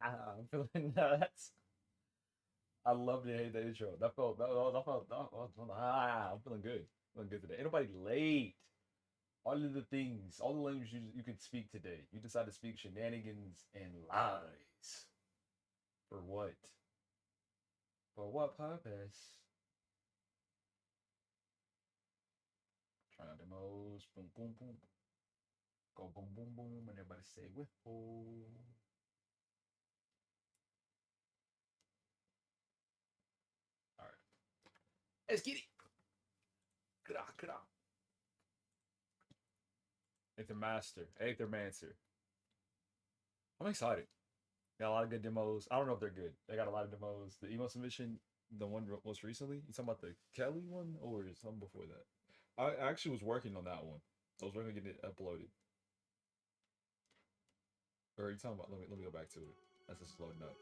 I'm feeling nuts. I love the hate the intro. I'm feeling good. Feeling good today. Ain't nobody late. All of the things, all the language you could speak today. You decide to speak shenanigans and lies. For what? For what purpose? Try out demos. Boom, boom, boom. Go boom, boom, boom. And everybody say whiffle. All right. Let's get it. Kra. Aether Master. Aether Mancer. I'm excited. Got a lot of good demos. I don't know if they're good. They got a lot of demos. The emo submission, the one most recently, you talking about the Kelly one or something before that? I actually was working on that one. I was working on getting it uploaded. Or are you talking about? Let me go back to it. That's just loading up.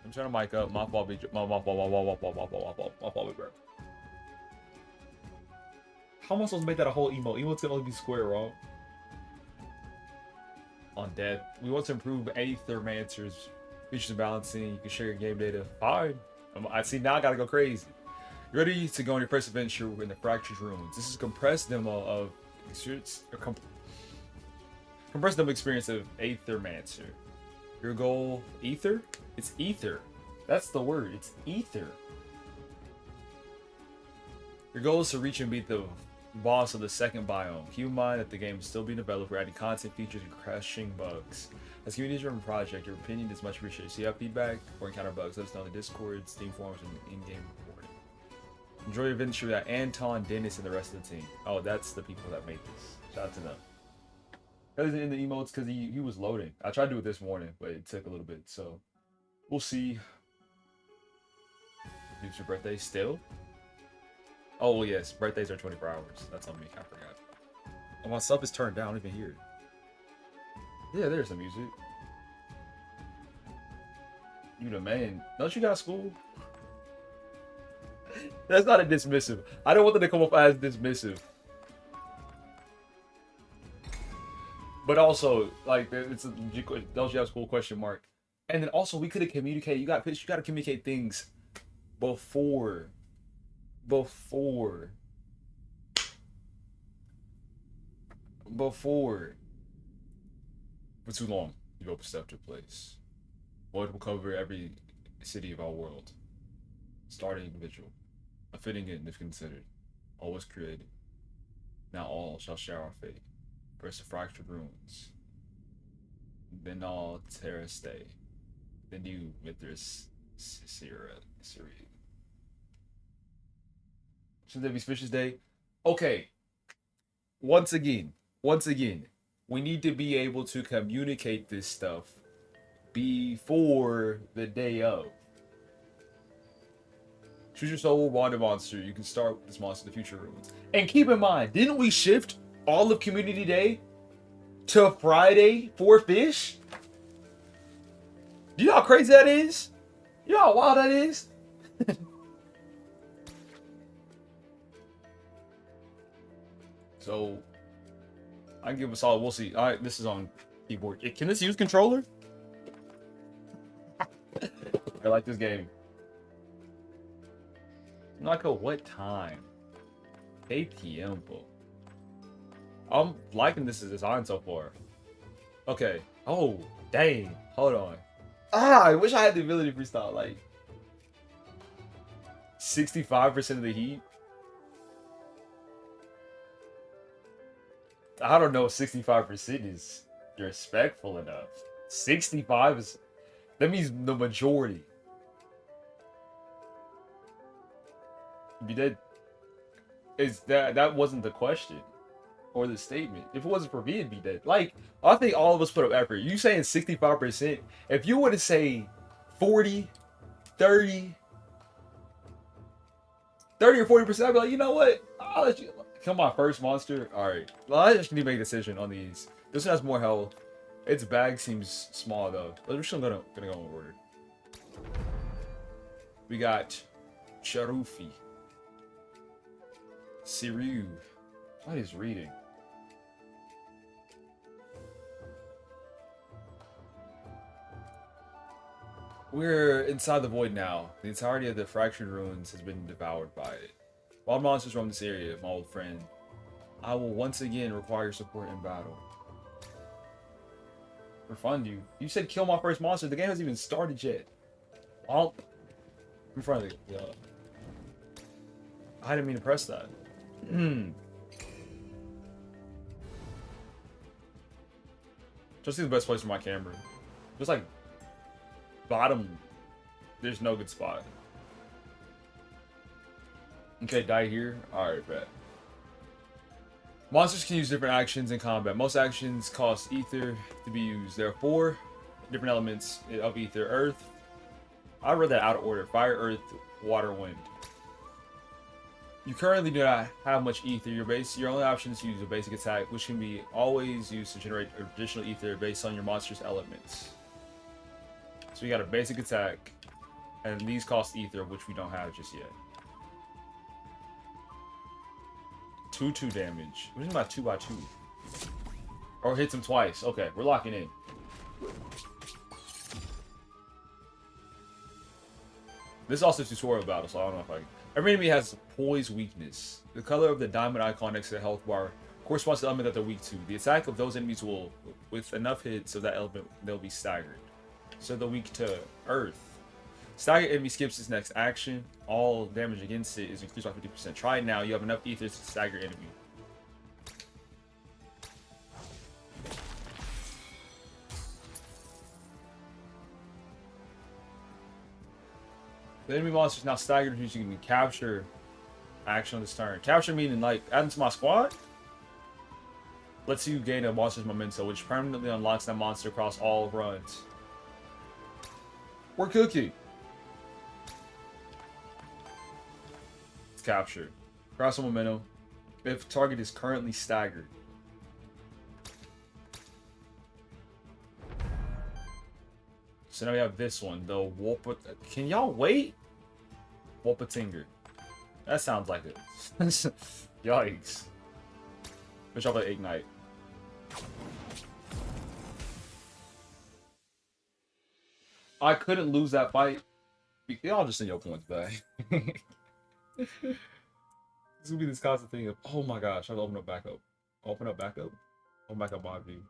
I'm trying to mic up. My fault, my fault, bro. How am I supposed to make that a whole emo? Emo's gonna only be square wrong. On death. We want to improve Aether Mancer's features and balancing. You can share your game data. Fine. I see now I gotta go crazy. You're ready to go on your first adventure in the Fractured Ruins. This is a compressed demo of compressed demo experience of Aether Mancer. Your goal, Ether? It's Ether. That's the word. It's Ether. Your goal is to reach and beat the boss of the second biome. Keep in mind that the game is still being developed. We're adding content, features, and crashing bugs. As a community-driven project, your opinion is much appreciated. So you have feedback or encounter bugs, let us know in the Discord, Steam forums, and in-game reporting. Enjoy your adventure with Anton, Dennis, and the rest of the team. Oh, that's the people that made this. Shout out to them. That isn't in the emotes because he was loading. I tried to do it this morning, but it took a little bit. So we'll see. It's your birthday still? Oh, yes. Birthdays are 24 hours. That's on me. I forgot. Oh, my stuff is turned down. I don't even hear it. Yeah, there's the music. You the man. Don't you got school? That's not a dismissive. I don't want them to come off as dismissive. But also, like, it's a don't you have school question mark. And then also, we could have communicated. You got to communicate things before. For too long, you open step to place. Void will cover every city of our world. Starting individual. A fitting end if considered. Always created. Now all shall share our fate. First the fractured ruins. Then all terra stay. Then you Mithras Syria. Shouldn't there be Suspicious Day? Okay. Once again, we need to be able to communicate this stuff before the day of. Choose your soul, wander monster. You can start with this monster in the future ruins. And keep in mind, didn't we shift all of Community Day to Friday for fish? You know how crazy that is? You know how wild that is? So, I can give a solid. We'll see. All right, this is on keyboard. Can this use controller? I like this game. Nako, what time? 8 tiempo. I'm liking this design so far. Okay. Oh, dang. Hold on. I wish I had the ability to freestyle. Like, 65% of the heat. I don't know if 65% is respectful enough. 65 is... That means the majority. Be dead. Is that wasn't the question or the statement. If it wasn't for me, it'd be dead. Like, I think all of us put up effort. You saying 65%? If you were to say 40, 30 or 40%, I'd be like, you know what? I'll let you come on, first monster. Alright. Well, I just need to make a decision on these. This one has more health. Its bag seems small though. We're still gonna go in order. We got Charufi. Siriu. What is reading? We're inside the void now. The entirety of the fractured ruins has been devoured by it. Wild monsters roam this area, my old friend. I will once again require your support in battle. Refund you. You said kill my first monster. The game hasn't even started yet. I'll... In front of the... I didn't mean to press that. Just the best place for my camera. Just like... bottom. There's no good spot. Okay, die here. Alright, bet. Monsters can use different actions in combat. Most actions cost ether to be used. There are 4 different elements of ether. Earth. I read that out of order. Fire, earth, water, wind. You currently do not have much ether. Your only option is to use a basic attack, which can be always used to generate additional ether based on your monster's elements. So we got a basic attack, and these cost ether, which we don't have just yet. 2/2 damage. What do you mean by 2/2? Or hits him twice. Okay, we're locking in. This is also a tutorial battle, so I don't know if I can. Every enemy has poise weakness. The color of the diamond icon next to the health bar corresponds to the element that they're weak to. The attack of those enemies will, with enough hits of that element, they'll be staggered. So they're weak to earth. Staggered enemy skips its next action. All damage against it is increased by 50%. Try it now. You have enough ether to stagger enemy. The enemy monster is now staggered, which you can capture action on this turn. Capture meaning like add them to my squad. Lets you gain a monster's memento, which permanently unlocks that monster across all runs. We're cooking. It's captured. Cross a momentum. If target is currently staggered. So now we have this one, the Wolpa. Can y'all wait? Wolpatinger. That sounds like it. Yikes. Which I'll play Ignite. I couldn't lose that fight. Y'all just send your points back. This will be this constant thing of, oh my gosh, I have to open up backup. Open up backup? Open back up my view.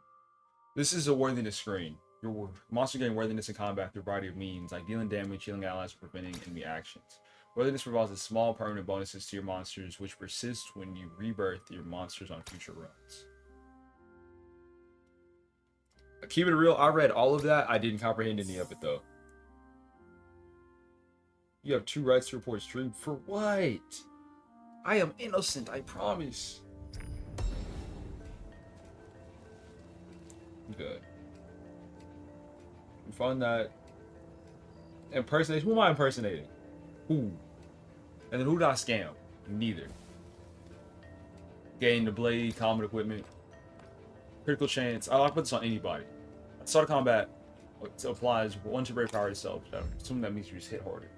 This is a worthiness screen. Your monster gain worthiness in combat through a variety of means, like dealing damage, healing allies, or preventing enemy actions. Worthiness provides a small permanent bonuses to your monsters, which persist when you rebirth your monsters on future runs. Keep it real, I read all of that. I didn't comprehend any of it, though. You have 2 rights to report stream. For what? I am innocent, I promise. Good. Find that. Impersonation. Who am I impersonating? Who? And then who did I scam? Neither. Gain the blade, common equipment. Critical chance. I'll put this on anybody. Start of combat applies 1 temporary power to self. I assume that means you just hit harder.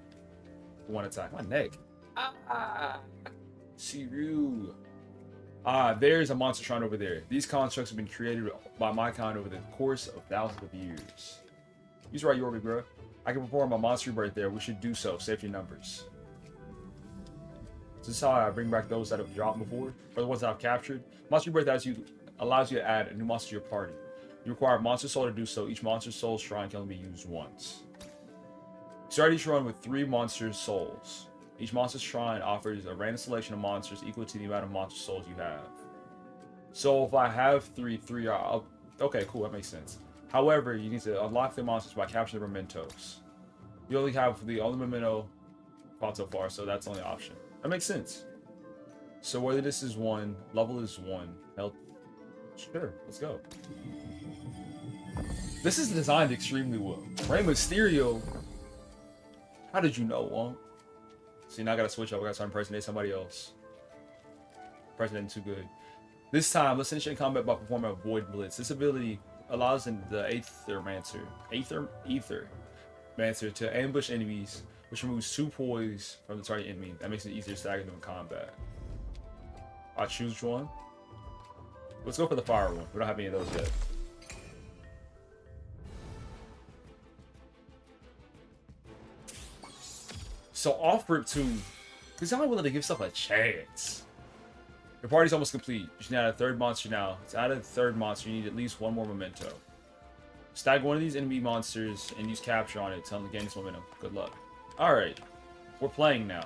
1 attack. My neck. Siru. There's a monster shrine over there. These constructs have been created by my kind over the course of thousands of years. Use right, Yorby, bro. I can perform a monster rebirth there. We should do so. Save your numbers. This is how I bring back those that have dropped before, or the ones that I've captured. Monster rebirth allows you to add a new monster to your party. You require a monster soul to do so. Each monster soul shrine can only be used once. Start each run with 3 monster souls. Each monster shrine offers a random selection of monsters equal to the amount of monster souls you have. So if I have 3 are... Okay, cool. That makes sense. However, you need to unlock the monsters by capturing the mementos. You only have the only memento fought so far, so that's the only option. That makes sense. So whether this is 1, level is 1, health... Sure, let's go. This is designed extremely well. Rey Mysterio... How did you know, Wong? See, now I gotta switch up. I gotta start impersonating somebody else. Impersonating too good. This time, let's initiate combat by performing a Void Blitz. This ability allows the Aethermancer to ambush enemies, which removes 2 poise from the target enemy. That makes it easier to stagger them in combat. I'll choose one. Let's go for the fire one. We don't have any of those yet. So off rip 2, because I'm not willing to give stuff a chance. Your party's almost complete. You should add a third monster now. To add a third monster, you need at least one more memento. Stag one of these enemy monsters and use capture on it to gain its momentum. Good luck. Alright. We're playing now.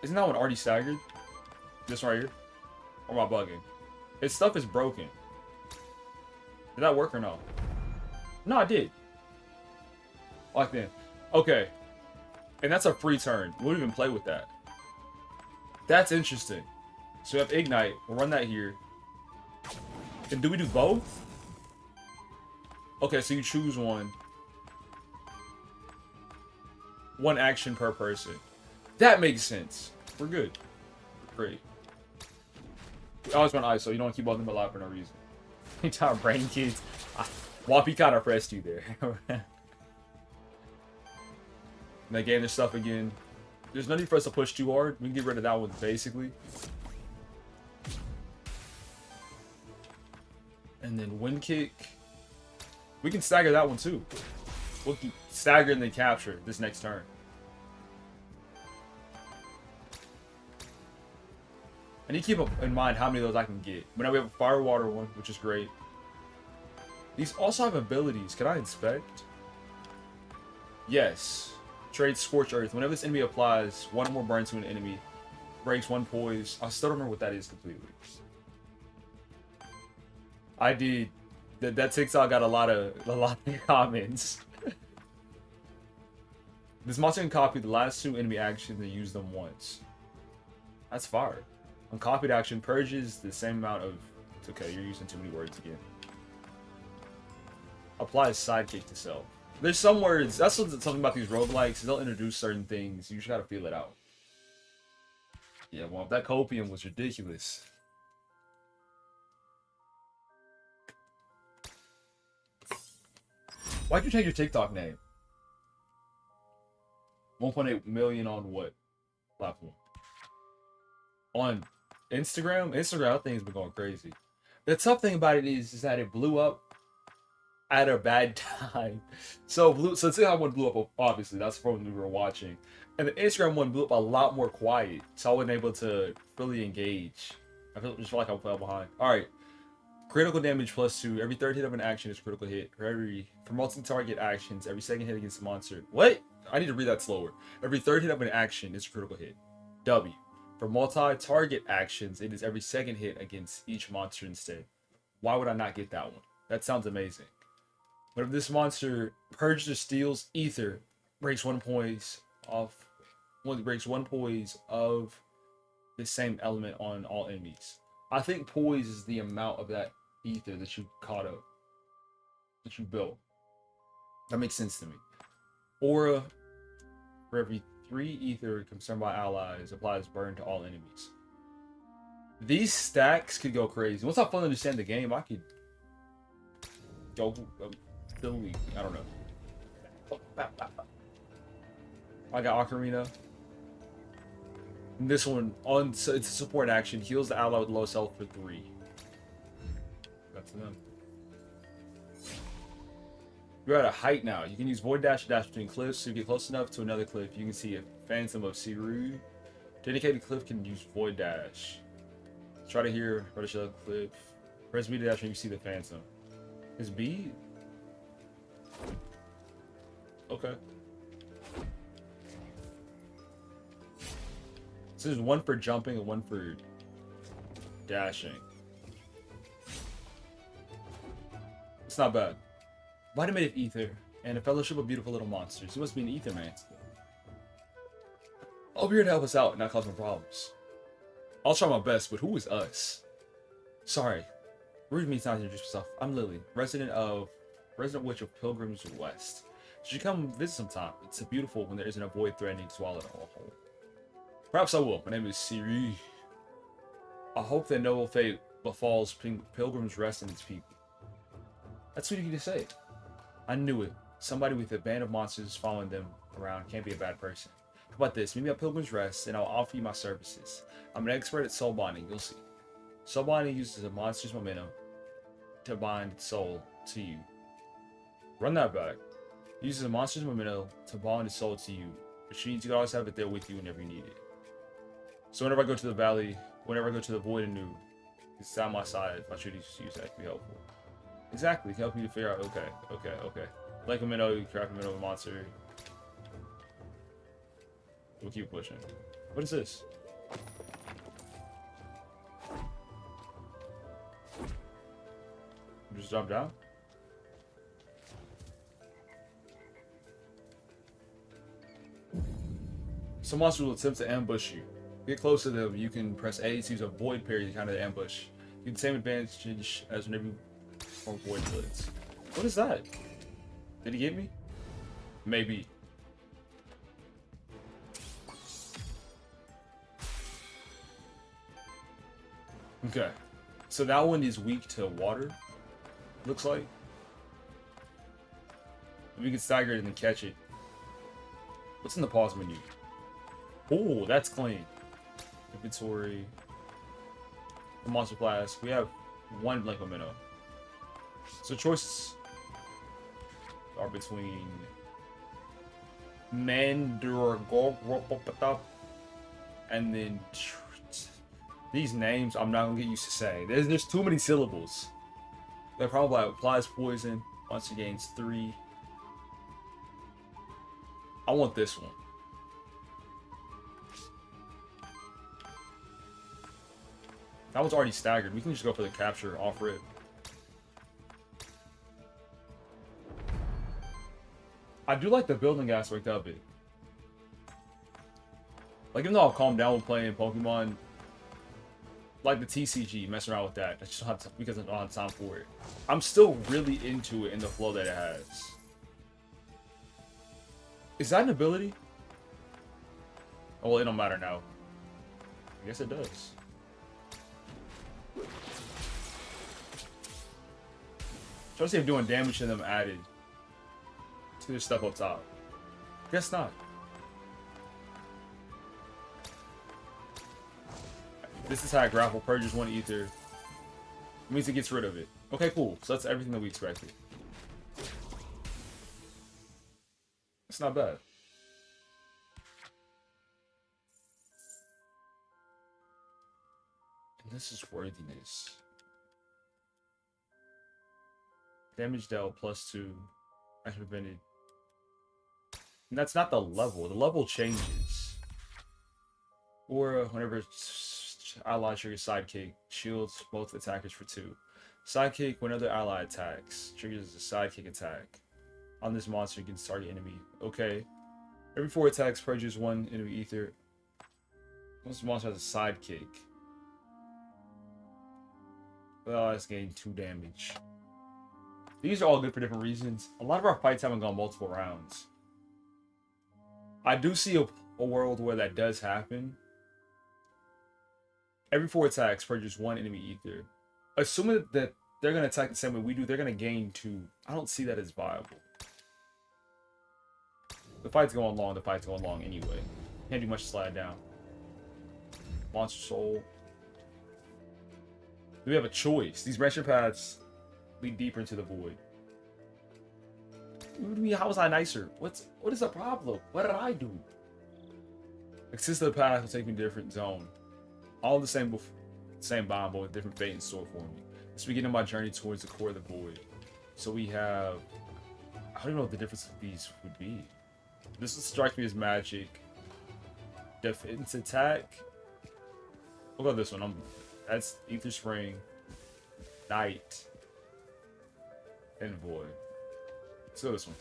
Isn't that one already staggered? This one right here? Or am I bugging? His stuff is broken. Did that work or no? No, I did. Locked in. Okay. And that's a free turn. We wouldn't even play with that. That's interesting. So we have Ignite. We'll run that here. And do we do both? Okay, so you choose one. One action per person. That makes sense. We're good. Great. We always run ISO. You don't want to keep all them alive for no reason. Entire brain kids. Whoppy kind of pressed you there. And they gain their stuff again. There's no need for us to push too hard. We can get rid of that one, basically. And then wind kick. We can stagger that one, too. We'll keep stagger and then capture this next turn. I need to keep in mind how many of those I can get. But now we have a fire water one, which is great. These also have abilities. Can I inspect? Yes. Trade Scorch Earth. Whenever this enemy applies, one or more burn to an enemy. Breaks one poise. I still don't remember what that is completely. I did. That TikTok got a lot of comments. This monster can copy the last two enemy actions and use them once. That's fire. Uncopied action purges the same amount of... Okay, you're using too many words again. Applies sidekick to self. There's some words... That's something about these roguelikes. They'll introduce certain things. You just gotta feel it out. Yeah, well, that copium was ridiculous. Why'd you change your TikTok name? 1.8 million on what platform? On Instagram? Instagram, that thing's been going crazy. The tough thing about it is that it blew up at a bad time. So the TikTok one blew up, obviously. That's from when we were watching. And the Instagram one blew up a lot more quiet. So I wasn't able to really engage. Just feel like I fell behind. Alright. Critical damage +2. Every third hit of an action is a critical hit. For multi-target actions, every second hit against a monster. What? I need to read that slower. Every third hit of an action is a critical hit. W. For multi-target actions, it is every second hit against each monster instead. Why would I not get that one? That sounds amazing. But if this monster purges or steals ether, breaks one poise of the same element on all enemies. I think poise is the amount of that ether that you caught up, that you built. That makes sense to me. Aura, for every 3 ether consumed by allies, applies burn to all enemies. These stacks could go crazy. Once I fully understand the game, I could go silly. I don't know. I got Ocarina. And this one, it's a support action, heals the ally with lowest health for 3. That's enough. You're at a height now. You can use Void Dash to dash between cliffs. So you get close enough to another cliff, you can see a Phantom of Siru. To indicate a cliff can use Void Dash. Try to hear or to show the cliff. Press B to dash when you see the Phantom. Is B? Okay. So there's one for jumping and one for dashing. It's not bad. Vitamin of Ether and a Fellowship of Beautiful Little Monsters. You must be an Ether man. I'll be here to help us out and not cause more problems. I'll try my best, but who is us? Sorry. Rude means not to introduce myself. I'm Lily, resident witch of Pilgrim's West. Should you come visit sometime? It's beautiful when there isn't a void threatening to swallow it all whole. Perhaps I will. My name is Siri. I hope that noble fate befalls Pilgrim's Rest and its people. That's what you can say. I knew it. Somebody with a band of monsters following them around can't be a bad person. How about this? Meet me at Pilgrim's Rest and I'll offer you my services. I'm an expert at soul bonding. You'll see. Soul bonding uses a monster's momentum to bind its soul to you. Run that back. Uses a monster's memento to bond its soul to you, which means you can always have it there with you whenever you need it. So whenever I go to the valley, whenever I go to the void anew, it's on my side. If I should use that to be helpful. Exactly, it can help you to figure out. Okay. Like a minnow, you craft a minnow monster. We'll keep pushing. What is this? Just jump down? Some monsters will attempt to ambush you. Get close to them, you can press A to use a void parry to counter the ambush. You get the same advantage as whenever you perform void blitz. What is that? Did he get me? Maybe. Okay. So that one is weak to water. Looks like. We can stagger it and catch it. What's in the pause menu? Oh, that's clean. Inventory. The monster flask. We have one blank memento. So choices are between Mandragora and then these names I'm not gonna get used to saying. There's too many syllables. That probably applies poison. Once it gains 3. I want this one. That one's already staggered. We can just go for the capture, offer it. I do like the building aspect of it. Like, even though I've calmed down with playing Pokemon, like the TCG, messing around with that. I just don't have to, because I don't have time for it. I'm still really into it in the flow that it has. Is that an ability? Oh, well, it don't matter now. I guess it does. Try to see if doing damage to them added to the stuff up top. Guess not. This attack grapple purges 1 ether. It means it gets rid of it. Okay, cool. So that's everything that we expected. It's not bad. And this is worthiness. Damage dealt +2. Action prevented. And that's not the level. The level changes. Or whenever ally triggers sidekick, shields both attackers for 2. Sidekick, when other ally attacks, triggers a sidekick attack. On this monster against target enemy. Okay. Every 4 attacks purges 1 enemy ether. This monster has a sidekick. Well, it's getting 2 damage. These are all good for different reasons. A lot of our fights haven't gone multiple rounds. I do see a world where that does happen. Every 4 attacks purges 1 enemy ether. Assuming that they're going to attack the same way we do, they're going to gain 2. I don't see that as viable. The fight's going long, anyway. Can't do much to slide down. Monster Soul. We have a choice. These branching paths lead deeper into the void. What do you mean, how was I nicer? What is the problem? What did I do? Access to the path will take me to a different zone. All the same biome, but with different fate in store for me. Let's begin my journey towards the core of the void. So we have... I don't even know what the difference of these would be. This strikes me as magic. Defense attack. We'll go this one. That's Ether Spring, Night, and Void. Let's go this one.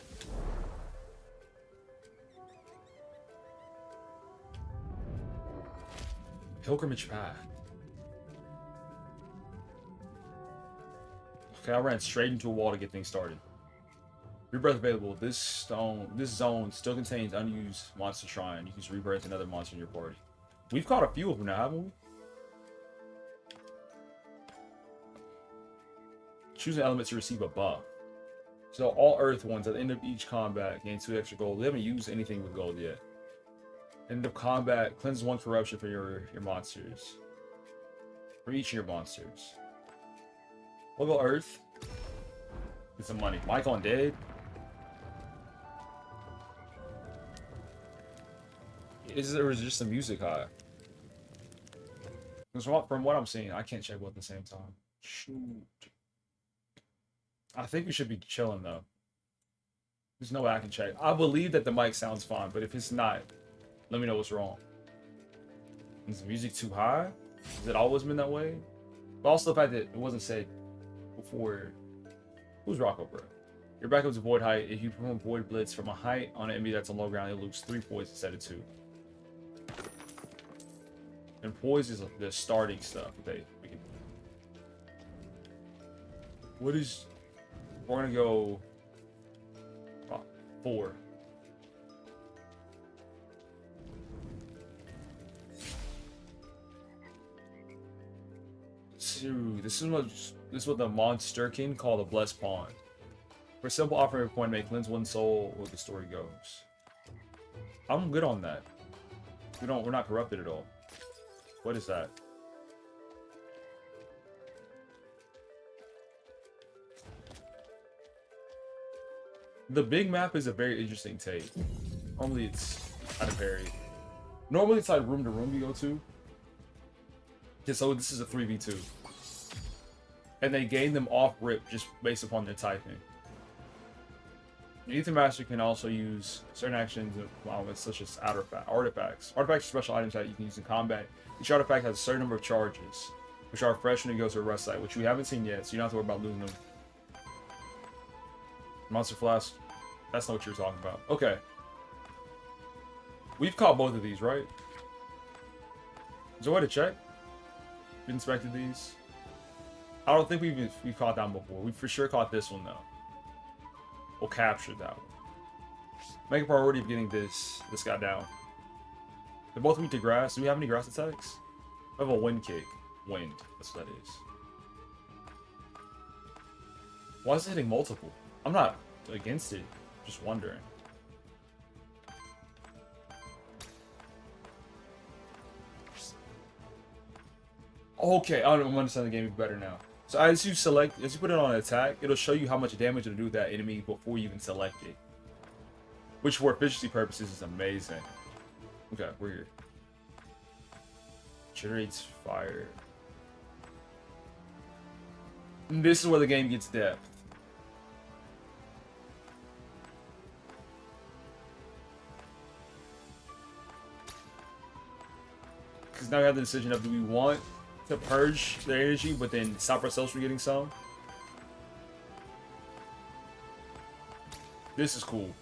Pilgrimage Path. Okay, I ran straight into a wall to get things started. Rebirth available. This zone still contains unused monster shrine. You can just rebirth another monster in your party. We've caught a few of them now, haven't we? Choose an element to receive a buff. So all Earth ones at the end of each combat gain 2 extra gold. We haven't used anything with gold yet. End of combat, cleanses 1 corruption for your monsters. For each of your monsters. We'll go Earth. Get some money. Mike on dead. is it, or is it just the music high? Because from what I'm seeing, I can't check both at the same time. Shoot. I think we should be chilling though. There's no way I can check. I believe that the mic sounds fine, but if it's not, let me know what's wrong. Is the music too high? Has it always been that way? But also the fact that it wasn't said before. Who's Rocco, bro? Your backup is void height. If you perform void blitz from a height on an enemy that's on low ground, it loses 3 poise instead of 2. And poise is the starting stuff. What is? We're gonna go 4. Dude, this is what the monster king called a blessed pawn. For a simple offering of a coin, make cleanse 1 soul, or the story goes. I'm good on that. We're not corrupted at all. What is that? The big map is a very interesting take. Normally it's kind of varied. Normally it's like room to room you go to. Yeah, so this is a 3v2. And they gain them off rip just based upon their typing. Ether Master can also use certain actions such as artifacts. Artifacts are special items that you can use in combat. Each artifact has a certain number of charges, which are fresh when you go to a rest site, which we haven't seen yet, so you don't have to worry about losing them. Monster Flask. That's not what you were talking about. Okay. We've caught both of these, right? Is there a way to check? We inspected these. I don't think we've caught that before. We for sure caught this one though. We'll capture that one. Make a priority of getting this guy down. They both weak to grass. Do we have any grass attacks? I have a wind kick. Wind. That's what that is. Why is it hitting multiple? I'm not against it. Just wondering. Okay, I'm understanding the game better now. So as you put it on an attack, it'll show you how much damage it'll do to that enemy before you even select it. Which for efficiency purposes is amazing. Okay, we're here. Generates fire. And this is where the game gets depth. Because now we have the decision of, do we want to purge their energy but then stop ourselves from getting some? This is cool.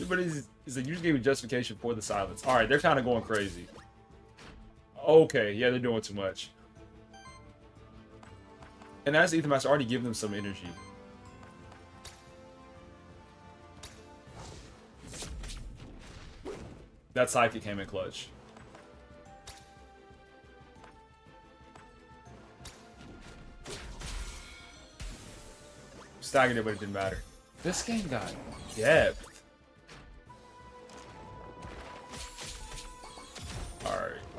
But it's like you just gave me justification for the silence. Alright, they're kind of going crazy. Okay, yeah, they're doing too much. And as the Ether Master, already give them some energy. That psychic came in clutch. Staggered it, but it didn't matter. This game got depth.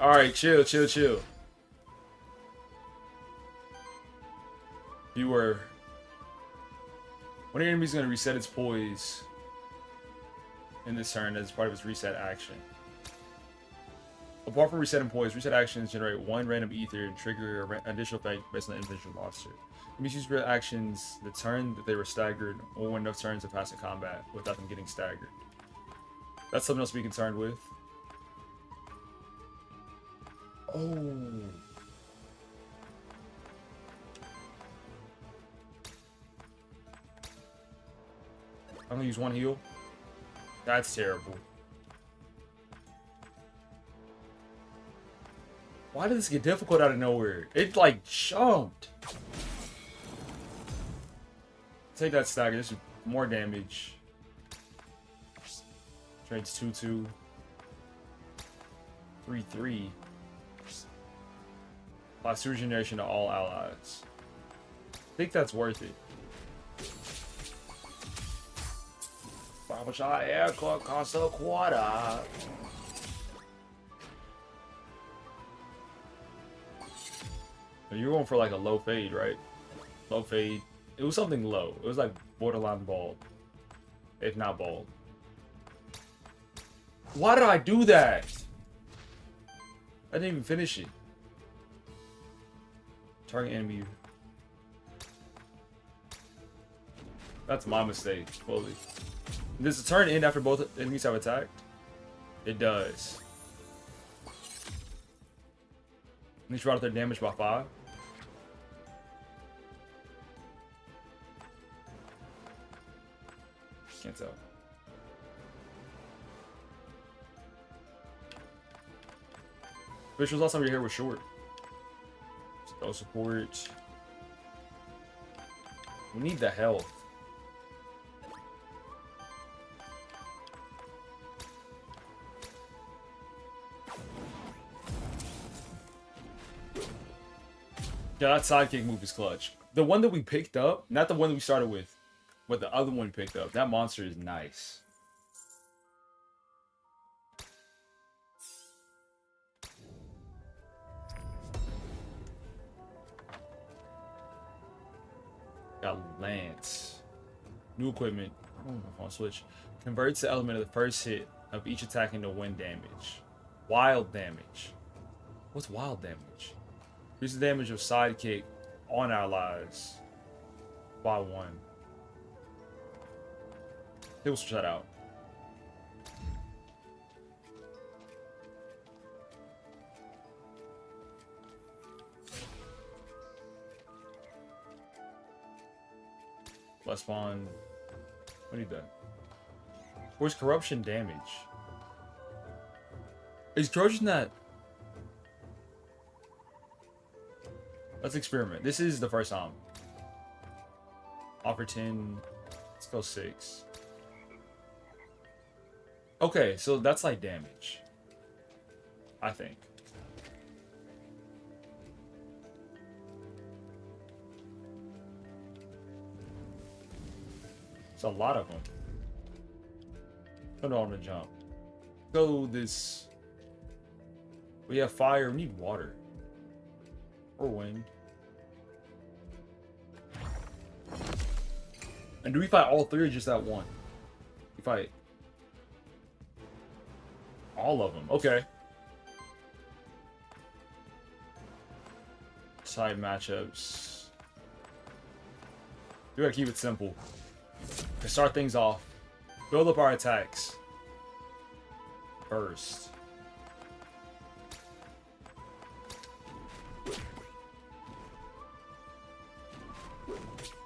Alright, chill. Viewer. One of your enemies is going to reset its poise in this turn as part of its reset action. Apart from resetting poise, reset actions generate 1 random ether and trigger an additional effect based on the individual monster. Enemies use reset actions the turn that they were staggered or when enough turns have passed in combat without them getting staggered. That's something else to be concerned with. Oh. I'm gonna use 1 heal. That's terrible. Why did this get difficult out of nowhere? It like jumped. Take that stagger. This is more damage. Trades 2-2. 3-3. Applies regeneration to all allies. I think that's worth it. Our air costs a quarter. You're going for like a low fade, right? Low fade. It was something low. It was like borderline bald. If not bald. Why did I do that? I didn't even finish it. Target enemy. That's my mistake, fully. Does the turn end after both enemies have attacked? It does. Each brought up their damage by 5. Can't tell. Which was last time your hair was short. Spell support. We need the health. Yeah, that sidekick move is clutch. The one that we picked up, not the one that we started with, but the other one we picked up. That monster is nice. Got Lance. New equipment. I don't know if I'll switch. Converts the element of the first hit of each attack into wind damage. Wild damage. What's wild damage? Increase the damage of sidekick on allies by 1. We'll switch that out. Less spawn. We need that. Where's corruption damage? Is corruption that? Let's experiment. This is the first time. Offer 10. Let's go 6. Okay, so that's like damage. I think. It's a lot of them. Put on the jump. Go this. We have fire. We need water. Or wind. And do we fight all 3 or just that one? We fight all of them. Okay. Side matchups. We gotta keep it simple. To start things off, build up our attacks first.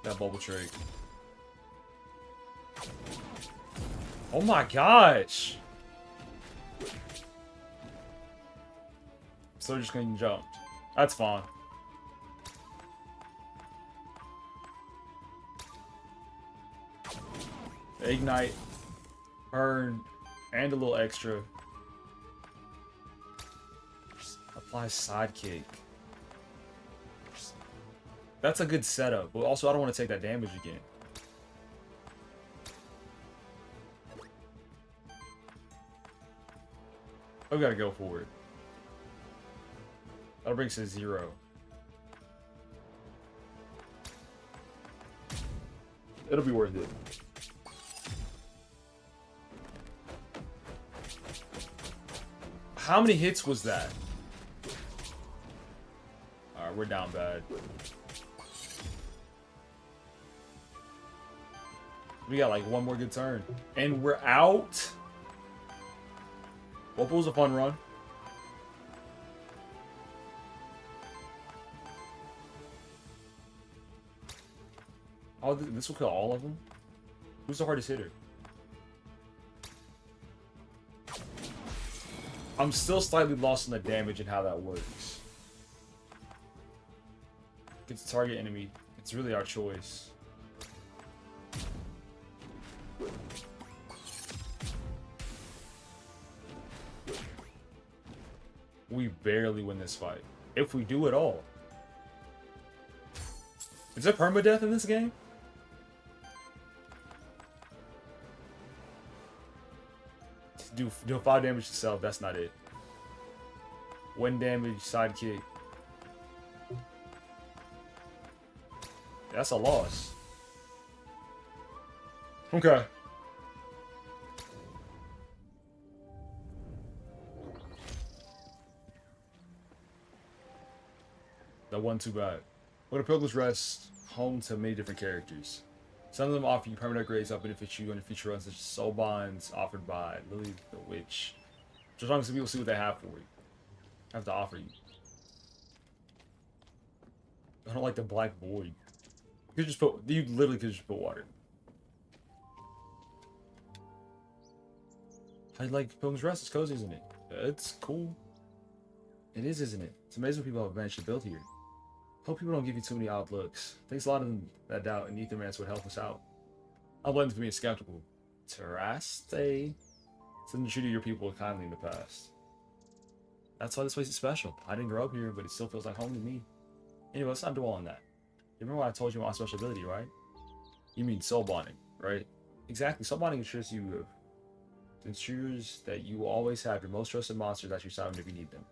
That bubble trick. Oh my gosh! So just getting jumped. That's fine. Ignite, burn, and a little extra. Apply sidekick. That's a good setup, but also I don't want to take that damage again. I've got to go for it. That'll bring us to 0. It'll be worth it. How many hits was that? Alright, we're down bad. We got like one more good turn. And we're out. Well, it was a fun run. Oh, this will kill all of them? Who's the hardest hitter? I'm still slightly lost on the damage and how that works. Gets a target enemy. It's really our choice. We barely win this fight. If we do at all. Is there permadeath in this game? Do 5 damage to self, that's not it. 1 damage, sidekick. That's a loss. Okay. That wasn't too bad. What a Pilgrim's Rest, home to many different characters. Some of them offer you permanent upgrades that benefit you on your future runs, such as soul bonds offered by Lily the Witch. Just as long as people see what they have for you. Have to offer you. I don't like the Black Void. You could just put. You literally could just put water. I like Pilgrim's Rest. It's cozy, isn't it? It's cool. It is, isn't it? It's amazing what people have managed to build here. Hope people don't give you too many outlooks. Thanks a lot of that doubt, and Ethermance would help us out. I'll blame for being skeptical. Terraste? Something treated your people kindly in the past. That's why this place is special. I didn't grow up here, but it still feels like home to me. Anyway, let's not dwell on that. You remember what I told you about my special ability, right? You mean soul bonding, right? Exactly. Soul bonding ensures that you will always have your most trusted monsters at your side whenever you need them.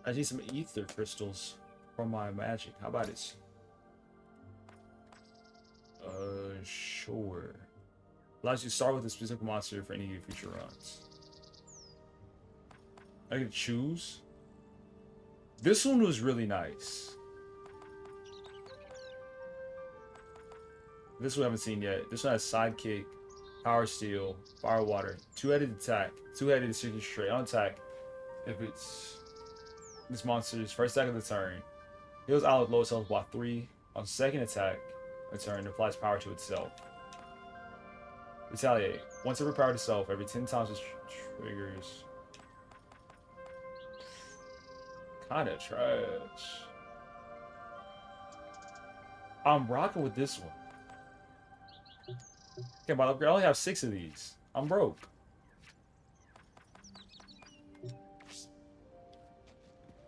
I need some ether crystals from my magic. How about it? Sure. Allows you to start with a specific monster for any of your future runs. I can choose. This one was really nice. This one I haven't seen yet. This one has sidekick, power steel, fire water, two-headed attack, two-headed secret straight on attack. If it's this monster's first attack of the turn, heals out lowest health by 3 on second attack of the turn and applies power to itself. Retaliate. Once overpowered itself, every 10 times it triggers. Kinda trash. I'm rocking with this one. Okay, by upgrade, I only have 6 of these. I'm broke.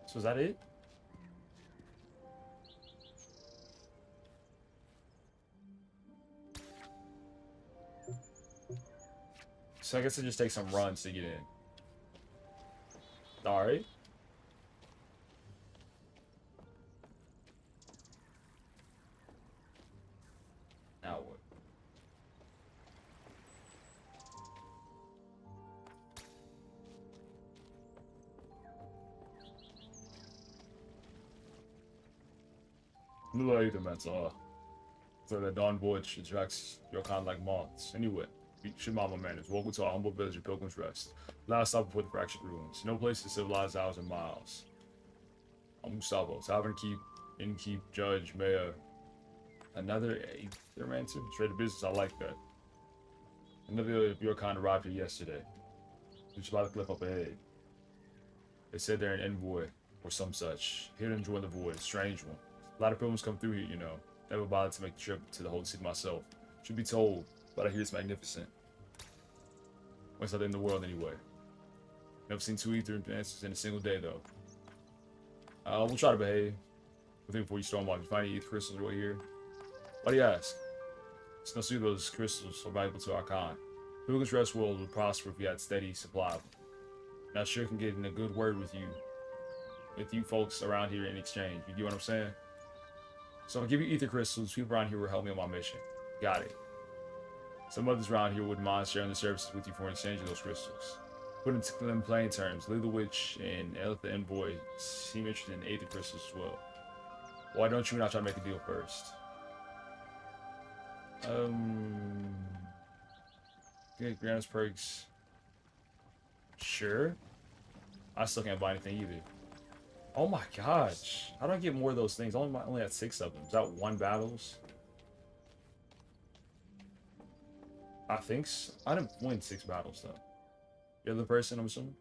So is that it? So I guess it just takes some runs to get in. Alright. Now what? New elements are. So the Dawn Void attracts your kind like moths. Anyway. Shimama manners. Welcome to our humble village of Pilgrim's Rest. Last stop before the fractured ruins. No place to civilize hours and miles. I'm Gustavo. Tavern Keep, Innkeep, Judge, Mayor. Another Aethermancer? Trade of business, I like that. Another of your kind arrived here yesterday. Just by the cliff up ahead. They said they're an envoy, or some such. Here to enjoy the void, a strange one. A lot of pilgrims come through here, you know. Never bothered to make the trip to the holy city myself. Should be told. But I hear it's magnificent. Well, it's not in the world anyway. Never seen 2 ether advances in a single day though. We'll try to behave. I think before you storm off, you find any ether crystals right here. Why do you ask? It's no secret those crystals are valuable to our kind. Pilgrim's Rest world would prosper if we had steady supply of them. And I sure can get in a good word with you folks around here in exchange. You get what I'm saying? So I'll give you ether crystals. People around here will help me on my mission. Got it. Some others around here wouldn't mind sharing the services with you for an exchange of those crystals. Put it in plain terms, Lily the Witch and Elith the Envoy seem interested in ether crystals as well. Why don't you not try to make a deal first? Get Granus perks. Sure. I still can't buy anything either. Oh my gosh. How do I get more of those things? I only had 6 of them. Is that 1 battles? I think so. I didn't win 6 battles though. You're the person, I'm assuming?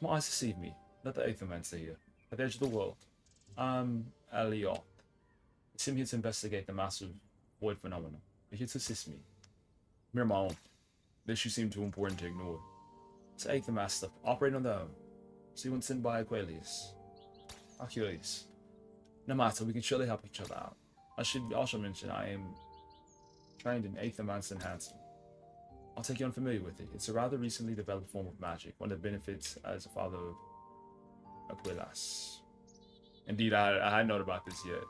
My eyes deceive me. Let the Aethermancer here. At the edge of the world. I'm Eliot. I seem here to investigate the massive void phenomenon. You're here to assist me. Mere my own. This you seem too important to ignore. It's Aethermaster. Operate on their own. See when sent by Aquilius. How curious. No matter, we can surely help each other out. I should also mention I am trained in Aethermancer Enhancement. I'll take you unfamiliar with it. It's a rather recently developed form of magic, one that benefits as a father of Aquilius. Indeed, I hadn't known about this yet.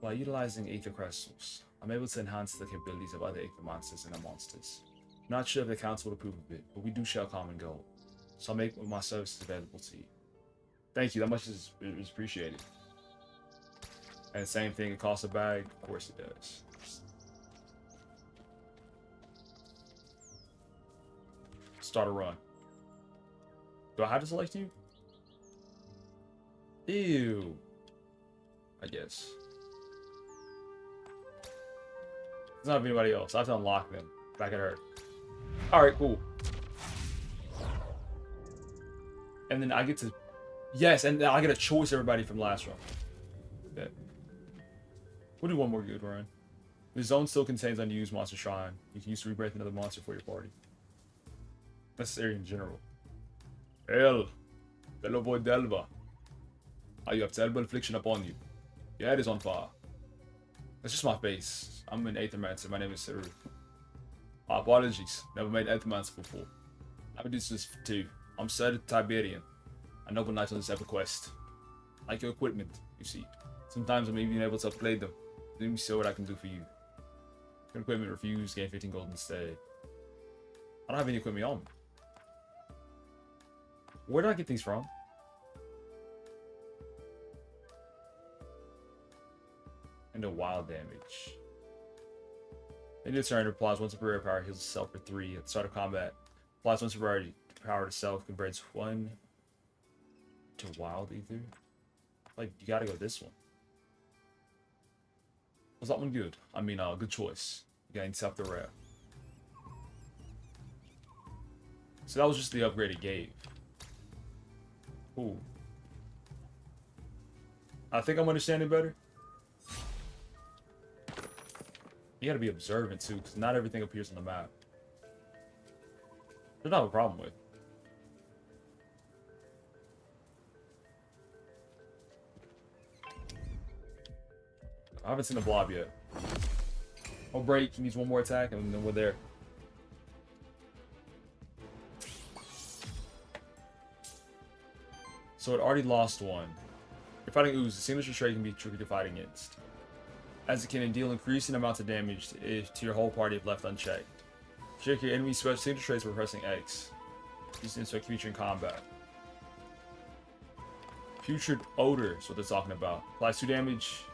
While utilizing Aether Crystals, I'm able to enhance the capabilities of other Aether monsters and monsters. I'm not sure if the council would approve of it, but we do share a common goal. So I'll make my services available to you. Thank you, that much is appreciated. And same thing, it costs a bag? Of course it does. Start a run. Do I have to select you? Ew. I guess. There's not anybody else. I have to unlock them. Back at her. Alright, cool. And then I get to... Yes, and I get a choice everybody from last run. Bet. We'll do one more good run. The zone still contains unused monster shrine. You can use to rebirth another monster for your party. Necessary in general. Hell. Hello, boy Delva. You have terrible affliction upon you. Your head is on fire. That's just my face. I'm an Aethermancer. My name is Saru. My apologies. Never made Aethermancer before. I've been doing this too. I'm Sir Tiberian, a noble knight on this epic quest. Like your equipment, you see. Sometimes I'm even able to upgrade them. Let me see what I can do for you. Your equipment refused, gain 15 gold instead. I don't have any equipment on me. Where did I get these from? And the wild damage. In your turn, applies one superior power, heals itself for 3 at the start of combat. Applies one superior power to self, converts 1 to wild ether. Like, you gotta go this one. Was that one good? I mean, good choice. Getting self the rare. So that was just the upgrade it gave. Ooh. I think I'm understanding better. You gotta be observant too, because not everything appears on the map. There's not a problem with. I haven't seen a blob yet. Oh, break. He needs one more attack, and then we're there. So it already lost one. You're fighting ooze. The signature trait can be tricky to fight against, as it can deal increasing amounts of damage to your whole party if left unchecked. Check your enemy special signature traits by pressing X. Use to inspect creature in combat. Putrid Odor is what they're talking about. Applies 2 damage.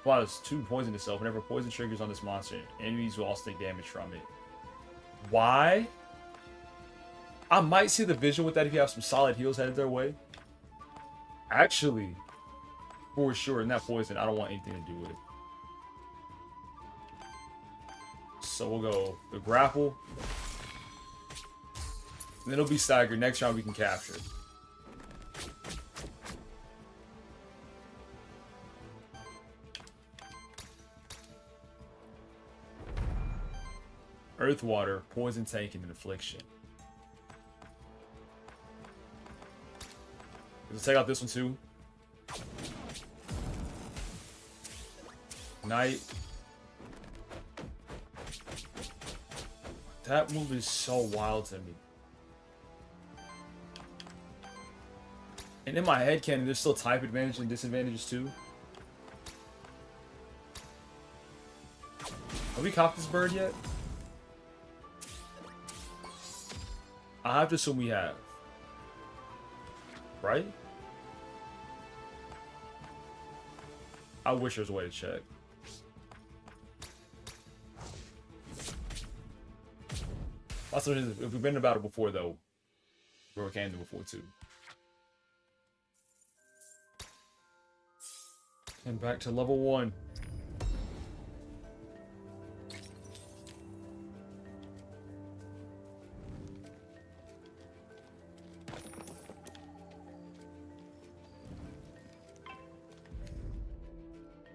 Applies 2 poison itself. Whenever poison triggers on this monster, enemies will also take damage from it. Why? I might see the vision with that if you have some solid heals headed their way. Actually, for sure, in that poison, I don't want anything to do with it. So we'll go the grapple. And then it'll be staggered. Next round we can capture it. Earth Water, Poison Tank, and Affliction. Let's take out this one too. Night. That move is so wild to me. And in my head canon, there's still type advantage and disadvantages too. Have we caught this bird yet? I have to assume we have. Right? I wish there was a way to check. Also, if we've been about it before, though, we came to before too. And back to level 1.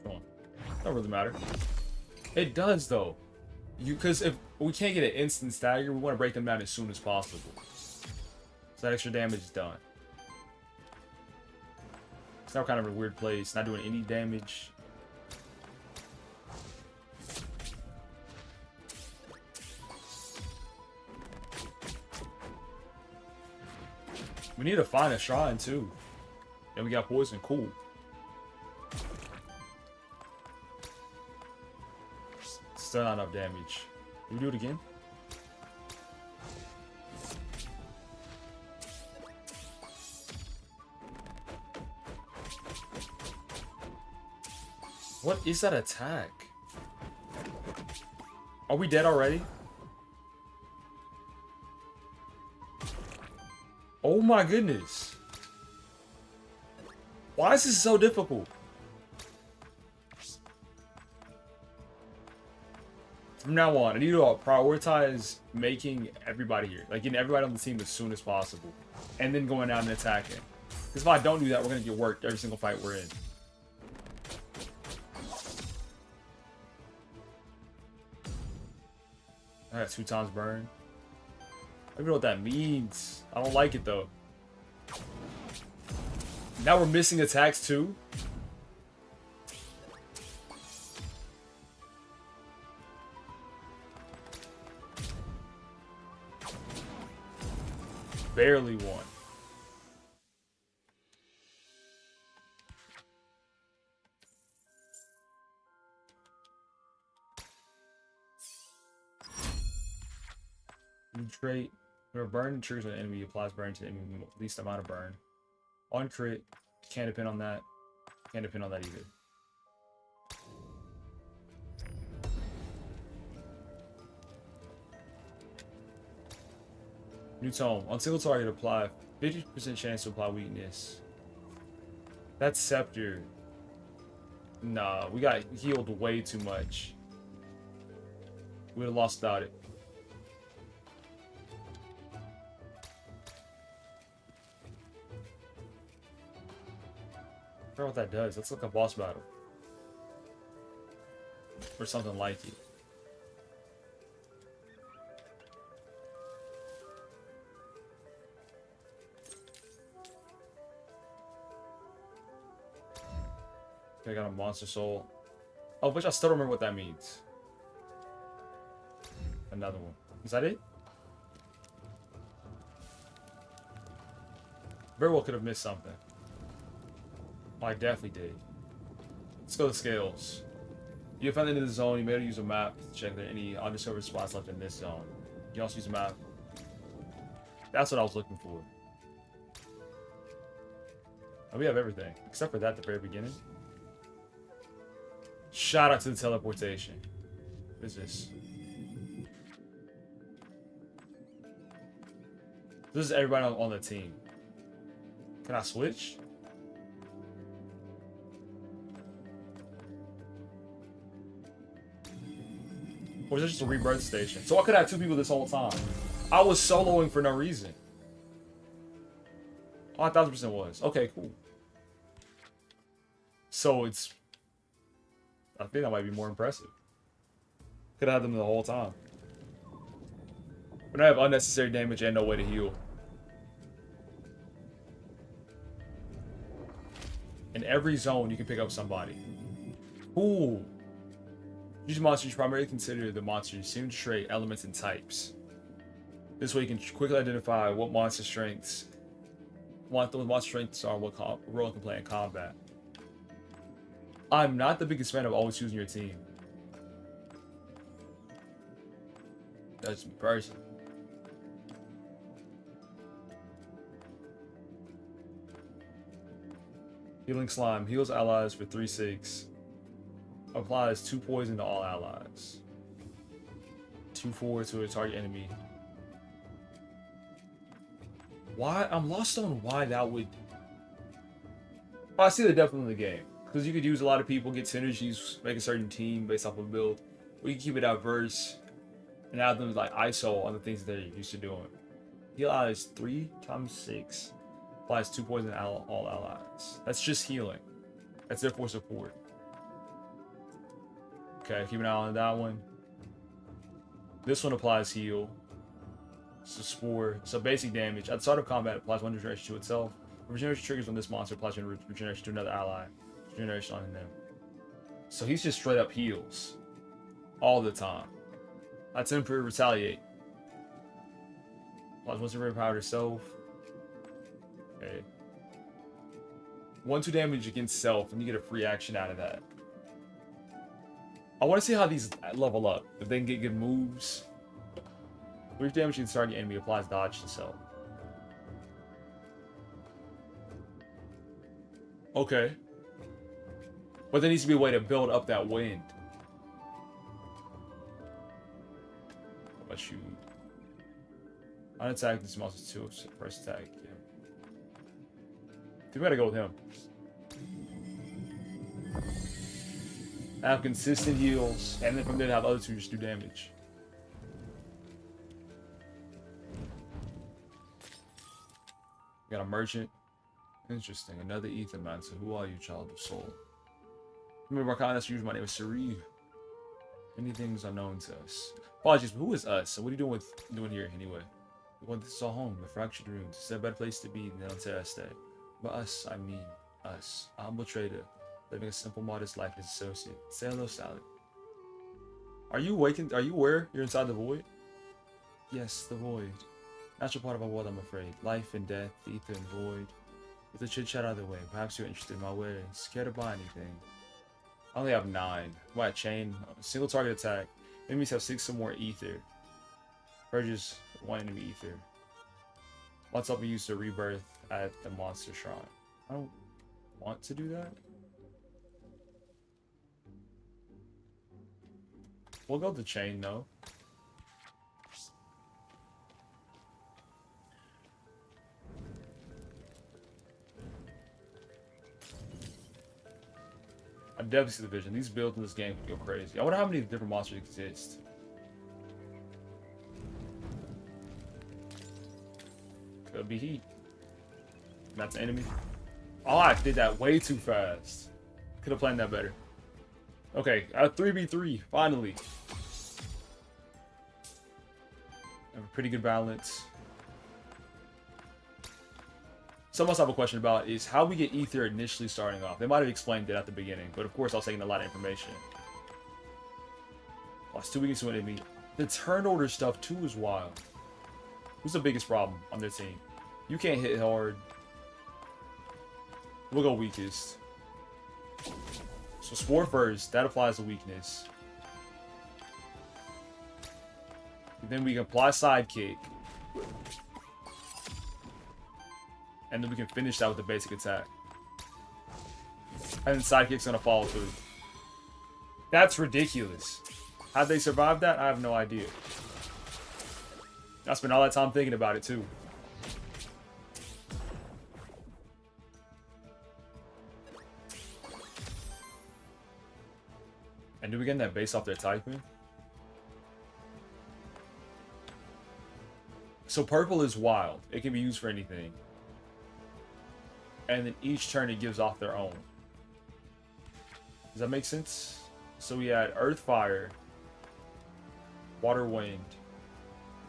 Come on. Don't really matter. It does though. Because if we can't get an instant stagger, we want to break them down as soon as possible. So that extra damage is done. It's now kind of a weird place, not doing any damage. We need to find a shrine too. And we got poison, cool. Still not enough damage. Can we do it again? What is that attack? Are we dead already? Oh my goodness. Why is this so difficult? From now on, I need to prioritize making everybody here. Like getting everybody on the team as soon as possible. And then going out and attacking. Because if I don't do that, we're going to get worked every single fight we're in. I got 2 times burn. I don't even know what that means. I don't like it though. Now we're missing attacks too. Barely won. New trait. Whenever burn triggers an enemy, applies burn to the enemy with the least amount of burn. On crit, can't depend on that. Can't depend on that either. New tome. On single target, apply 50% chance to apply weakness. That's Scepter. Nah, we got healed way too much. We would have lost without it. I forgot what that does. That's like a boss battle. Or something like it. Okay, I got a monster soul. Oh, which I still don't remember what that means. Another one. Is that it? Very well could have missed something. Oh, I definitely did. Let's go to scales. You found into the zone. You may use a map to check if there are any undiscovered spots left in this zone. You can also use a map. That's what I was looking for. Oh, we have everything. Except for that at the very beginning. Shout out to the teleportation. What is this? This is everybody on the team. Can I switch? Or is it just a rebirth station? So I could have 2 people this whole time. I was soloing for no reason. Oh, 1000% was. Okay, cool. So it's... I think that might be more impressive. Could have had them the whole time. But I have unnecessary damage and no way to heal. In every zone, you can pick up somebody. Ooh. Use monsters primarily consider the monster's assumed trait, elements, and types. This way you can quickly identify what monster strengths are, what role it can play in combat. I'm not the biggest fan of always choosing your team. That's me personally. Healing Slime. Heals allies for 3/6. Applies 2 poison to all allies. 2/4 to a target enemy. Why? I'm lost on why that would... Oh, I see the depth in the game. Because you could use a lot of people, get synergies, make a certain team based off of a build. We can keep it diverse and have them like ISO on the things that they're used to doing. Heal allies 3 times 6. Applies 2 poison to all allies. That's just healing. That's there for support. Okay, keep an eye on that one. This one applies heal. It's a spore. So basic damage. At the start of combat, it applies 1 regeneration to itself. Regeneration triggers when this monster applies regeneration to another ally. Regeneration on them. So he's just straight up heals. All the time. That's temporary retaliate. Applies 1 temporary power to self. Okay. 1/2 damage against self, and you get a free action out of that. I want to see how these level up. If they can get good moves. Brief damage to the target enemy applies dodge to self. Okay. But there needs to be a way to build up that wind. How about you? Unattack this monster too. First attack. Yeah. We gotta go with him. Have consistent heals, and then from there have the other two just do damage. We got a merchant. Interesting. Another ether man. So who are you, child of soul? Remember, Arcana, that's usually my name is Sharif. Many things are known to us. Apologies, but who is us? So what are you doing here anyway? Well, this is our home, the fractured ruins. It's a better place to be than until I stay. But us, I mean us. A humble trader, living a simple, modest life as associate. Say hello, Sally. Are you awakened? Are you aware you're inside the void? Yes, the void. Natural part of our world, I'm afraid. Life and death, the ether and void. With a chit chat either way. Perhaps you're interested in my wares. Scared to buy anything. I only have 9. Why a chain? Single target attack. Enemies have 6 or more ether. Purges 1 enemy ether. Once up, we use the rebirth at the monster shrine. I don't want to do that. We'll go with the chain though. I definitely see the vision. These builds in this game can go crazy. I wonder how many different monsters exist. Could be heat. That's an enemy. Oh, I did that way too fast. Could have planned that better. Okay, 3v3, finally. Have a pretty good balance. Something else I have a question about is how we get ether initially starting off. They might have explained it at the beginning, but of course I was taking a lot of information. Lost 2 weakness to an enemy. The turn order stuff too is wild. Who's the biggest problem on their team? You can't hit hard. We'll go weakest. So Sword first, that applies to weakness. And then we can apply Sidekick. And then we can finish that with the basic attack. And then Sidekick's gonna follow through. That's ridiculous. How'd they survive that? I have no idea. I spent all that time thinking about it too. And do we get that base off their typing? So purple is wild. It can be used for anything. And then each turn it gives off their own. Does that make sense? So we had Earth, Fire, Water, Wind,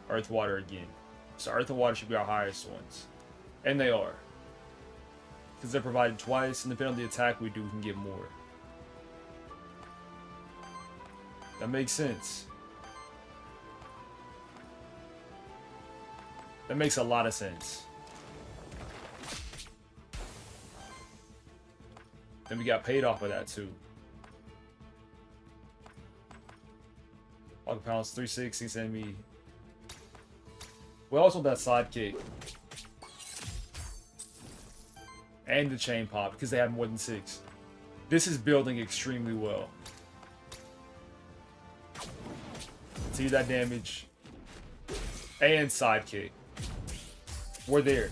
Earth, Water again. So Earth and Water should be our highest ones. And they are. Because they're provided twice, and depending on the attack we do, we can get more. That makes sense. That makes a lot of sense. Then we got paid off of that too. Walking pounds 360 enemy. We also want that Sidekick. And the chain pop because they have more than 6. This is building extremely well. See that damage. And Sidekick. We're there.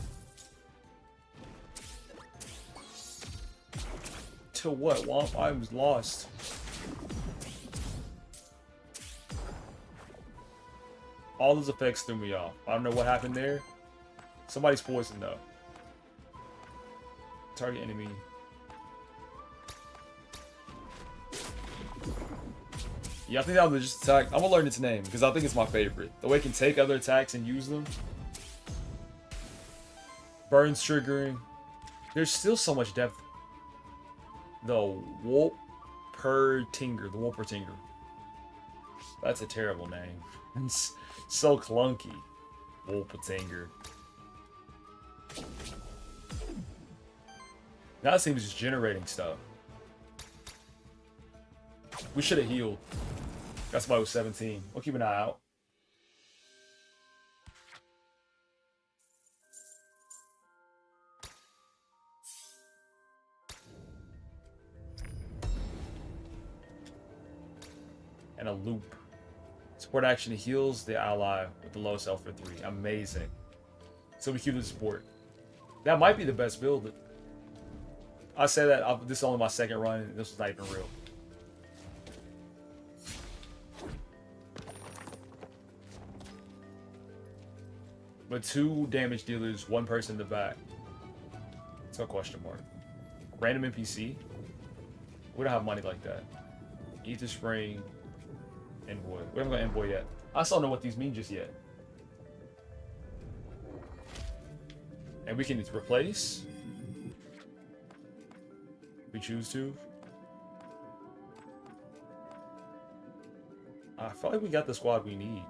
To what? Well, I was lost. All those effects threw me off. I don't know what happened there. Somebody's poisoned though. Target enemy. Yeah, I think that was just attack. I'm gonna learn its name because I think it's my favorite. The way it can take other attacks and use them. Burns triggering. There's still so much depth. The Wolpertinger. The Wolpertinger. That's a terrible name. It's so clunky. Wolpertinger. Now it seems just generating stuff. We should have healed. That's why it was 17. We'll keep an eye out. And a loop. Support action heals the ally with the lowest health for 3. Amazing. So we keep the support. That might be the best build. I say that this is only my second run, and this was not even real. But 2 damage dealers, 1 person in the back. It's a question mark. Random NPC? We don't have money like that. Ether Spring, Envoy. We haven't got Envoy yet. I still don't know what these mean just yet. And we can replace. If we choose to. I feel like we got the squad we need.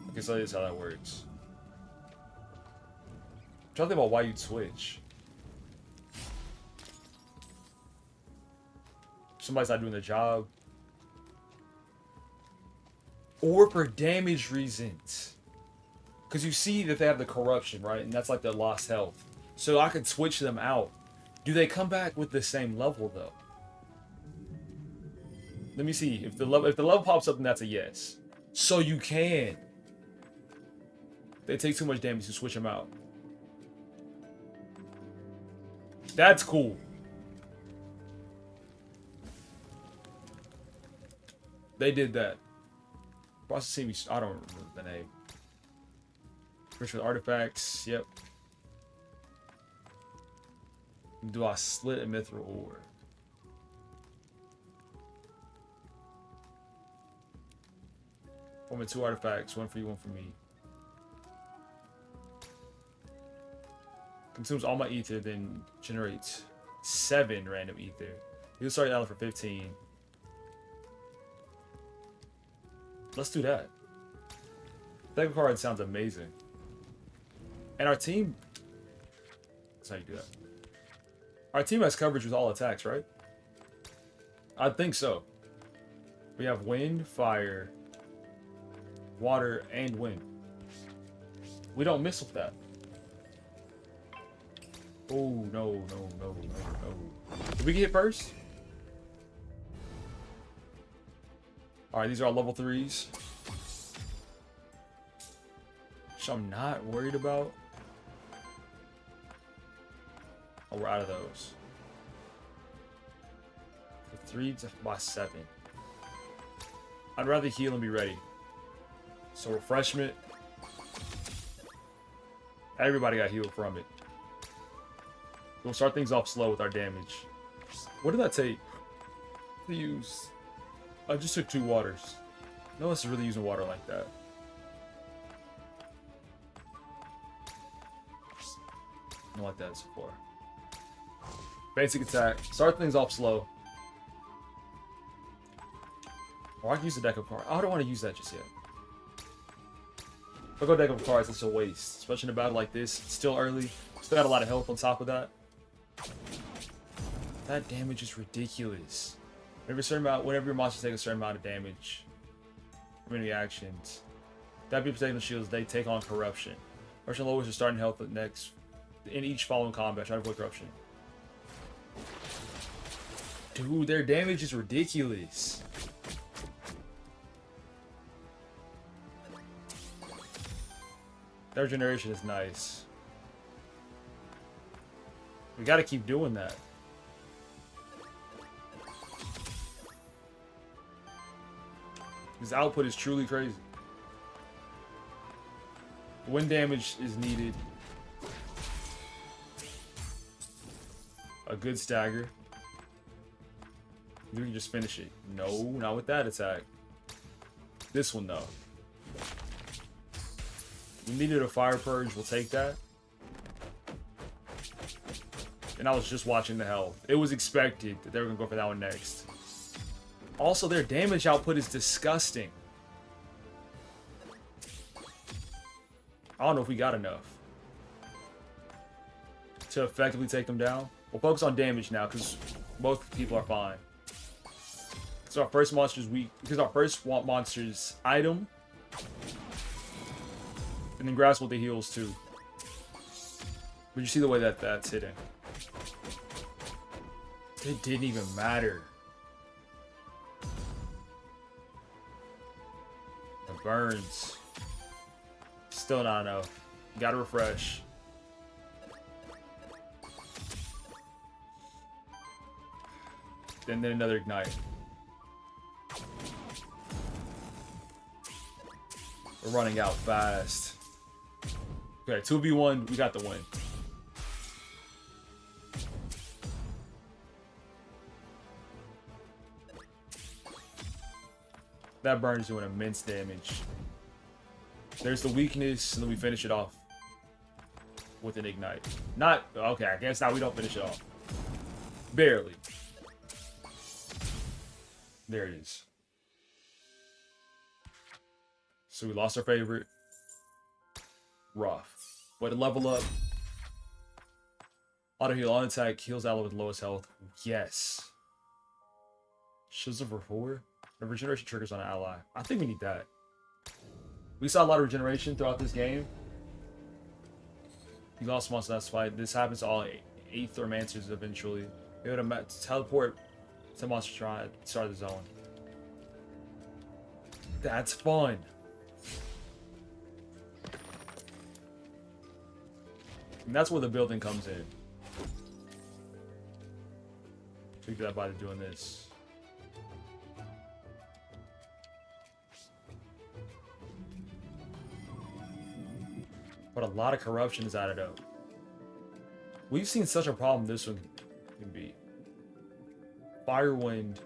I guess that is how that works. I'm trying to think about why you'd switch. Somebody's not doing their job. Or for damage reasons. Because you see that they have the corruption, right? And that's like the lost health. So I could switch them out. Do they come back with the same level though? Let me see. If the level pops up, then that's a yes. So you can. They take too much damage to switch them out. That's cool. They did that. Processing, I don't remember the name. Rich with artifacts, yep. Do I slit a mithril ore? Form of 2 artifacts, 1 for you, 1 for me. Consumes all my ether, then generates 7 random ether. You'll start out for 15. Let's do that. That card sounds amazing. And our team... That's how you do that. Our team has coverage with all attacks, right? I think so. We have wind, fire, water, and wind. We don't miss with that. Oh, no. Did we get hit first? Alright, these are all level 3s. Which I'm not worried about. Oh, we're out of those. 3 by 7. I'd rather heal and be ready. So refreshment. Everybody got healed from it. We'll start things off slow with our damage. What did that take to use? I just took 2 waters. No one's really using water like that. Not like that so far. Basic attack. Start things off slow. Or I can use the deck of cards. I don't want to use that just yet. If I go deck of cards, it's a waste. Especially in a battle like this. It's still early. Still got a lot of health on top of that. That damage is ridiculous. Whenever your monsters take a certain amount of damage from any actions, that be protecting the shields, they take on corruption. Corruption lowers your starting health next in each following combat. Try to avoid corruption. Dude, their damage is ridiculous. Their regeneration is nice. We gotta keep doing that. His output is truly crazy. Wind damage is needed. A good stagger. We can just finish it. No, not with that attack. This one though. We needed a fire purge. We'll take that. And I was just watching the health. It was expected that they were gonna go for that one next. Also, their damage output is disgusting. I don't know if we got enough to effectively take them down. We'll focus on damage now because both people are fine. So our first monster's weak because our first monster's item, and then grasp with the heals too. But you see the way that that's hitting. It didn't even matter. It burns. Still not enough. Gotta refresh. And then another ignite. We're running out fast. Okay, 2v1, we got the win. That burn is doing immense damage. There's the weakness, and then we finish it off with an ignite. Not okay. I guess now we don't finish it off. Barely. There it is. So we lost our favorite. Rough. Way to level up. Auto heal on attack heals ally with lowest health. Yes. Shields over 4. The regeneration triggers on an ally. I think we need that. We saw a lot of regeneration throughout this game. You lost monster last fight. This happens to all 8th or Mancers eventually. Be able to teleport to monster try at the start of the zone. That's fun. And that's where the building comes in. Tweak that by doing this. But a lot of corruption is added up. We've seen such a problem this one can be. Firewind.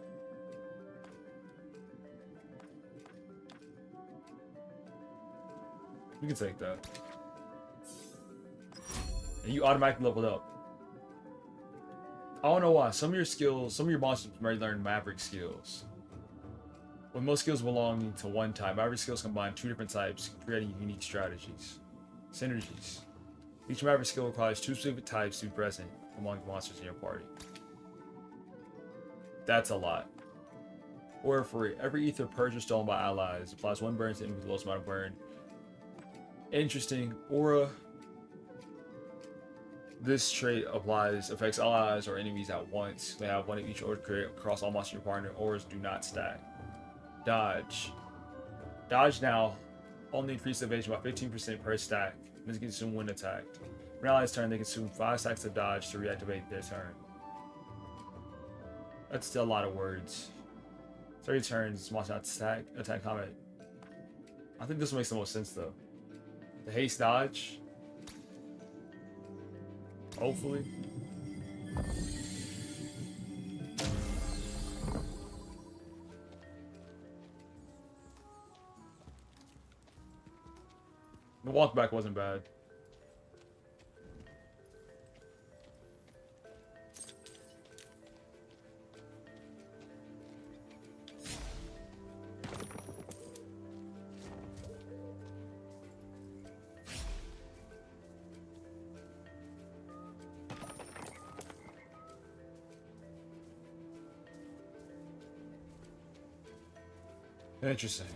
We can take that. And you automatically leveled up. I don't know why. Some of your skills, some of your monsters may learn Maverick skills. When most skills belong to one type, Maverick skills combine 2 different types, creating unique strategies. Synergies. Each Maverick skill requires 2 specific types to be present among monsters in your party. That's a lot. Or for every ether purged or stolen by allies, applies 1 burn to enemies with the lowest amount of burn. Interesting. Aura. This trait affects allies or enemies at once. They have 1 of each aura created across all monsters in your partner. Auras do not stack. Dodge. Dodge now only increases evasion by 15% per stack. This can consume when attacked. When allies turn, they consume 5 stacks of dodge to reactivate their turn. That's still a lot of words. 30 turns, monster not attack combat. I think this makes the most sense though. The haste dodge. Hopefully. The walk back wasn't bad. Interesting.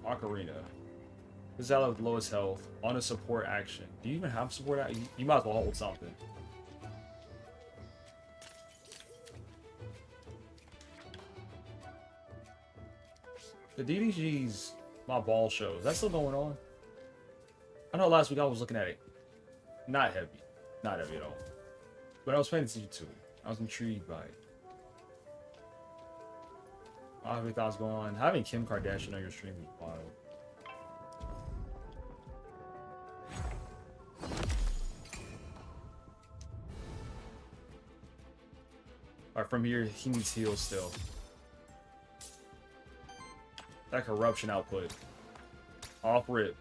Ocarina. This is ally with lowest health on a support action. Do you even have support action? You might as well hold something. The DDG's my ball show. Is that still going on? I know last week I was looking at it. Not heavy. Not heavy at all. But I was paying attention to it. I was intrigued by it. I don't know what was going on. Having Kim Kardashian on your stream is wild. Alright, from here, he needs heals still. That corruption output. Off rip.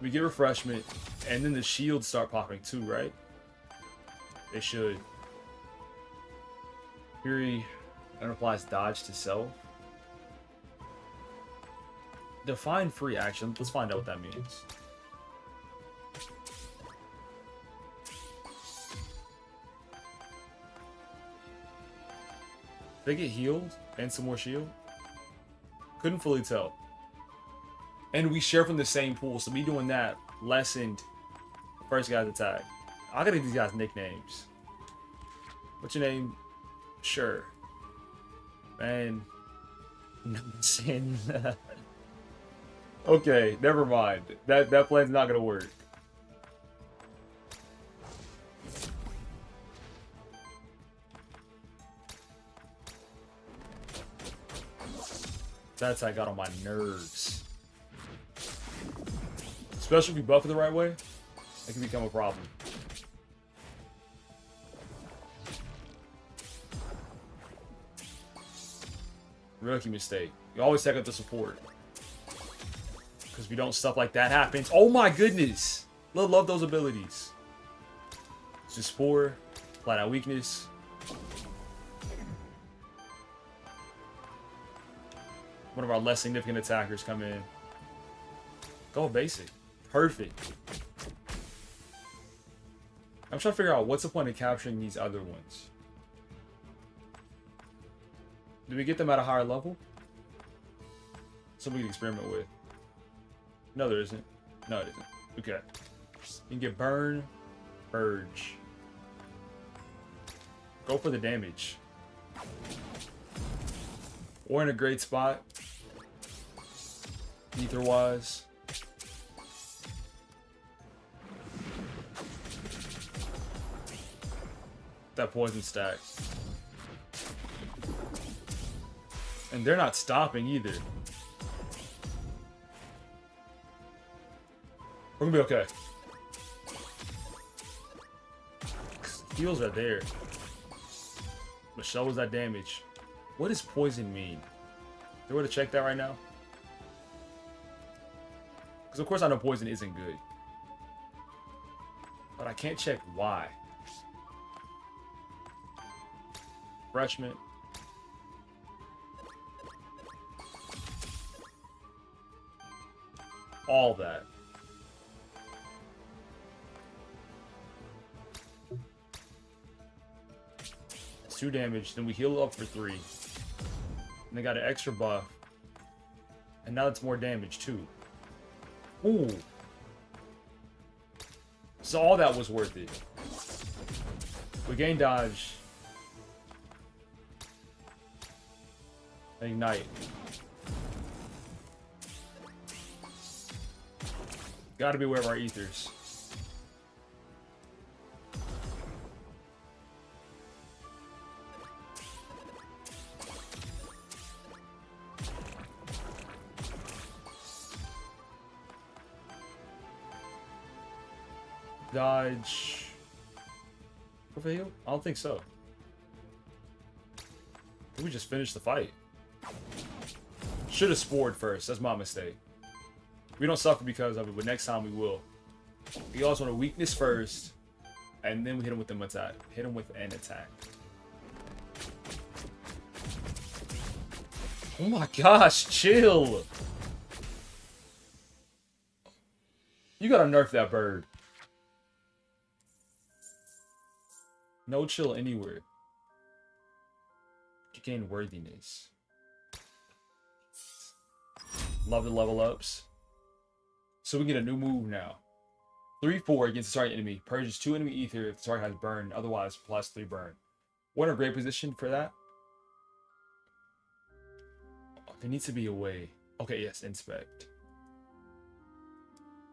We get refreshment, and then the shields start popping too, right? They should. Fury and applies dodge to self. Define free action. Let's find out what that means. They get healed and some more shield. Couldn't fully tell. And we share from the same pool, so me doing that lessened the first guy's attack. I gotta give these guys nicknames. What's your name? Sure. Man. Okay, never mind. That plan's not gonna work. That attack got on my nerves. Especially if you buff it the right way, it can become a problem. Rookie mistake. You always take out the support. Because if you don't, stuff like that happens. Oh my goodness! Love those abilities. It's just Spore, flat out weakness. One of our less significant attackers come in. Go basic. Perfect. I'm trying to figure out what's the point of capturing these other ones. Do we get them at a higher level? Something we can experiment with. No, there isn't. No, it isn't. Okay. You can get Burn, Purge. Go for the damage. We're in a great spot. Ether-wise. That poison stack. And they're not stopping either. We're gonna be okay. Heals are there. Michelle was that damage. What does poison mean? Do we want to check that right now? Because of course I know poison isn't good. But I can't check why. Refreshment. All that. It's 2 damage, then we heal up for 3. And they got an extra buff. And now it's more damage too. Ooh. So all that was worth it. We gain dodge. Ignite. Gotta be aware of our ethers. Dodge. Prevail? I don't think so. We just finished the fight. Should have spored first. That's my mistake. We don't suffer because of it, but next time we will. We also want a weakness first, and then we hit him with an attack. Hit him with an attack. Oh my gosh, chill. You gotta nerf that bird. No chill anywhere. You gain worthiness. Love the level ups. So we get a new move now. 3/4 against the target enemy. Purges 2 enemy ether if the target has burn. Otherwise, plus 3 burn. We're in a great position for that. Oh, there needs to be a way. Okay, yes, inspect.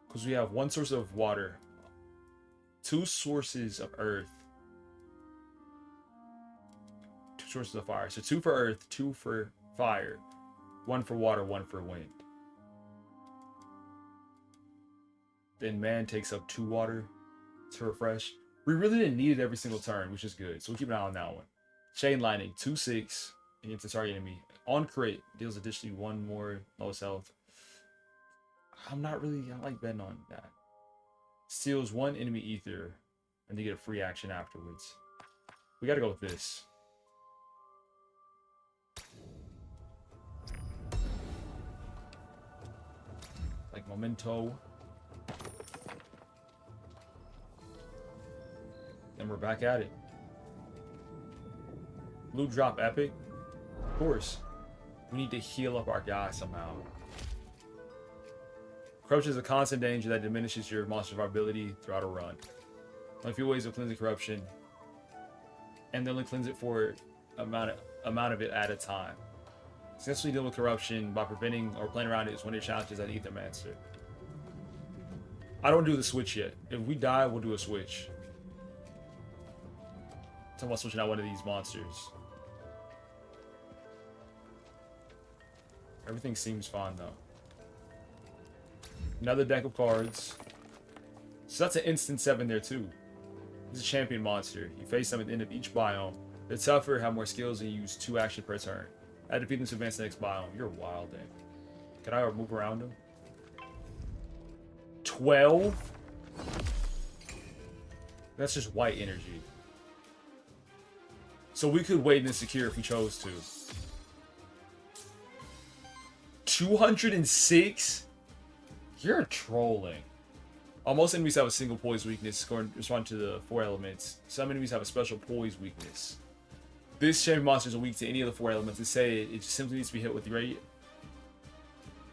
Because we have 1 source of water. 2 sources of earth. 2 sources of fire. So 2 for earth, 2 for fire. 1 for water, 1 for wind. Then man takes up 2 water to refresh. We really didn't need it every single turn, which is good. So we'll keep an eye on that one. Chain lightning, 2/6 against the target enemy. On crit, deals additionally 1 more lowest health. I like betting on that. Steals 1 enemy ether, and they get a free action afterwards. We gotta go with this. Memento. And we're back at it. Blue drop epic. Of course. We need to heal up our guy somehow. Corruption is a constant danger that diminishes your monster's viability throughout a run. Only a few ways of cleansing corruption. And they only cleanse it for amount of it at a time. Successfully deal with corruption by preventing or playing around it is one of your challenges at Ether Master. I don't do the switch yet. If we die, we'll do a switch. Talking about switching out one of these monsters. Everything seems fine though. Another deck of cards. So that's an instant 7 there too. This is a champion monster. You face them at the end of each biome. They're tougher, have more skills, and use 2 actions per turn. I defeat them to advance the next biome. You're wild, eh? Can I move around them? 12? That's just white energy. So we could wait and secure if we chose to. 206? You're trolling. Most enemies have a single poise weakness, responding to the 4 elements. Some enemies have a special poise weakness. This champion monster is weak to any of the 4 elements. To say it simply needs to be hit with the great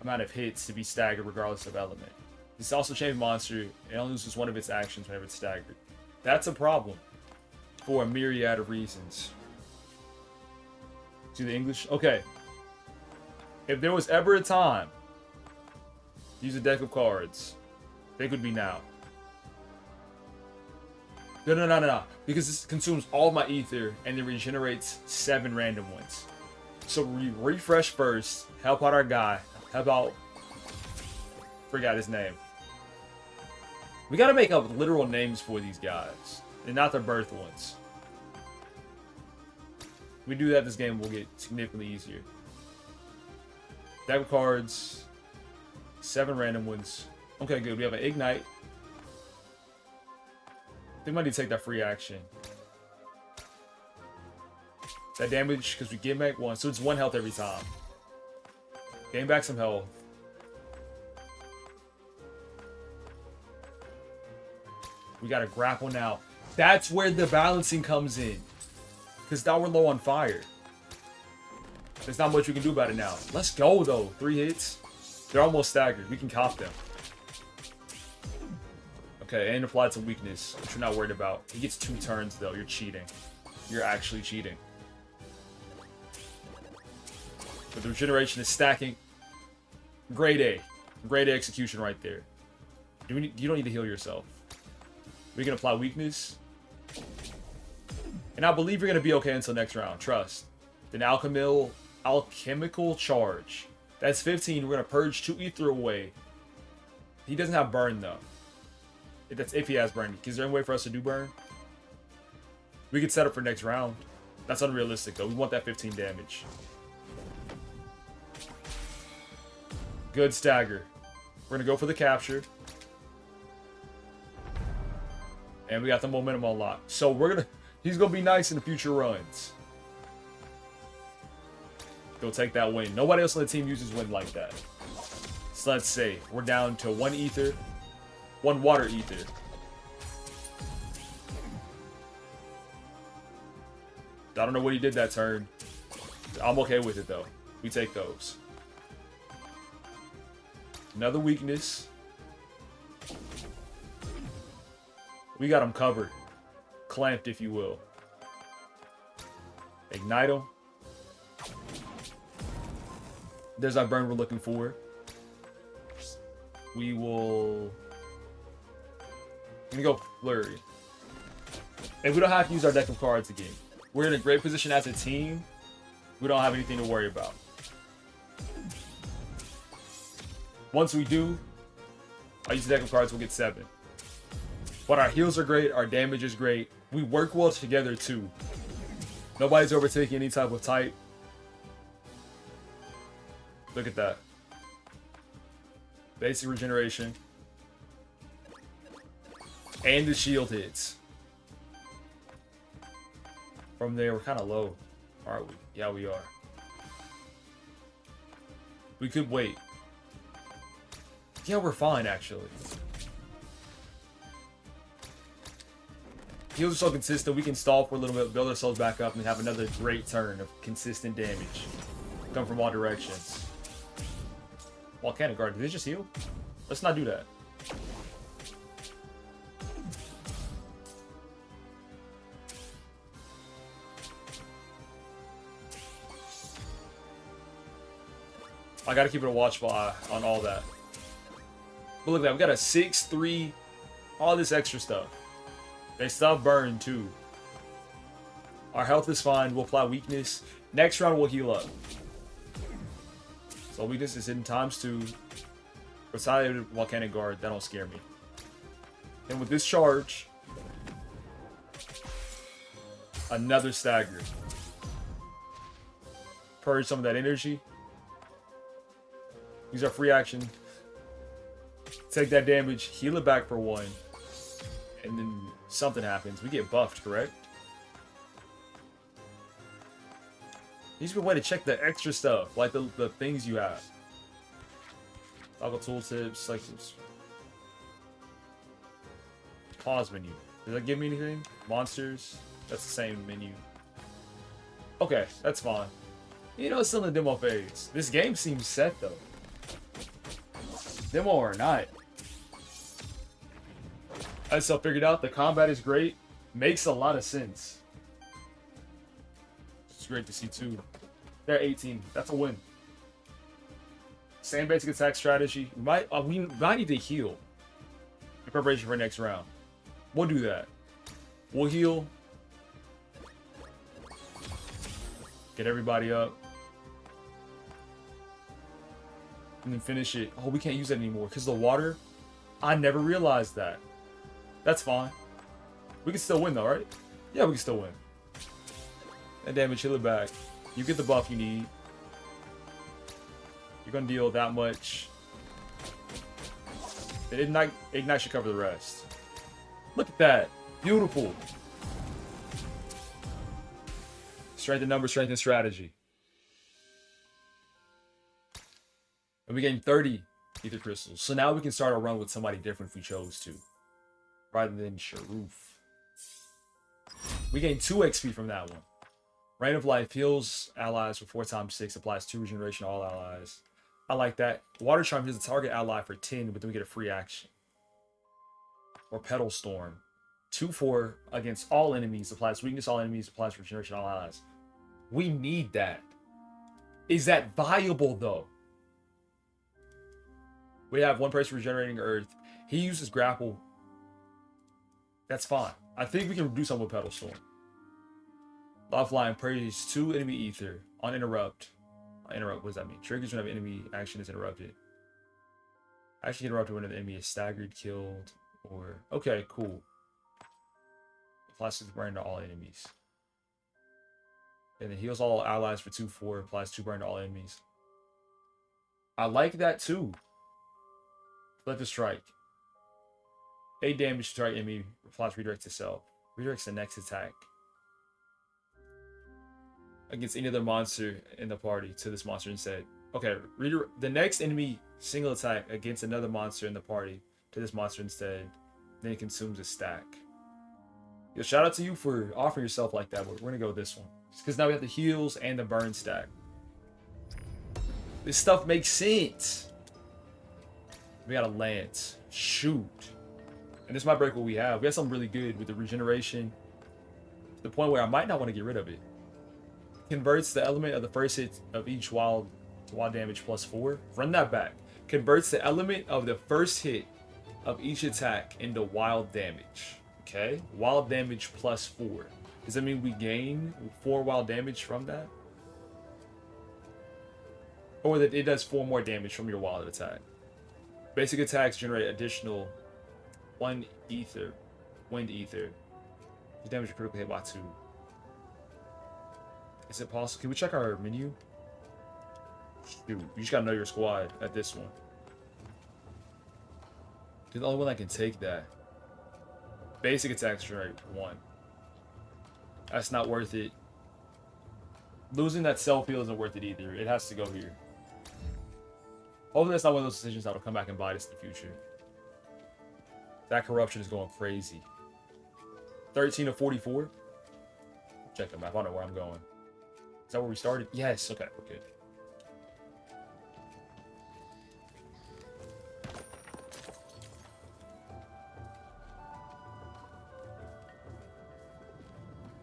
amount of hits to be staggered regardless of element. This is also a champion monster. It only loses one of its actions whenever it's staggered. That's a problem for a myriad of reasons. See the English? Okay. If there was ever a time to use a deck of cards, they could be now. No. Because this consumes all my ether and it regenerates 7 random ones. So we refresh first, help out our guy, help out... Forgot his name. We gotta make up literal names for these guys, and not their birth ones. If we do that, this game will get significantly easier. Deck of cards, 7 random ones. Okay, good. We have an Ignite. They might need to take that free action. That damage, because we get back 1, so it's 1 health every time. Gain back some health. We got to grapple now. That's where the balancing comes in. Because now we're low on fire. There's not much we can do about it now. Let's go, though. 3 hits. They're almost staggered. We can cop them. Okay, and applied some weakness, which we're not worried about. He gets 2 turns, though. You're cheating. You're actually cheating. But the regeneration is stacking. Grade A. Grade A execution right there. You don't need to heal yourself. We can apply weakness. And I believe you're going to be okay until next round. Trust. Then alchemical charge. That's 15. We're going to purge 2 ether away. He doesn't have burn, though. That's if he has burn. Is there any way for us to do burn? We could set up for next round. That's unrealistic, though. We want that 15 damage. Good stagger. We're going to go for the capture. And we got the momentum unlocked. So he's going to be nice in the future runs. Go take that win. Nobody else on the team uses win like that. So let's say we're down to 1 ether. 1 water ether. I don't know what he did that turn. I'm okay with it though. We take those. Another weakness. We got him covered. Clamped, if you will. Ignite him. There's our burn we're looking for. We will... I'm gonna go Flurry. And we don't have to use our deck of cards again. We're in a great position as a team. We don't have anything to worry about. Once we do, I use the deck of cards, we'll get 7. But our heals are great, our damage is great. We work well together too. Nobody's overtaking any type of type. Look at that. Basic regeneration. And the shield hits. From there, we're kind of low. Aren't we? Yeah, we are. We could wait. Yeah, we're fine, actually. Heals are so consistent, we can stall for a little bit, build ourselves back up, and have another great turn of consistent damage. Come from all directions. Volcanic Guard, did they just heal? Let's not do that. I gotta keep it a watchful eye on all that. But look at that, we got a 6-3, all this extra stuff. They stop burn too. Our health is fine, we'll apply weakness. Next round we'll heal up. So weakness is in ×2. Retaliated Volcanic Guard, that don't scare me. And with this charge, another stagger. Purge some of that energy. Use our free action. Take that damage, heal it back for 1. And then something happens. We get buffed, correct? Needs to be a way to check the extra stuff, like the things you have. Toggle tooltips, like this. Pause menu. Does that give me anything? Monsters? That's the same menu. Okay, that's fine. You know, it's still in the demo phase. This game seems set though. Demo or not. I still figured out the combat is great. Makes a lot of sense. It's great to see too. They're 18. That's a win. Same basic attack strategy. We might need to heal in preparation for next round. We'll do that. We'll heal. Get everybody up. And then finish it. Oh, we can't use that anymore because of the water. I never realized that. That's fine. We can still win though, right? Yeah, we can still win. That damage, heal it back. You get the buff you need. You're gonna deal that much. And ignite should cover the rest. Look at that. Beautiful. Strength in numbers, strength in strategy. And we gained 30 ether crystals. So now we can start a run with somebody different if we chose to. Rather than Sharoof. We gained 2 XP from that one. Rain of Life heals allies for 4×6, applies 2 regeneration to all allies. I like that. Water Charm heals the target ally for 10, but then we get a free action. Or Petal Storm. 2/4 against all enemies, applies weakness to all enemies, applies regeneration to all allies. We need that. Is that viable though? We have one person regenerating Earth. He uses grapple. That's fine. I think we can do something with Petal Storm. Lifeline prays 2 enemy ether on interrupt. Interrupt, what does that mean? Triggers whenever enemy action is interrupted. Action interrupted when the enemy is staggered, killed, or... Okay, cool. Applies 6 burn to all enemies. And then heals all allies for 2/4. Applies 2 burn to all enemies. I like that too. Let the strike. 8 damage to target enemy. Applies redirect to self. Redirects the next attack against any other monster in the party to this monster instead. Okay, the next enemy single attack against another monster in the party to this monster instead. Then it consumes a stack. Yo, shout out to you for offering yourself like that, but we're gonna go with this one. Because now we have the heals and the burn stack. This stuff makes sense. We got a lance. Shoot. And this might break what we have. We have something really good with the regeneration. To the point where I might not want to get rid of it. Converts the element of the first hit of each wild damage +4. Run that back. Converts the element of the first hit of each attack into wild damage. Okay? Wild damage +4. Does that mean we gain 4 wild damage from that? Or that it does 4 more damage from your wild attack. Basic attacks generate additional 1 ether. Wind ether. The damage critically hit by 2. Is it possible? Can we check our menu? Shoot, you just gotta know your squad at this one. You're the only one that can take that. Basic attacks generate 1. That's not worth it. Losing that self heal isn't worth it either. It has to go here. Hopefully that's not one of those decisions that'll come back and bite us in the future. That corruption is going crazy. 13 to 44. Check the map. I don't know where I'm going. Is that where we started? Yes. Okay, we're good.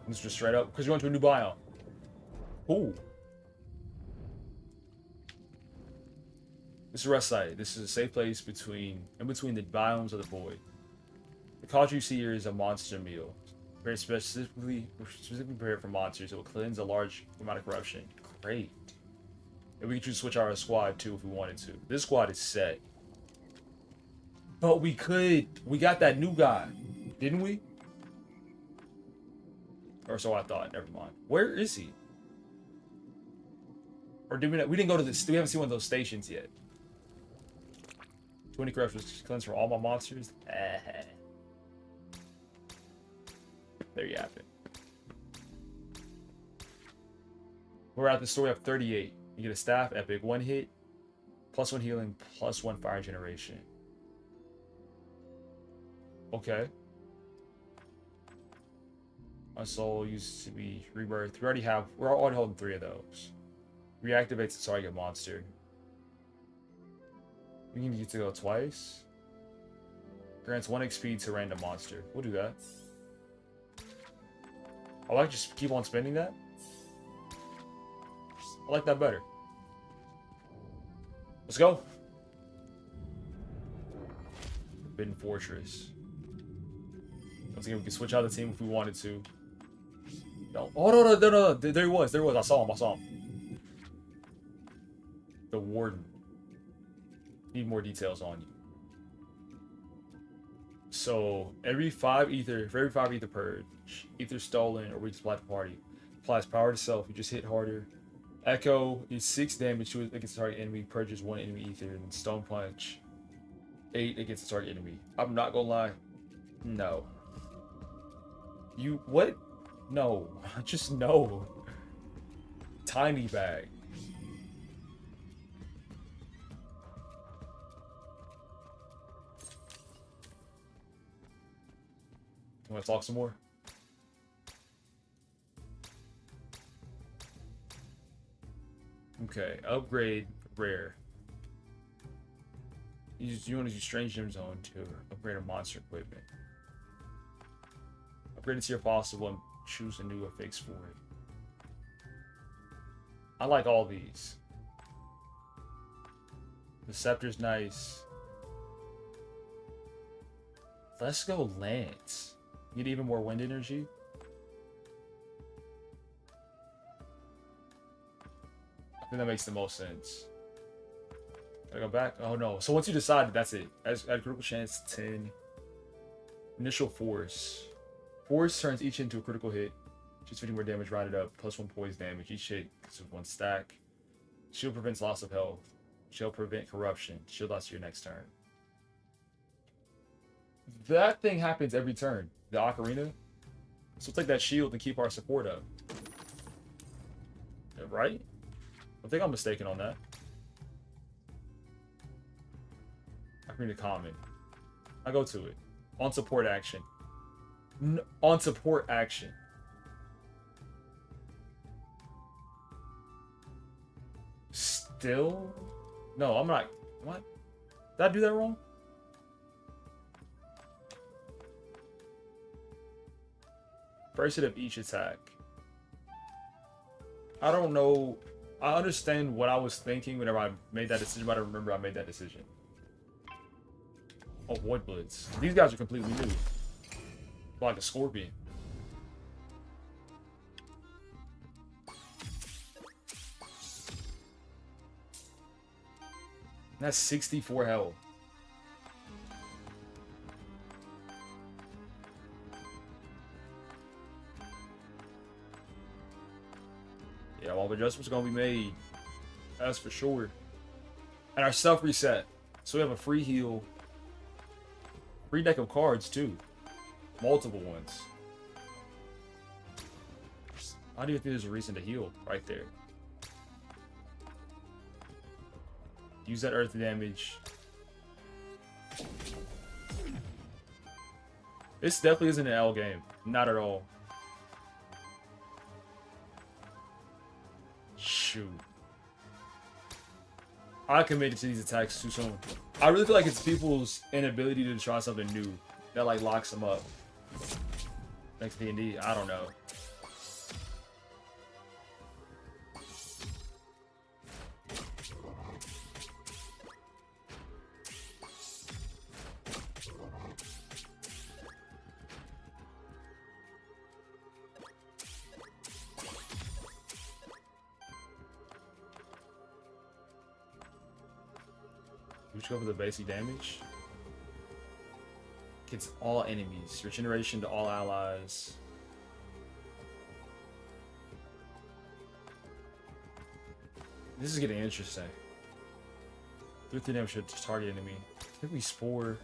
This is just straight up because you're going to a new biome. Ooh. This is a rest site. This is a safe place in between the biomes of the void. The culture you see here is a monster meal. Very specifically prepared for monsters. It will cleanse a large amount of corruption. Great. And we can choose to switch our squad too if we wanted to. This squad is set. But we got that new guy, didn't we? Or so I thought. Never mind. Where is he? Or did we not? We didn't go to this. We haven't seen one of those stations yet. 20 corruption cleanse for all my monsters. There you have it. We're at the story of 38. You get a staff epic, 1 hit, +1 healing, +1 fire generation. Okay. My soul used to be rebirth. We're already holding 3 of those. Reactivates the target monster. We can get to go twice. Grants 1 XP to random monster. We'll do that. I like just keep on spending that. I like that better. Let's go. Forbidden Fortress. Once again, we can switch out the team if we wanted to. No. Oh, no. There he was. I saw him. The Warden. Need more details on you. So, for every 5 ether purge, ether stolen or weak supply to party, applies power to self, you just hit harder. Echo is 6 damage to against the target enemy, purges 1 enemy ether, and then Stone Punch 8 against the target enemy. I'm not gonna lie. No. You what? No. Just no. Tiny bag. You want to talk some more? Okay, upgrade rare. You want to use Strange Gem Zone to upgrade a monster equipment. Upgrade it to your possible and choose a new affix for it. I like all these. The Scepter's nice. Let's go Lance. Get even more wind energy. I think that makes the most sense. Gotta go back. Oh no. So once you decide, that's it. Add critical chance 10. Initial force. Force turns each into a critical hit. Just 50 more damage rounded up. +1 poison damage. Each hit is 1 stack. Shield prevents loss of health. Shield prevent corruption. Shield lasts your next turn. That thing happens every turn. The ocarina. So take that shield and keep our support up. Right? I think I'm mistaken on that. Ocarina common. I go to it. On support action. On support action. Still? No, I'm not. What? Did I do that wrong? First hit of each attack. I don't know. I understand what I was thinking whenever I made that decision, but I don't remember I made that decision. Oh, Void Blitz. These guys are completely new. Like a Scorpion. That's 64 health. Yeah, all the adjustments are gonna be made. That's for sure. And our self reset. So we have a free heal. Free deck of cards too. Multiple ones. I don't even think there's a reason to heal right there. Use that earth damage. This definitely isn't an L game. Not at all. Shoot. I committed to these attacks too soon. I really feel like it's people's inability to try something new that like locks them up. Next D&D, I don't know. Which go for the basic damage. Gets all enemies. Regeneration to all allies. This is getting interesting. 3 damage should target enemy. Could be Spore.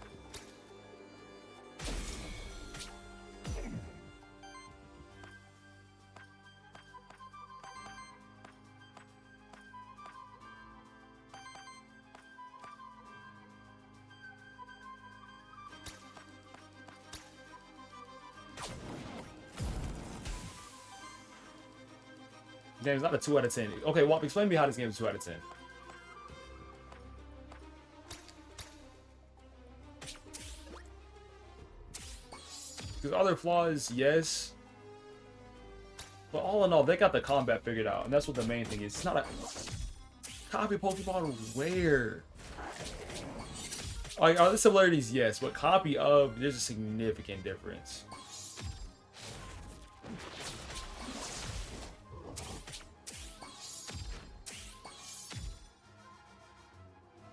Game's not a 2 out of 10. Okay, Womp, explain to me how this game is 2 out of 10. Because other flaws, yes. But all in all, they got the combat figured out. And that's what the main thing is. It's not a copy Pokemon where. Like, are the similarities? Yes. But copy of, there's a significant difference.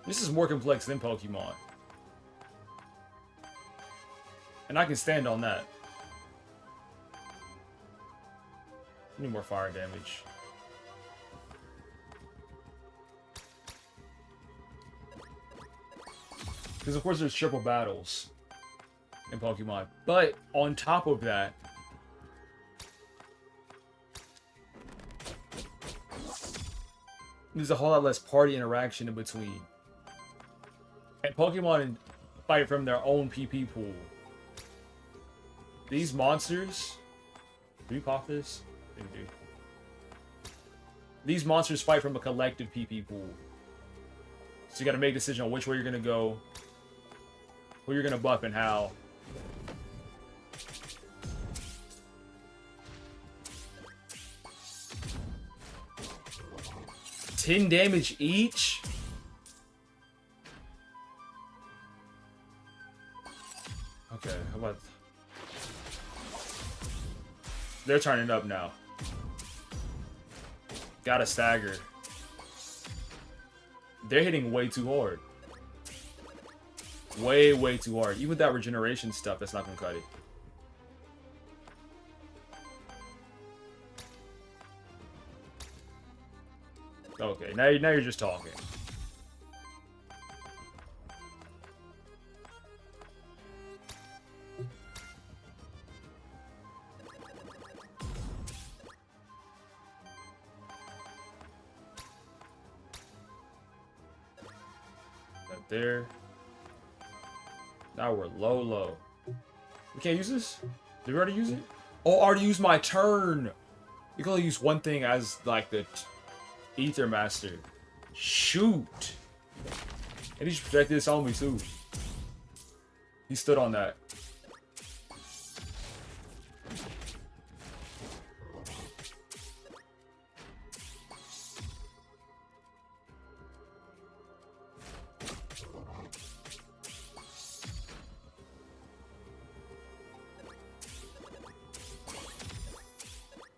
This is more complex than Pokemon. And I can stand on that. Need more fire damage. Because of course there's triple battles in Pokemon. But on top of that, there's a whole lot less party interaction in between. And Pokemon fight from their own PP pool. These monsters... Do you pop this? I think you do. These monsters fight from a collective PP pool. So you gotta make a decision on which way you're gonna go, who you're gonna buff, and how. $10 damage each? Okay, how about... They're turning up now. Gotta stagger. They're hitting way too hard. Way too hard. Even with that regeneration stuff, that's not gonna cut it. Okay, now you're just talking. There. Now we're low. We can't use this? Did we already use it? Oh, I already used my turn. You can only use one thing as like the Ether Master. Shoot. And he just projected this on me too. He stood on that.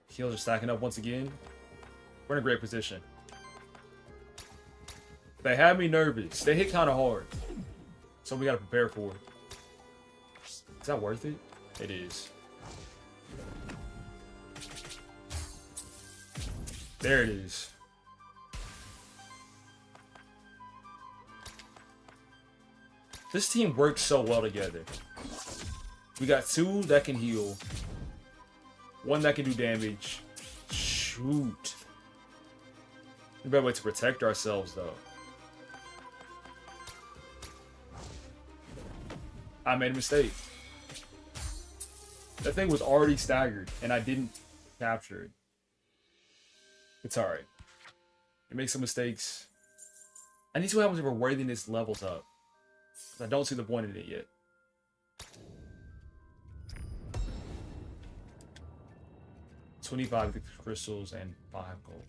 Heals are stacking up once again. We're in a great position. They have me nervous. They hit kind of hard. So we got to prepare for it. Is that worth it? It is. There it is. This team works so well together. We got 2 that can heal. 1 that can do damage. Shoot. We better way to protect ourselves, though. I made a mistake. That thing was already staggered, and I didn't capture it. It's alright. You make some mistakes. I need to see what happens if our worthiness levels up. I don't see the point in it yet. $25 crystals and 5 gold.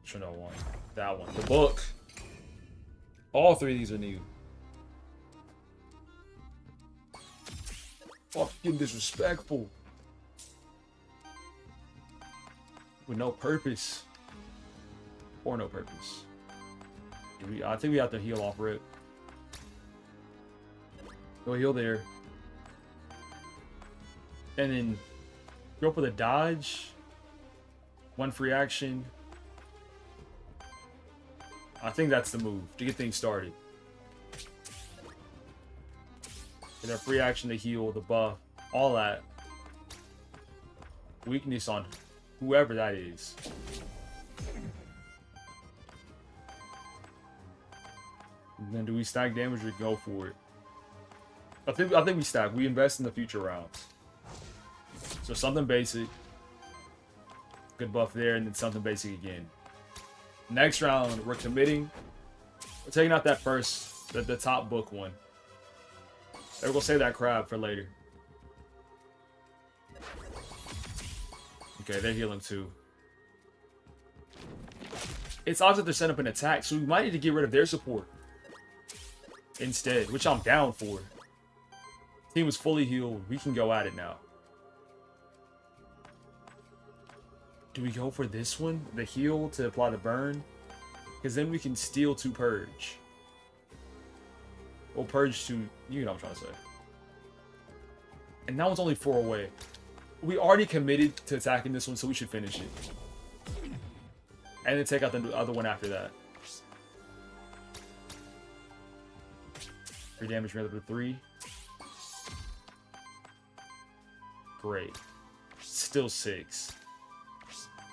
Should know one. That one. The book. All 3 of these are new. Fucking disrespectful. With no purpose. Or no purpose. I think we have to heal off rip. Go heal there. And then go for the dodge. 1 free action. I think that's the move to get things started. Get a free action to heal, the buff, all that. Weakness on whoever that is. And then do we stack damage or go for it? I think we stack. We invest in the future rounds. So something basic. Good buff there, and then something basic again. Next round, we're committing. We're taking out that first, the top book one. And we'll save that crab for later. Okay, they're healing too. It's odds that they're setting up an attack, so we might need to get rid of their support instead, which I'm down for. Team is fully healed. We can go at it now. Do we go for this one? The heal to apply the burn? Because then we can steal 2 purge. Or purge 2, you know what I'm trying to say. And that one's only 4 away. We already committed to attacking this one, so we should finish it. And then take out the other one after that. 3 damage rather than 3. Great. Still 6.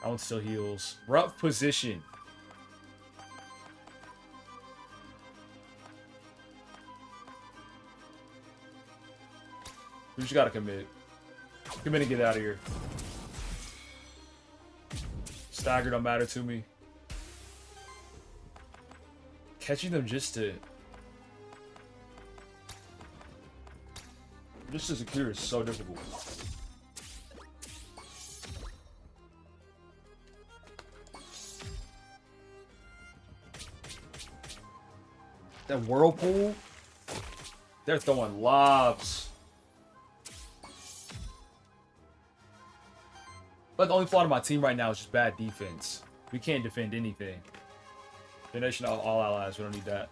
That one still heals. Rough position. We just gotta commit. Commit and get out of here. Stagger don't matter to me. Catching them just to secure is so difficult. That whirlpool, they're throwing lobs. But the only flaw in my team right now is just bad defense. We can't defend anything. Donation of all allies, we don't need that.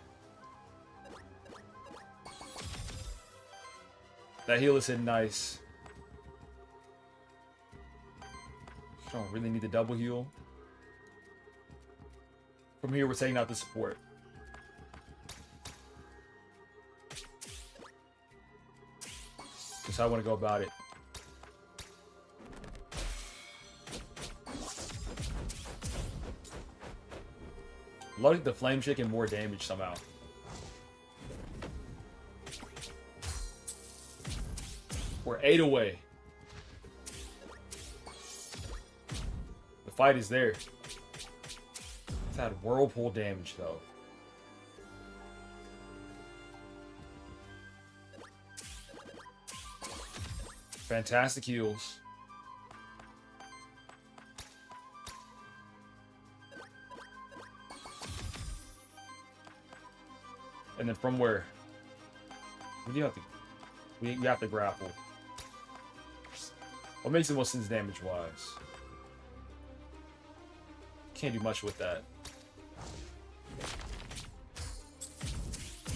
That heal is hitting nice. Don't really need the double heal. From here, we're taking out the support. That's how I want to go about it. Loading the flame chicken more damage somehow. We're 8 away. The fight is there. It's had whirlpool damage though. Fantastic heals. And then from where? What do you have to? We have to grapple. What makes the most sense damage wise? Can't do much with that.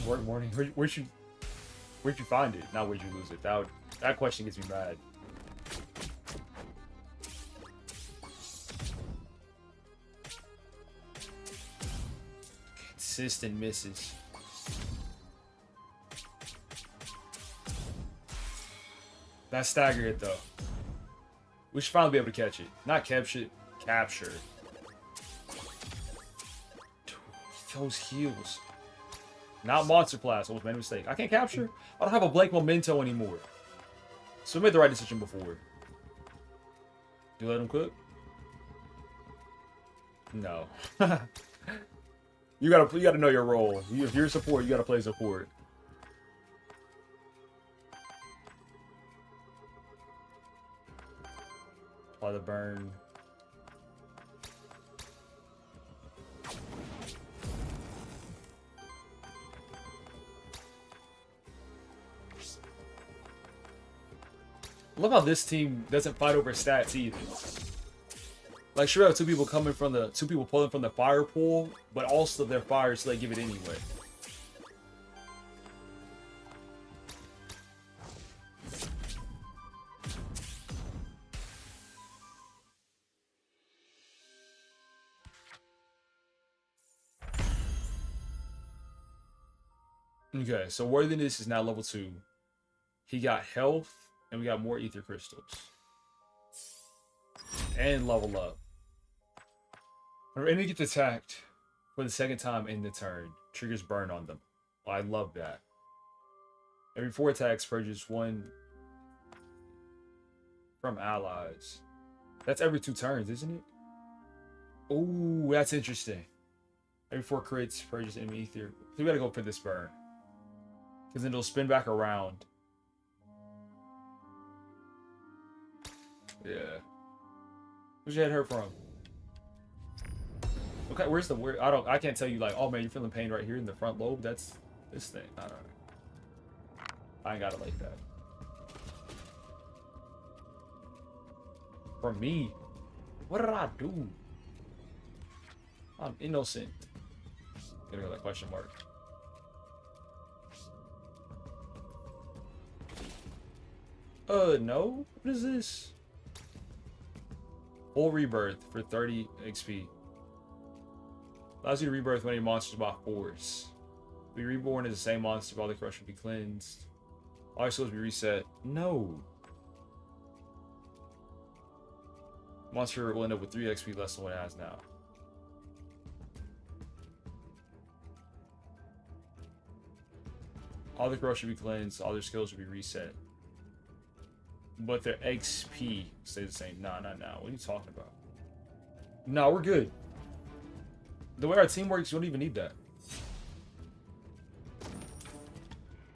Warning. Where'd you find it? Not where'd you lose it? That question gets me mad. Consistent misses. That stagger hit though. We should finally be able to catch it. Not capture it. Capture. those heals. Not monster class. I was made a mistake. I can't capture. I don't have a blank memento anymore. So we made the right decision before. Do you let him cook? No. you gotta know your role. If you're support, you gotta play support. Apply the burn. I love how this team doesn't fight over stats either. Like, sure, have two people pulling from the fire pool, but also their fire, so they give it anyway. Okay, so worthiness is now level 2. He got health, and we got more ether crystals. And level up. Whenever enemy gets attacked for the second time in the turn, triggers burn on them. Oh, I love that. Every 4 attacks purges 1 from allies. That's every 2 turns, isn't it? Oh, that's interesting. Every 4 crits purges enemy ether. So we gotta go for this burn. Because then it'll spin back around. Yeah. Where's your head hurt from? Okay, where's the where? I can't tell you like, oh man, you're feeling pain right here in the front lobe. That's this thing. I don't know. I ain't got it like that. For me, what did I do? I'm innocent. Gotta go that question mark. No. What is this? Full rebirth for 30 XP. Allows you to rebirth when your monsters by force. Be reborn as the same monster, if all the corruption be cleansed. All your souls be reset. No. Monster will end up with 3 XP less than what it has now. All the corruption will be cleansed, all their skills will be reset. But their XP stays the same. Nah. What are you talking about? No, we're good. The way our team works, you don't even need that.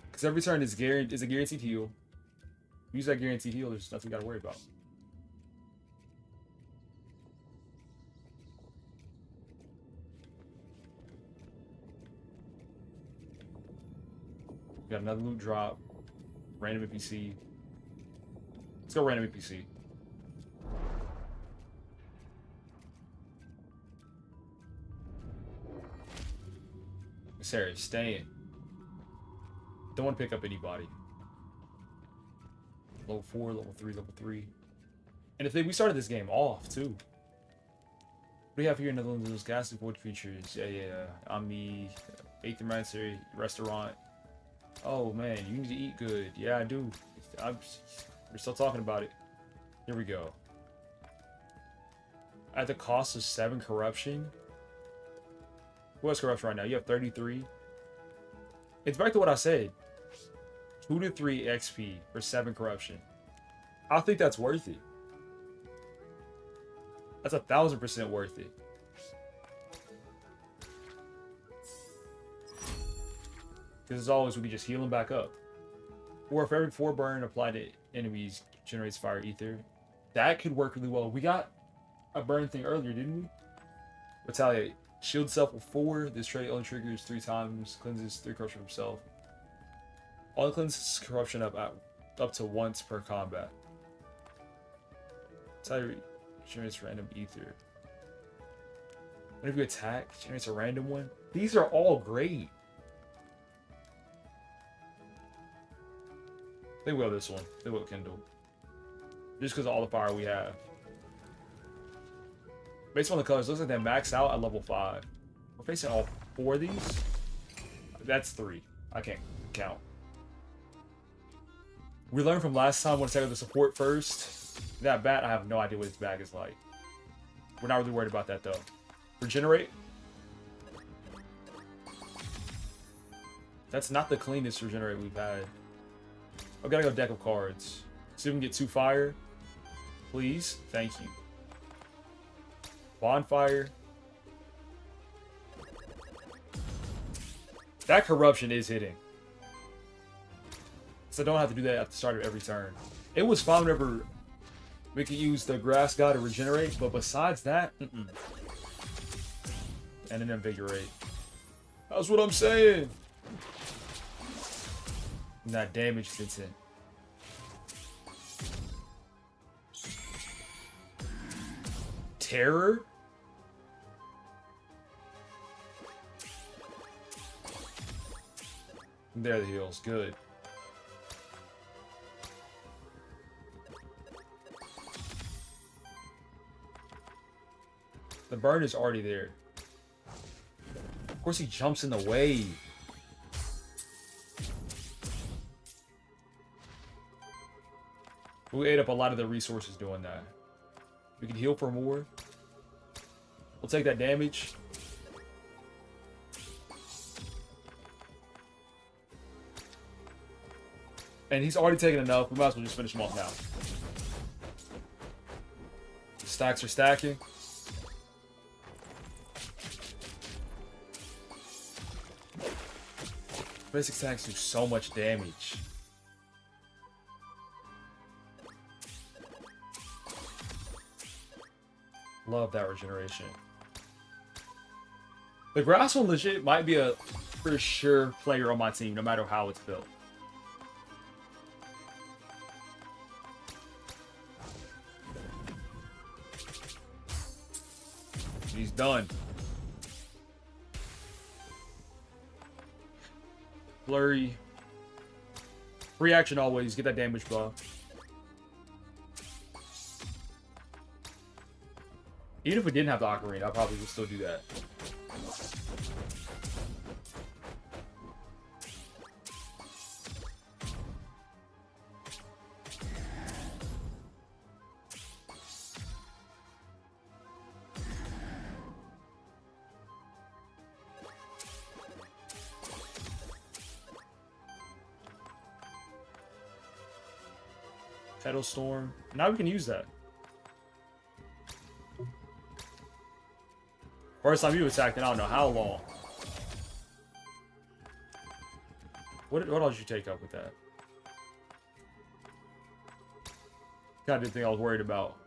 Because every turn is a guaranteed heal. Use that guaranteed heal, there's nothing you gotta worry about. We got another loot drop. Random NPC. Let's go random NPC. This area is staying. Don't want to pick up anybody. Level 4, level 3, level 3. And if we started this game off too. What do we have here? Another one of those ghastly void creatures. Yeah. Omni, Aethermancer, restaurant. Oh man, you need to eat good. Yeah, I do. We're still talking about it. Here we go. At the cost of 7 corruption. Who has corruption right now? You have 33. It's back to what I said. 2 to 3 XP for 7 corruption. I think that's worth it. That's 1000% worth it. Because as always, we'll be just healing back up. Or if every 4 burn applied to enemies generates fire ether. That could work really well. We got a burn thing earlier, didn't we? Retaliate. Shield self with 4. This trait only triggers 3 times. Cleanses 3 corruption from self. Only cleanses corruption up to once per combat. Retaliate generates random ether. Whenever you attack, generates a random one. These are all great. They will this one. They will Kindle. Just because of all the fire we have. Based on the colors, looks like they max out at level 5. We're facing all 4 of these. That's 3. I can't count. We learned from last time when I take the support first. That bat, I have no idea what its bag is like. We're not really worried about that though. Regenerate. That's not the cleanest regenerate we've had. I've got to go deck of cards. See if we can get 2 fire. Please. Thank you. Bonfire. That corruption is hitting. So I don't have to do that at the start of every turn. It was fine whenever we could use the grass god to regenerate, but besides that, and then invigorate. That's what I'm saying. And that damage fits in. Terror? There are the heals. Good. The burn is already there. Of course he jumps in the way. We ate up a lot of the resources doing that. We can heal for more. We'll take that damage. And he's already taken enough. We might as well just finish him off now. The stacks are stacking. Basic attacks do so much damage. Love that regeneration. The grass one legit might be a for sure player on my team, no matter how it's built. He's done. Flurry. Free action always. Get that damage buff. Even if we didn't have the Ocarina, I probably would still do that. Petal Storm. Now we can use that. First time you attacked in I don't know how long. What else did you take up with that? God, didn't think I was worried about.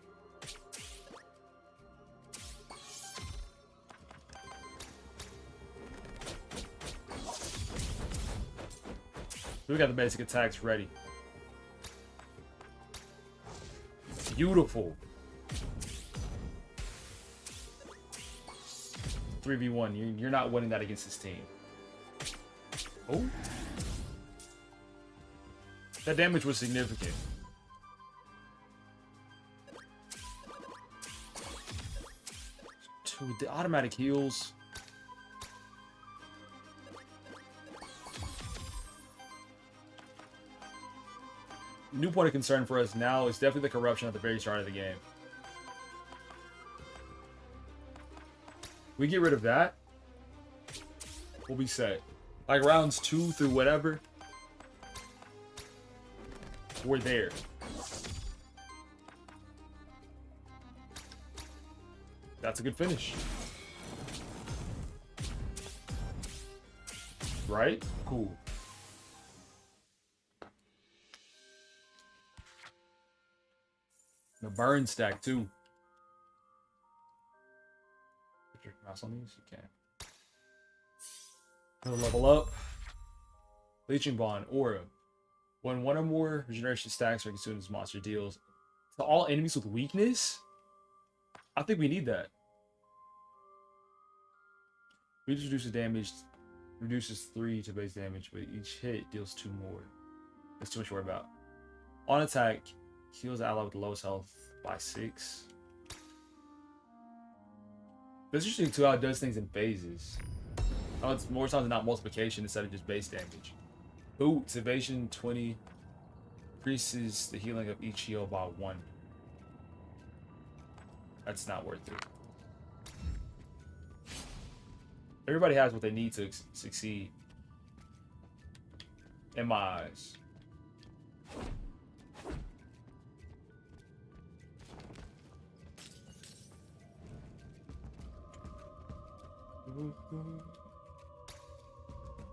We got the basic attacks ready. Beautiful. 3v1. You're not winning that against this team. Oh. That damage was significant. Dude, the automatic heals. New point of concern for us now is definitely the corruption at the very start of the game. We get rid of that, we'll be set. Like rounds 2 through whatever, we're there. That's a good finish. Right? Cool. The burn stack too. Put your mouse on these, you can. Another level up. Leeching Bond, Aura. When one or more regeneration stacks are consumed as monster deals to all enemies with weakness? I think we need that. Reduces damage, reduces 3 to base damage, but each hit deals 2 more. That's too much to worry about. On attack, heals ally with the lowest health by 6. This is interesting too how it does things in phases. Oh, it's more times than not multiplication instead of just base damage. Boots, evasion 20. Increases the healing of each heal by 1. That's not worth it. Everybody has what they need to succeed. In my eyes.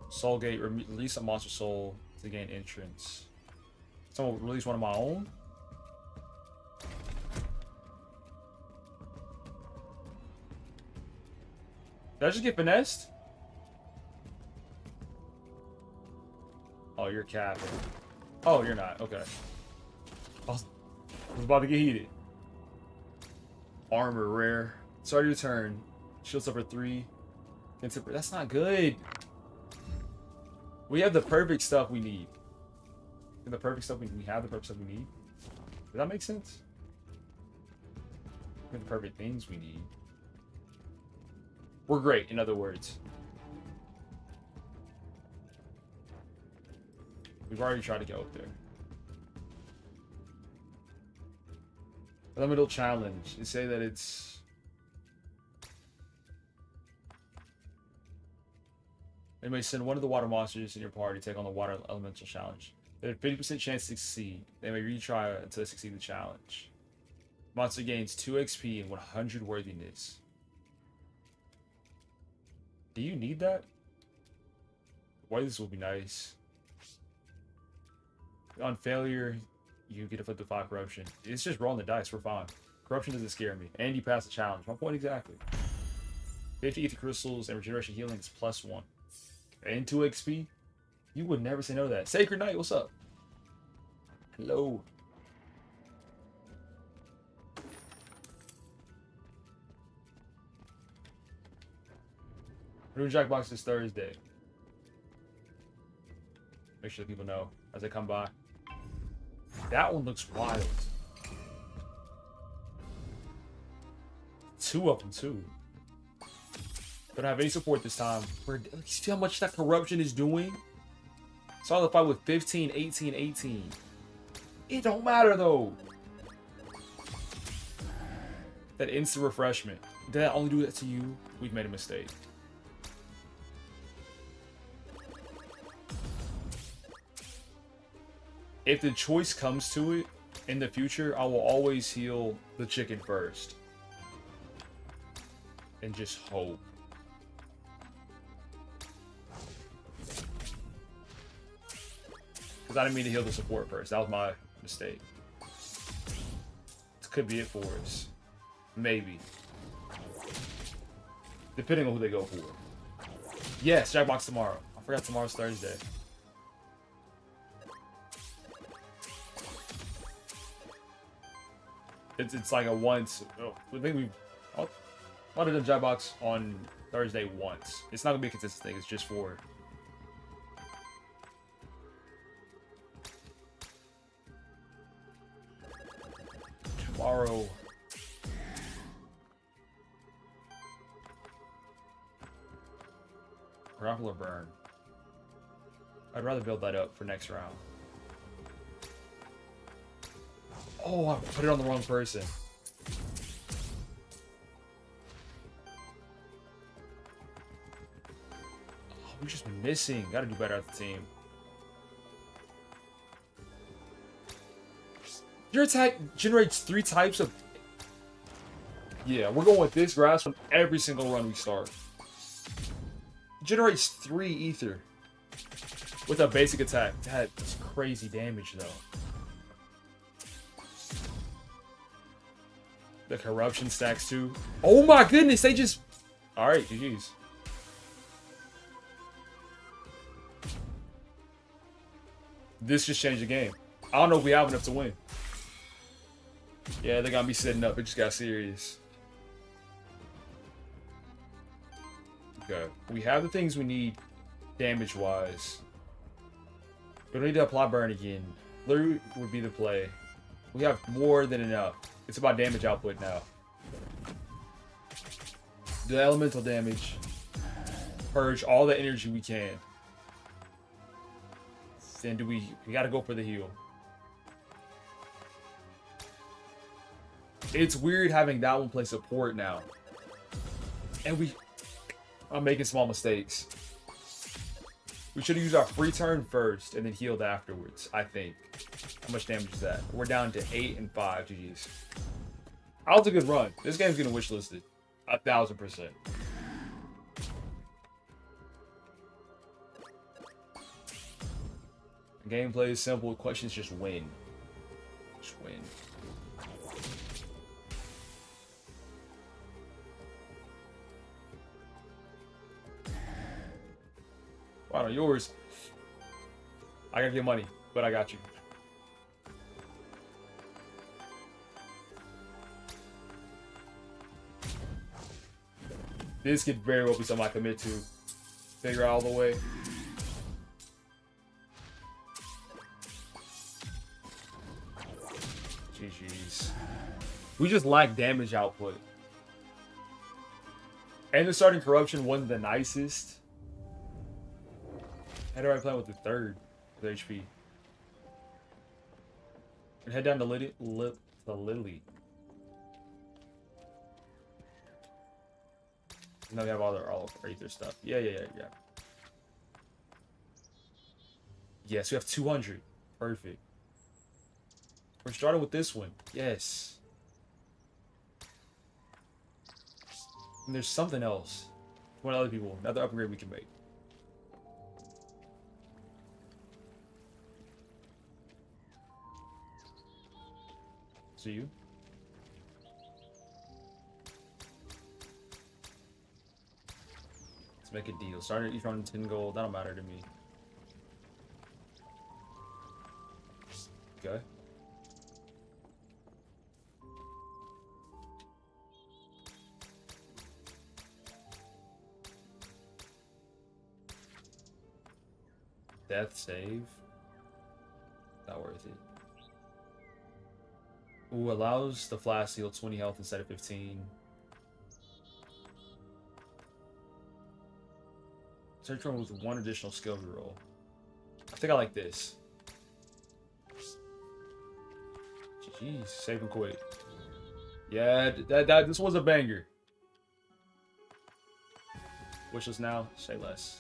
Soul Gate, release a monster soul to gain entrance. Someone release one of my own? Did I just get finessed? Oh, you're capping. Oh, you're not. Okay. I was about to get heated. Armor rare. Start your turn. Shields over 3. That's not good. We have the perfect stuff we need. We have the perfect stuff we need. Does that make sense? We have the perfect things we need. We're great, in other words. We've already tried to get up there. Elemental challenge. They say that it's... They may send one of the water monsters in your party to take on the water elemental challenge. They have a 50% chance to succeed. They may retry until they succeed the challenge. Monster gains 2 XP and 100 worthiness. Do you need that? Worthiness will be nice. On failure, you get a flip to 5 corruption. It's just rolling the dice. We're fine. Corruption doesn't scare me. And you pass the challenge. My point exactly. 50 ether crystals and regeneration healing is +1. And 2 XP? You would never say no to that. Sacred Knight, what's up? Hello. New Jackbox is Thursday. Make sure that people know as they come by. That one looks wild. 2 of them too. Don't have any support this time. See how much that corruption is doing? Saw the fight with 15, 18, 18. It don't matter though. That instant refreshment. Did I only do that to you? We've made a mistake. If the choice comes to it in the future, I will always heal the chicken first. And just hope. Because I didn't mean to heal the support first. That was my mistake. This could be it for us. Maybe. Depending on who they go for. Yes, Jackbox tomorrow. I forgot tomorrow's Thursday. It's like a once. Oh, I think we might have done Jackbox on Thursday once. It's not gonna be a consistent thing. It's just for tomorrow. Grappler burn. I'd rather build that up for next round. Oh, I put it on the wrong person. Oh, we're just missing. Gotta do better as a team. Your attack generates 3 types of... Yeah, we're going with this grass from every single run we start. It generates 3 ether. With a basic attack. That's crazy damage though. The corruption stacks too. Oh my goodness, they just... Alright, GG's. This just changed the game. I don't know if we have enough to win. Yeah, they got me setting up. It just got serious. Okay. We have the things we need damage-wise. We don't need to apply burn again. Literally would be the play. We have more than enough. It's about damage output now. The elemental damage. Purge all the energy we can. Then we gotta go for the heal. It's weird having that one play support now. And I'm making small mistakes. We should have used our free turn first and then healed afterwards, I think. How much damage is that? We're down to 8 and 5. GG's. That was a good run. This game's getting wishlisted. 1000%. Gameplay is simple. Questions just win. Just win. Wow, yours. I gotta get money, but I got you. This could very well be something I commit to. Figure out all the way. GG's. We just lack damage output. And the starting corruption wasn't the nicest. How do I play with the third with HP? And head down to Lily. Now we have all our Aether stuff. Yeah. Yes, we have 200. Perfect. We're starting with this one. Yes. And there's something else. One other people. Another upgrade we can make. See you. Let's make a deal. Starting at each round 10 gold. That don't matter to me. Okay. Death save. Not worth it. Ooh, allows the flask to heal 20 health instead of 15. Search room with one additional skill reroll. I think I like this. Jeez, save and quit. Yeah, this was a banger. Wishless now, say less.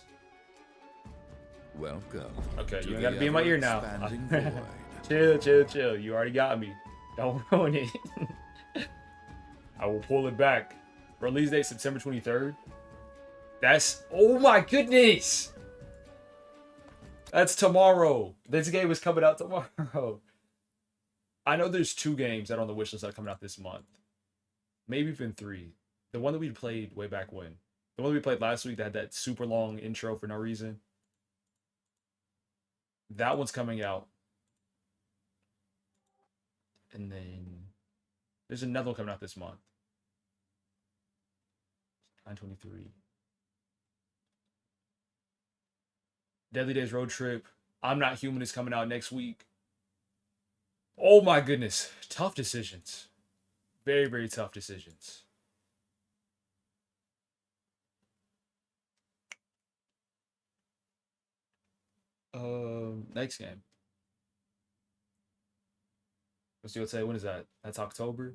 Welcome. Okay, you gotta be in my ear now. Chill. You already got me. Don't ruin it. I will pull it back. Release date September 23rd. That's, oh my goodness. That's tomorrow. This game is coming out tomorrow. I know there's 2 games that are on the wishlist that are coming out this month. Maybe even 3. The one that we played way back when. The one that we played last week that had that super long intro for no reason. That one's coming out. And then there's another one coming out this month. 9/23. Deadly Days Road Trip. I'm Not Human is coming out next week. Oh my goodness. Tough decisions. Very, very tough decisions. Next game. Let's see what say. When is that? That's October.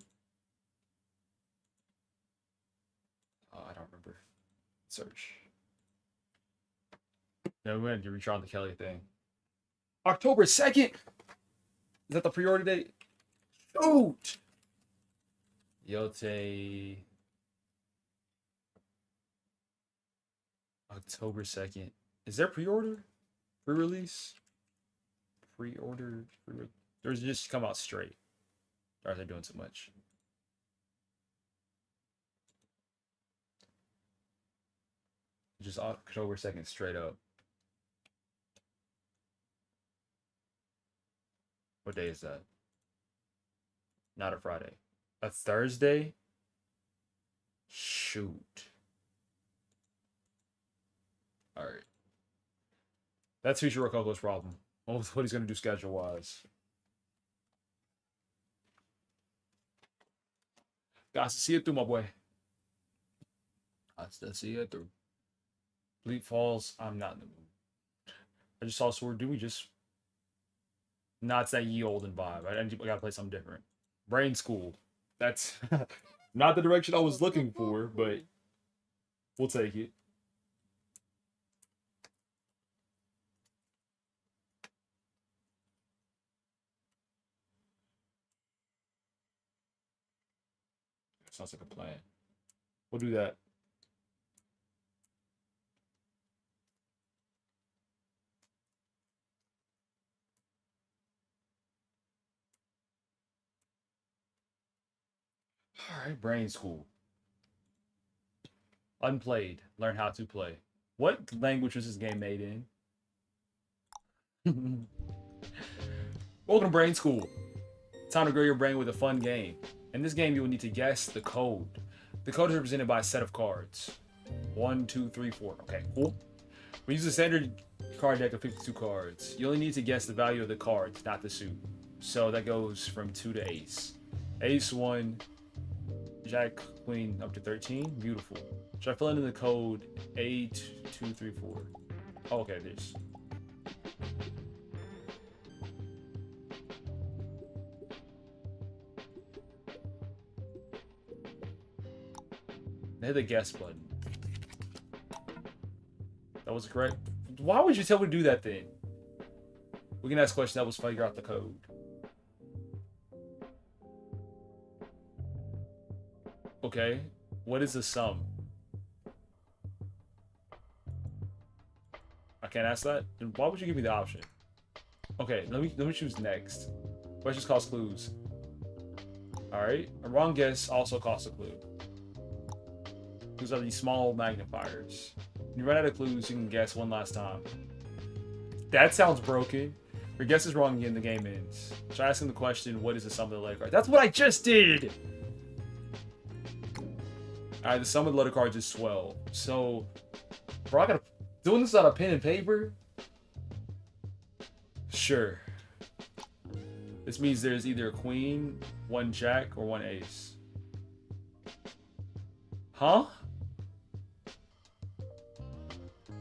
Oh, I don't remember. Search. No, we had to retry on the Kelly thing. October 2nd. Is that the pre-order date? Shoot. Yote. October 2nd. Is there pre-order? Pre-release? Pre-order? Or does it just come out straight? Or are they doing too much? Just October 2nd straight up. What day is that? Not a Friday. A Thursday? Shoot. Alright. That's future Rococo's problem. What he's going to do schedule-wise. Got to see it through, my boy. Got to see it through. Bleak Falls, I'm not in the mood. I just saw Sword. Do we just... Nah, it's that ye olden vibe. I gotta play something different. Brain School. That's not the direction I was looking for, but we'll take it. Sounds like a plan. We'll do that. All right, brain school. Unplayed. Learn how to play. What language was this game made in? Welcome to Brain School. Time to grow your brain with a fun game. In this game, you will need to guess the code. The code is represented by a set of cards. 1, 2, 3, 4. Okay, cool. We use a standard card deck of 52 cards. You only need to guess the value of the cards, not the suit. So that goes from 2 to ace. Ace 1, Jack, Queen up to 13. Beautiful. Should I fill in the code 8, 2, 3, 4? Oh, okay, there's. Hit the guess button. That was correct. Why would you tell me to do that then? We can ask questions that will figure out the code. Okay. What is the sum? I can't ask that? Then why would you give me the option? Okay, let me choose next. Questions cost clues. Alright. A wrong guess also costs a clue. Clues are these small magnifiers. When you run out of clues, you can guess one last time. That sounds broken. Your guess is wrong again, the game ends. Try asking the question, what is the sum of the letter cards? That's what I just did! Alright, the sum of the letter cards is 12. So, bro, I gotta... Doing this on a pen and paper? Sure. This means there's either a queen, 1 jack, or 1 ace. Huh?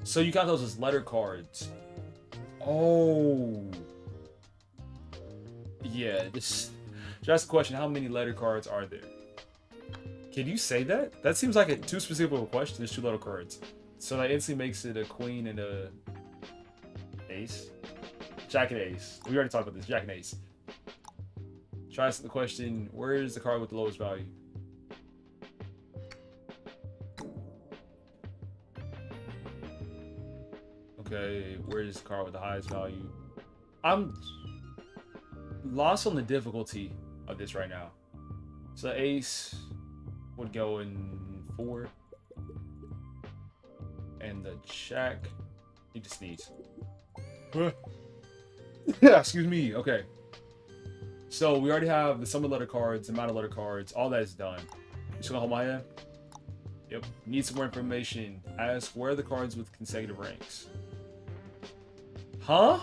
So you count those as letter cards. Oh. Yeah, this... Just ask the question, how many letter cards are there? Can you say that? That seems like a too specific of a question. There's 2 letter cards. So that instantly makes it a queen and a ace. Jack and ace. We already talked about this. Jack and ace. Try to ask the question, where is the card with the lowest value? Okay, where is the card with the highest value? I'm lost on the difficulty of this right now. So ace would go in 4. And the jack, you just sneeze. Yeah, excuse me. Okay. So we already have the sum of letter cards, the amount of letter cards, all that is done. You just gonna hold my hand? Yep. Need some more information. Ask where are the cards with consecutive ranks? Huh?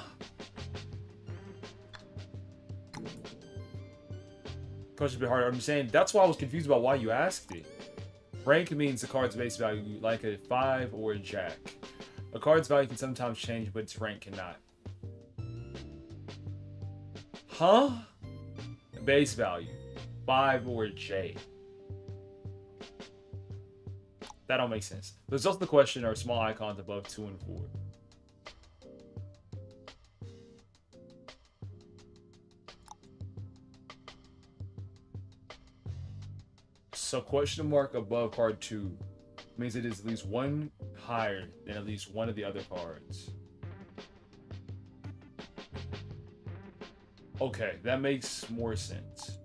Question's a bit harder. I'm saying that's why I was confused about why you asked it. Rank means the card's base value, like a 5 or a jack. A card's value can sometimes change, but its rank cannot. Huh? Base value, 5 or J. That don't make sense. The results of the question are small icons above 2 and 4. So question mark above card 2 means it is at least 1 higher than at least one of the other cards. Okay, that makes more sense.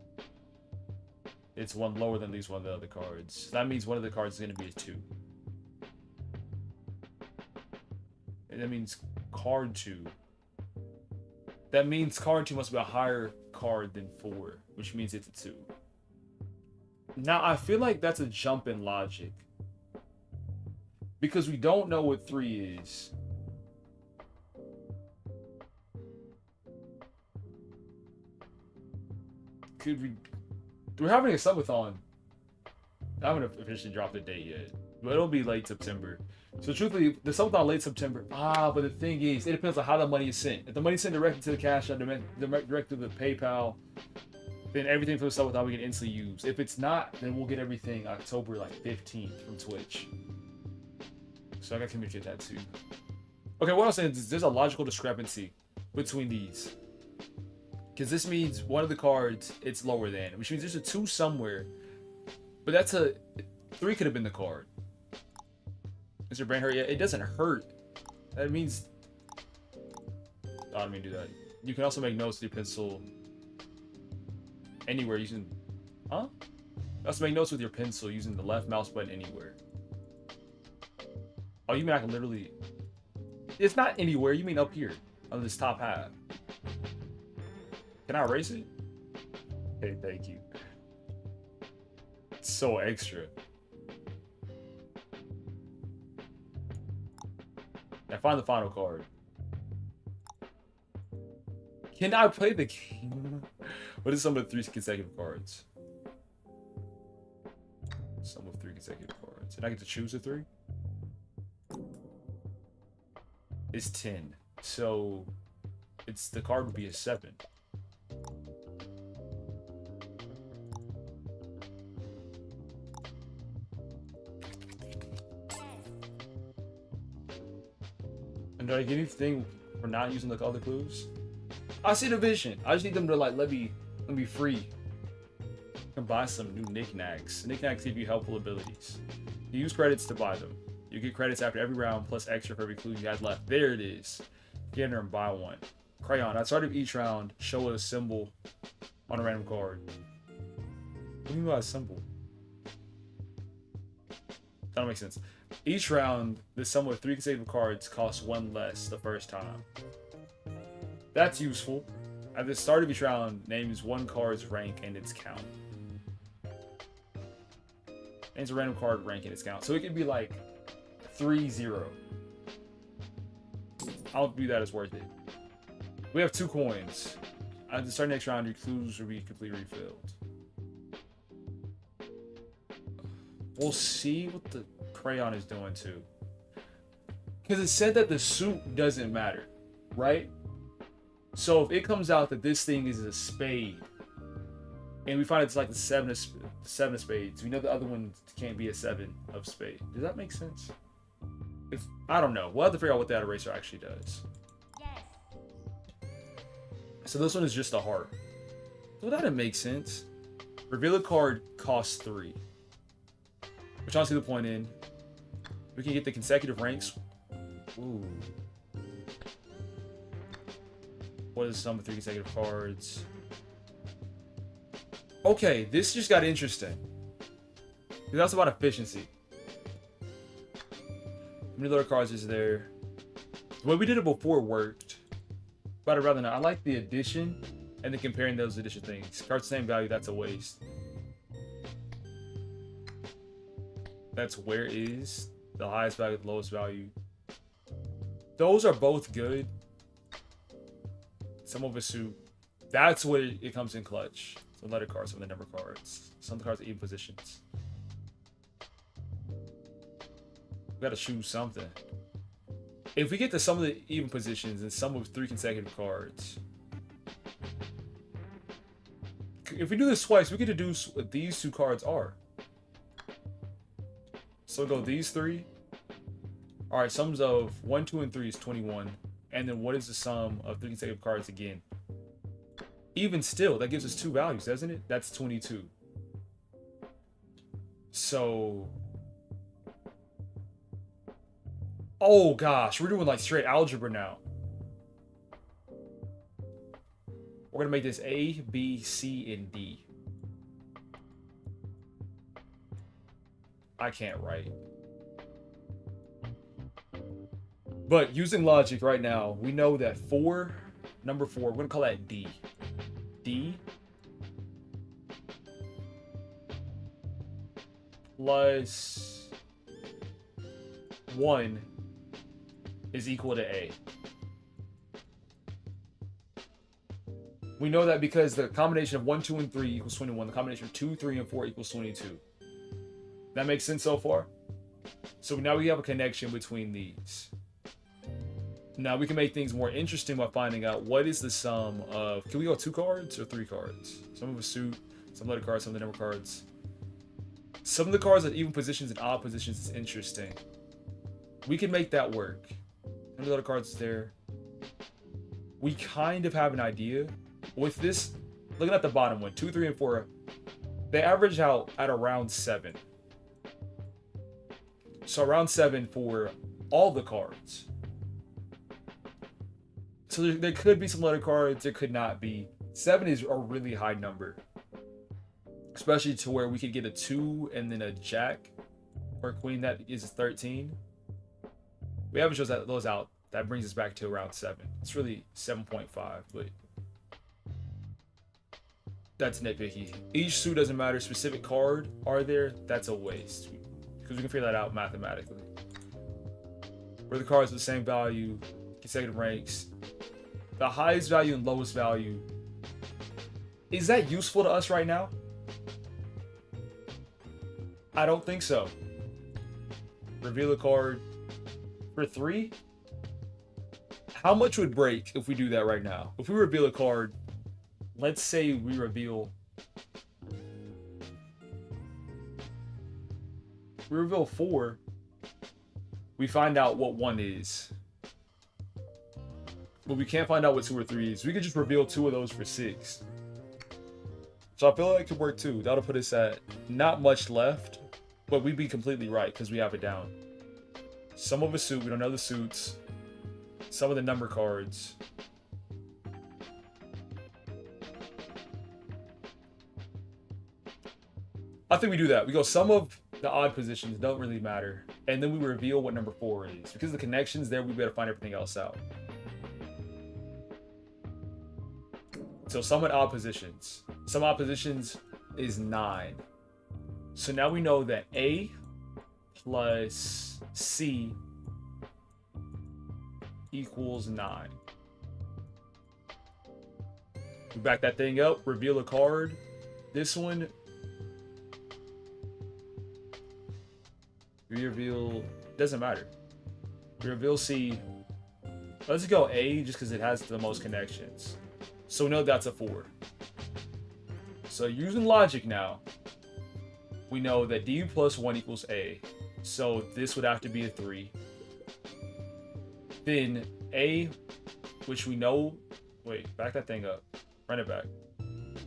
It's 1 lower than at least one of the other cards. That means one of the cards is going to be a 2. And that means card 2. That means card 2 must be a higher card than 4, which means it's a 2. Now, I feel like that's a jump in logic. Because we don't know what 3 is. Could we... We're having a subathon. I haven't officially dropped the date yet. But it'll be late September. So truthfully, the subathon late September. But the thing is, it depends on how the money is sent. If the money is sent directly to the cash app, direct to the PayPal, then everything from the subathon we can instantly use. If it's not, then we'll get everything October like 15th from Twitch. So I gotta communicate that too. Okay, what I'm saying is there's a logical discrepancy between these. Because this means one of the cards, it's lower than. Which means there's a 2 somewhere. But that's a 3 could have been the card. Is your brain hurt? Yeah, it doesn't hurt. That means I don't mean to do that. You can also make notes with your pencil anywhere using huh? Also make notes with your pencil using the left mouse button anywhere. Oh, you mean I can literally... It's not anywhere, you mean up here. On this top half. Can I erase it? Hey, thank you. It's so extra. Now find the final card. Can I play the game? What is some of the 3 consecutive cards? Some of 3 consecutive cards. And I get to choose a 3? It's 10. So it's the card would be a 7. And do I get anything for not using the other clues? I see the vision. I just need them to like let me free. I can buy some new knickknacks. Knickknacks give you helpful abilities. You use credits to buy them. You get credits after every round plus extra for every clue you had left. There it is. Get in there and buy one. Crayon. At the start of each round, show a symbol on a random card. What do you mean by a symbol? That don't make sense. Each round, the sum of 3 consecutive cards costs 1 less the first time. That's useful. At the start of each round, names 1 card's rank and its count. Names a random card rank and its count. So it could be like 3-0. I'll do that as worth it. We have 2 coins. At the start of next round, your clues will be completely refilled. We'll see what the crayon is doing too. Because it said that the suit doesn't matter, right? So if it comes out that this thing is a spade, and we find it's like the 7 of spades, we know the other one can't be a 7 of spades. Does that make sense? If I don't know. We'll have to figure out what that eraser actually does. Yes. So this one is just a heart. So that didn't make sense. Reveal a card costs 3. Which I don't see the point in. We can get the consecutive ranks. Ooh. What is some of 3 consecutive cards? Okay, this just got interesting. That's about efficiency. How many other cards is there? The way we did it before worked. But I'd rather not. I like the addition and then comparing those addition things. Cards same value, that's a waste. That's where is the highest value, the lowest value. Those are both good. Some of a suit. That's what it comes in clutch. Some letter cards, some of the number cards. Some of the cards are even positions. We gotta choose something. If we get to some of the even positions and some of 3 consecutive cards. If we do this twice, we get to do what these 2 cards are. So we'll go these 3. Alright, sums of 1, 2, and 3 is 21. And then what is the sum of 3 consecutive cards again? Even still, that gives us 2 values, doesn't it? That's 22. So... oh gosh, we're doing like straight algebra now. We're gonna make this A, B, C, and D. I can't write. But using logic right now, we know that number 4, we're gonna call that D. D plus 1 is equal to A. We know that because the combination of 1, 2, and 3 equals 21. The combination of 2, 3, and 4 equals 22. That makes sense so far? So now we have a connection between these. Now we can make things more interesting by finding out what is the sum of... can we go 2 cards or 3 cards? Some of a suit, some letter cards, some of the number cards. Some of the cards at even positions and odd positions is interesting. We can make that work. How many other cards is there? We kind of have an idea. With this, looking at the bottom one, 2, 3, and 4 They average out at around 7. So around 7 for all the cards. So there could be some letter cards, there could not be. 7 is a really high number. Especially to where we could get a 2 and then a jack or a queen that is 13. We average those out. That brings us back to around 7. It's really 7.5, but that's nitpicky. Each suit doesn't matter. Specific card are there, that's a waste. Because we can figure that out mathematically. Where the cards are the same value, consecutive ranks. The highest value and lowest value. Is that useful to us right now? I don't think so. Reveal a card for 3. How much would break if we do that right now? If we reveal a card, let's say we reveal 4. We find out what 1 is. But we can't find out what 2 or 3 is. We could just reveal 2 of those for 6. So I feel like it could work too. That'll put us at not much left, but we'd be completely right because we have it down. Some of a suit, we don't know the suits. Some of the number cards. I think we do that. We go some of the odd positions don't really matter. And then we reveal what number 4 is. Because the connections there, we better find everything else out. So some at odd positions. Some odd positions is 9. So now we know that A plus C equals 9. We back that thing up, reveal a card. This one, we reveal, doesn't matter. We reveal C. Let's go A just because it has the most connections. So we know that's a 4. So using logic now, we know that D plus 1 equals A. So this would have to be a 3. Then A, which we know, wait, back that thing up. Run it back.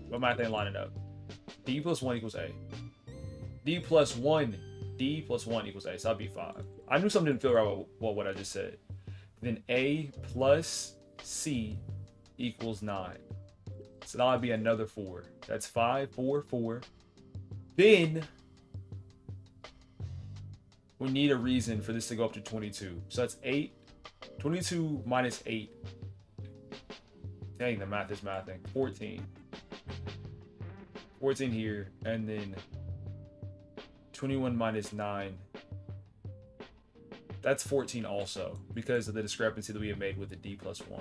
What my thing lining up? D plus 1 equals A. D plus 1 equals A, so that'd be 5. I knew something didn't feel right with what I just said. Then A plus C equals 9. So that would be another 4. That's 5, 4, 4. Then we need a reason for this to go up to 22. So that's 8. 22 minus 8. Dang, the math is mathing. 14. 14 here, and then 21 minus 9. That's 14 also, because of the discrepancy that we have made with the D plus 1.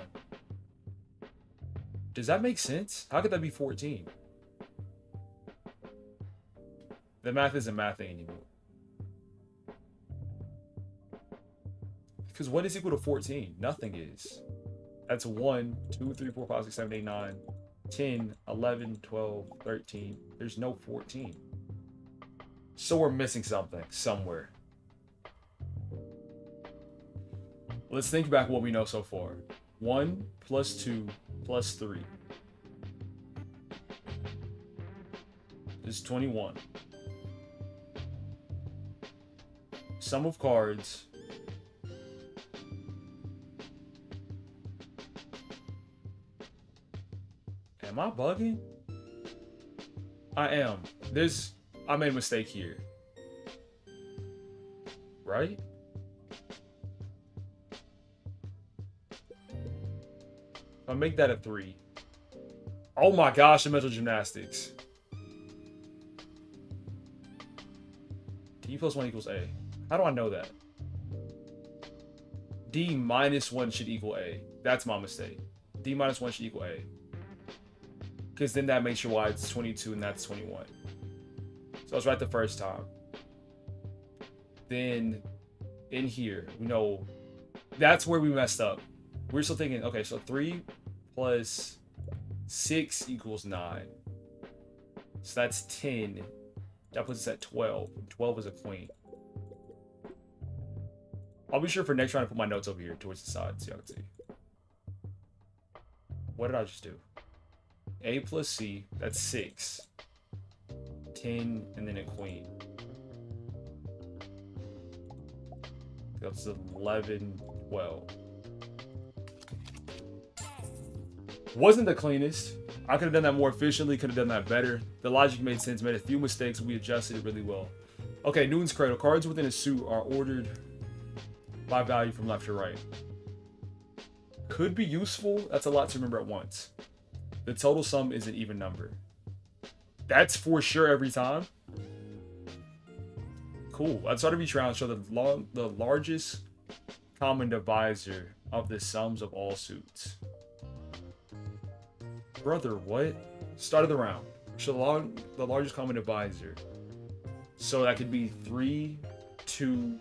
Does that make sense? How could that be 14? The math isn't mathing anymore. Because what is equal to 14? Nothing is. That's 1, 2, 3, 4, 5, 6, 7, 8, 9, 10, 11, 12, 13. There's no 14. So we're missing something somewhere. Let's think back what we know so far. 1 plus 2 plus 3 is 21. Sum of cards Am I bugging? I am. I made a mistake here. Right? I'll make that a 3. Oh my gosh, the mental gymnastics. D plus 1 equals A. How do I know that? D minus 1 should equal A. That's my mistake. D minus 1 should equal A. Because then that makes your Y it's 22 and that's 21. So I was right the first time. Then in here, we know that's where we messed up. We're still thinking, okay, so 3 plus 6 equals 9. So that's 10. That puts us at 12. 12 is a queen. I'll be sure for next round to put my notes over here towards the side so y'all can see. What did I just do? A plus C, that's 6. king, and then a queen. That's 11, 12. Wasn't the cleanest. I could have done that more efficiently, could have done that better. The logic made sense, made a few mistakes, we adjusted it really well. Okay, Newton's Cradle. Cards within a suit are ordered by value from left to right. Could be useful. That's a lot to remember at once. The total sum is an even number. That's for sure every time. Cool. I started each round show the largest common divisor of the sums of all suits. Brother, what? Start of the round. Show the largest common divisor. So that could be 3, 2,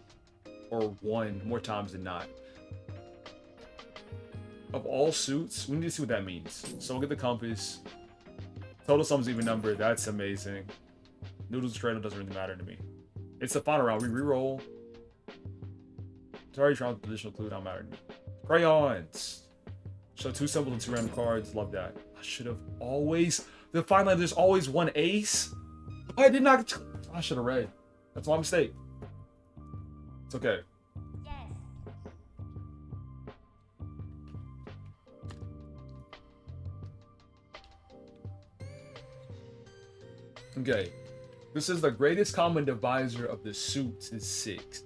or 1 more times than not. Of all suits, we need to see what that means. So we'll get the compass. Total sum's even number. That's amazing. Noodles Cradle doesn't really matter to me. It's the final round. We re-roll. Sorry, trying with additional clue. Don't matter to me. Crayons. So 2 symbols and 2 random cards. Love that. I should have always. The final line, there's always one ace. I did not. I should have read. That's my mistake. It's okay. Okay, this is the greatest common divisor of the suits is 6.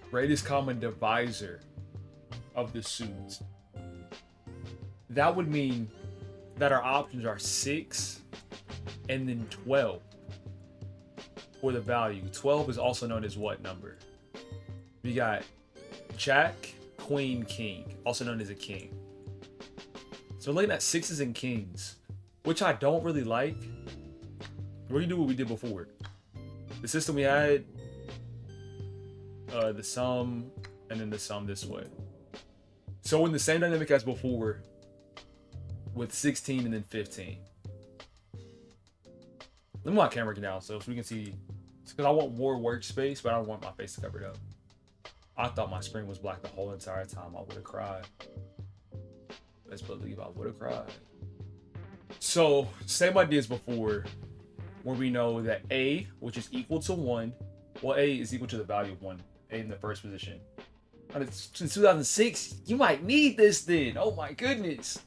Greatest common divisor of the suits. That would mean that our options are 6 and then 12 for the value. 12 is also known as what number? We got Jack, Queen, King, also known as a king. So we're looking at 6s and kings, which I don't really like. We're gonna do what we did before. The system we had, the sum, and then the sum this way. So in the same dynamic as before, with 16 and then 15. Let me my camera down so we can see, because I want more workspace, but I don't want my face covered up. I thought my screen was black the whole entire time. I would have cried. Let's believe I would have cried. So same idea as before, where we know that A, which is equal to 1, well, A is equal to the value of 1, A in the first position. And since 2006, you might need this then. Oh my goodness.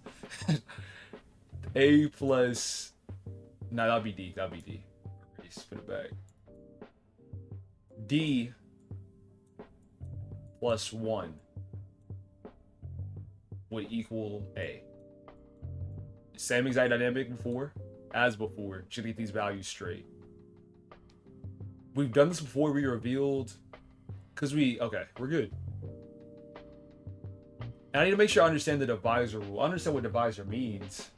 A plus, no, that'll be D, Just put it back. D plus 1 would equal A. Same exact dynamic as before. Should get these values straight. We've done this before. We revealed, okay, we're good. And I need to make sure I understand the divisor rule. I understand what divisor means.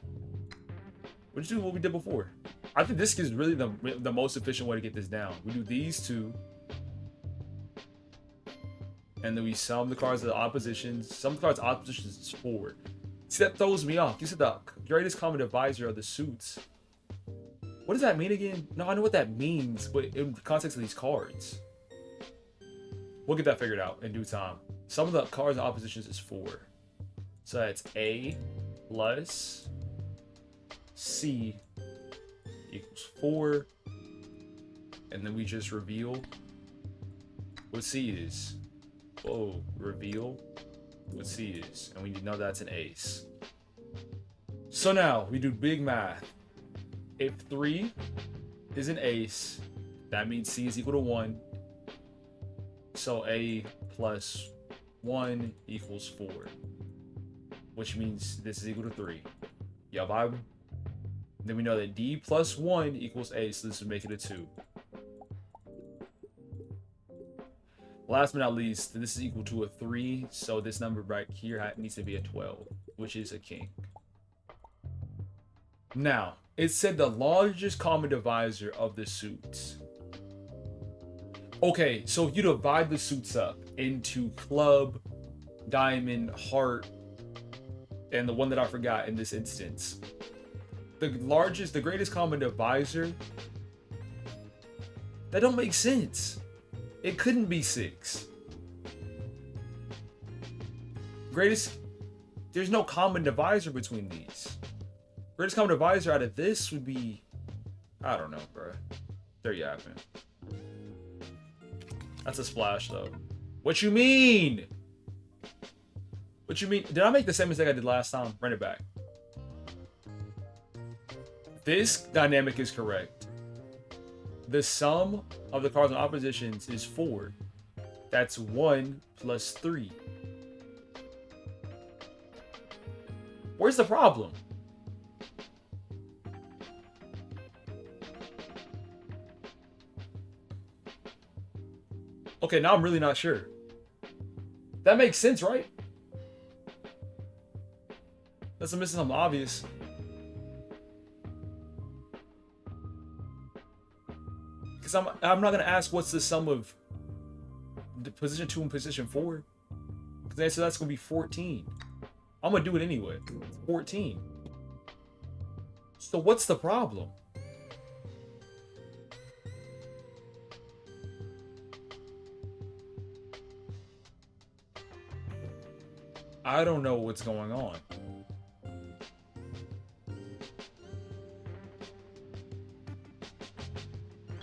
We'll just do what we did before. I think this is really the most efficient way to get this down. We do these two, and then we sum the cards of the oppositions. Sum the cards of oppositions is 4. See, that throws me off. You said the greatest common divisor of the suits. What does that mean again? No, I know what that means, but in the context of these cards. We'll get that figured out in due time. Some of the cards and oppositions is 4. So that's A plus C equals 4. And then we just reveal what C is. Whoa, reveal what C is. And we know that's an ace. So now we do big math. If 3 is an ace, that means C is equal to 1. So A plus 1 equals 4. Which means this is equal to 3. Yeah, vibe. Then we know that D plus 1 equals A, so this would make it a 2. Last but not least, this is equal to a 3, so this number right here needs to be a 12, which is a king. Now, it said the largest common divisor of the suits. Okay, so if you divide the suits up into club, diamond, heart, and the one that I forgot in this instance, the greatest common divisor, that don't make sense. It couldn't be 6. There's no common divisor between these. Greatest common divisor out of this would be I don't know, bro. There you have it. That's a splash, though. What you mean? What you mean? Did I make the same mistake I did last time? Run it back. This dynamic is correct. The sum of the cards on oppositions is 4. That's 1 plus 3. Where's the problem? Okay, now I'm really not sure. That makes sense, right? That's missing something obvious. Because I'm not gonna ask what's the sum of the position 2 and position 4. Because they said that's gonna be 14. I'm gonna do it anyway. 14. So what's the problem? I don't know what's going on.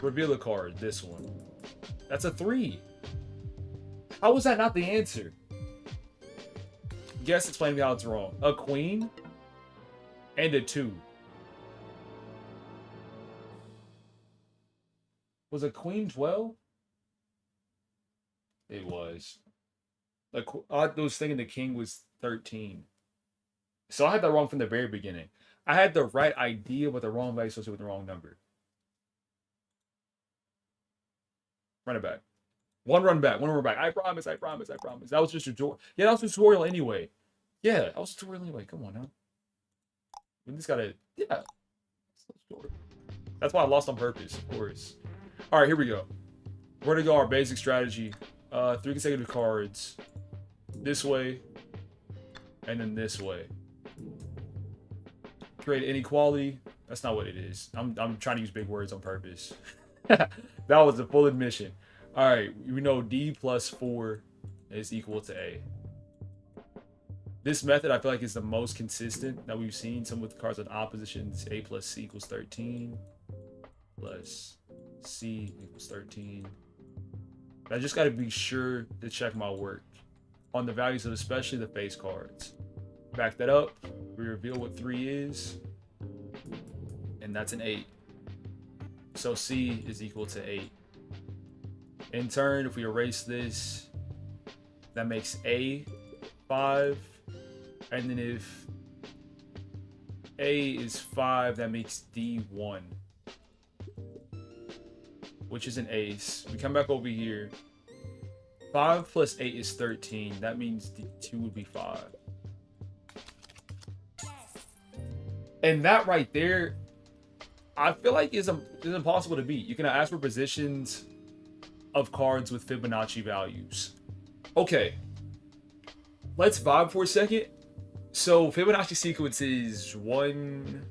Reveal a card, this one. That's a 3. How is that not the answer? Guess explain me how it's wrong. A queen and a 2. Was a queen 12? It was. I was thinking the king was 13. So I had that wrong from the very beginning. I had the right idea, but the wrong value associated with the wrong number. Run it back. One run back. I promise. That was just a tutorial. Yeah, that was a tutorial anyway. Yeah, that was a tutorial anyway. Come on now. We just gotta... Yeah. That's why I lost on purpose, of course. Alright, here we go. We're gonna go our basic strategy. 3 consecutive cards. This way. And then this way. Create inequality. That's not what it is. I'm trying to use big words on purpose. That was a full admission. Alright, we know D plus 4 is equal to A. This method I feel like is the most consistent that we've seen. Some with cards on oppositions. A plus C equals 13. Plus C equals 13. I just got to be sure to check my work on the values of especially the face cards. Back that up. We reveal what 3 is. And that's an 8. So C is equal to 8. In turn, if we erase this, that makes A 5. And then if A is 5, that makes D 1. Which is an ace. We come back over here. 5 plus 8 is 13. That means D2 would be 5. And that right there, I feel like is impossible to beat. You can ask for positions of cards with Fibonacci values. Okay. Let's vibe for a second. So Fibonacci sequence is 1,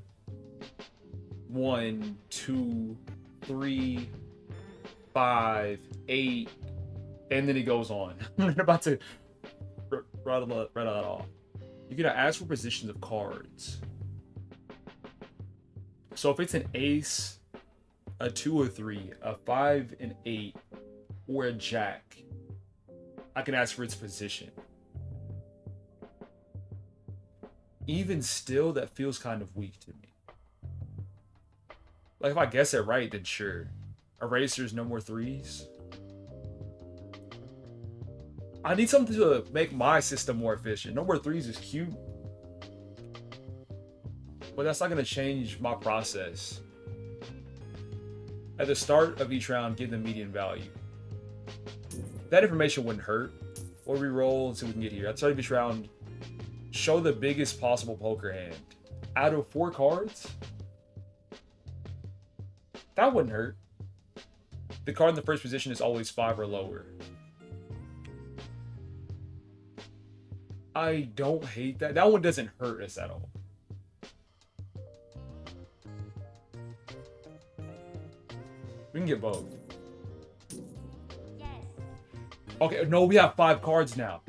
1, 2, 3, 5, 8, and then it goes on. I'm about to rattle that off. You're gonna ask for positions of cards. So if it's an ace, a 2 or 3, a 5 and 8, or a jack, I can ask for its position. Even still, that feels kind of weak to me. Like if I guess it right, then sure. Erasers, no more 3s. I need something to make my system more efficient. No more 3s is cute. But that's not going to change my process. At the start of each round, give the median value. That information wouldn't hurt. Or re-roll and see what we can get here. At the start of each round, show the biggest possible poker hand. Out of 4 cards, that wouldn't hurt. The card in the first position is always 5 or lower. I don't hate that. That one doesn't hurt us at all. We can get both. Yes. Okay, no, we have 5 cards now.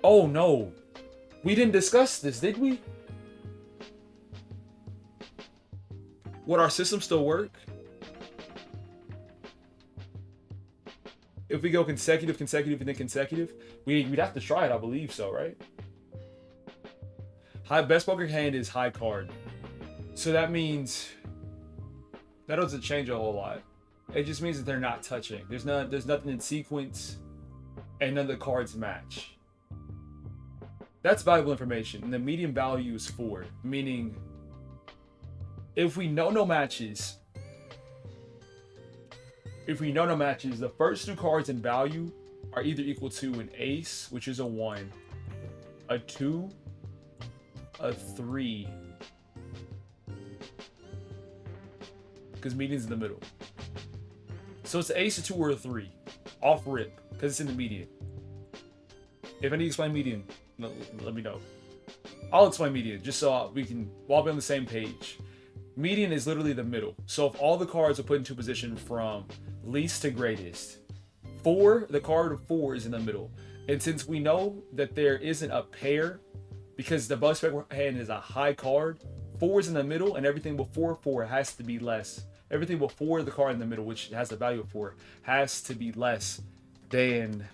Oh no. We didn't discuss this, did we? Would our system still work? If we go consecutive, consecutive, and then consecutive, we'd have to try it, I believe so, right? High best poker hand is high card. So that means that doesn't change a whole lot. It just means that they're not touching. There's nothing in sequence, and none of the cards match. That's valuable information. And the median value is 4, meaning if we know no matches, the first 2 cards in value are either equal to an ace, which is a 1, a 2, a 3, because median's in the middle. So it's an ace, a 2, or a 3, off rip, because it's in the median. If I need to explain median, let me know. I'll explain median, just so we can all be on the same page. Median is literally the middle. So if all the cards are put into position from least to greatest, the card of 4 is in the middle. And since we know that there isn't a pair, because the bus hand is a high card, 4 is in the middle, and everything before 4 has to be less. Everything before the card in the middle, which has the value of 4, has to be less than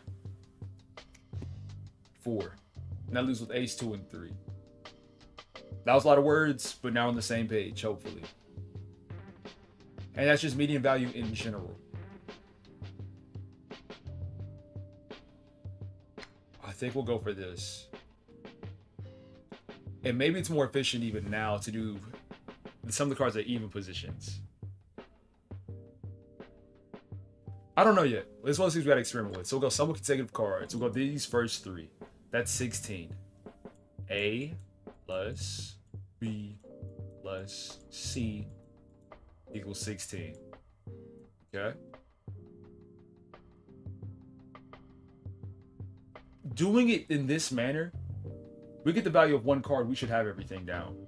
4. And that leaves with ace, 2, and 3. That was a lot of words, but now we're on the same page, hopefully. And that's just median value in general. I think we'll go for this. And maybe it's more efficient even now to do some of the cards at even positions. I don't know yet. This one seems we gotta experiment with. So we'll go some consecutive cards. We'll go these first 3. That's 16. A plus B plus C equals 16. Okay. Doing it in this manner, we get the value of 1 card, we should have everything down.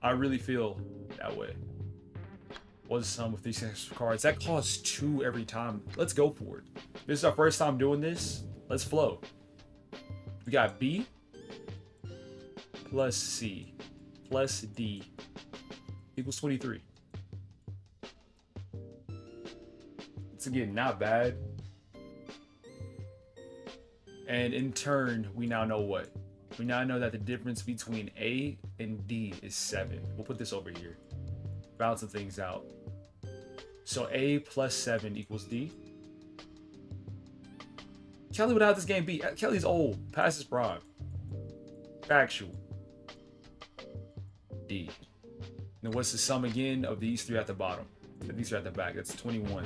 I really feel that way. What's the sum with these extra cards? That costs 2 every time. Let's go for it. This is our first time doing this. Let's flow. We got B plus C plus D equals 23. It's again not bad. And in turn, we now know what? We now know that the difference between A and D is 7. We'll put this over here. Balancing things out. So A plus 7 equals D. Kelly would have this game beat. Kelly's old, past his prime. Factual. D. Then what's the sum again of these 3 at the bottom? These 3 at the back. That's 21.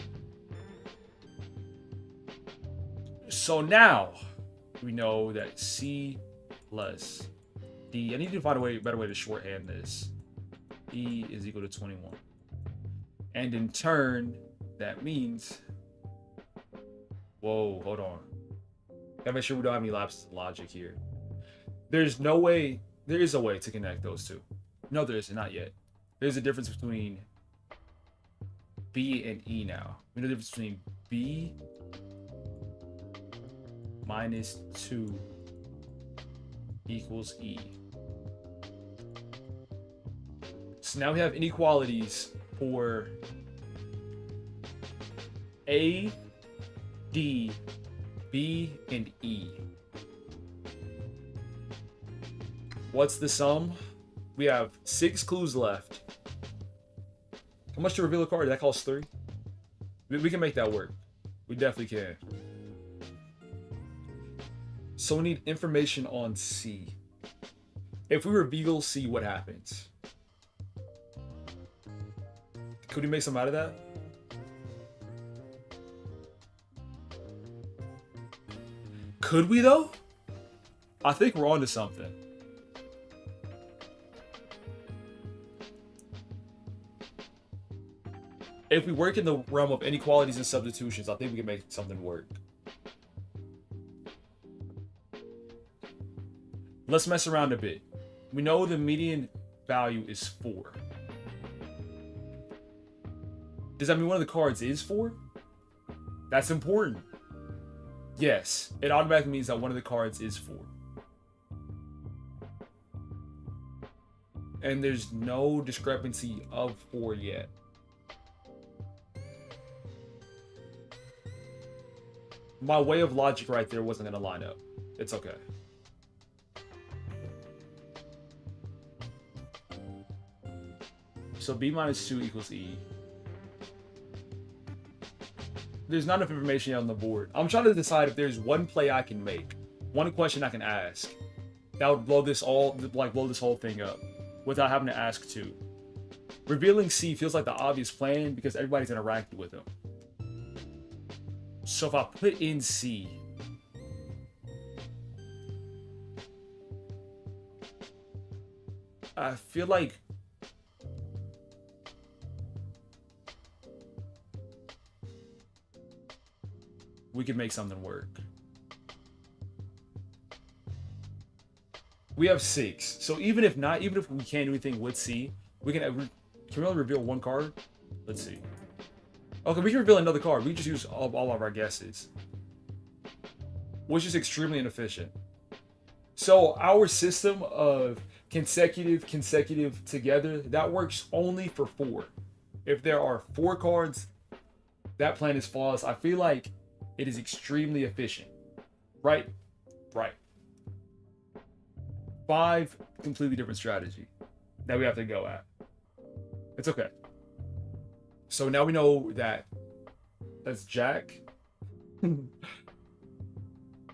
So now we know that C plus D. I need to find a better way to shorthand this. E is equal to 21. And in turn, that means... Whoa, hold on. Gotta make sure we don't have any lapses of logic here. There's no way... There is a way to connect those two. No, there isn't. Not yet. There's a difference between B and E now. We know the difference between B minus 2 equals E. So now we have inequalities for A, D, B, and E. What's the sum? We have 6 clues left. How much to reveal a card? That costs 3. We can make that work. We definitely can. So we need information on C. If we reveal C, what happens? Could we make some out of that? Could we though? I think we're onto something. If we work in the realm of inequalities and substitutions, I think we can make something work. Let's mess around a bit. We know the median value is 4. Does that mean one of the cards is 4? That's important. Yes, it automatically means that one of the cards is 4. And there's no discrepancy of 4 yet. My way of logic right there wasn't going to line up. It's okay. So B minus 2 equals E. There's not enough information yet on the board. I'm trying to decide if there's one play I can make, one question I can ask that would blow this whole thing up without having to ask two. Revealing C feels like the obvious plan because everybody's interacted with him. So if I put in C, I feel like we can make something work. We have 6. So even if we can't do anything with C, we can we only reveal one card? Let's see. Okay, we can reveal another card. We just use all of our guesses, which is extremely inefficient. So our system of consecutive together, that works only for 4. If there are 4 cards, that plan is flawless. I feel like it is extremely efficient. Right. 5, completely different strategy that we have to go at. It's okay. So now we know that that's Jack.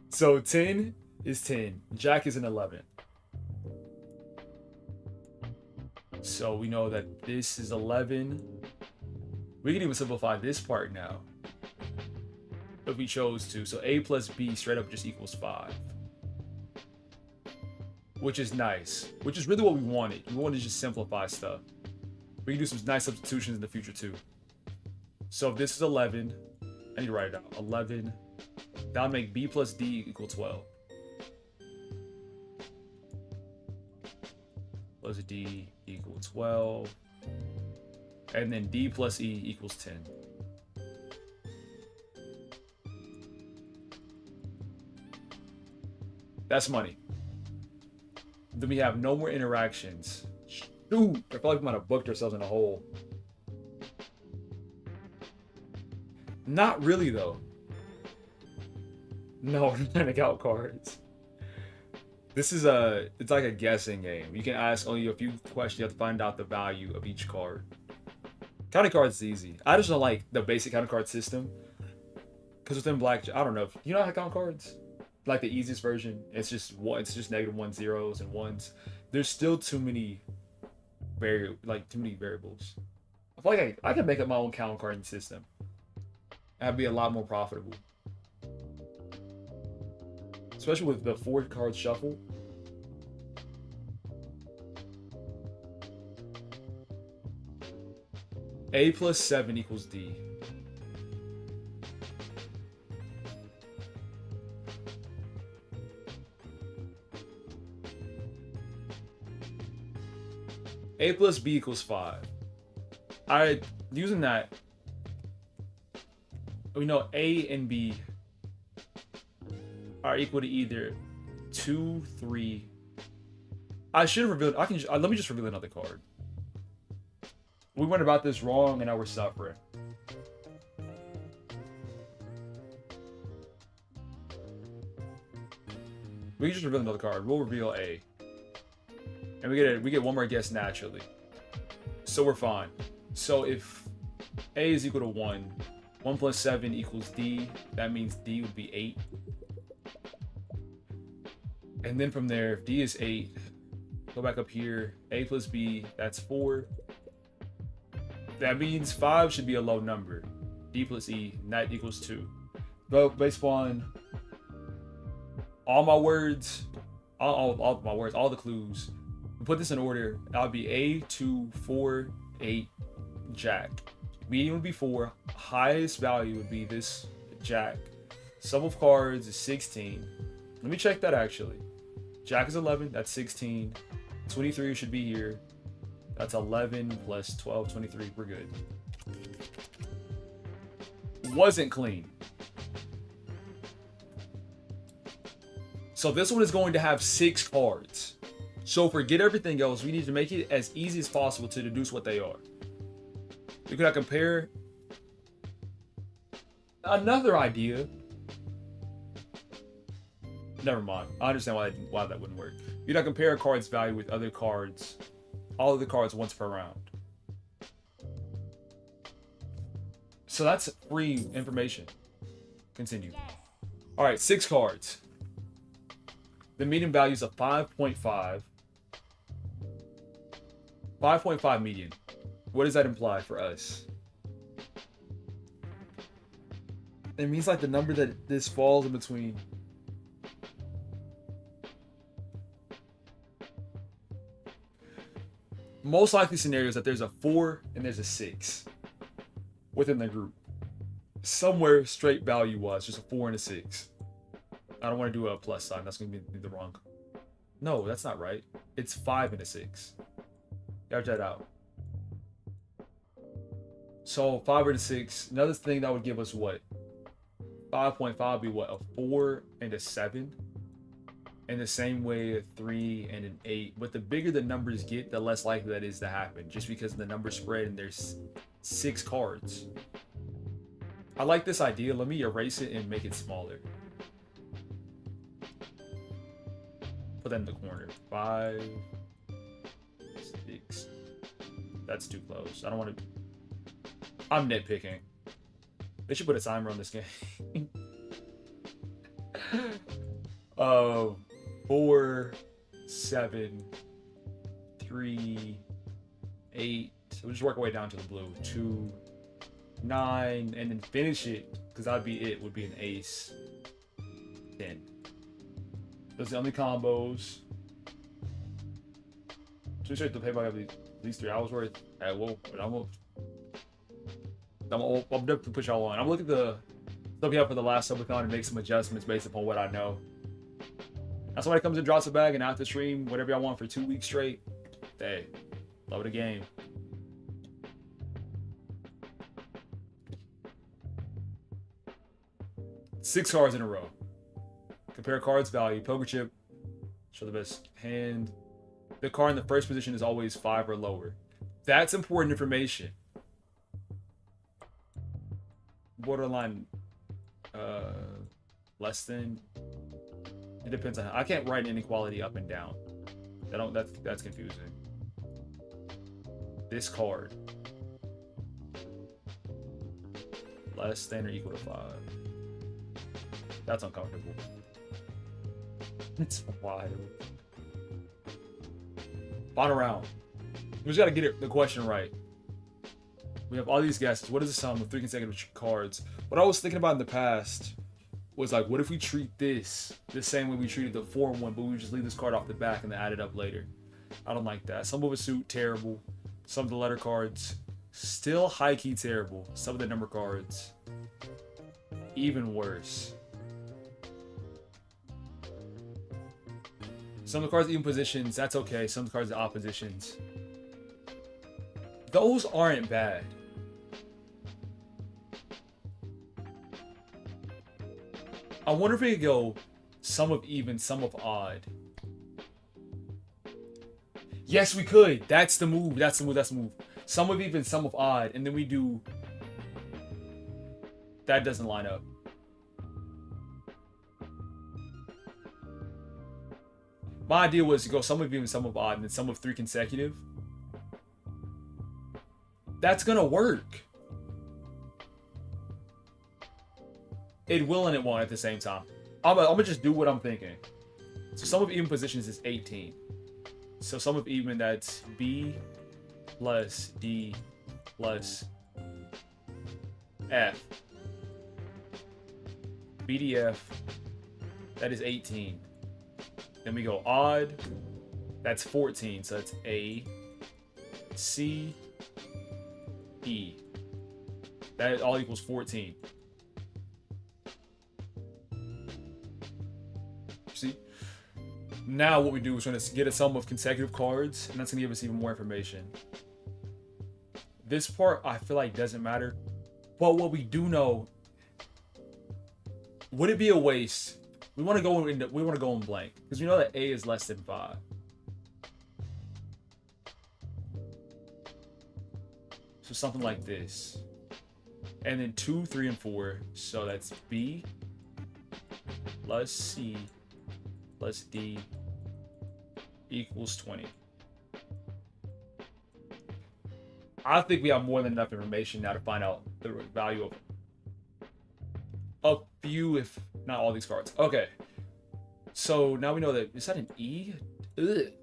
So 10 is 10. Jack is an 11. So we know that this is 11. We can even simplify this part now if we chose to. So A plus B straight up just equals 5. Which is nice. Which is really what we wanted. We wanted to just simplify stuff. We can do some nice substitutions in the future too. So if this is 11, I need to write it down. 11. That'll make B plus D equal 12. Plus D equal 12. And then D plus E equals 10. That's money. Then we have no more interactions. Shoot, I feel like we might have booked ourselves in a hole. Not really though. No, we're handing out cards. This is it's like a guessing game. You can ask only a few questions. You have to find out the value of each card. Counting cards is easy. I just don't like the basic counting card system. Because within blackjack, I don't know. You know how to count cards? Like the easiest version, it's just negative 1 zeros and ones. There's still too many variables. I feel like I could make up my own count carding system. That'd be a lot more profitable. Especially with the 4 card shuffle. A plus 7 equals D. A plus B equals 5. Using that, we know A and B are equal to either 2, 3. I should have revealed. Let me just reveal another card. We went about this wrong, and now we're suffering. We can just reveal another card. We'll reveal A. And we get one more guess naturally. So we're fine. So if A is equal to 1, 1 plus 7 equals D, that means D would be 8. And then from there, if D is 8, go back up here, A plus B, that's 4. That means 5 should be a low number. D plus E, and that equals 2. But based on all my words, all the clues, put this in order. That would be A, 2, 4, 8, Jack. Median would be 4. Highest value would be this Jack. Sum of cards is 16. Let me check that actually. Jack is 11. That's 16. 23 should be here. That's 11 plus 12, 23. We're good. Wasn't clean. So this one is going to have 6 cards. So forget everything else. We need to make it as easy as possible to deduce what they are. We could compare another idea. Never mind. I understand why that wouldn't work. You not compare a card's value with other cards, all of the cards once per round. So that's free information. Continue. All right, 6 cards. The median value is a 5.5. 5.5 median. What does that imply for us? It means like the number that this falls in between. Most likely scenario is that there's a 4 and there's a 6 within the group. Somewhere straight value was just a 4 and a 6. I don't want to do a plus sign. That's going to be the wrong. No, that's not right. It's 5 and a 6. Average that out. So 5 and a 6. Another thing that would give us what? 5.5 would be what? A 4 and a 7. And the same way a 3 and an 8. But the bigger the numbers get, the less likely that is to happen. Just because of the number spread and there's 6 cards. I like this idea. Let me erase it and make it smaller. Put that in the corner. 5, 6. That's too close. I don't want to. I'm nitpicking. They should put a timer on this game. 4, 7, 3, 8. So we'll just work our way down to the blue. 2, 9, and then finish it, because that'd be it, would be an ace. 10. Those are the only combos. So we should have to pay by at least 3 hours worth. Alright, well, but I'll definitely push y'all on. I'm looking at the stuff we have for the last subathon and make some adjustments based upon what I know. Now somebody comes and drops a bag and after stream, whatever y'all want for 2 weeks straight. Hey, love the game. Six cards in a row. Compare cards value. Poker chip. Show the best hand. The card in the first position is always 5 or lower. That's important information. Borderline less than. It depends on. I can't write inequality up and down. That's confusing. This card. Less than or equal to 5. That's uncomfortable. It's wild. Final round. We just gotta get the question right. We have all these guesses. What is the sum of 3 consecutive cards? What I was thinking about in the past was like, what if we treat this the same way we treated the 4 one, but we just leave this card off the back and then add it up later? I don't like that. Some of the suit, terrible. Some of the letter cards, still high-key terrible. Some of the number cards, even worse. Some of the cards even positions, that's okay. Some of the cards are oppositions. Those aren't bad. I wonder if we could go some of even, some of odd. Yes, we could. That's the move. That's the move. That's the move. Some of even, some of odd. And then we do... That doesn't line up. My idea was to go some of even, some of odd, and then some of 3 consecutive. That's gonna work. It will and it won't at the same time. I'm gonna just do what I'm thinking. So sum of even positions is 18. So sum of even, that's B plus D plus F. BDF, that is 18. Then we go odd, that's 14. So that's A, C, E. That all equals 14. See? Now what we do is we're going to get a sum of consecutive cards, and that's going to give us even more information. This part I feel like doesn't matter. But what we do know, would it be a waste? We want to go in blank because we know that A is less than 5. something like this. And then 2, 3, and 4. So that's B plus C plus D equals 20. I think we have more than enough information now to find out the value of a few, if not all, these cards. Okay. So now we know that, is that an E? Ugh.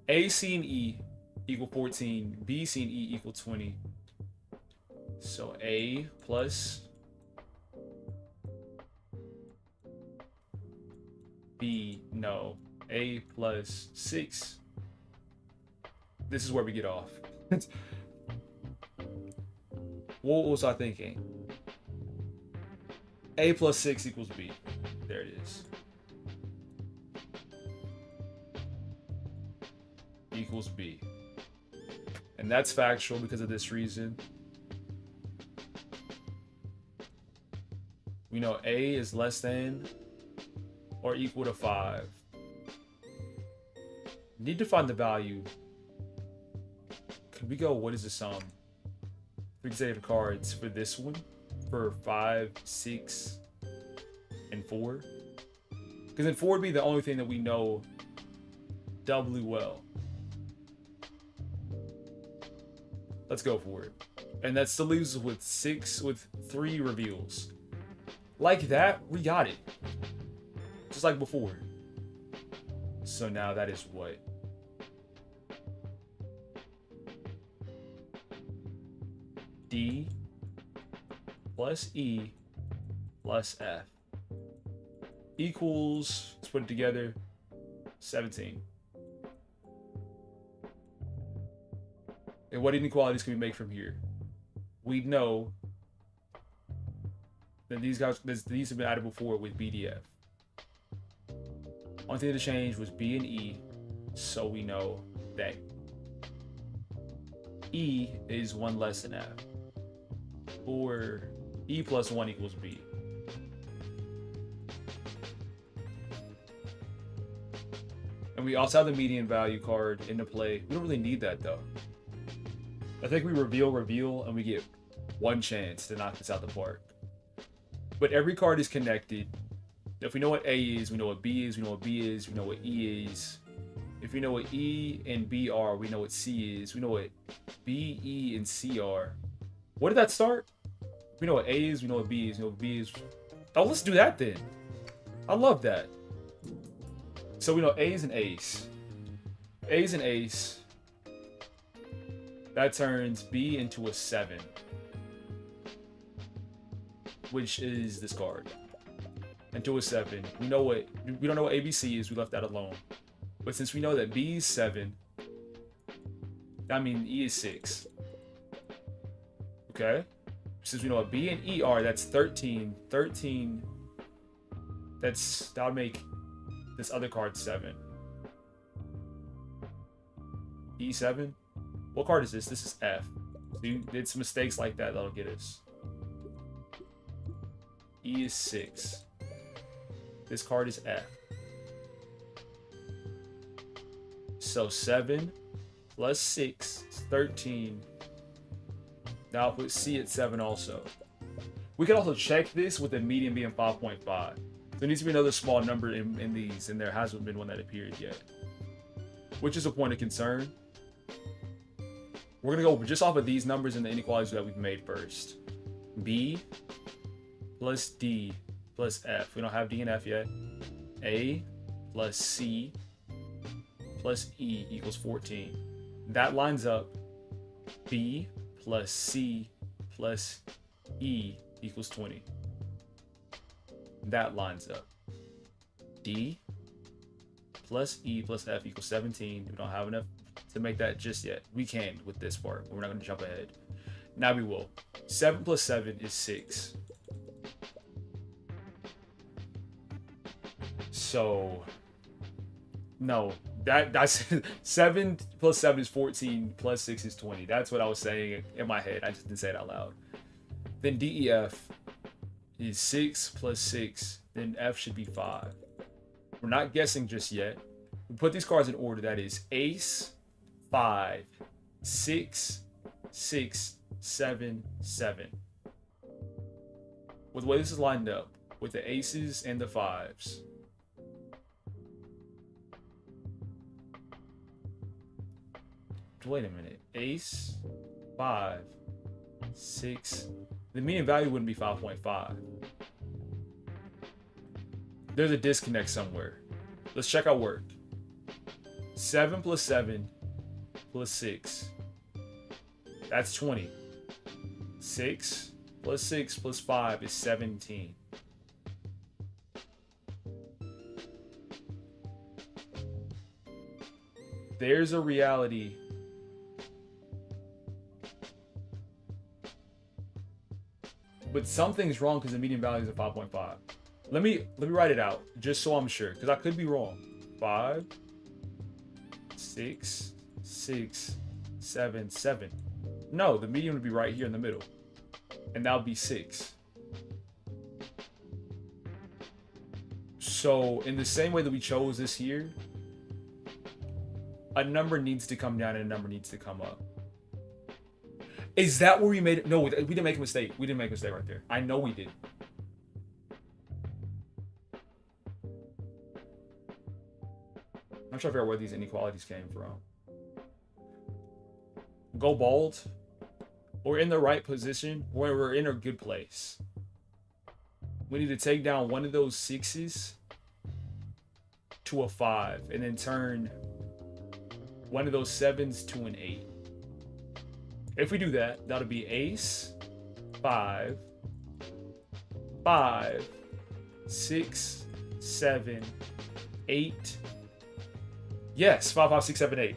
A, C, and E equal 14. B, C, and E equal 20. So A plus B, no. A plus 6. This is where we get off. What was I thinking? A plus 6 equals B. There it is. Equals B. And that's factual because of this reason. We know A is less than or equal to 5. Need to find the value. Could we go, what is the sum? We can say the cards for this one, for 5, 6, and 4. Because then 4 would be the only thing that we know doubly well. Let's go for it. And that still leaves us with 3 reveals. Like that, we got it. Just like before. So now that is what? D plus E plus F equals, let's put it together, 17. And what inequalities can we make from here? We know that these have been added before with BDF. Only thing to change was B and E, so we know that E is 1 less than F. Or E plus 1 equals B. And we also have the median value card into play. We don't really need that though. I think we reveal, and we get 1 chance to knock this out the park. But every card is connected. If we know what A is, we know what B is, we know what B is, we know what E is. If we know what E and B are, we know what C is. We know what B, E, and C are. Where did that start? We know what A is, we know what B is, we know what B is. Oh, let's do that then. I love that. So we know A is an ace. A is an ace. That turns B into a 7. Which is this card. Into a 7. We don't know what ABC is, we left that alone. But since we know that B is 7, I mean E is 6. Okay? Since we know what B and E are, that's 13. 13. That would make this other card 7. E7? What card is this? This is F. So you did some mistakes like that that'll get us. E is 6. This card is F. So 7 plus 6 is 13. Now I'll put C at 7 also. We can also check this with the median being 5.5. There needs to be another small number in these, and there hasn't been one that appeared yet. Which is a point of concern. We're going to go just off of these numbers and the inequalities that we've made first. B plus D plus F. We don't have D and F yet. A plus C plus E equals 14. That lines up. B plus C plus E equals 20. That lines up. D plus E plus F equals 17. We don't have enough to make that just yet. We can with this part, but we're not going to jump ahead. Now we will. 7 plus 7 is 6. So, no, that's 7 plus 7 is 14 plus 6 is 20. That's what I was saying in my head. I just didn't say it out loud. Then DEF is 6 plus 6. Then F should be 5. We're not guessing just yet. We put these cards in order. That is Ace, 5, 6, 6, 7, 7. With the way this is lined up, with the aces and the fives. Wait a minute. Ace, 5, 6. The median value wouldn't be 5.5. There's a disconnect somewhere. Let's check our work. 7 plus 7 plus 6. That's 20. 6 plus 6 plus 5 is 17. There's a reality. But something's wrong because the median value is at 5.5. Let me write it out just so I'm sure, because I could be wrong. 5, 6, 6, 7, 7. No, the median would be right here in the middle. And that would be 6. So in the same way that we chose this here, a number needs to come down and a number needs to come up. Is that where we made it? No, we didn't make a mistake. We didn't make a mistake right there. I know we did. I'm trying to figure out where these inequalities came from. Go bald. We're in the right position. We're in a good place. We need to take down one of those 6s to a 5 and then turn one of those 7s to an 8. If we do that, that'll be ace, 5, 5, 6, 7, 8. Yes, 5, 5, 6, 7, 8.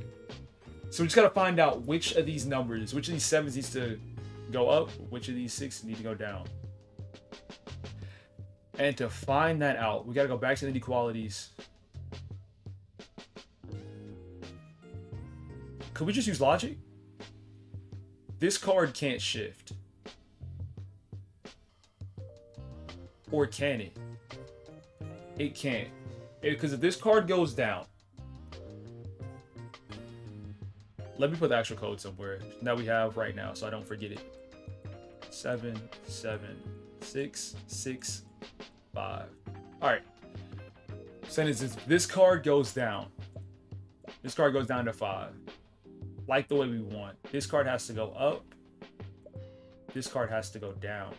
So we just gotta find out which of these numbers, which of these 7s needs to go up, which of these 6s need to go down. And to find that out, we gotta go back to the inequalities. Could we just use logic? This card can't shift. Or can it? It can't. Because if this card goes down, let me put the actual code somewhere that we have right now so I don't forget it. 7, 7, 6, 6, 5. Alright. Saying is if this card goes down, this card goes down to 5. Like the way we want. This card has to go up. This card has to go down.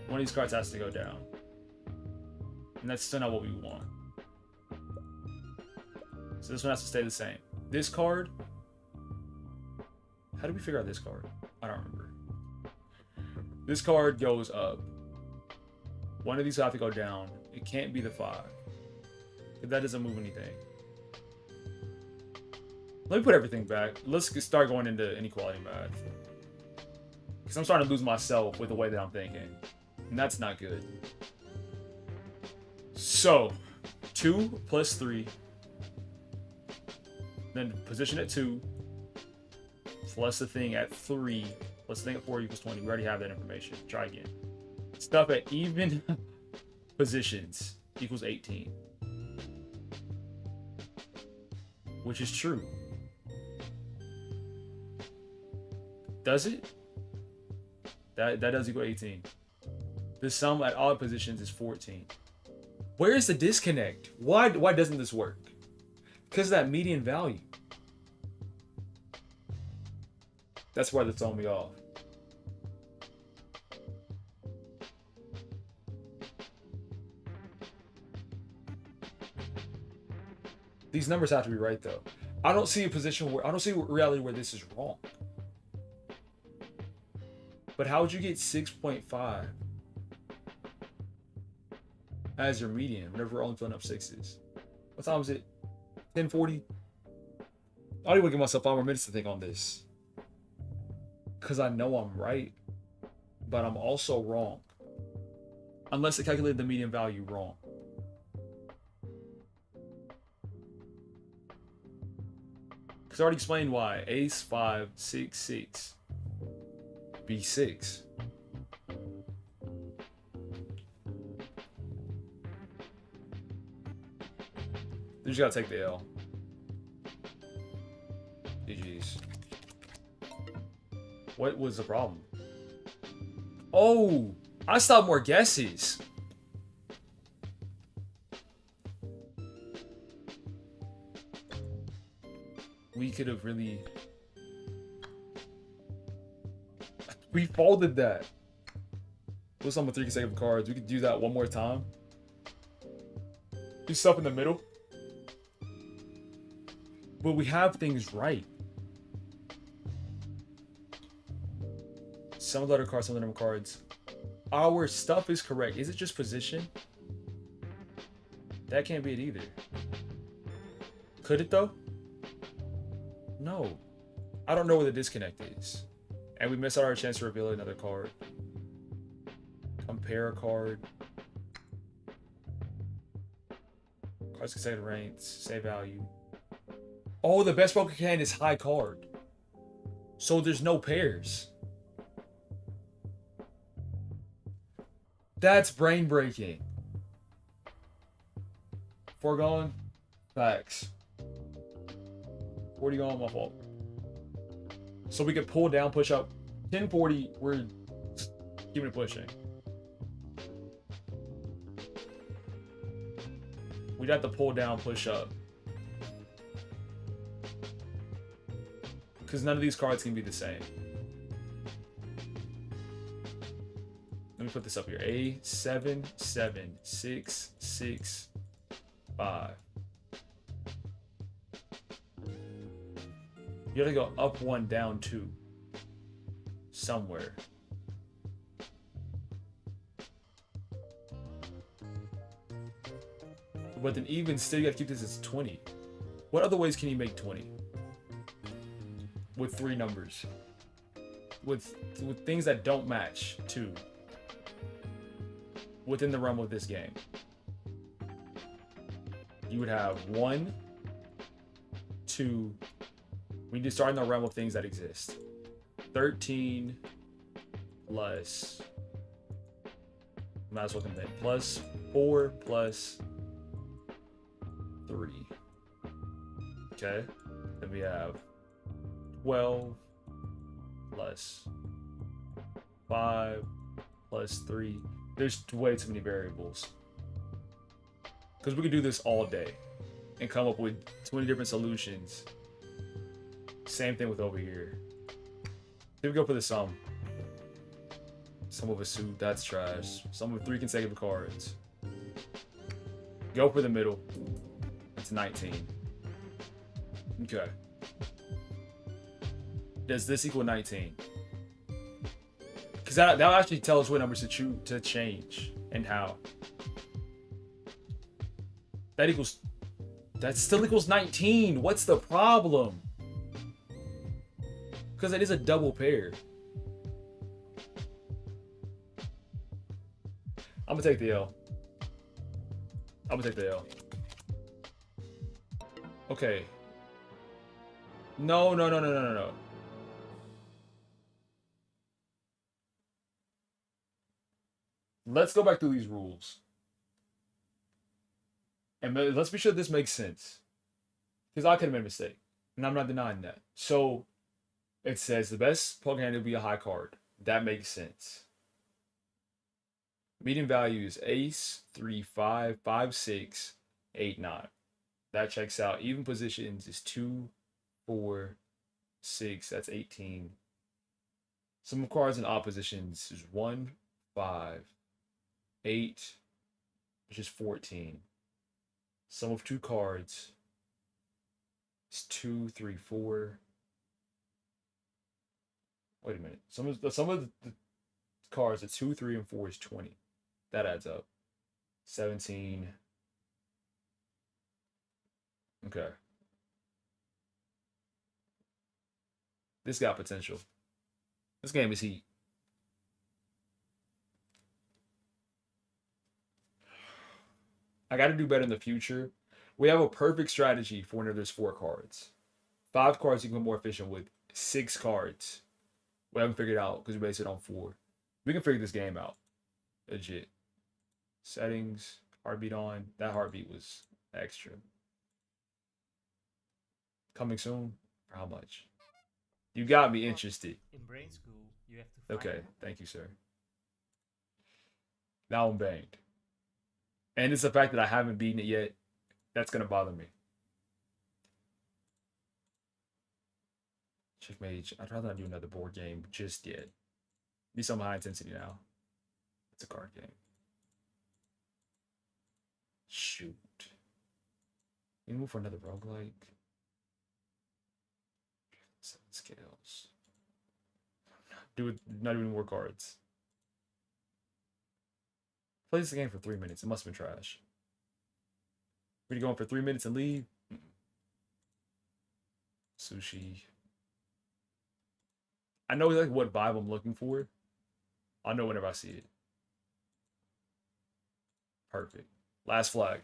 One of these cards has to go down. And that's still not what we want. So this one has to stay the same. This card. How do we figure out this card? I don't remember. This card goes up. One of these will have to go down. It can't be the 5. If that doesn't move anything. Let me put everything back. Let's start going into inequality math. Because I'm starting to lose myself with the way that I'm thinking. And that's not good. So, 2 plus 3. Then position at 2. Plus the thing at 3. Plus the thing at 4 equals 20. We already have that information. Try again. Stuff at even positions equals 18. Which is true. Does it? That does equal 18. The sum at odd positions is 14. Where is the disconnect? Why doesn't this work? Because of that median value. That's why that's throwing me off. These numbers have to be right though. I don't see a reality where this is wrong. But how would you get 6.5 as your median whenever we're only filling up 6s? What time is it? 10:40? I don't even give myself 5 more minutes to think on this. Because I know I'm right, but I'm also wrong. Unless I calculated the median value wrong. Because I already explained why. Ace, 5, 6, 6. B6. You just gotta take the L. GG's. What was the problem? Oh, I stopped more guesses. We could have really... We folded that. What's on with 3 consecutive cards? We could do that one more time. Do stuff in the middle. But we have things right. Some letter cards, some of the number cards. Our stuff is correct. Is it just position? That can't be it either. Could it though? No. I don't know where the disconnect is. And we missed out our chance to reveal another card. Compare a card. Cards consecutive ranks. Say value. Oh, the best broken hand is high card. So there's no pairs. That's brain breaking. Foregone. Facts. 40 gone, my fault. So we could pull down, push up. 1040, we're keeping it pushing. We'd have to pull down, push up. Because none of these cards can be the same. Let me put this up here. A7, 7, 6, 6, 5. You gotta go up 1, down 2. Somewhere. But then even still, you gotta keep this as 20. What other ways can you make 20? With 3 numbers. With things that don't match 2. Within the realm of this game. You would have 1, 2. We need to start in the realm of things that exist. 13 plus... Might as well combine. Plus 4 plus 3. Okay. Then we have 12 plus 5 plus 3. There's way too many variables. Because we could do this all day and come up with 20 different solutions. Same thing with over here. Here we go for the sum. Sum of a suit, that's trash. Sum of 3 consecutive cards. Go for the middle. That's 19. Okay. Does this equal 19? Because that'll actually tell us what numbers to change and how. That still equals 19. What's the problem? Because it is a double pair. I'm gonna take the L. I'm gonna take the L. Okay. No. Let's go back through these rules. And let's be sure this makes sense. Because I could have made a mistake. And I'm not denying that. So, it says the best poker hand will be a high card. That makes sense. Median value is ace, 3, 5, 5, 6, 8, 9. That checks out. Even positions is 2, 4, 6. That's 18. Sum of cards in oppositions is 1, 5, 8, which is 14. Sum of 2 cards is 2, 3, 4. Wait a minute. Some of the cards at 2, 3, and 4 is 20. That adds up. 17. Okay. This got potential. This game is heat. I got to do better in the future. We have a perfect strategy for when there's 4 cards. 5 cards you can be more efficient with. 6 cards. We haven't figured it out because we based it on 4. We can figure this game out. Legit. Settings. Heartbeat on. That heartbeat was extra. Coming soon. For how much? You got me interested. In brain school, you have to find Okay, them. thank you, sir. Now I'm banged. And it's the fact that I haven't beaten it yet. That's gonna bother me. Checkmate. I'd rather not do another board game just yet. Need some high intensity now. It's a card game. Shoot. You move for another roguelike. 7 scales. Do it. Not even more cards. Play this game for 3 minutes. It must have been trash. We're going for 3 minutes and leave. Sushi. I know like what vibe I'm looking for. I'll know whenever I see it. Perfect. Last flag.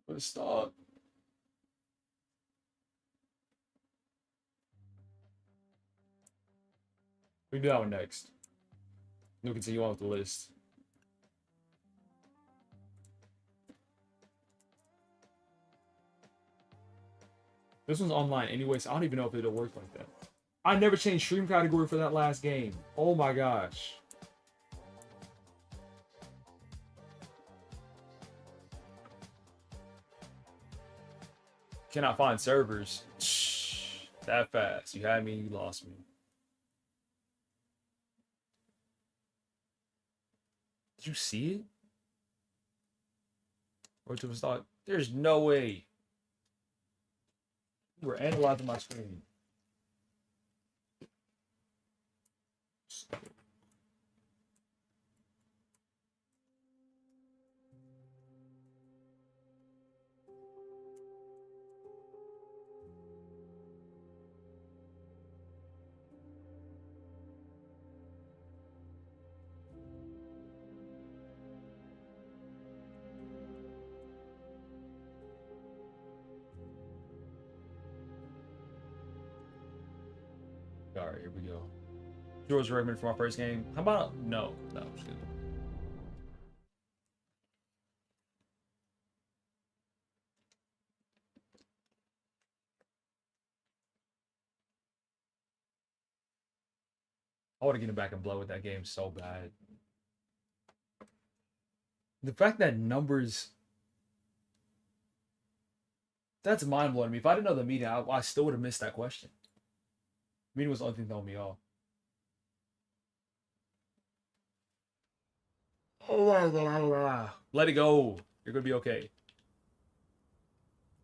Let's stop. We can do that one next. We'll continue on with the list. This one's online anyway, so I don't even know if it'll work like that. I never changed stream category for that last game. Oh my gosh. Cannot find servers. Shh, that fast. You had me, you lost me. Did you see it? Or to start? There's no way. You were analyzing my screen. All right, here we go. George recommended for my first game. How about no? No, I'm just kidding. I want to get him back and blow with that game so bad. The fact that numbers, that's mind blowing to me. If I didn't know the meeting, I still would have missed that question. Meeting was the only thing throwing me off. Let it go. You're gonna be okay.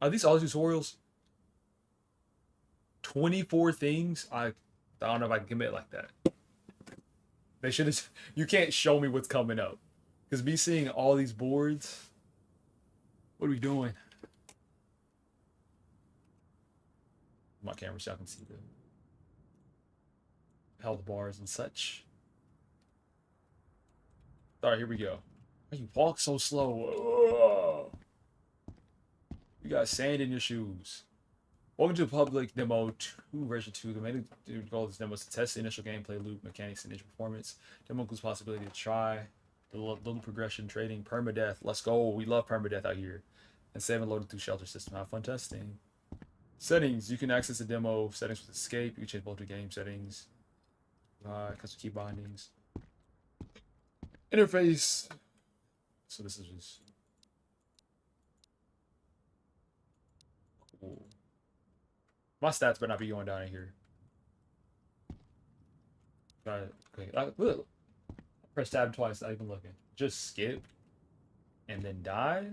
Are these all tutorials? 24 things? I don't know if I can commit like that. They should have. You can't show me what's coming up. Because me seeing all these boards. What are we doing? My camera so I can see the health bars and such. Alright, here we go. Why you walk so slow? Ugh. You got sand in your shoes. Welcome to the public demo 2, version 2. The main goal of this demo is to test the initial gameplay loop, mechanics, and initial performance. Demo includes possibility to try the loop progression, trading, permadeath. Let's go. We love permadeath out here. And save and loaded through shelter system. Have fun testing. Settings. You can access the demo settings with escape. You can change multiple game settings. Custom key bindings. Interface. So this is just cool. My stats better not be going down in here. Got it. Okay. Press tab twice, not even looking. Just skip. And then die?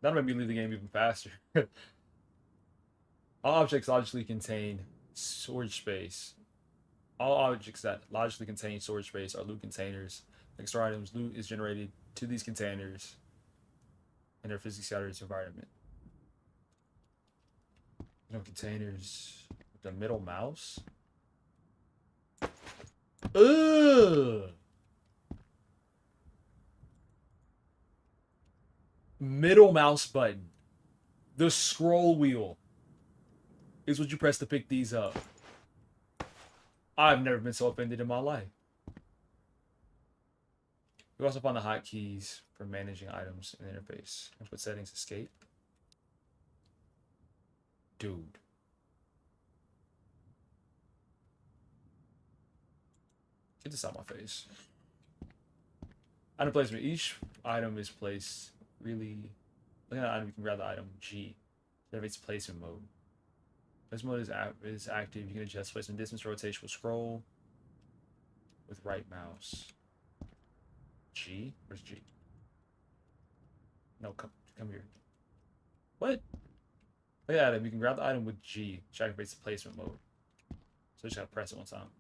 That'll make me leave the game even faster. All objects logically contain storage space. All objects that logically contain storage space are loot containers. Extra items, loot is generated to these containers and their physically scattered environment. No containers. The middle mouse. Ugh. Middle mouse button. The scroll wheel. is what you press to pick these up. I've never been so offended in my life. You also find the hotkeys for managing items in the interface. Input settings, escape. Dude. Get this out of my face. Item placement. Each item is placed really. Looking at the item, you can grab the item G. Interface placement mode. This mode is active. You can adjust placement distance, rotation with scroll with right mouse. G? Where's G? No, come here. What? Look at it. You can grab the item with G, which activates the placement mode. So you just gotta press it one time.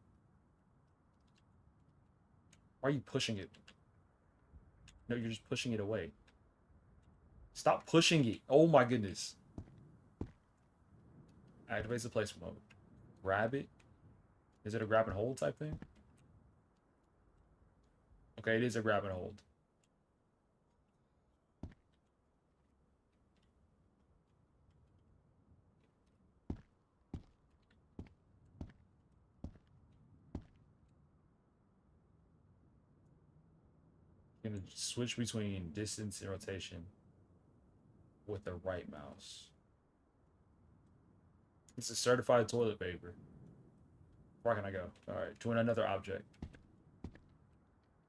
Why are you pushing it? No, you're just pushing it away. Stop pushing it. Oh my goodness. Activates the placement mode. Grab it. Is it a grab and hold type thing? Okay, it is a grab and hold. You're gonna switch between distance and rotation with the right mouse. It's a certified toilet paper. Where can I go? Alright, to another object.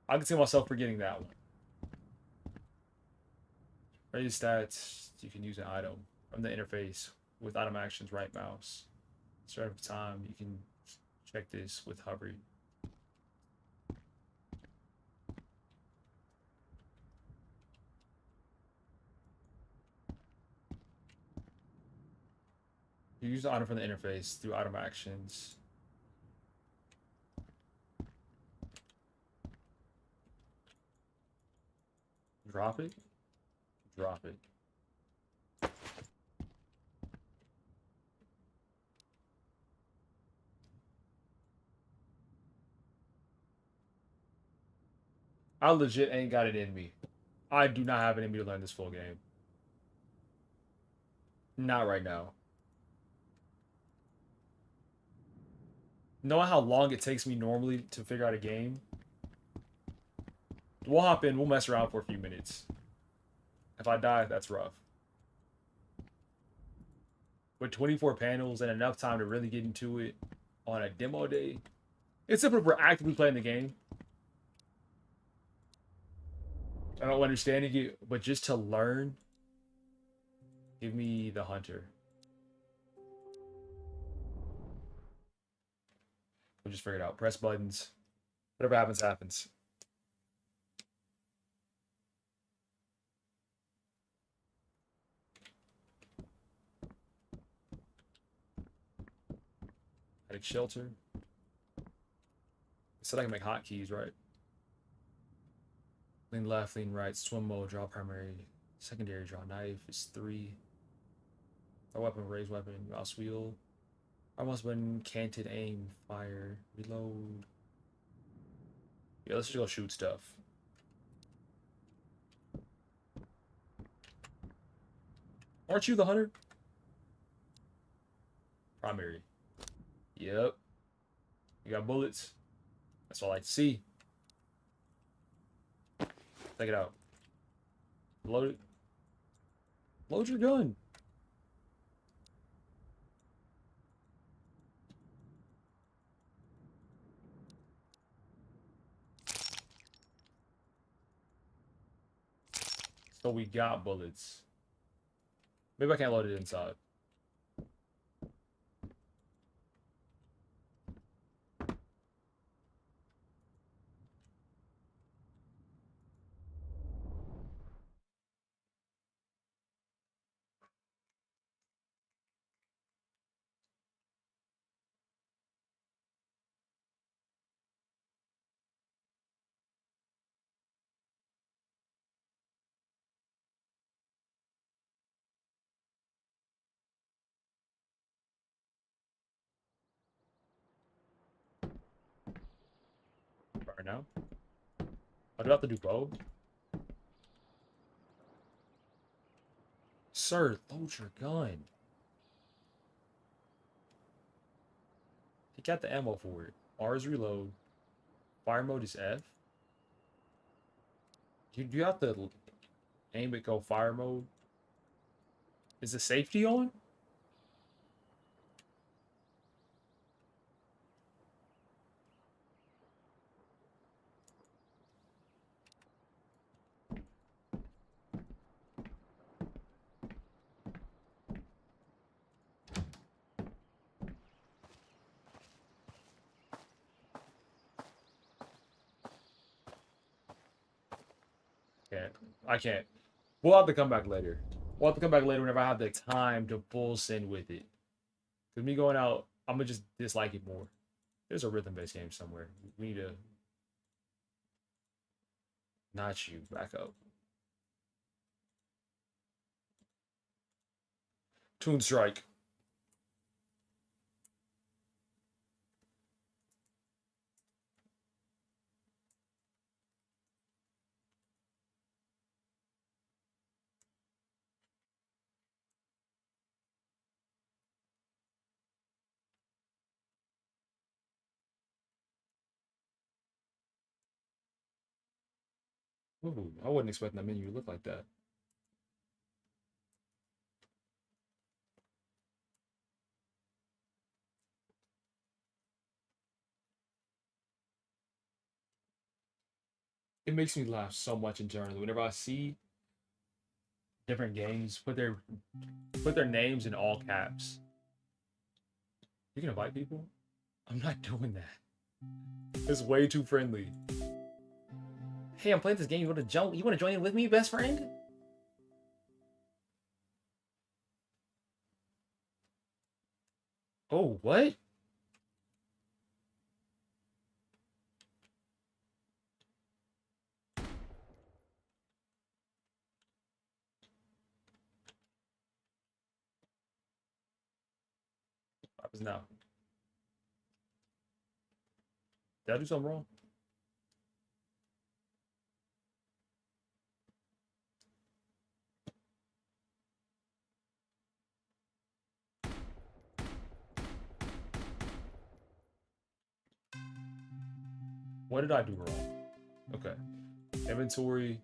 I can see myself forgetting that one. Raise stats. You can use an item from the interface with item actions right mouse. Start of time. You can check this with hovering. You use the item from the interface through item actions. Drop it. Drop it. I legit ain't got it in me. I do not have it in me to learn this full game. Not right now. Knowing how long it takes me normally to figure out a game, we'll hop in, we'll mess around for a few minutes. If I die, that's rough. With 24 panels and enough time to really get into it on a demo day, it's simple if we're actively playing the game. I don't understand it, but just to learn, give me the hunter. We'll just figure it out. Press buttons. Whatever happens, happens. Attic shelter. It said I can make hotkeys, right? Lean left, lean right, swim mode, draw primary, secondary, draw knife is 3. A weapon, raise weapon, mouse wheel. Mouse button, canted aim, fire, reload. Yeah, let's just go shoot stuff. Aren't you the hunter? Primary. Yep. You got bullets. That's all I like to see. Take it out. Load it. Load your gun. So we got bullets. Maybe I can't load it inside. Right now. I do have to do both. Sir, load your gun. got the ammo for it. R is reload. Fire mode is F. You have to aim it, go fire mode. Is the safety on? Can't. I can't. We'll have to come back later. We'll have to come back later whenever I have the time to full send with it. Because me going out, I'm going to just dislike it more. There's a rhythm-based game somewhere. We need to... Not you. Back up. Toon Strike. Ooh, I wasn't expecting that menu to look like that. It makes me laugh so much internally whenever I see different games put their names in all caps. You can invite people? I'm not doing that. It's way too friendly. Hey, I'm playing this game. You want to join in with me, best friend? Oh, what? What happens now? Did I do something wrong? What did I do wrong? Okay. Inventory.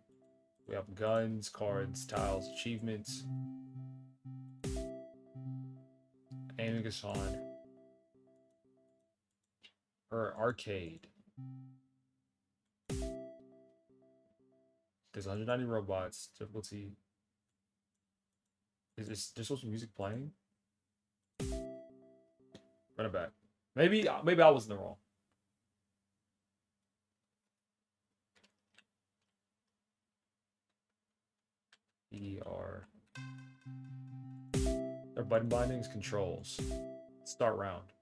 We have guns, cards, tiles, achievements. Aiming is on. Or arcade. There's 190 robots. Difficulty. Is there supposed to be music playing? Run it back. Maybe I was in the wrong. ER. Their button bindings, controls. Start round.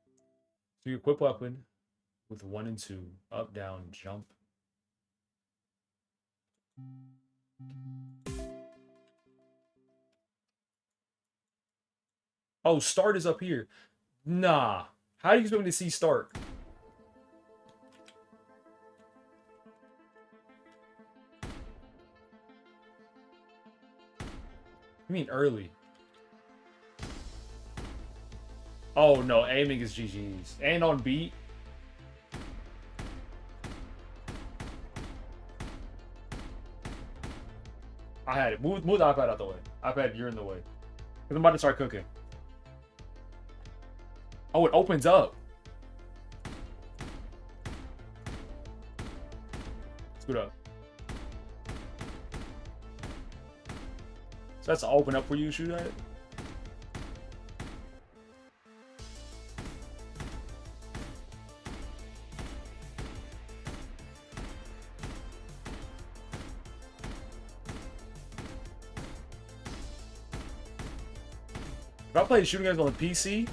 So you equip weapon with 1 and 2. Up, down, jump. Oh, start is up here. Nah. How do you expect me to see start? You mean early? Oh no, aiming is GG's. And on beat. I had it. Move the iPad out the way. iPad, you're in the way. Because I'm about to start cooking. Oh, it opens up. Scoot up. So that's to open up for you to shoot at it? If I play shooting games on the PC,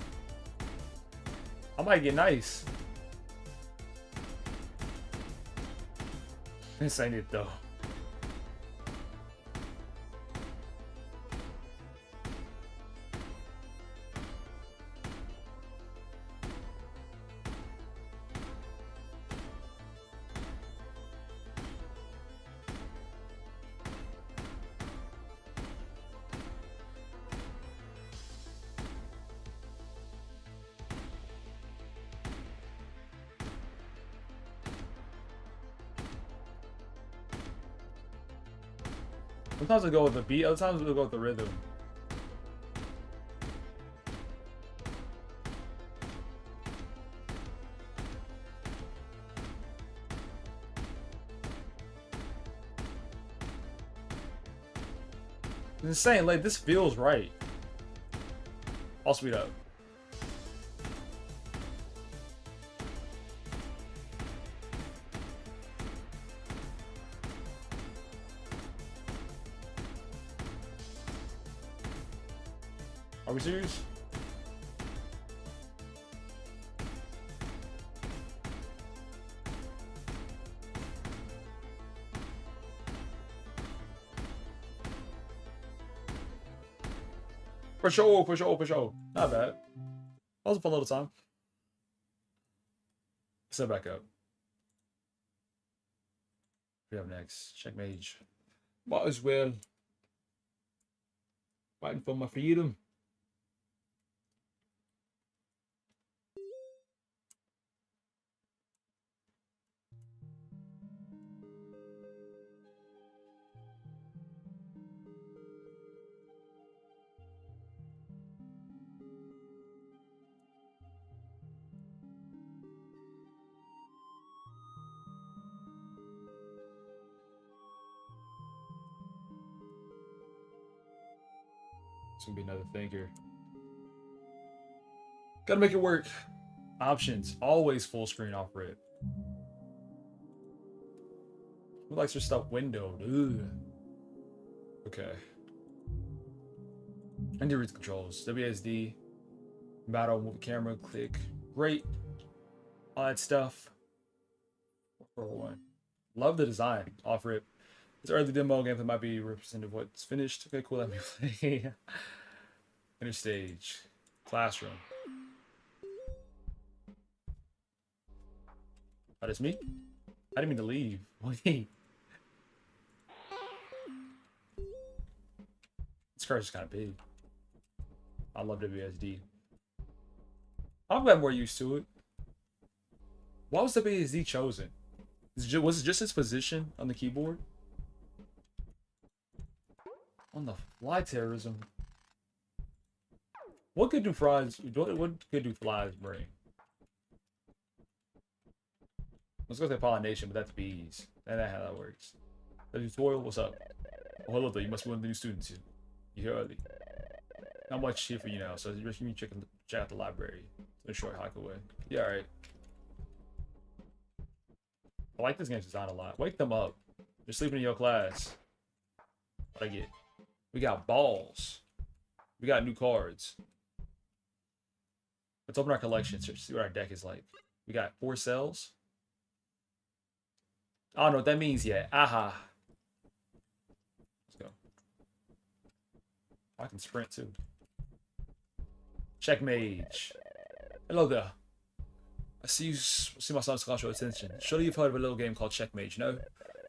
I might get nice. This ain't it though. Sometimes I go with the beat, other times we'll go with the rhythm. It's insane, like this feels right. I'll speed up. Are we serious? For sure, for sure, for sure. Not bad. That was a fun little time. Set back up. What do we have next? Check mage. Might as well. Fighting for my freedom. It's gonna be another thing here. Gotta make it work. Options. Always full screen off rip. Who likes their stuff windowed? Ugh. Okay. I need to read the controls. WSD. Battle, move camera, click. Great. All that stuff. 441. Love the design. Off rip. This early demo gameplay might be representative of what's finished. Okay, cool. Let me play. Interstage. Classroom. Oh, that's me? I didn't mean to leave. Wait. This car's just kind of big. I love WSD. I'm glad I'm more used to it. Why was WSD chosen? Was it just its position on the keyboard? On the fly terrorism. What could do flies? What could do flies bring? Let's go say pollination, but that's bees. That's not how that works. The tutorial, what's up? Oh, hello there. You must be one of the new students. You're here early. Not much here for you now, so you can check out the library. It's a short hike away. Yeah, alright. I like this game's design a lot. Wake them up. They're sleeping in your class. What I get? We got balls. We got new cards. Let's open our collection. See what our deck is like. We got 4 cells. I don't know what that means yet. Aha. Let's go. I can sprint too. Check mage. Hello there. I see my son's caught your attention. Surely you've heard of a little game called Checkmate, no?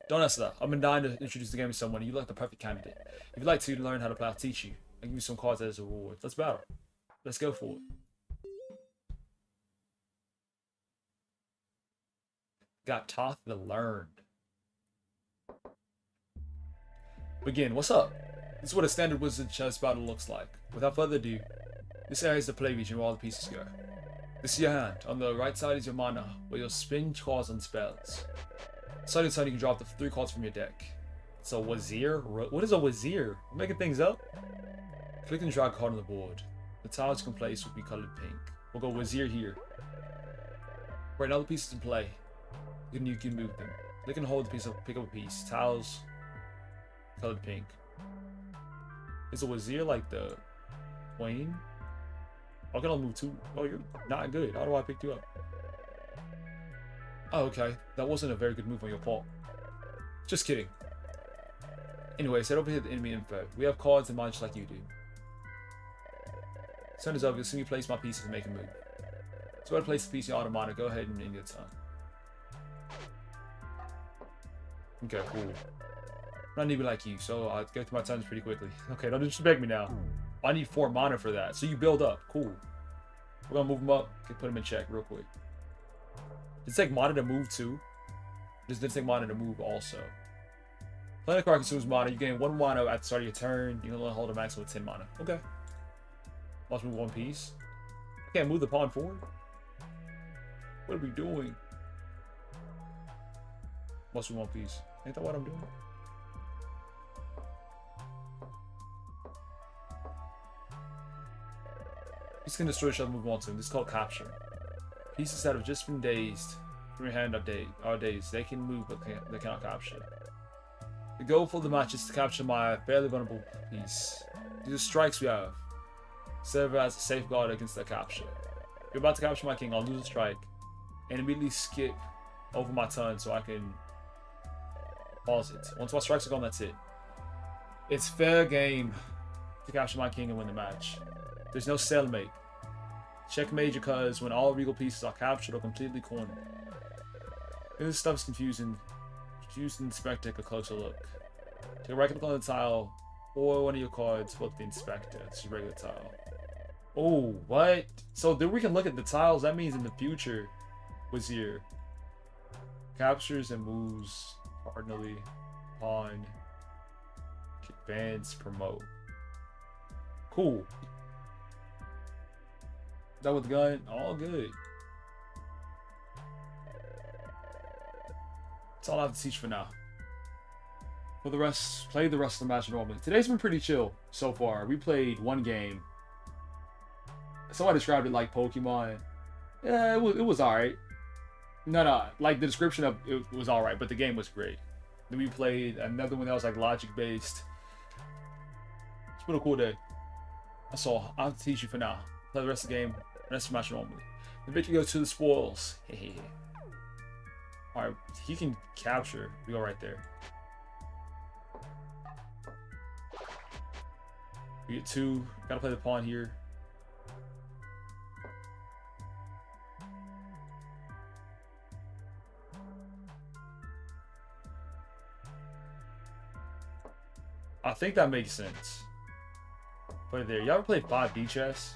Don't answer that. I've been dying to introduce the game to someone. You look the perfect candidate. If you'd like to learn how to play, I'll teach you. I'll give you some cards as a reward. Let's battle. Let's go for it. Got taught to learn. Begin. What's up? This is what a standard wizard chess battle looks like. Without further ado, this area is the play region where all the pieces go. This is your hand. On the right side is your mana, where you'll spin cards on spells. Side side, you can drop the 3 cards from your deck. It's a Wazir? What is a Wazir? I'm making things up? Click and drag a card on the board. The tiles you can place will be colored pink. We'll go Wazir here. Right now the pieces in play. You can move them. Click and hold the piece up, pick up a piece. Tiles, colored pink. Is a Wazir like the Wayne? I can only move 2. Oh, you're not good. How do I pick you up? Oh, okay. That wasn't a very good move on your part. Just kidding. Anyways, head over here to the enemy info. We have cards and mine just like you do. Turn is over. You'll see me place my pieces and make a move. So go ahead and place the piece in your automata. Go ahead and end your turn. Okay, cool. I'm not even like you, so I'll go through my turns pretty quickly. Okay, don't disrespect me now. I need 4 mana for that. So you build up. Cool. We're gonna move them up. Put them in check real quick. Does it take mana to move too? Does it take mana to move also? Playing a card consumes mana. You gain 1 mana at the start of your turn. You can only hold a maximum of 10 mana. Okay. Let's move one piece. I can't move the pawn forward. What are we doing? Must be one piece. Ain't that what I'm doing? He's gonna destroy each other, move on to him. This is called capture. Pieces that have just been dazed from your hand are dazed. They can move, but they cannot capture. The goal for the match is to capture my fairly vulnerable piece. These are strikes we have. Serve as a safeguard against the capture. If you're about to capture my king, I'll lose a strike and immediately skip over my turn so I can pause it. Once my strikes are gone, that's it. It's fair game to capture my king and win the match. There's no stalemate. Checkmate because when all regal pieces are captured or completely cornered. This stuff is confusing. Use the inspector take a closer look. Take a right click on the tile or one of your cards, flip the inspector. It's a regular tile. Oh, what? So then we can look at the tiles. That means in the future, Wazir captures and moves cardinally, pawn, advance, promote. Cool. That with the gun, all good. That's all I have to teach for now. For the rest, play the rest of the match normally. Today's been pretty chill so far. We played one game. Somebody described it like Pokemon. Yeah, it was alright. No, like the description of it was alright, but the game was great. Then we played another one that was like logic based. It's been a cool day. That's all. I'll have to teach you for now. Play the rest of the game. Rest of the match normally. The victory goes to the spoils. Alright, he can capture. We go right there. We get 2. Gotta play the pawn here. I think that makes sense. Put it there. You ever played 5D chess?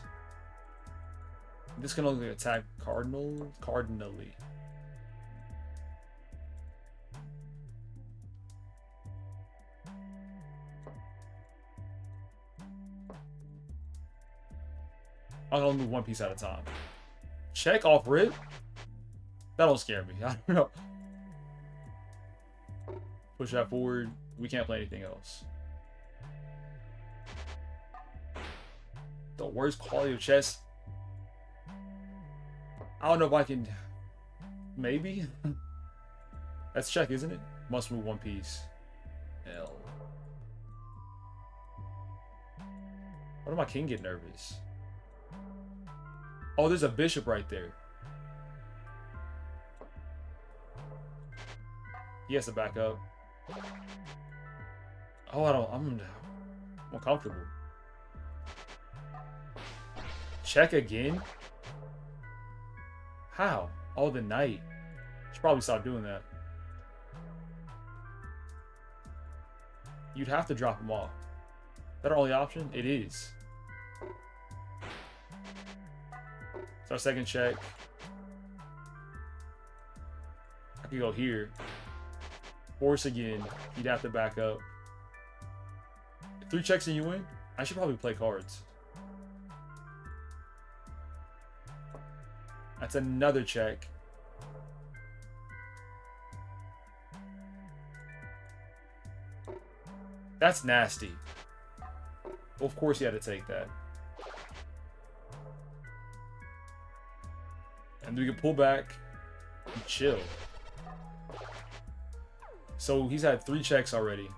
This can only attack cardinally. I'll only move one piece at a time. Check off rip? That don't scare me. I don't know. Push that forward. We can't play anything else. The worst quality of chess. I don't know if I can. Maybe. That's check, isn't it? Must move one piece. L. What if my king get nervous? Oh, there's a bishop right there. He has to back up. Oh, I'm uncomfortable. Check again? How? Oh, the knight. Should probably stop doing that. You'd have to drop him off. Is that our only option? It is. It's our second check. I could go here. Force again. You'd have to back up. 3 checks and you win? I should probably play cards. That's another check. That's nasty. Well, of course you had to take that. And we can pull back and chill. So he's had 3 checks already.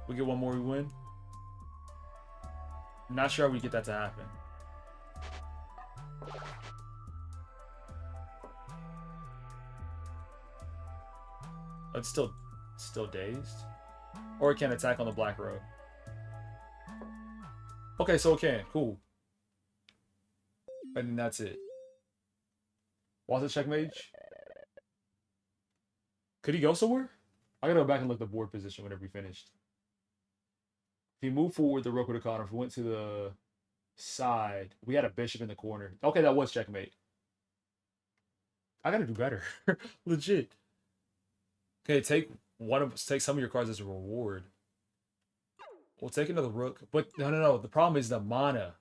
We get one more, we win. I'm not sure how we get that to happen. It's still dazed. Or it can attack on the black row. Okay, so it can. Cool. And then that's it. Was it check mage? Could he go somewhere? I gotta go back and look at the board position whenever we finished. If he moved forward the RococoHaley, if we went to the side, we had a bishop in the corner. Okay, that was checkmate. I gotta do better. Legit. Okay, take take some of your cards as a reward. We'll take another rook, but no. The problem is the mana.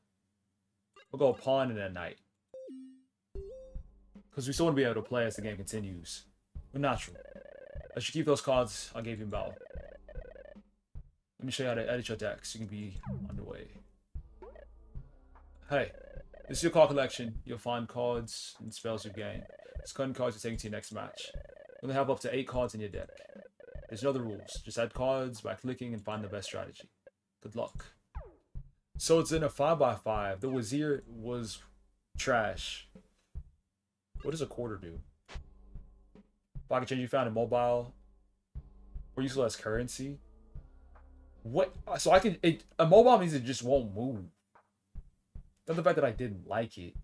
We'll go pawn in that night because we still want to be able to play as the game continues. But natural. I should keep those cards I gave you in battle. Let me show you how to edit your deck so you can be underway. Hey, this is your card collection. You'll find cards and spells you gain. Discarding cards you're taking to your next match. You only have up to 8 cards in your deck. There's no other rules. Just add cards by clicking and find the best strategy. Good luck. So it's in a 5x5. The Wazir was trash. What does a quarter do? Pocket change you found in mobile or useful as currency. What? So I can. A mobile means it just won't move. Not the fact that I didn't like it.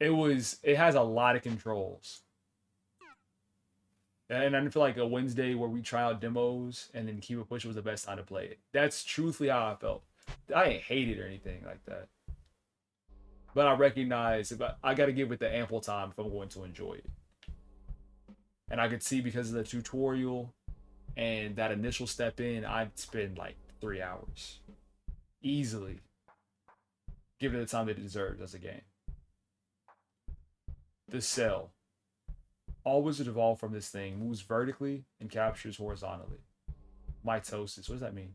It has a lot of controls. And I feel like a Wednesday where we try out demos and then keep it pushing was the best time to play it. That's truthfully how I felt. I ain't hate it or anything like that. But I recognize I got to give it the ample time if I'm going to enjoy it. And I could see because of the tutorial and that initial step in, I'd spend like 3 hours. Easily. Give it the time that it deserves as a game. The cell. Always evolve from this thing. Moves vertically and captures horizontally. Mitosis. What does that mean?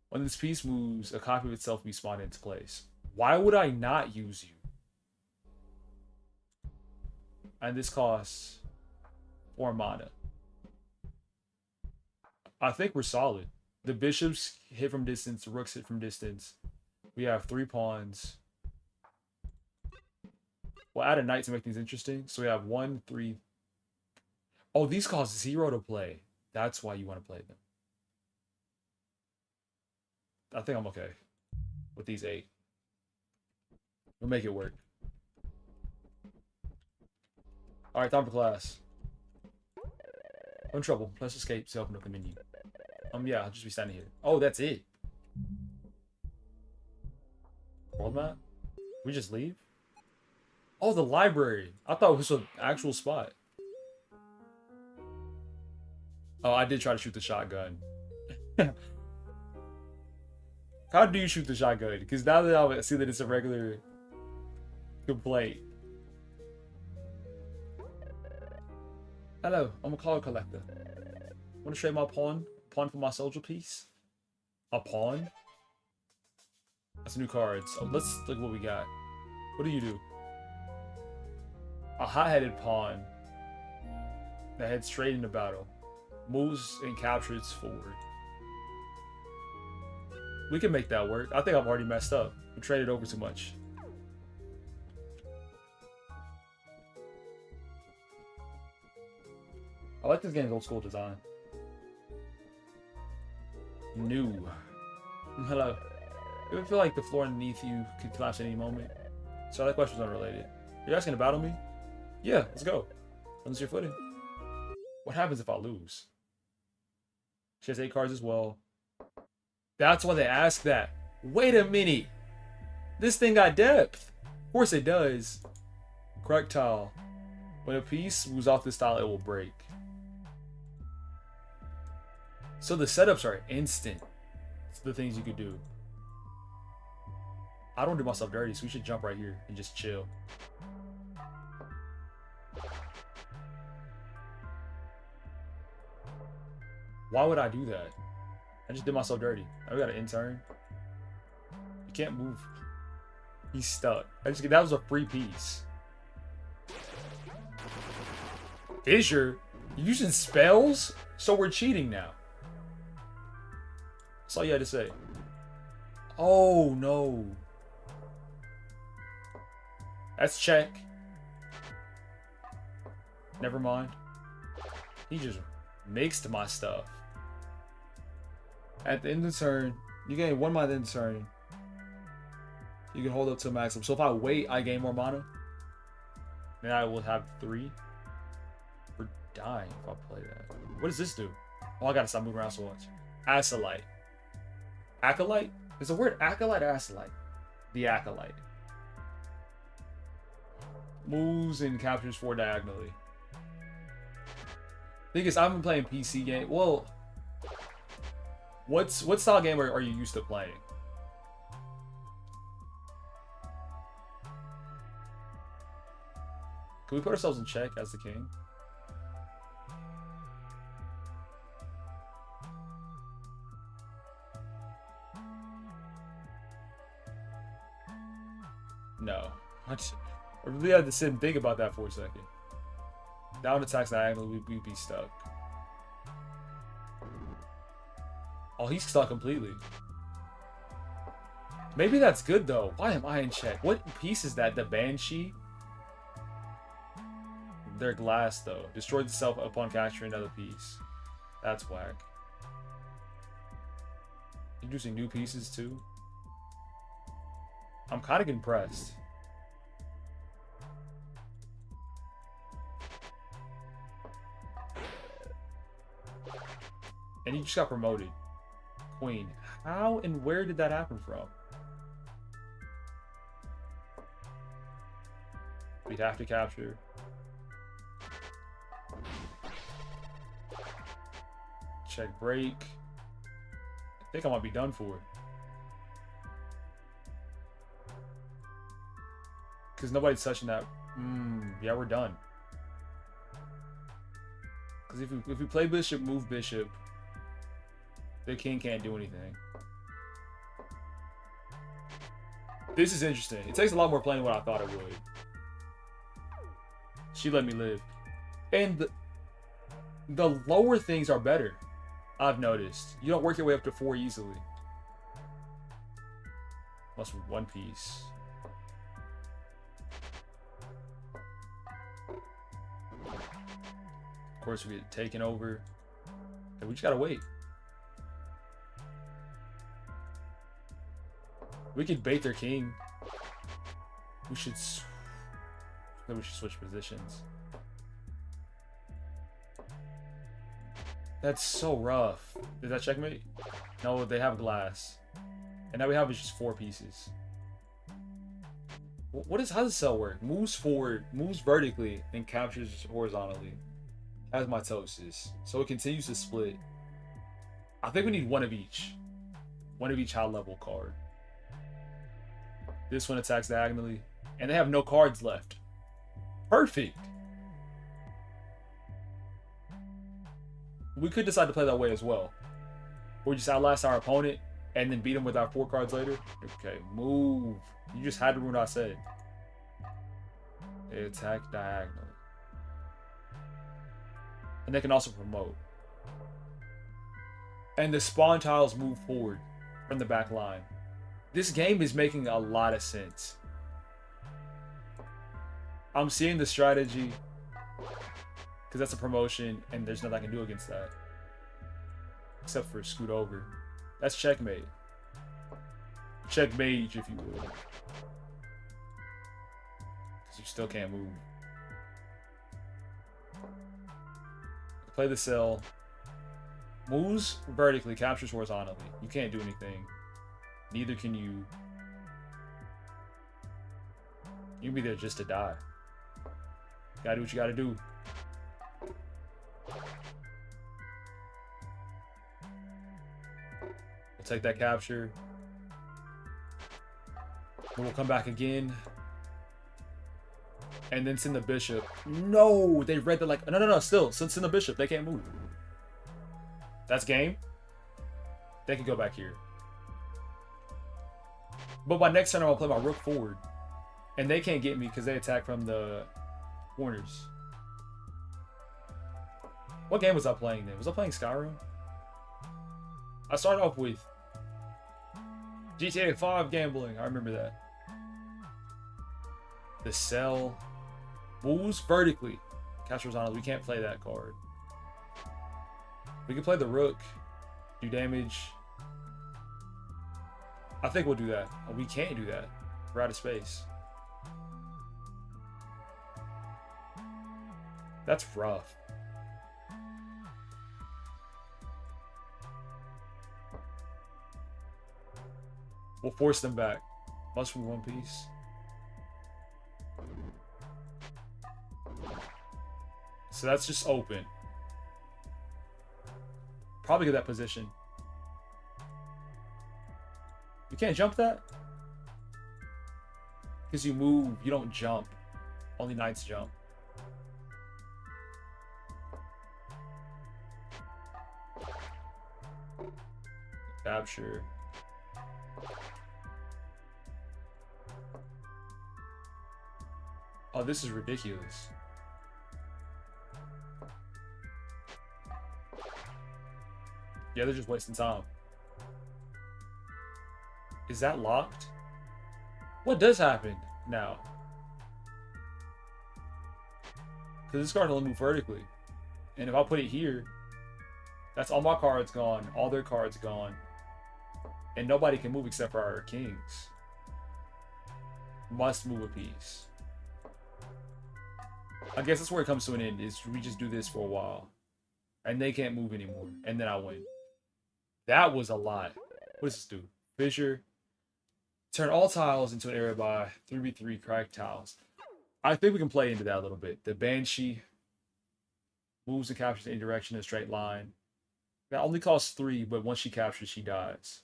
When this piece moves, a copy of itself will be spawned into place. Why would I not use you? And this costs 4 mana. I think we're solid. The bishops hit from distance. The rooks hit from distance. We have 3 pawns. We'll add a knight to make things interesting. So we have 1, 3. Oh, these cost 0 to play. That's why you want to play them. I think I'm okay with these 8. We'll make it work. Alright, time for class. I'm in trouble. Let's escape to open up the menu. Yeah, I'll just be standing here. Oh, that's it. World map? We just leave? Oh, the library. I thought it was an actual spot. Oh, I did try to shoot the shotgun. How do you shoot the shotgun? Because now that I see that it's a regular complaint. Hello, I'm a card collector. Want to trade my pawn? Pawn for my soldier piece? A pawn? That's new cards. So let's look what we got. What do you do? A hot-headed pawn that heads straight into battle. Moves and captures forward. We can make that work. I think I've already messed up. We traded over too much. I like this game's old school design. New. Hello. You ever feel like the floor underneath you could collapse at any moment? So that question's unrelated. You're asking to battle me? Yeah, let's go. Lose your footing. What happens if I lose? She has 8 cards as well. That's why they ask that. Wait a minute. This thing got depth. Of course it does. Correct tile. When a piece moves off this tile, it will break. So the setups are instant. It's the things you could do. I don't do myself dirty, so we should jump right here and just chill. Why would I do that? I just did myself dirty. I got an intern. You can't move. He's stuck. That was a free piece. Fissure? You're using spells? So we're cheating now. That's all you had to say. Oh no. That's check. Never mind. He just mixed my stuff. At the end of the turn, you gain 1 mana at the end of the turn. You can hold up to a maximum. So if I wait, I gain more mana. Then I will have 3. We're dying if I play that. What does this do? Oh, I gotta stop moving around so much. Acolyte. Acolyte? Is the word acolyte or acolyte? The Acolyte. Moves and captures 4 diagonally. Thing is, I've been playing PC game. Well, what style game are you used to playing? Can we put ourselves in check as the king? No. I really had to sit and think about that for a second. Down attacks diagonally, we'd be stuck. Oh, he's stuck completely. Maybe that's good though. Why am I in check? What piece is that? The Banshee? They're glass though. Destroys itself upon capturing another piece. That's whack. Introducing new pieces too. I'm kind of impressed. And he just got promoted. Queen. How and where did that happen from? We'd have to capture. Check break. I think I might be done for. Because nobody's touching that. Yeah, we're done. Because if we play bishop, move bishop, the king can't do anything. This is interesting. It takes a lot more playing than what I thought it would. She let me live. And the lower things are better, I've noticed. You don't work your way up to 4 easily. Must be one piece. Of course, we get taken over. And we just gotta wait. We could bait their king. We should switch positions. That's so rough. Did that checkmate? No, they have glass. And now we have just 4 pieces. How does this cell work? Moves forward, moves vertically, and captures horizontally. Has mitosis. So it continues to split. I think we need one of each. One of each high level card. This one attacks diagonally. And they have no cards left. Perfect. We could decide to play that way as well. Or just outlast our opponent and then beat him with our 4 cards later. Okay, move. You just had to ruin what I said. They attack diagonally. And they can also promote. And the spawn tiles move forward from the back line. This game is making a lot of sense. I'm seeing the strategy because that's a promotion and there's nothing I can do against that. Except for scoot over. That's checkmate. Checkmate, if you will. Because you still can't move. Play the cell. Moves vertically, captures horizontally. You can't do anything. Neither can you. You'll be there just to die. Gotta do what you gotta do. We'll take that capture. Then we'll come back again. And then send the bishop. No! They read the like. No. Still, send the bishop. They can't move. That's game. They can go back here. But by next turn, I'm going to play my rook forward. And they can't get me because they attack from the corners. What game was I playing then? Was I playing Skyrim? I started off with GTA 5 gambling. I remember that. The cell. Moves vertically. Captures on it. We can't play that card. We can play the rook. Do damage. I think we'll do that. Oh, we can't do that. We're out of space. That's rough. We'll force them back. Must be one piece. So that's just open. Probably get that position. You can't jump that? Because you move, you don't jump. Only knights jump. Capture. Oh, this is ridiculous. Yeah, they're just wasting time. Is that locked? What does happen now? Because this card only move vertically. And if I put it here, that's all my cards gone. All their cards gone. And nobody can move except for our kings. Must move a piece. I guess that's where it comes to an end, is we just do this for a while. And they can't move anymore. And then I win. That was a lot. What does this do? Fissure. Turn all tiles into an area by 3v3 cracked tiles. I think we can play into that a little bit. The Banshee moves and captures any direction in a straight line. That only costs 3, but once she captures, she dies.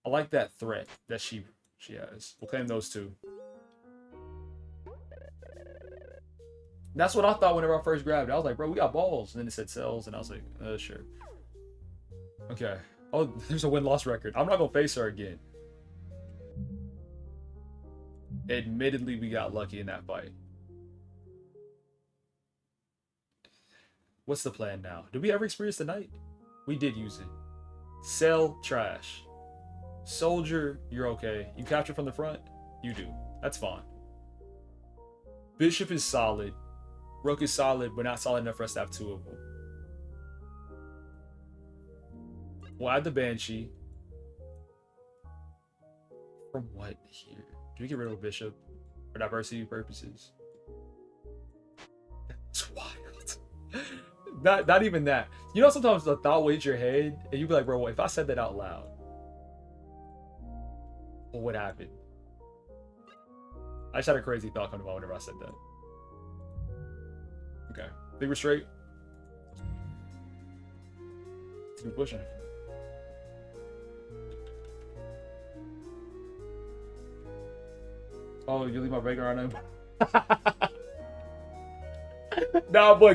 I like that threat that she has. We'll claim those 2. That's what I thought whenever I first grabbed it. I was like, bro, we got balls. And then it said cells, and I was like, sure. Okay. Oh, there's a win-loss record. I'm not going to face her again. Admittedly, we got lucky in that fight. What's the plan now? Did we ever experience the knight? We did use it. Sell, trash. Soldier, you're okay. You capture from the front? You do. That's fine. Bishop is solid. Rook is solid, but not solid enough for us to have 2 of them. We'll add the Banshee. From what here? Do we get rid of a bishop for diversity purposes? That's wild. not even that. You know, sometimes the thought weighs your head, and you be like, bro, well, if I said that out loud, what would happen? I just had a crazy thought come to mind whenever I said that. Okay, think we're straight. Let's keep pushing. Oh, you leave my regular on him? Nah, boy,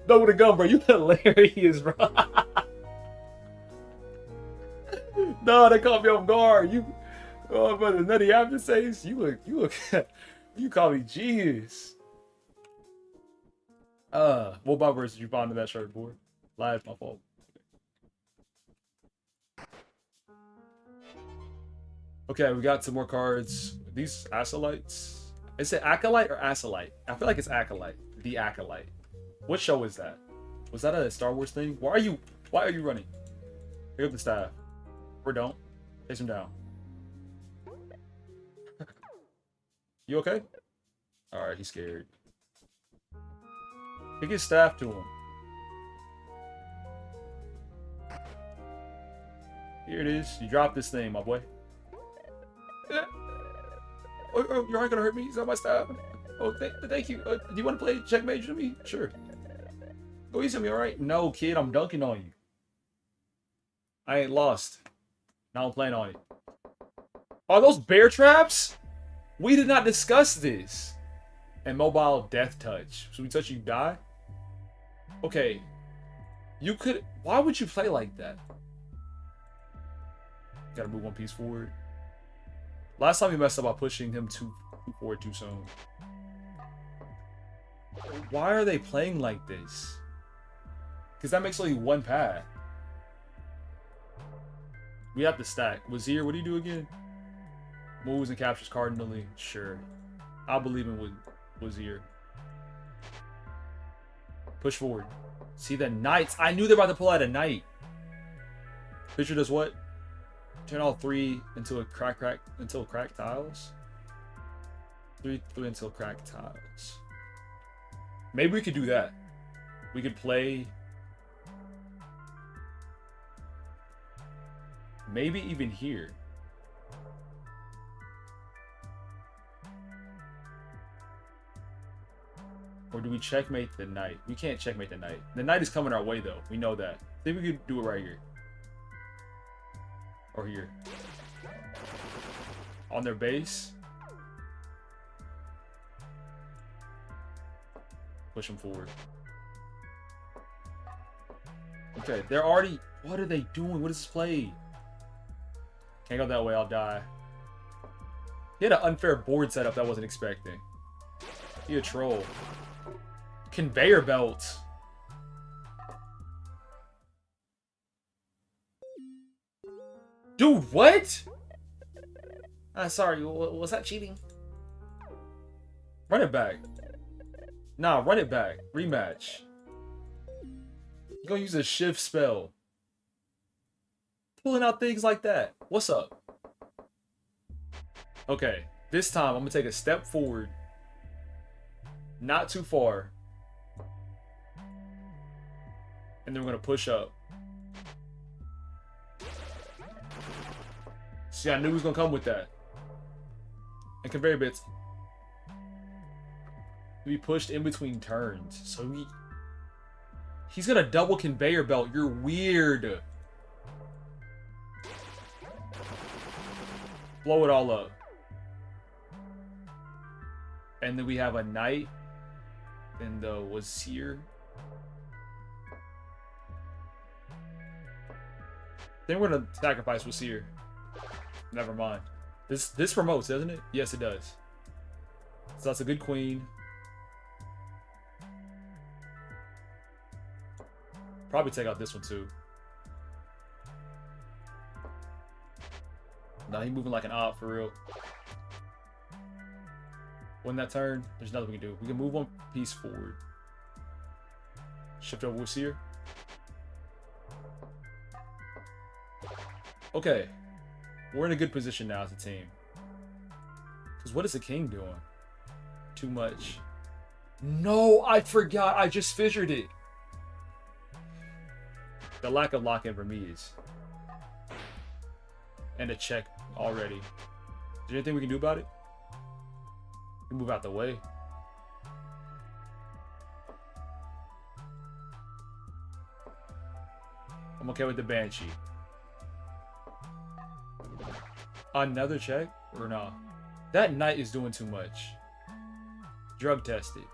no with a gun, bro. You hilarious, bro. No, they caught me off guard. You, oh, brother, nutty aftertaste. You look, you call me genius. What bumpers did you find in that shirt, boy? Lie, it's my fault. Okay, we got some more cards. These acolytes. Is it acolyte or acolyte? I feel like it's acolyte. The acolyte. What show is that? Was that a Star Wars thing? Why are you running? Pick up the staff. Or don't. Chase him down. You okay? Alright, he's scared. Pick his staff to him. Here it is. You dropped this thing, my boy. Oh, you aren't gonna hurt me. He's on my staff. Oh, thank you. Do you want to play checkmate with me? Sure. Go easy on me, all right? No, kid, I'm dunking on you. I ain't lost. Now I'm playing on it. Are those bear traps? We did not discuss this. And mobile death touch. So we touch you die? Okay. You could... Why would you play like that? Gotta move one piece forward. Last time you messed up by pushing him too forward too soon. Why are they playing like this? Because that makes only one path. We have to stack. Wazir, what do you do again? Moves and captures cardinally. Sure. I believe in Wazir. Push forward. See the knights. I knew they were about to pull out a knight. Picture does what? Turn all 3 into a cracked tiles. 3 until cracked tiles. Maybe we could do that. We could play. Maybe even here. Or do we checkmate the knight? We can't checkmate the knight. The knight is coming our way, though. We know that. Think we could do it right here. Or here. On their base. Push them forward. Okay, they're already... What are they doing? What is this play? Can't go that way, I'll die. He had an unfair board setup that I wasn't expecting. He a troll. Conveyor belt. Dude, what? Sorry, was that cheating? Run it back. Nah, run it back. Rematch. You're gonna use a shift spell. Pulling out things like that. What's up? Okay, this time I'm gonna take a step forward. Not too far. And then we're gonna push up. See, I knew he was gonna come with that. And conveyor bits. We pushed in between turns. So he's gonna double conveyor belt. You're weird. Blow it all up. And then we have a knight. And the wazir. Then we're gonna sacrifice wazir. Never mind. This promotes, doesn't it? Yes, it does. So that's a good queen. Probably take out this one too. Nah, he moving like an op for real. Win that turn. There's nothing we can do. We can move one piece forward. Shift over Wazir. Okay. We're in a good position now as a team. Because what is the king doing? Too much. No, I forgot. I just fissured it. The lack of lock-in for me is... And a check already. Is there anything we can do about it? We can move out the way. I'm okay with the Banshee. Another check? Or no? That knight is doing too much. Drug tested.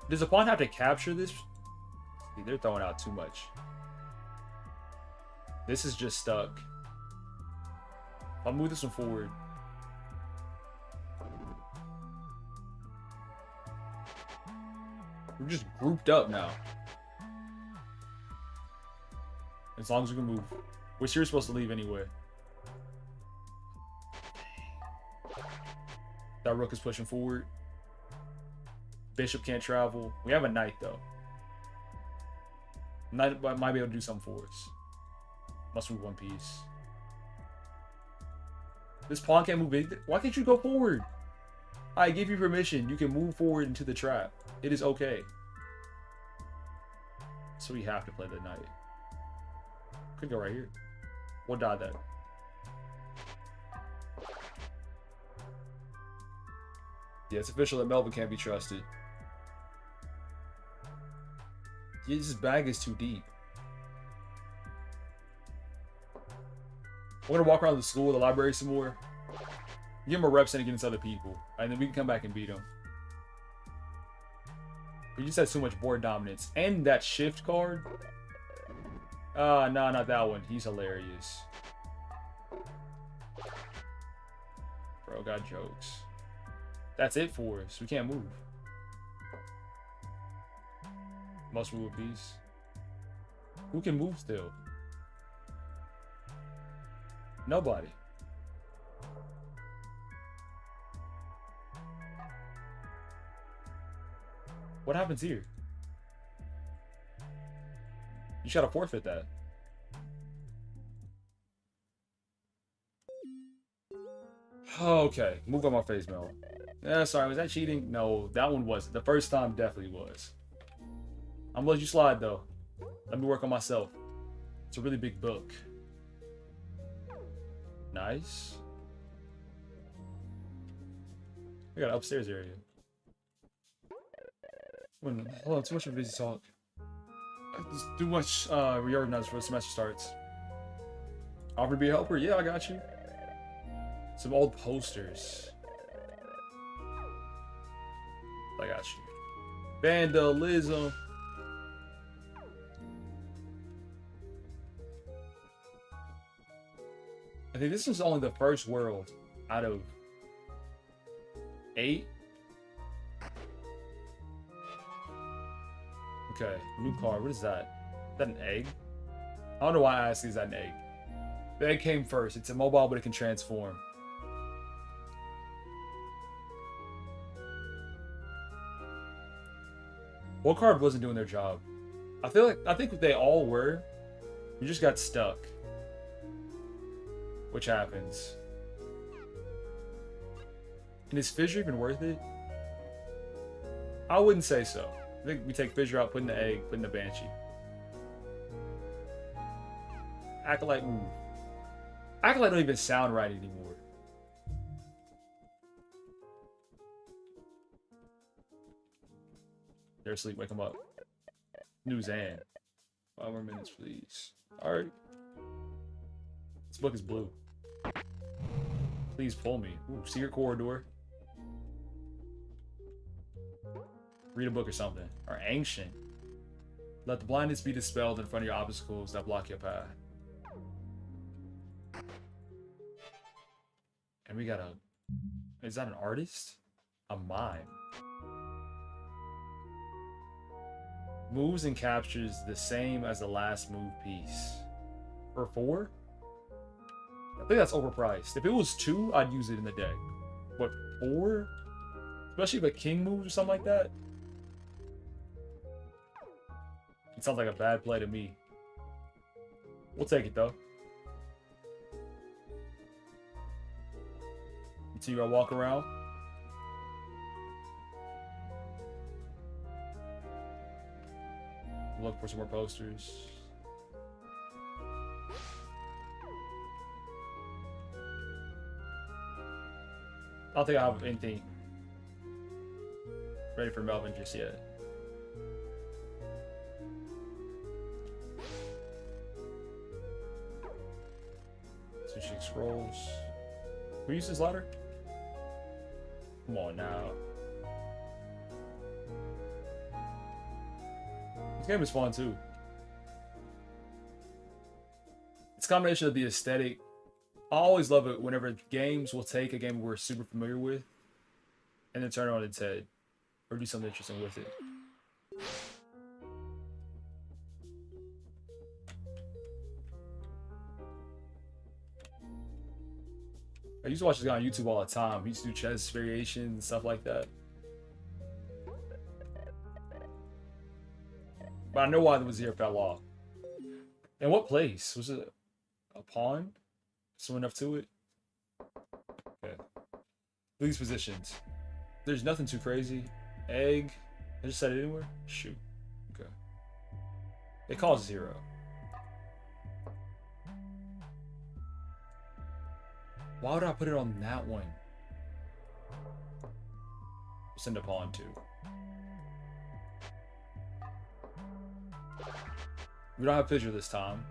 Does the pawn have to capture this? See, they're throwing out too much. This is just stuck. I'll move this one forward. We're just grouped up now. As long as we can move. We're supposed to leave anyway. That rook is pushing forward. Bishop can't travel. We have a knight though. Knight might be able to do something for us. Must move one piece. This pawn can't move big. Why can't you go forward? I give you permission. You can move forward into the trap. It is okay. So we have to play the knight. Could go right here. We'll die that. Yeah, it's official that Melvin can't be trusted. Yeah, this bag is too deep. We're gonna walk around the school, the library some more. Give him a reps in against other people. And then we can come back and beat him. He just has so much board dominance. And that shift card. No, not that one. He's hilarious. Bro got jokes. That's it for us. We can't move. Must move a piece. Who can move still? Nobody. What happens here? You gotta forfeit that. Okay, move on my face, Mel. Sorry, was that cheating? No, that one wasn't. The first time definitely was. I'm gonna let you slide though. Let me work on myself. It's a really big book. Nice. I got an upstairs area. Hold on, too much of a busy talk. Just too much reorganize before the semester starts. Offer to be a helper? Yeah, I got you. Some old posters. I got you. Vandalism. I think this is only the first world out of 8. Okay, new card. What is that? Is that an egg? I don't know why I asked, is that an egg? The egg came first. It's immobile, but it can transform. What card wasn't doing their job? I think they all were. You just got stuck. Which happens. And is Fissure even worth it? I wouldn't say so. I think we take Fissure out, put in the egg, put in the Banshee. Acolyte move. Acolyte don't even sound right anymore. They're asleep, wake them up. New Zan. 5 more minutes, please. Alright. This book is blue. Please pull me. Ooh, secret corridor. Read a book or something. Or ancient. Let the blindness be dispelled in front of your obstacles that block your path. And we got a... Is that an artist? A mime. Moves and captures the same as the last move piece. For 4? I think that's overpriced. If it was 2, I'd use it in the deck. But 4? Especially if a king moves or something like that. It sounds like a bad play to me. We'll take it though. Continue our walk around. Look for some more posters. I don't think I have anything ready for Melvin just yet. Switching scrolls. Who used this ladder? Come on now. This game is fun too. It's a combination of the aesthetic. I always love it whenever games will take a game we're super familiar with and then turn it on its head or do something interesting with it. I used to watch this guy on YouTube all the time. He used to do chess variations and stuff like that. But I know why the Wazir fell off. In what place? Was it a pawn? Someone enough to it? Okay. These positions. There's nothing too crazy. Egg. I just said it anywhere? Shoot. Okay. It costs 0. Why would I put it on that one? Send a pawn too. We don't have Fissure this time.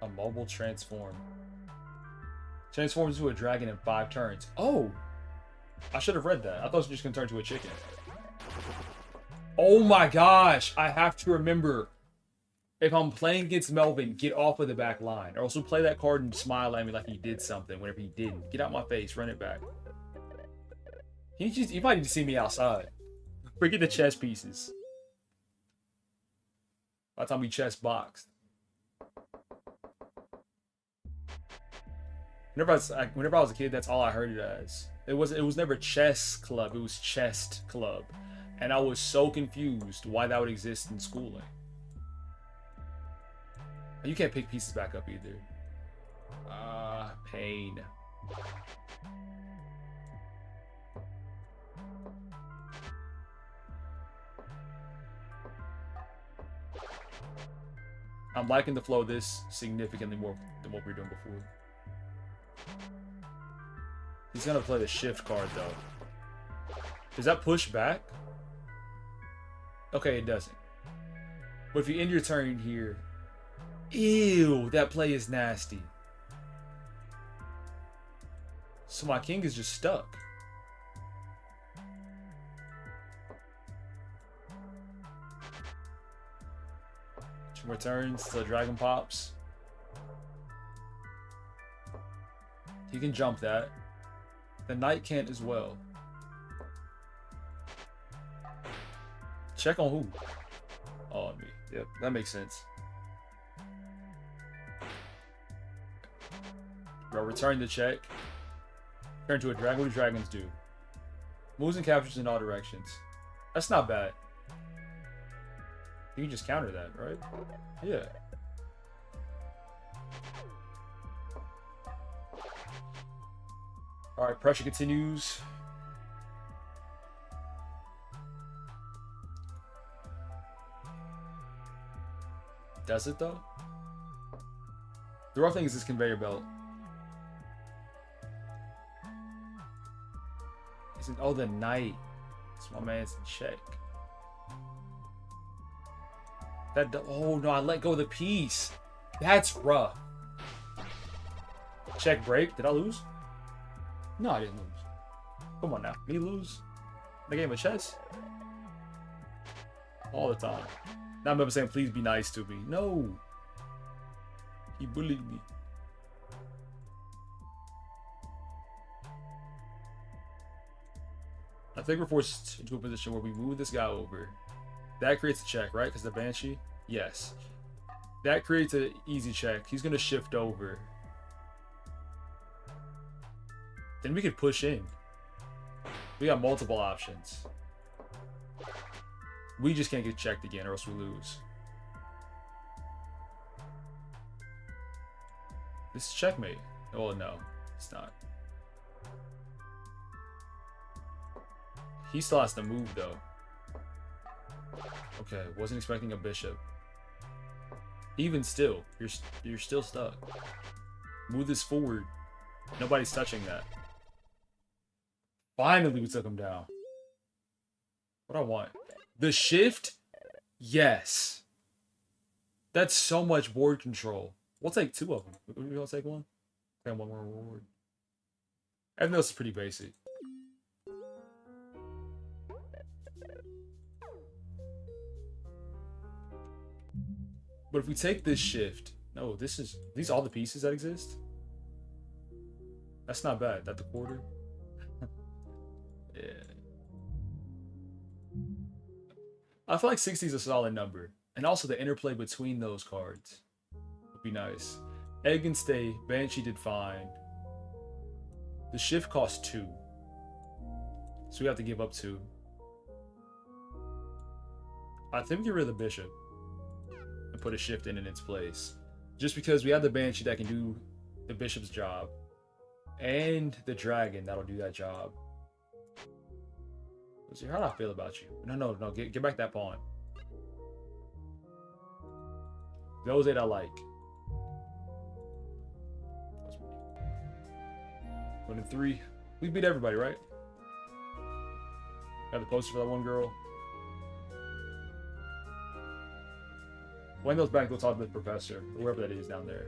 A mobile transform. Transforms into a dragon in 5 turns. Oh! I should have read that. I thought it was just going to turn into a chicken. Oh my gosh! I have to remember. If I'm playing against Melvin, get off of the back line. Or also play that card and smile at me like he did something whenever he didn't. Get out my face. Run it back. You might need to see me outside. Forget the chess pieces. By the time we chess boxed. Whenever I was a kid, that's all I heard it as. It was never chess club. It was chest club. And I was so confused why that would exist in schooling. You can't pick pieces back up either. Pain. I'm liking the flow of this significantly more than what we were doing before. He's gonna play the shift card though. Does that push back? Okay, it doesn't. But if you end your turn here, ew, that play is nasty. So my king is just stuck. Two more turns till the dragon pops. He can jump that. The knight can't as well. Check on who? Oh, on me. Yep, that makes sense. Bro, return the check. Turn to a dragon. What do dragons do? Moves and captures in all directions. That's not bad. You can just counter that, right? Yeah. Alright, pressure continues. Does it though? The rough thing is this conveyor belt. Isn't oh the knight? It's my man's in check. That oh no, I let go of the piece. That's rough. Check break. Did I lose? No, I didn't lose. Come on now. Me lose? In a game of chess? All the time. Now I'm saying please be nice to me. No. He bullied me. I think we're forced into a position where we move this guy over. That creates a check, right? Because the Banshee? Yes. That creates an easy check. He's going to shift over. Then we could push in. We got multiple options. We just can't get checked again or else we lose. This is checkmate. Oh, no. It's not. He still has to move, though. Okay, wasn't expecting a bishop. Even still, you're still stuck. Move this forward. Nobody's touching that. Finally, we took him down. What I want? The shift? Yes. That's so much board control. We'll take two of them. We're gonna take one? And one more reward. Everything else is pretty basic. But if we take this shift, no, these are all the pieces that exist. That's not bad. That the quarter. Yeah. I feel like 60 is a solid number. And also the interplay between those cards would be nice. Egg and stay. Banshee did fine. The shift costs 2. So we have to give up 2. I think we get rid of the bishop. And put a shift in its place. Just because we have the Banshee that can do the bishop's job. And the dragon that'll do that job. Let's see, how do I feel about you? No, get back that pawn. Those 8 I like. 1 and 3. We beat everybody, right? Got the poster for that one girl. When goes back, go talk to the professor, whoever that is down there.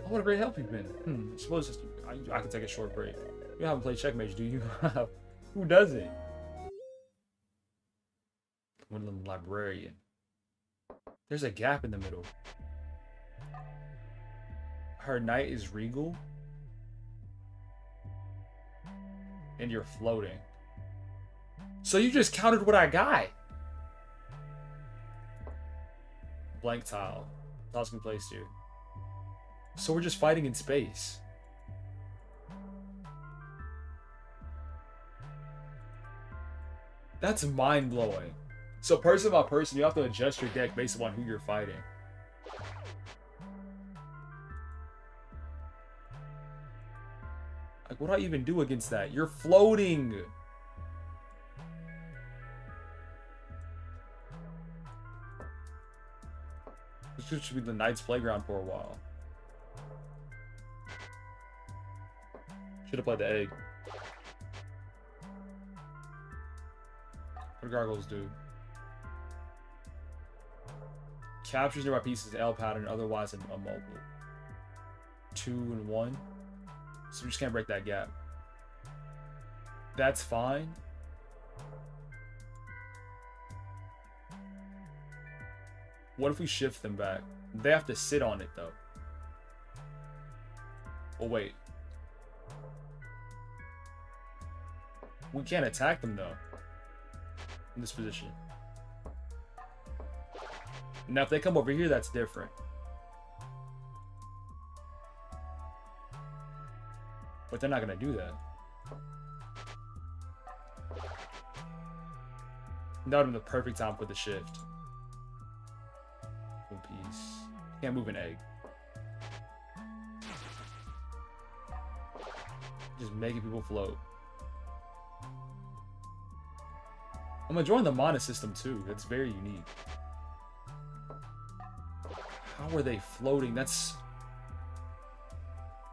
Oh, what a great help you've been. I suppose I can take a short break. You haven't played checkmate, do you? Who doesn't? One of them librarian. There's a gap in the middle. Her knight is regal. And you're floating. So you just countered what I got. Blank tile. Tiles can be placed here. So we're just fighting in space. That's mind-blowing. So person by person, you have to adjust your deck based upon who you're fighting. Like, what do I even do against that? You're floating! This should be the Knight's Playground for a while. Should have played the egg. What do gargoyles do? Captures nearby pieces L pattern, otherwise immobile. 2 and 1. So we just can't break that gap. That's fine. What if we shift them back? They have to sit on it though. Oh wait. We can't attack them though. In this position. Now if they come over here, that's different. But they're not gonna do that. That would have been the perfect time for the shift. One piece. Can't move an egg. Just making people float. I'm enjoying the mana system too. That's very unique. How are they floating? That's...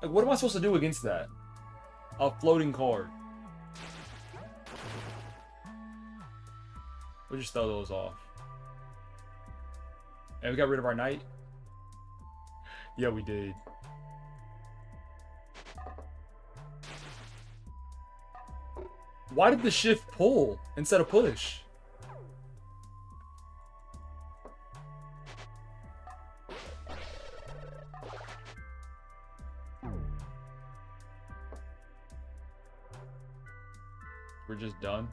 Like, what am I supposed to do against that? A floating card. We'll just throw those off. And we got rid of our knight? Yeah, we did. Why did the shift pull instead of push? We're just done.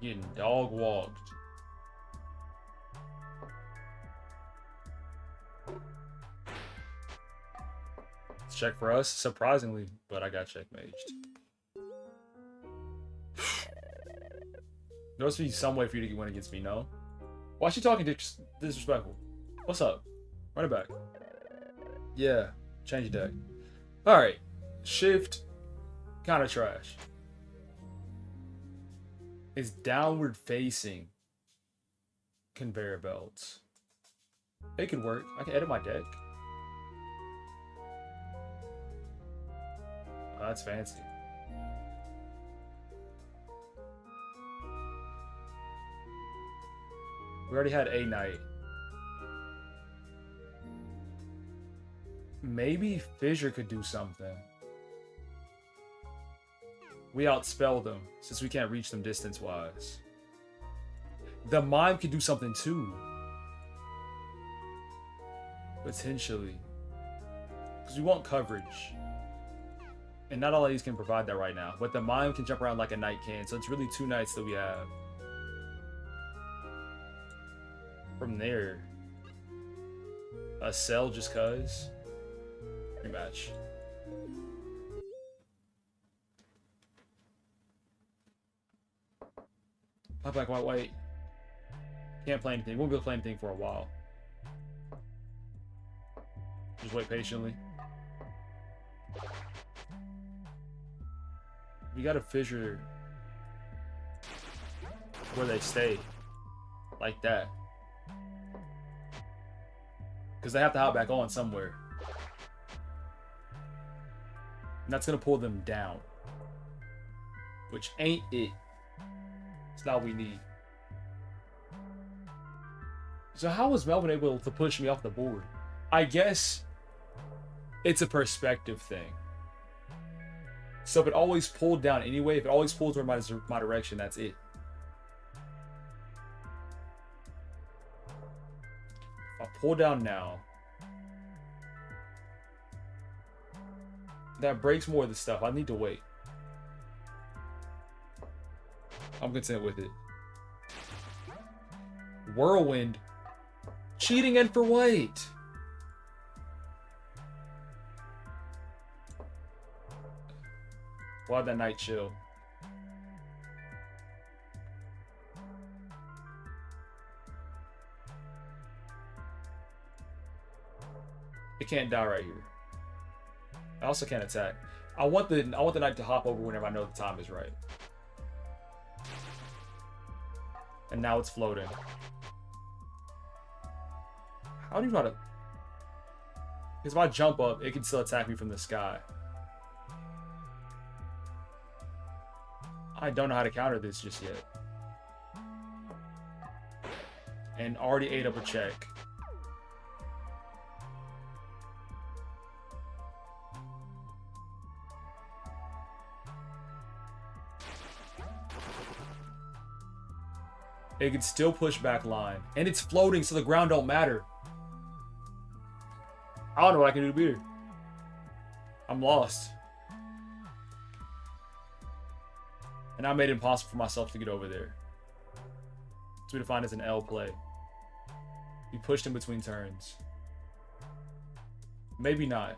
Getting dog walked. Let's check for us, surprisingly, but I got checkmated. There must be some way for you to win against me, no? Why is she talking disrespectful? What's up? Run it back. Yeah, change deck. Alright. Shift. Kind of trash. It's downward facing conveyor belts. It could work. I can edit my deck. Oh, that's fancy. We already had a knight. Maybe Fissure could do something. We outspell them since we can't reach them distance-wise. The Mime could do something too. Potentially. Because we want coverage. And not all of these can provide that right now. But the Mime can jump around like a knight can. So it's really 2 knights that we have. From there. A sell just cuz. Rematch. Black, white, white. Can't play anything. Won't be able to play anything for a while. Just wait patiently. We gotta fissure where they stay. Like that. Because they have to hop back on somewhere. And that's gonna pull them down. Which ain't it. It's not what we need. So how was Melvin able to push me off the board? I guess it's a perspective thing. So if it always pulled down anyway, if it always pulls toward my direction, that's it. If I pull down now, that breaks more of the stuff. I need to wait. I'm content with it. Whirlwind. Cheating and for white. Why'd that knight chill? It can't die right here. I also can't attack. I want the knight to hop over whenever I know the time is right. And now it's floating. How do you know how to... Because if I jump up, it can still attack me from the sky. I don't know how to counter this just yet. And already ate up a check. It can still push back line. And it's floating, so the ground don't matter. I don't know what I can do to beat her. I'm lost. And I made it impossible for myself to get over there. It's what we define as an L play. You pushed in between turns. Maybe not.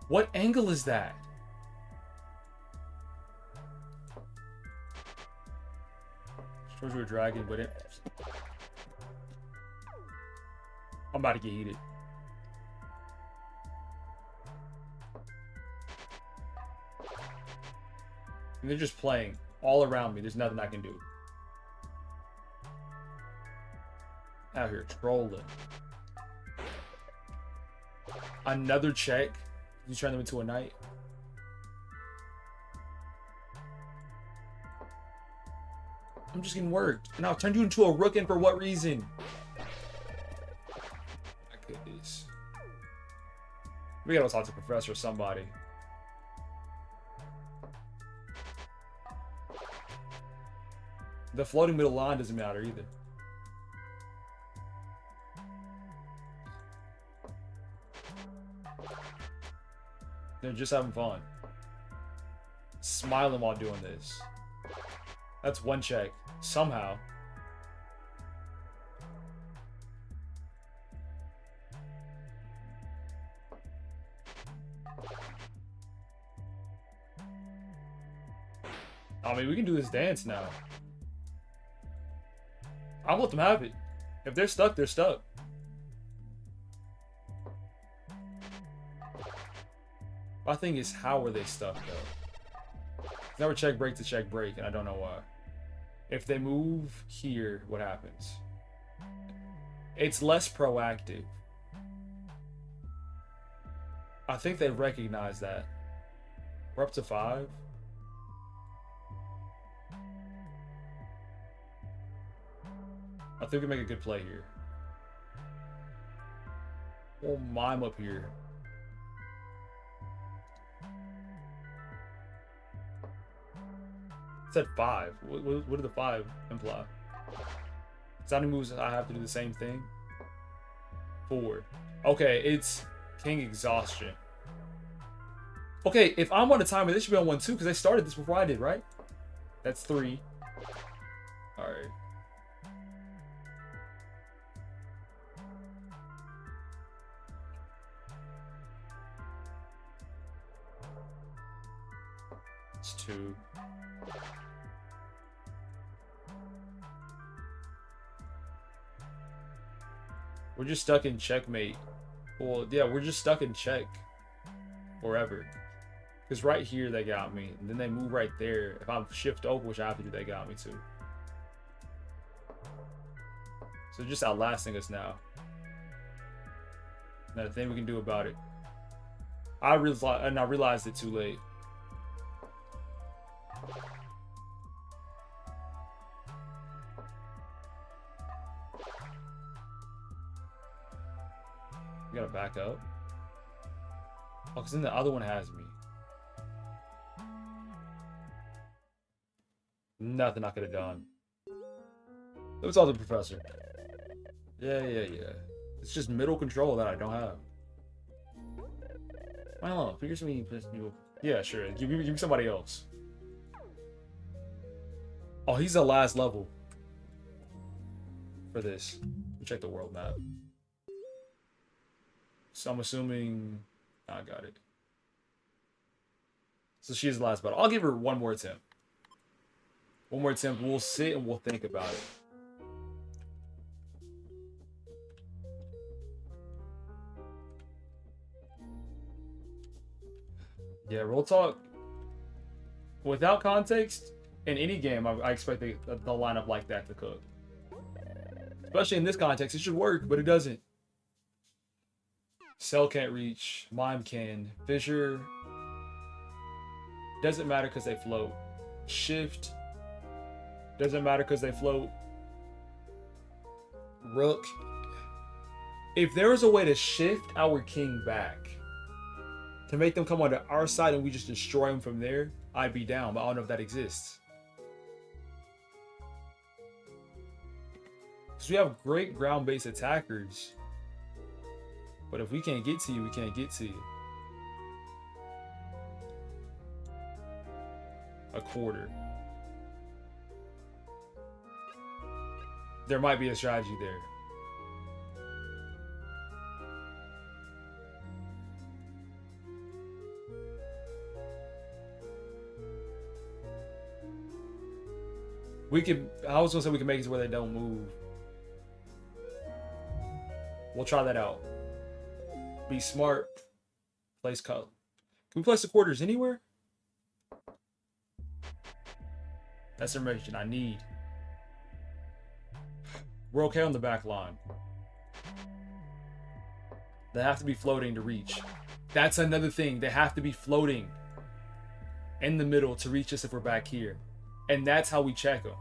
What angle is that? Towards you a dragon, but it... I'm about to get heated. And they're just playing all around me. There's nothing I can do. Out here trolling. Another check. You turn them into a knight. I'm just getting worked. And I'll turn you into a rook, and for what reason? I could this. We gotta talk to Professor or somebody. The floating middle line doesn't matter either. They're just having fun. Smiling while doing this. That's one check. Somehow. I mean, we can do this dance now. I'll let them have it. If they're stuck, they're stuck. My thing is, how are they stuck, though? It's never check break to check break, and I don't know why. If they move here, what happens? It's less proactive. I think they recognize that. We're up to 5. I think we make a good play here. We'll mime up here. It said 5. What did the 5 imply? Is that any moves I have to do the same thing? 4. Okay, it's King Exhaustion. Okay, if I'm on a timer, this should be on 1 too, because they started this before I did, right? That's 3. Alright. It's 2. We're just stuck in checkmate. Well, yeah, we're just stuck in check forever. Because right here they got me, and then they move right there. If I shift over, which I have to do, they got me too. So they're just outlasting us now. Not a thing we can do about it. I realized it too late. We gotta back up. Oh, because then the other one has me. Nothing I could have done. Let me talk to the professor. Yeah. It's just middle control that I don't have. I don't know. Figure something. Yeah, sure. Give me somebody else. Oh, he's the last level for this. Let me check the world map. So I'm assuming... I got it. So she's the last battle. I'll give her one more attempt. One more attempt. We'll sit and we'll think about it. Yeah, real talk. Without context, In any game, I expect the lineup like that to cook. Especially in this context, it should work, but it doesn't. Cell can't reach. Mime can. Fissure. Doesn't matter because they float. Shift. Doesn't matter because they float. Rook. If there was a way to shift our king back, to make them come onto our side and we just destroy them from there, I'd be down, but I don't know if that exists. So we have great ground-based attackers, but if we can't get to you, we can't get to you. A quarter. There might be a strategy there. We could, I was gonna say we can make it to where they don't move. We'll try that out. Be smart. Place cut. Can we place the quarters anywhere? That's information I need. We're okay on the back line. They have to be floating to reach. That's another thing. They have to be floating in the middle to reach us if we're back here. And that's how we check them.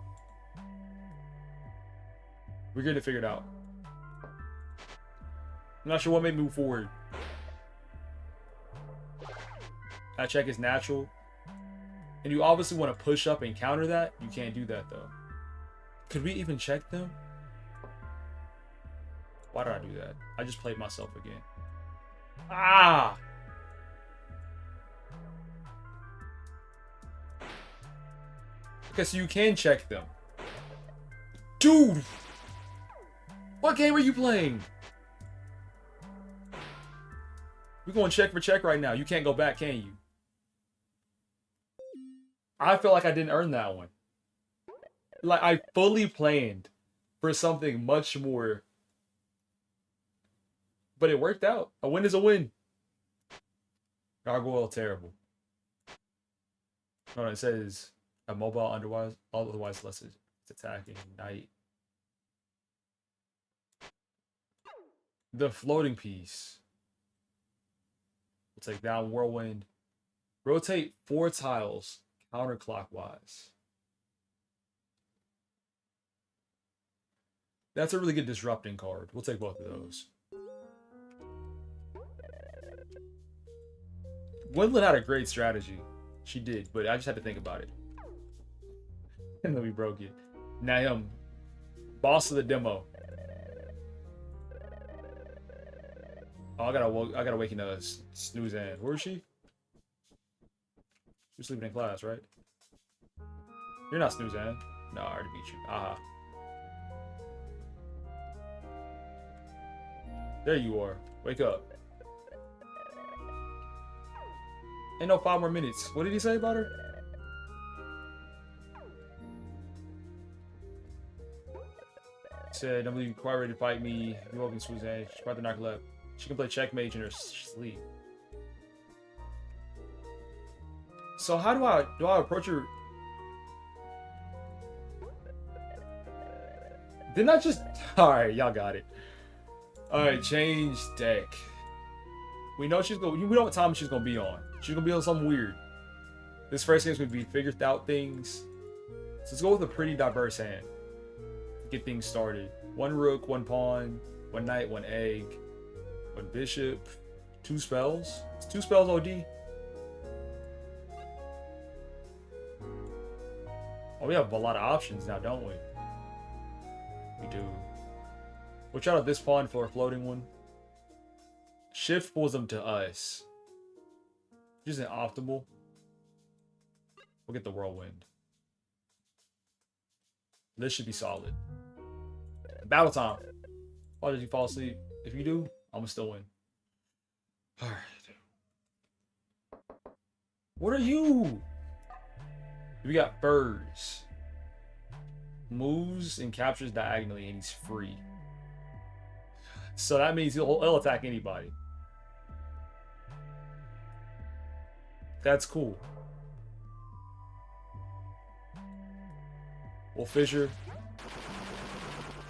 We're going to figure it out. I'm not sure what made me move forward. That check is natural. And you obviously want to push up and counter that. You can't do that though. Could we even check them? Why did I do that? I just played myself again. Ah! Okay, so you can check them. Dude! What game are you playing? We're going check for check right now. You can't go back, can you? I feel like I didn't earn that one. Like, I fully planned for something much more. But it worked out. A win is a win. Gargoyle, terrible. No, it says a mobile otherwise less it's attacking. Knight. The floating piece. We'll take down Whirlwind. Rotate 4 tiles counterclockwise. That's a really good disrupting card. We'll take both of those. Wendland had a great strategy. She did, but I just had to think about it. And then we broke it. Now, boss of the demo. Oh, I gotta wake in a snooze in. Where is she? You're sleeping in class, right? You're not snoozing. No, I already beat you. Aha. There you are. Wake up. Ain't no 5 more minutes. What did he say about her? He said, don't believe you're quite ready to fight me. You're welcome, Suzanne. She's about to knock left. She can play checkmate in her sleep. So how do I approach her? Didn't I just... Alright, y'all got it. Alright, change deck. We know she's going... We know what time she's going to be on. She's going to be on something weird. This first game's going to be figured out things. So let's go with a pretty diverse hand. Get things started. 1 rook, 1 pawn, 1 knight, 1 egg, 1 bishop, 2 spells. It's 2 spells OD. Oh, we have a lot of options now, don't we? We do. We'll try out this pawn for a floating one. Shift pulls them to us. Which isn't optimal. We'll get the whirlwind. This should be solid. Battle time. Why did you fall asleep? If you do, I'm gonna still win. Alright. What are you? We got furs. Moves and captures diagonally and he's free. So that means he'll attack anybody. That's cool. We'll fissure.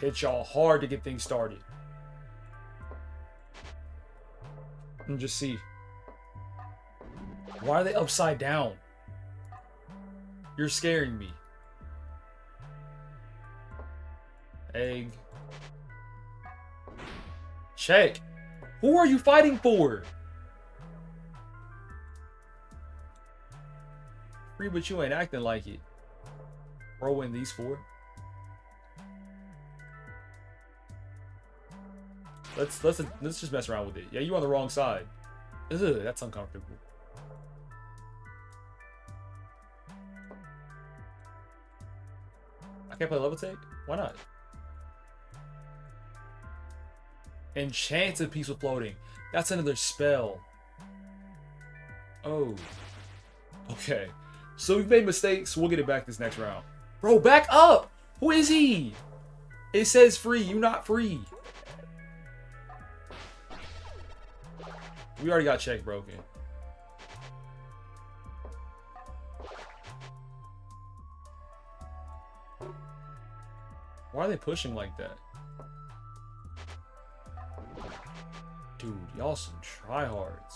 Hit y'all hard to get things started. And just see. Why are they upside down? You're scaring me. Egg. Check. Who are you fighting for? Free, but you ain't acting like it. Throw in these 4. Let's just mess around with it. Yeah, you on the wrong side. Ugh, that's uncomfortable. I can't play levitate? Why not? Enchanted piece with floating. That's another spell. Oh. Okay. So we've made mistakes. We'll get it back this next round. Bro, back up! Who is he? It says free. You not free. We already got check broken. Why are they pushing like that? Dude, y'all some tryhards.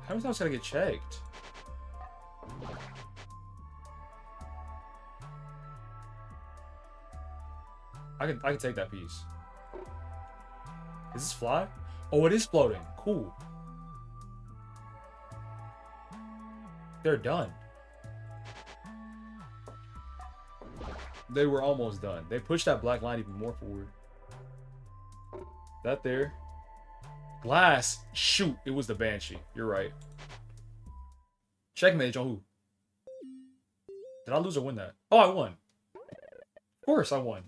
How many times gotta get checked? I can take that piece. Is this fly? Oh, it is floating. Cool. They're done. They were almost done. They pushed that black line even more forward. That there. Glass. Shoot. It was the Banshee. You're right. Checkmate on who? Did I lose or win that? Oh, I won. Of course I won.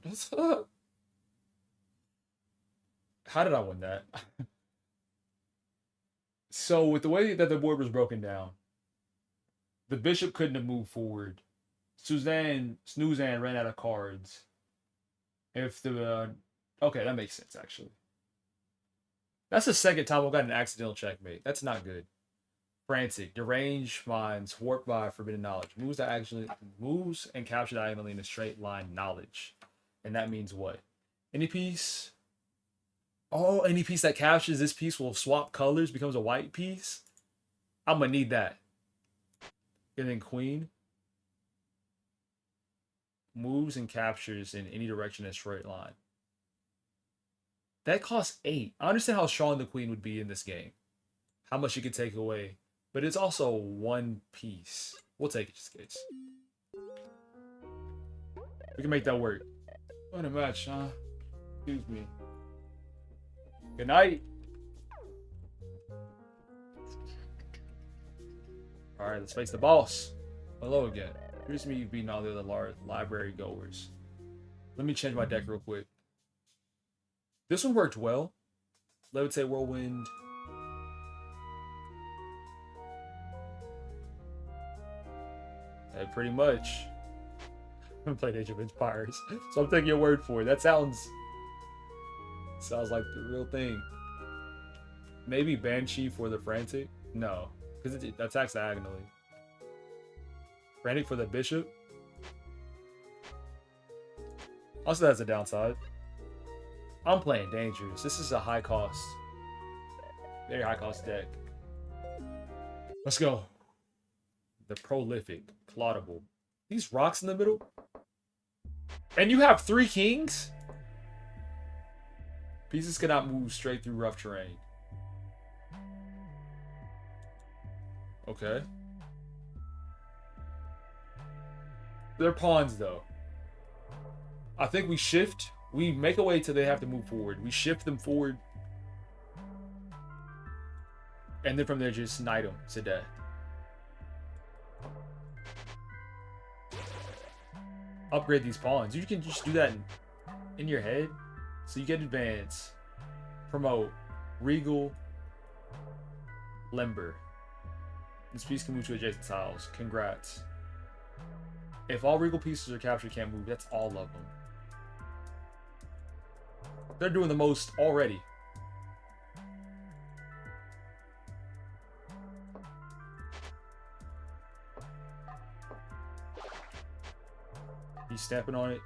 How did I win that? So with the way that the board was broken down, the bishop couldn't have moved forward. Snoozan ran out of cards. If the okay, that makes sense actually. That's the second time I've got an accidental checkmate. That's not good. Frantic, deranged minds warped by forbidden knowledge. Moves and capture diagonally in a straight line knowledge. And that means what? Any piece. Oh, any piece that captures this piece will swap colors, becomes a white piece. I'm gonna need that. And then queen. Moves and captures in any direction in a straight line. That costs 8. I understand how strong the queen would be in this game. How much you could take away. But it's also 1 piece. We'll take it just in case. We can make that work. What a match, huh? Excuse me. Good night. Alright, let's face the boss. Hello again. Here's me beating all the other library goers. Let me change my deck real quick. This one worked well. Levitate Whirlwind. Pretty much. I haven't played Age of Empires, so I'm taking your word for it. That sounds like the real thing. Maybe Banshee for the Frantic? No, because it attacks diagonally. Frantic for the Bishop? Also, that's a downside. I'm playing dangerous. This is a high cost. Very high cost deck. Let's go. The prolific, plottable. These rocks in the middle? And you have 3 kings? Pieces cannot move straight through rough terrain. Okay. They're pawns, though. I think we shift. We make a way till they have to move forward. We shift them forward. And then from there, just knight them to death. Upgrade these pawns. You can just do that in your head. So you get advance, promote, regal, limber. This piece can move to adjacent tiles. Congrats. If all regal pieces are captured, can't move. That's all of them. They're doing the most already. He's stamping on it.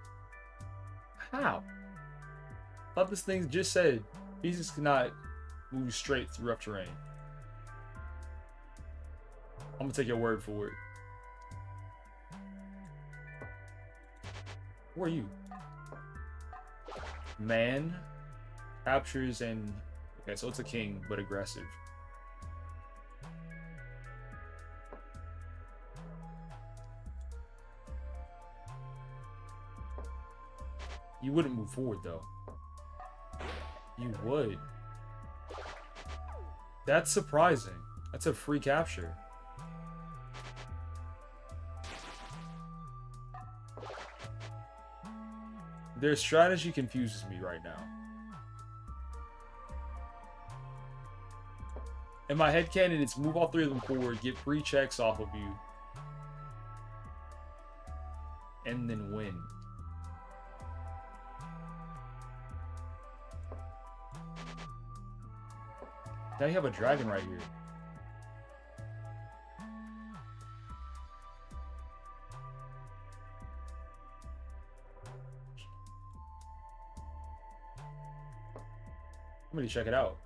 How? I thought this thing just said he just cannot move straight through rough terrain. I'm gonna take your word for it. Who are you? Man captures and okay, so it's a king but aggressive. You wouldn't move forward though. You would. That's surprising. That's a free capture. Their strategy confuses me right now. In my headcanon, it's move all three of them forward, get free checks off of you, and then win. Now you have a dragon right here. I'm gonna check it out.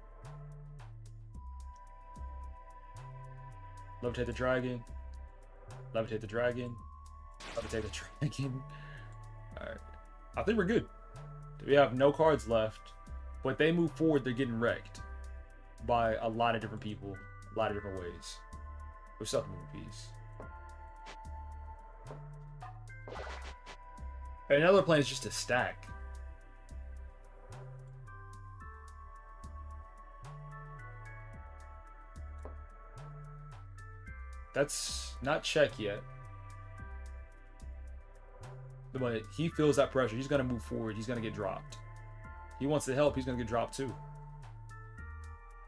Levitate the dragon. Levitate the dragon. Levitate the dragon. Alright. I think we're good. We have no cards left. But they move forward, they're getting wrecked by a lot of different people, a lot of different ways. We're still moving piece. And another plan is just to stack. That's not check yet. But he feels that pressure. He's going to move forward. He's going to get dropped. He wants to help. He's going to get dropped too.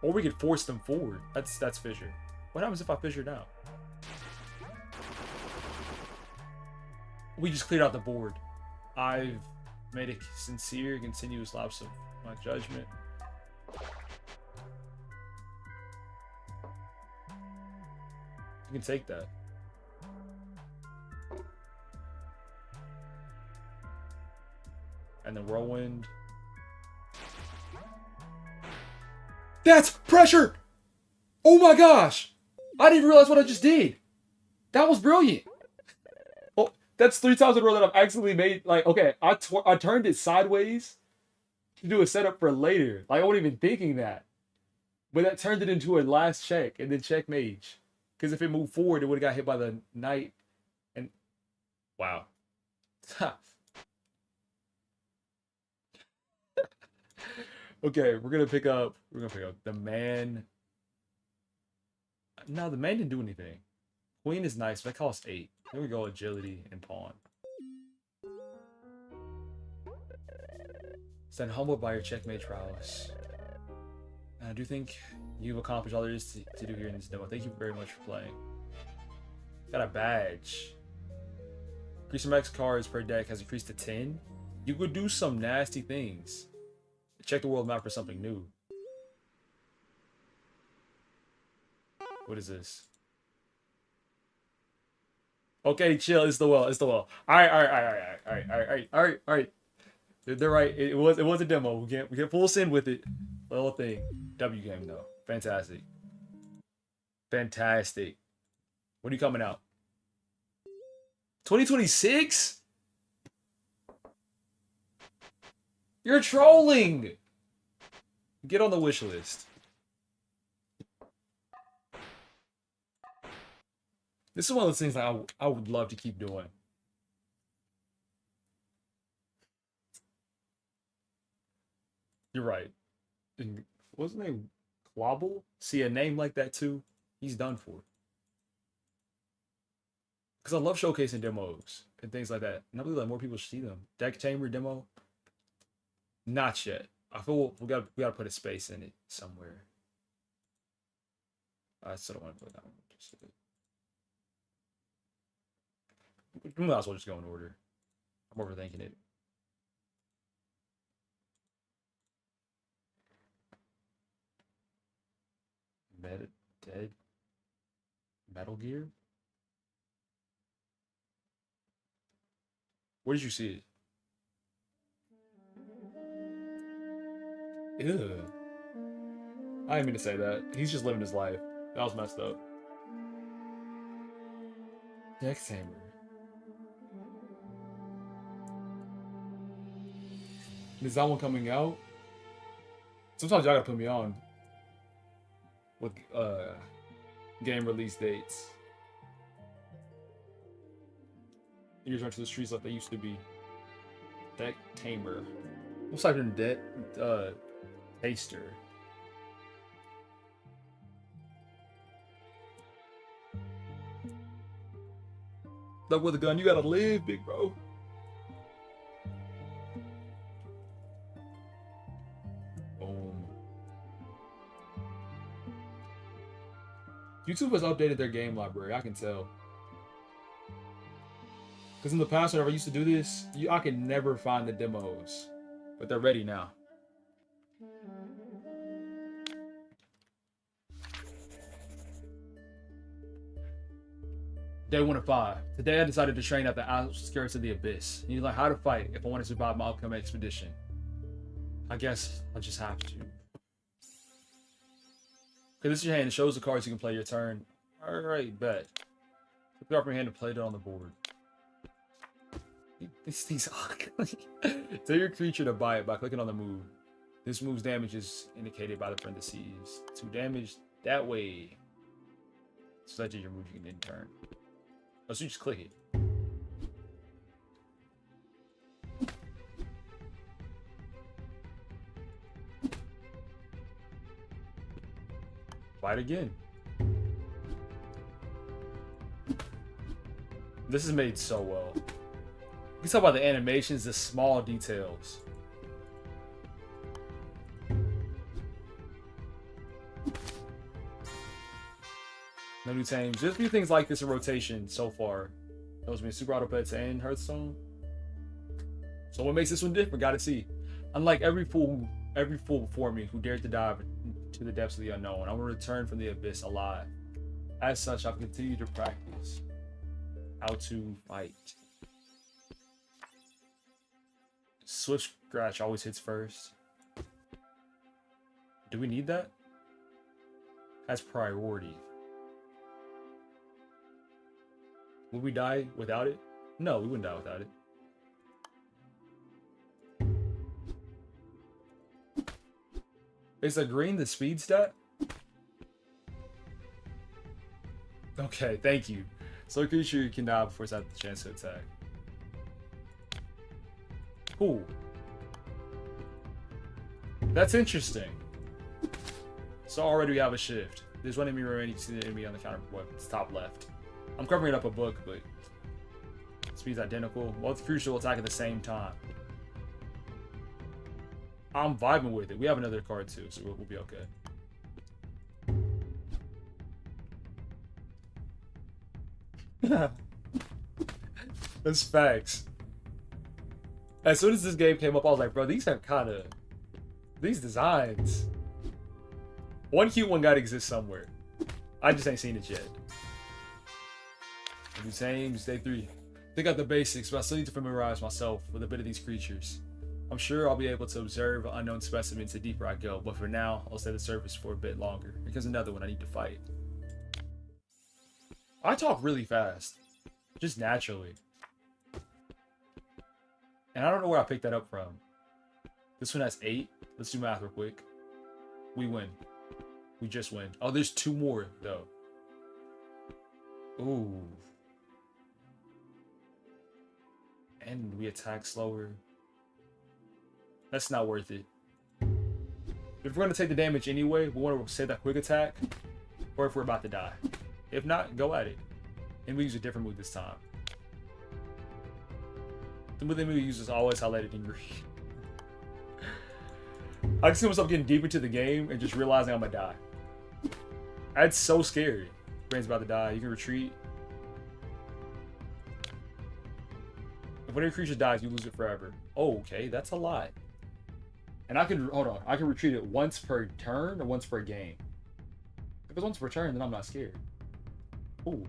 Or we could force them forward. That's fissure. What happens if I fissure now? We just cleared out the board. I've made a sincere, continuous lapse of my judgment. You can take that. And then whirlwind. That's pressure! Oh my gosh! I didn't even realize what I just did. That was brilliant. Oh, that's 3 times in a row that I've actually made. Like, okay, I turned it sideways to do a setup for later. Like, I wasn't even thinking that. But that turned it into a last check and then check mage. Because if it moved forward, it would have got hit by the knight. And wow. Okay, we're gonna pick up the man. No, the man didn't do anything. Queen is nice, but that costs 8. There we go, agility and pawn. Stand humbled by your checkmate prowess. I do think you've accomplished all there is to do here in this demo. Thank you very much for playing. Got a badge. Increase your max cards per deck has increased to 10. You could do some nasty things. Check the world map for something new. What is this? Okay, chill. It's the well. It's the well. All right. They're right. It was a demo. We get full send with it. The whole thing. W game though. Fantastic. Fantastic. When are you coming out? 2026? You're trolling. Get on the wish list. This is one of those things that I would love to keep doing. You're right. And what's his name? Quabble? See a name like that too? He's done for. Because I love showcasing demos and things like that. And I believe like more people should see them. Deck chamber demo? Not yet. I feel we gotta put a space in it somewhere. I still don't want to put that one. We might as well just go in order. I'm overthinking it. Metal Gear? Where did you see it? Ew. I didn't mean to say that. He's just living his life. That was messed up. Deck Tamer. Is that one coming out? Sometimes y'all gotta put me on with game release dates. Years run to the streets like they used to be. Deck Tamer. What's like in deck taster? Stuck with a gun, you gotta live, big bro. Boom. YouTube has updated their game library, I can tell. Because in the past, whenever I used to do this, I could never find the demos. But they're ready now. Day 1 of 5. Today I decided to train at the outskirts of the abyss. You learn how to fight if I want to survive my upcoming expedition. I guess I'll just have to. Okay, this is your hand. It shows the cards you can play your turn. Alright, bet. Pick it up from your hand and play it on the board. These things ugly. Tell your creature to buy it by clicking on the move. This move's damage is indicated by the parentheses. 2 damage that way. Select your move you can in turn. Oh, so you just click it. Fight again. This is made so well. You can talk about the animations, the small details. No new tames. There's a few things like this in rotation so far. Those being Super Auto Pets and Hearthstone. So what makes this one different? Gotta see. Unlike every fool before me who dared to dive into the depths of the unknown, I will return from the abyss alive. As such, I'll continue to practice how to fight. Swift Scratch always hits first. Do we need that? Has priority. Would we die without it? No, we wouldn't die without it. Is a green the speed stat? Okay, thank you. So a creature can die before it's had the chance to attack. Cool. That's interesting. So already we have a shift. There's one enemy remaining. You can see the enemy on the counter. What? It's top left. I'm covering up a book, but speed's identical. Both creatures will attack at the same time. I'm vibing with it. We have another card too, so we'll be okay. That's facts. As soon as this game came up, I was like, bro, these have kind of... These designs. One cute one gotta exist somewhere. I just ain't seen it yet. New tames, day 3. Think out the basics, but I still need to familiarize myself with a bit of these creatures. I'm sure I'll be able to observe unknown specimens the deeper I go, but for now, I'll stay at the surface for a bit longer, because another one I need to fight. I talk really fast. Just naturally. And I don't know where I picked that up from. This one has 8. Let's do math real quick. We win. We just win. Oh, there's 2 more, though. Ooh. And we attack slower. That's not worth it. If we're going to take the damage anyway, we want to save that quick attack. Or if we're about to die. If not, go at it. And we use a different move this time. The move we use is always highlighted in green. I can see myself getting deep into the game and just realizing I'm going to die. That's so scary. Brain's about to die. You can retreat. If one of your creatures dies, you lose it forever. Oh, okay. That's a lot. And I can, hold on. I can retreat it once per turn or once per game. If it's once per turn, then I'm not scared. Ooh.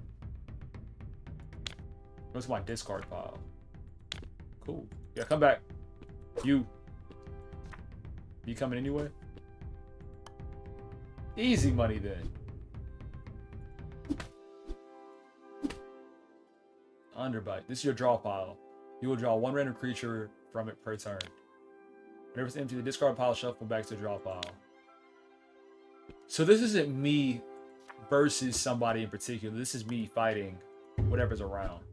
What's my discard pile? cool. Yeah, come back. You coming anyway? Easy money then. Underbite. This is your draw pile. You will draw one random creature from it per turn. Whenever it's empty, the discard pile shuffle back to the draw pile. So this isn't me versus somebody in particular. This is me fighting whatever's around.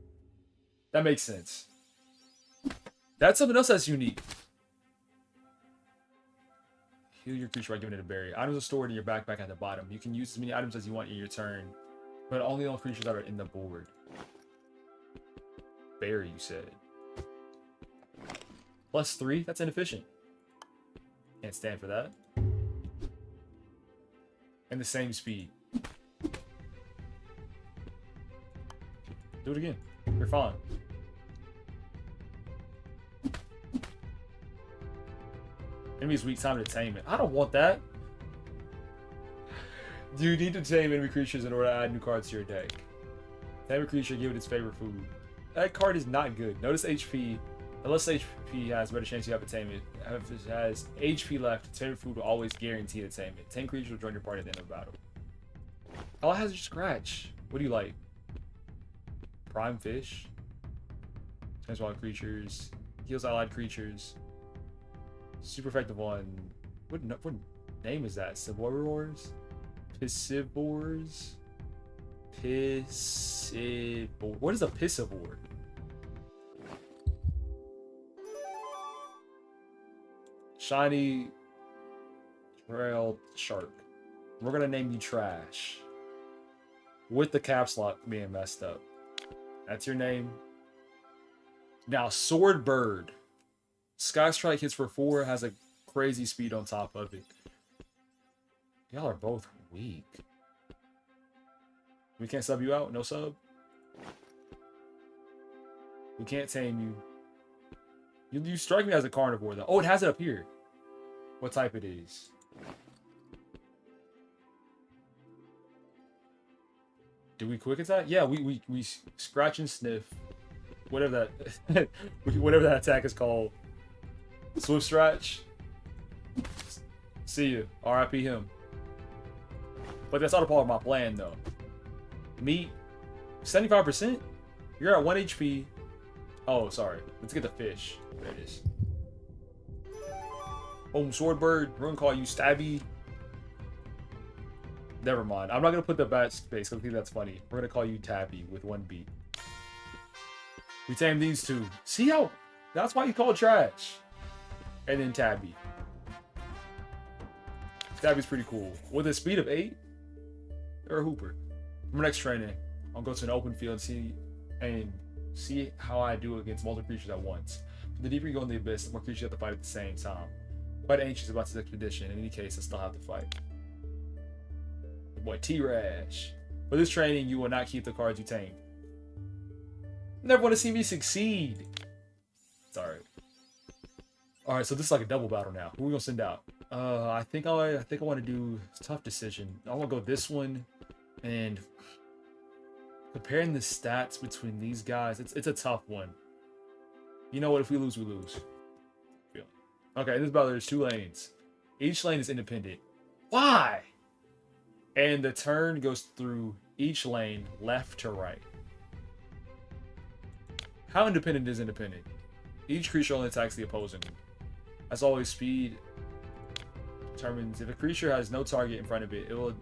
That makes sense. That's something else that's unique. Heal your creature by giving it a berry. Items are stored in your backpack at the bottom. You can use as many items as you want in your turn, but only on creatures that are in the board. Berry, you said. +3? That's inefficient. Can't stand for that. And the same speed. Do it again. You're fine. Enemy's weak, time to tame it. I don't want that. You need to tame enemy creatures in order to add new cards to your deck. Tame a creature, give it its favorite food. That card is not good. Notice HP. Unless HP has a better chance you have to tame it. If it has HP left, its favorite food will always guarantee to tame it. 10 creatures will join your party at the end of the battle. All it has is scratch. What do you like? Prime fish. Turns wild creatures. Heals allied creatures. Super effective on what name is that? Piscivores? Piscivores? Piscivore. What is a piscivore? Shiny trail shark. We're gonna name you Trash. With the caps lock being messed up. That's your name. Now, Sword Bird. Sky Strike hits for 4, has a crazy speed on top of it. Y'all are both weak. We can't sub you out? No sub? We can't tame you. You strike me as a carnivore, though. Oh, it has it up here. What type it is. Do we quick attack? Yeah, we scratch and sniff. Whatever that whatever that attack is called. Swift Stretch. See you. RIP him. But that's not a part of my plan, though. Meat. 75%? You're at 1 HP. Oh, sorry. Let's get the fish. There it is. Boom, Swordbird. We're gonna call you Stabby. Never mind. I'm not gonna put the bat space because I think that's funny. We're gonna call you Tabby with 1 beat. We tamed these two. See how? That's why you call it Trash. And then Tabby. Tabby's pretty cool. With a speed of 8, or a Hooper. For my next training, I'll go to an open field and see how I do against multiple creatures at once. The deeper you go in the abyss, the more creatures you have to fight at the same time. Quite anxious about this expedition. In any case, I still have to fight. The boy T-Rash. For this training, you will not keep the cards you tame. Never want to see me succeed. It's alright. Alright, so this is like a double battle now. Who are we gonna send out? I think I want to do a tough decision. I want to go this one, and comparing the stats between these guys, it's a tough one. You know what? If we lose, we lose. Okay, in this battle, there's 2 lanes. Each lane is independent. Why? And the turn goes through each lane, left to right. How independent is independent? Each creature only attacks the opposing. As always, speed determines if a creature has no target in front of it, it will.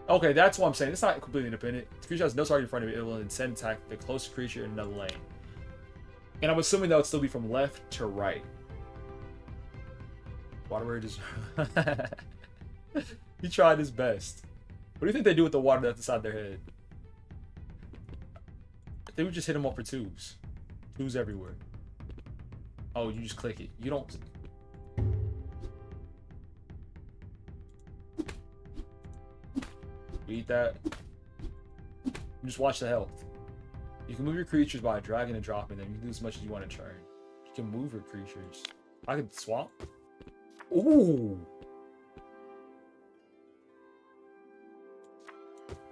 Okay, that's what I'm saying. It's not completely independent. If the creature has no target in front of it, it will instead attack the closest creature in another lane. And I'm assuming that would still be from left to right. Water just. He tried his best. What do you think they do with the water that's inside their head? They would just hit him up for 2s. 2s everywhere. Oh, you just click it. You don't. You eat that. You just watch the health. You can move your creatures by dragging and dropping them. You can do as much as you want to turn. You can move your creatures. I could swap. Ooh.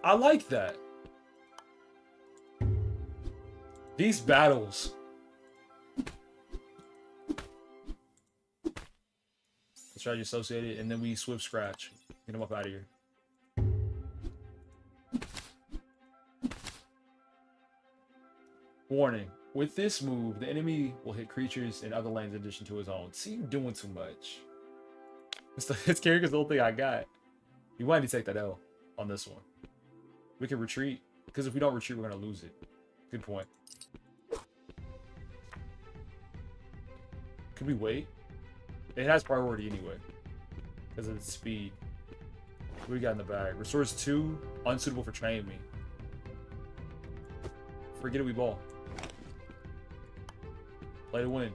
I like that. strategy associated, and then we swift scratch. Get him up out of here. Warning. With this move, the enemy will hit creatures in other lanes in addition to his own. See, you doing too much. It's Carragher's the only thing I got. You might need to take that L on this one. We can retreat, because if we don't retreat, we're going to lose it. Good point. Could we wait? It has priority anyway, because of its speed. What do we got in the bag? Restores 2, unsuitable for training me. Forget it, we ball. Play to win.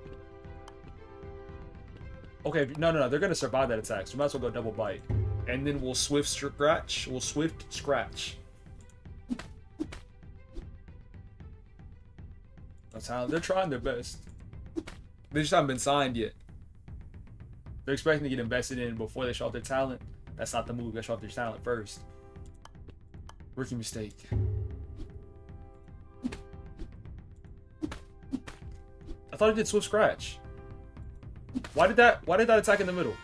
Okay, no. They're gonna survive that attack, so we might as well go double bite, and then we'll swift scratch. We'll swift scratch. That's how they're trying their best. They just haven't been signed yet. They're expecting to get invested in before they show off their talent. That's not the move. They show off their talent first. Rookie mistake. I thought it did swift scratch. Why did that attack in the middle?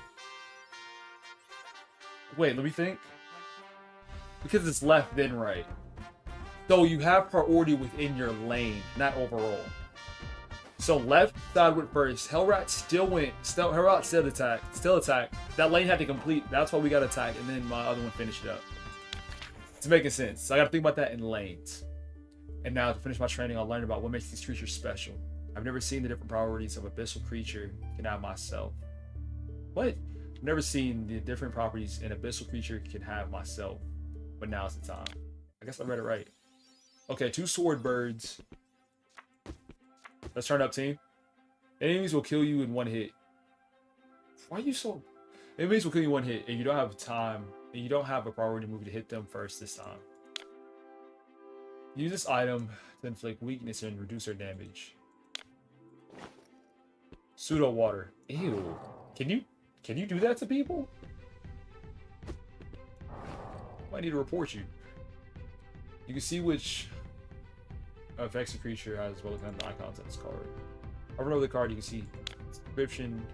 Wait, let me think. Because it's left then right. So you have priority within your lane, not overall. So left side went first. Hellrat still attacked. That lane had to complete. That's why we got attacked, and then my other one finished it up. It's making sense. So I gotta think about that in lanes. And now to finish my training, I'll learn about what makes these creatures special. I've never seen the different priorities of abyssal creature can have myself. What? I've never seen the different properties an abyssal creature can have myself. But now's the time. I guess I read it right. Okay, 2 sword birds. Let's turn up, team. Enemies will kill you in 1 hit. Why are you so... Enemies will kill you in 1 hit, and you don't have time, and you don't have a priority move to hit them first this time. Use this item to inflict weakness and reduce their damage. Pseudo water. Ew. Can you do that to people? I need to report you. You can see which effects a creature has as well as the icons on this card. Over over the card, you can see description.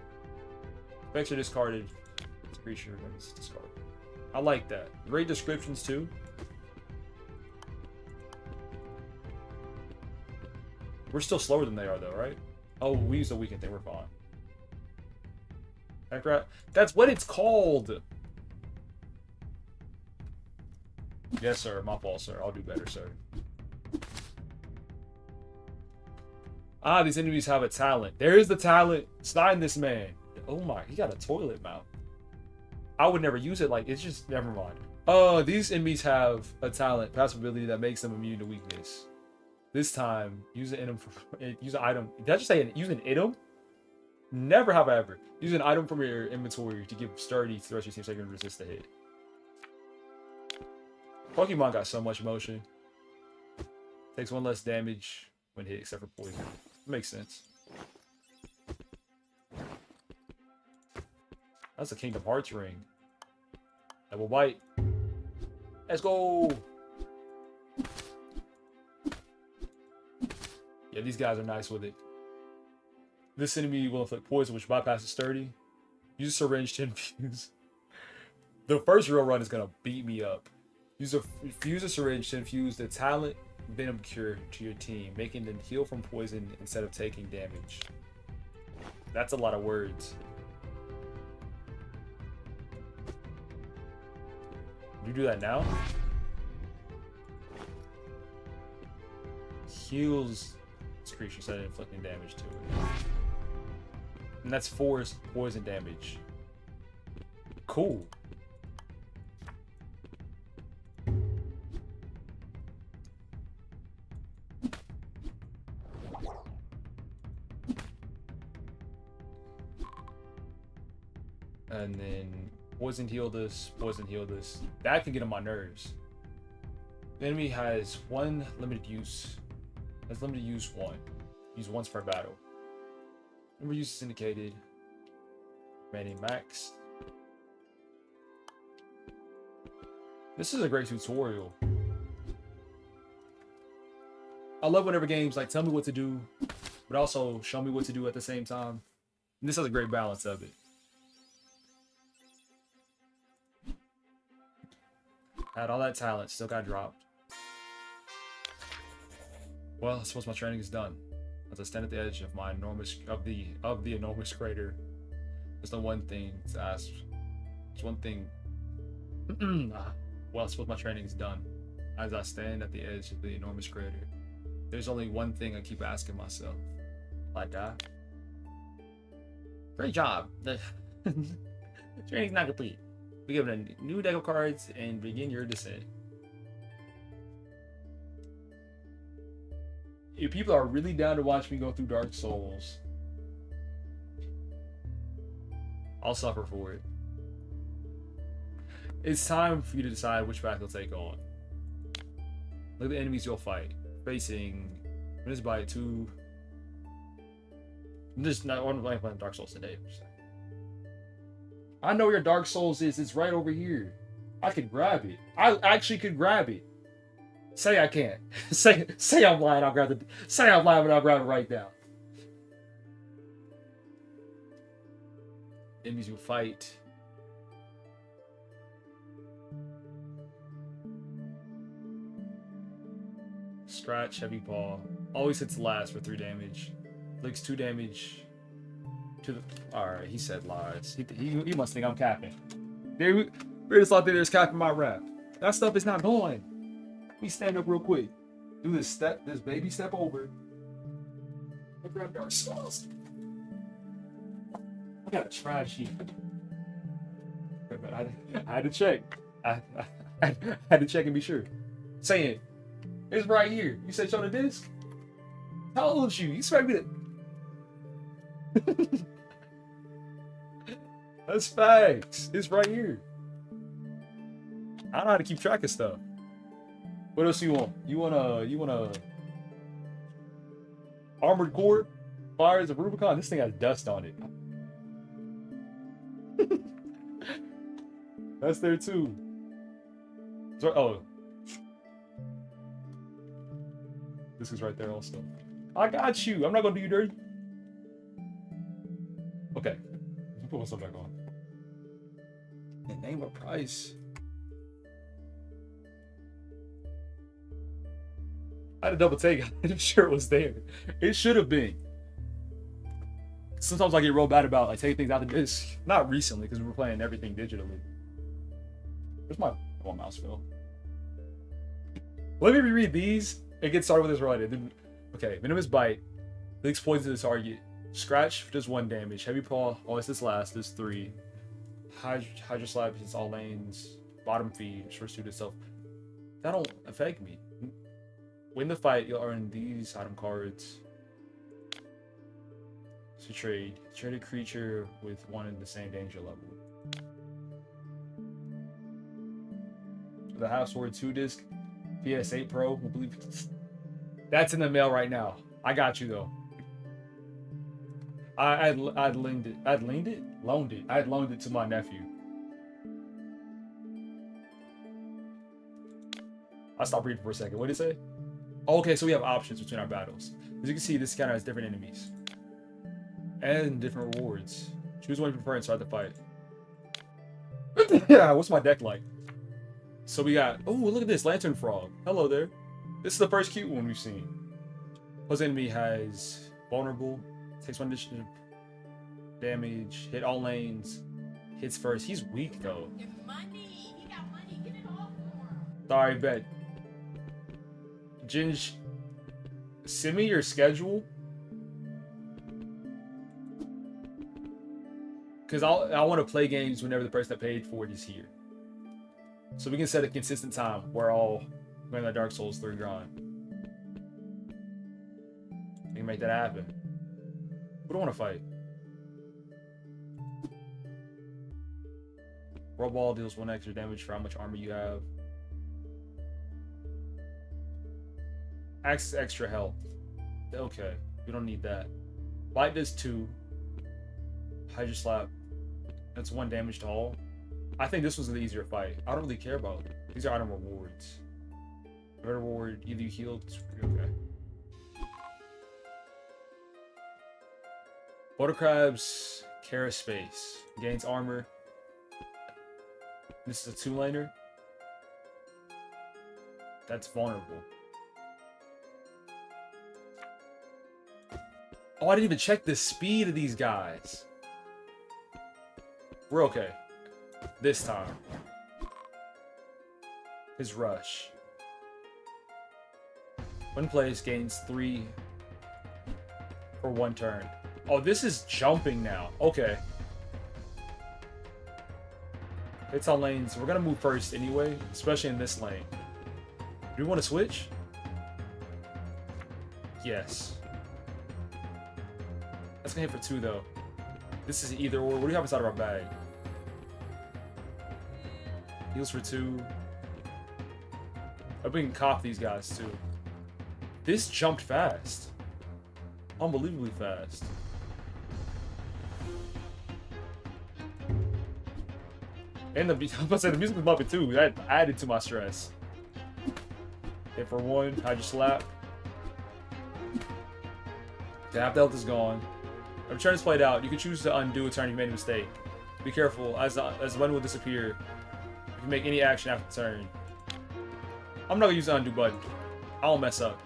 Effects are discarded. This creature is discarded. I like that. Great descriptions too. We're still slower than they are though, right? Oh, we use the weekend thing. We're fine. That's what it's called. Yes, sir. My fault, sir. I'll do better, sir. Ah, these enemies have a talent. There is the talent. Sign this man. Oh my, he got a toilet mount. I would never use it. Like, it's just, never mind. These enemies have a talent, passive ability that makes them immune to weakness. This time, use an item. Use an item. Did I just say use an item? Never have I ever. Use an item from your inventory to give sturdy to the rest of your team so you can resist the hit. Pokemon got so much motion. Takes 1 less damage when hit, except for poison. Makes sense. That's a Kingdom Hearts ring. Double bite. Let's go. Yeah, these guys are nice with it. This enemy will inflict poison, which bypasses sturdy. Use a syringe to infuse. The first real run is gonna beat me up. Use a syringe to infuse the talent venom cure to your team, making them heal from poison instead of taking damage. That's a lot of words. You do that now? Heals this creature instead of inflicting damage to it. And that's 4 poison damage. Cool. And then poison heal this, poison heal this. That can get on my nerves. The enemy has 1 limited use. Has limited use 1. Use once per battle. Number use is indicated. Remaining max. This is a great tutorial. I love whenever games like tell me what to do, but also show me what to do at the same time. And this has a great balance of it. Had all that talent, still got dropped. Well, I suppose my training is done. As I stand at the edge of my enormous the enormous crater, there's no one thing to ask. There's one thing. Well, I suppose my training is done. As I stand at the edge of the enormous crater, there's only one thing I keep asking myself. Will I die? Great job. The training's not complete. Be given a new deck of cards and begin your descent. If people are really down to watch me go through Dark Souls, I'll suffer for it. It's time for you to decide which path you'll take on. Look at the enemies you'll fight. Facing Miss by 2. This not one playing Dark Souls today. I know where your Dark Souls is. It's right over here. I could grab it. I actually could grab it. Say I can't. say I'm lying. I'll grab it. Say I'm lying, but I'll grab it right now. Enemies you fight. Scratch, heavy paw. Always hits last for 3 damage. Links 2 damage to the. Alright, he said lies. He must think I'm capping. We just thought that there's capping my rap. That stuff is not going. Let me stand up real quick. Do this baby step over. I grab Dark Souls. I got a trash heap. I had to check. I had to check and be sure. Saying it's right here. You said show the disc? How old is you? You expect me to. That's facts. It's right here. I don't know how to keep track of stuff. What else you want? You want a Armored Core? Fires of Rubicon? This thing has dust on it. That's there too. So, oh. This is right there also. I got you. I'm not gonna do you dirty. Okay. Put myself back on. And name a price. I had to double take. I'm sure it was there. It should have been. Sometimes I get real bad about like taking things out of the disc. Not recently, because we were playing everything digitally. Where's my mouse fell? Let me reread these and get started with this right. Okay, Venomous Bite. Leaks poison to the target. Scratch does 1 damage. Heavy Paw always this last does 3. Hydra Slap hits all lanes. Bottom feed, first suit itself. That don't affect me. Win the fight, you'll earn these item cards. To trade. Trade a creature with 1 in the same danger level. The Half Sword 2 disc. PS8 Pro. I believe that's in the mail right now. I got you though. I'd loaned it. I had loaned it to my nephew. I stopped reading for a second. What did it say? Oh, okay, so we have options between our battles. As you can see, this kind of has different enemies and different rewards. Choose one you prefer and start the fight. Yeah, what's my deck like? So we got. Oh, look at this Lantern Frog. Hello there. This is the first cute one we've seen. Plus enemy has vulnerable. Takes 1 additional damage. Hit all lanes. Hits first. He's weak though. Money. He got money. Get it off for him. Sorry, bet. Ginge, send me your schedule. Because I want to play games whenever the person that paid for it is here. So we can set a consistent time where all playing that Dark Souls 3 grind. We can make that happen. We don't want to fight. Roll Ball deals 1 extra damage for how much armor you have. Access extra health. Okay, we don't need that. Bite does 2. Hydra Slap. That's 1 damage to all. I think this was the easier fight. I don't really care about it. These are item rewards. Red reward, either you healed. Okay. Buttercrab's Kara Space. Gains armor. This is a 2-laner. That's vulnerable. Oh, I didn't even check the speed of these guys. We're okay. This time. His rush. When plays, gains 3 for 1 turn. Oh, this is jumping now. Okay. It's on lanes. We're going to move first anyway, especially in this lane. Do we want to switch? Yes. That's going to hit for 2, though. This is either or. What do you have inside of our bag? Heals for 2. I bet we can cop these guys, too. This jumped fast. Unbelievably fast. And I'm about to say, the music was bumping too. That added to my stress. Hit for 1, I just slap. Half the health is gone. When the turn is played out, you can choose to undo a turn you made a mistake. Be careful, as the button will disappear if you make any action after the turn. I'm not gonna use the undo button. I won't mess up.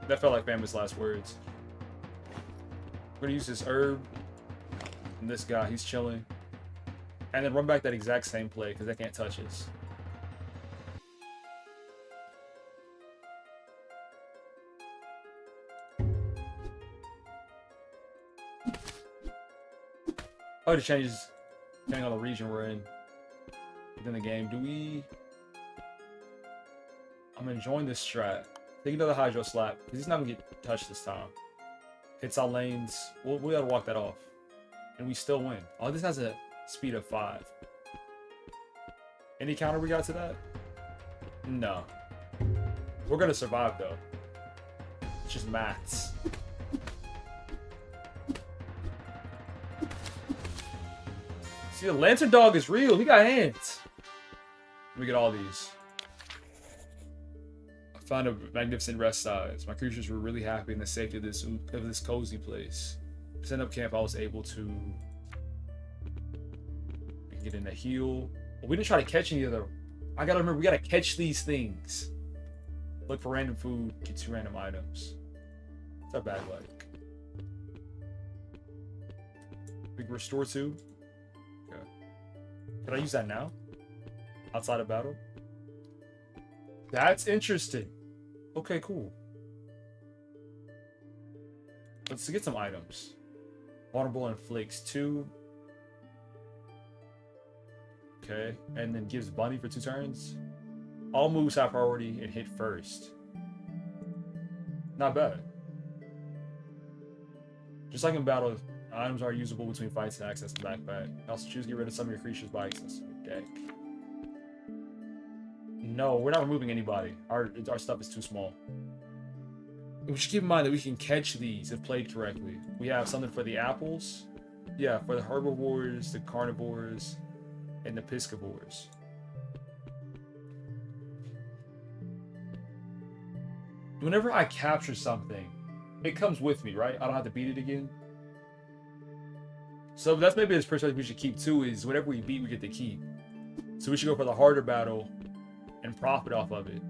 That felt like Famous' last words. We're gonna use this herb. And this guy, he's chilling. And then run back that exact same play, because they can't touch us. Oh, it changes depending on the region we're in within the game. Do we... I'm enjoying this strat. Take another Hydro Slap, because he's not going to get touched this time. Hits our lanes. We gotta walk that off. And we still win. Oh, this has a speed of 5. Any counter we got to that? No. We're going to survive, though. It's just maths. See, the Lantern Dog is real. He got hands. Let me get all these. I found a magnificent rest size. My creatures were really happy in the safety of this cozy place. To set up camp, I was able to get in a heal. But we didn't try to catch any of them. I gotta remember, we gotta catch these things. Look for random food, get 2 random items. What's our bag like? We can restore 2. Okay. Can I use that now? Outside of battle? That's interesting. Okay, cool. Let's get some items. Vulnerable inflicts 2. Okay, and then gives Bunny for 2 turns. All moves have priority and hit first. Not bad. Just like in battle, items are usable between fights and access the backpack. Also choose to get rid of some of your creatures by access your deck. No, we're not removing anybody. Our stuff is too small. We should keep in mind that we can catch these if played correctly. We have something for the apples. Yeah, for the herbivores, the carnivores, and the piscivores. Whenever I capture something, it comes with me, right? I don't have to beat it again. So that's maybe this perspective we should keep too, is whatever we beat, we get to keep. So we should go for the harder battle and profit off of it.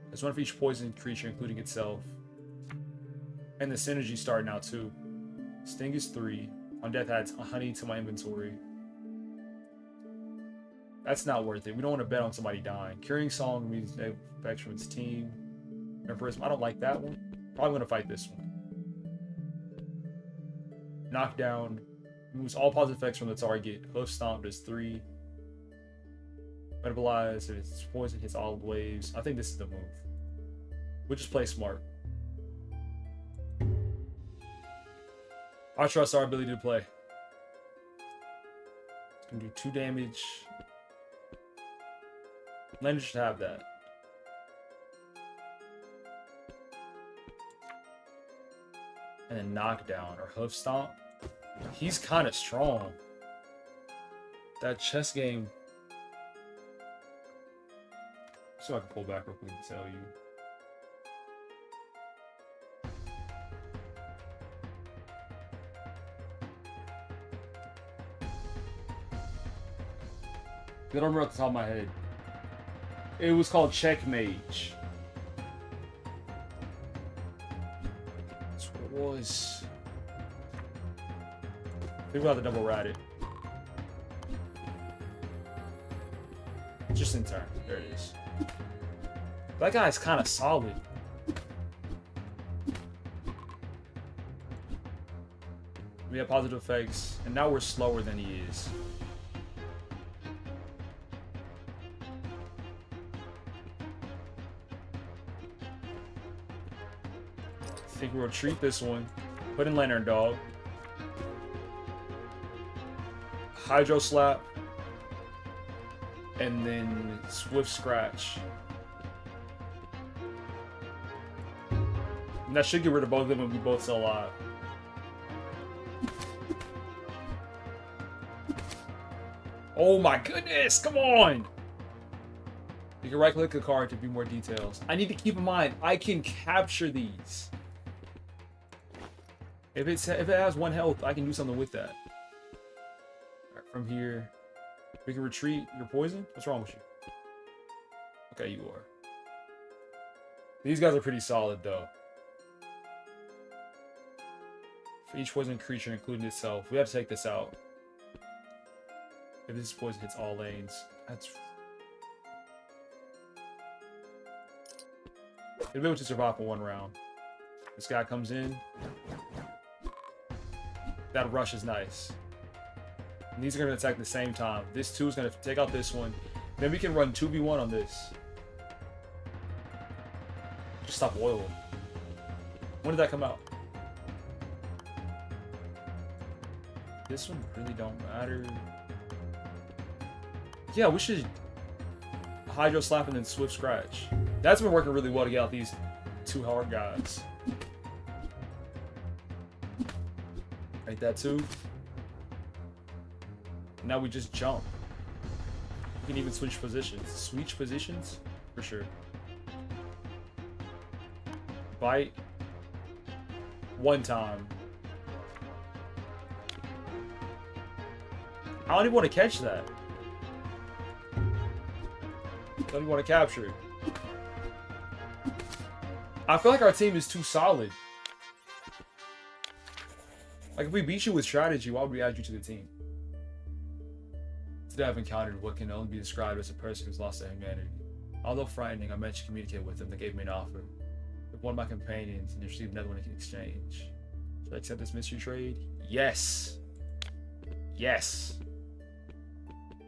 There's 1 for each poison creature, including itself. And the synergy starting out too. Sting is 3. On death adds honey to my inventory. That's not worth it. We don't want to bet on somebody dying. Curing Song means effects from its team. Empress, I don't like that one. Probably going to fight this one. Knockdown moves all positive effects from the target. Hoof Stomp does 3. Metabolize, if it's poison, hits all waves. I think this is the move. We'll just play smart. I trust our ability to play. It's gonna do 2 damage. Lander should have that. And then knockdown or hoof stomp. He's kind of strong. That chess game. So I can pull back real quick and tell you. don't remember off the top of my head. It was called Checkmate. That's what it was. I think we'll have to double rat it. Just in turn. There it is. That guy's kind of solid. We have positive effects, and now we're slower than he is. I think we'll treat this one. Put in Lantern Dog. Hydro Slap. And then Swift Scratch. And that should get rid of both of them and we both still alive. Oh my goodness, come on! You can right click a card to view more details. I need to keep in mind, I can capture these. If it has 1 health, I can do something with that. Alright, from here, we can retreat your poison? What's wrong with you? Okay, you are. These guys are pretty solid though. For each poison creature, including itself, we have to take this out. If this poison hits all lanes, that's... It'll be able to survive for 1 round. This guy comes in. That rush is nice. And these are going to attack at the same time. This 2 is going to take out this one. Then we can run 2v1 on this. Just stop oil. When did that come out? This one really don't matter. Yeah, we should Hydro Slap and then Swift Scratch. That's been working really well to get out these 2 hard guys. Right, that 2. Now we just jump. We can even switch positions. Switch positions? For sure. Bite. 1 time. I don't even want to catch that. I don't even want to capture it. I feel like our team is too solid. Like, if we beat you with strategy, why would we add you to the team? Today I've encountered what can only be described as a person who's lost their humanity. Although frightening, I managed to communicate with them. They gave me an offer. With one of my companions, and received another one in exchange. Should I accept this mystery trade? Yes. Yes.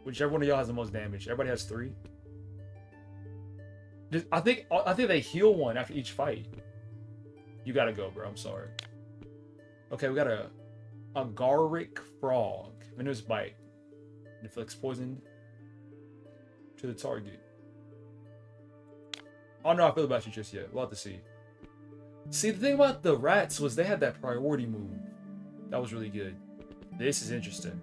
Whichever one of y'all has the most damage. Everybody has 3. I think they heal 1 after each fight. You gotta go, bro. I'm sorry. Okay, we got a Agaric Frog. Venomous Bite. Inflicts poison to the target. I don't know how I feel about you just yet. We'll have to see. See, the thing about the rats was they had that priority move. That was really good. This is interesting.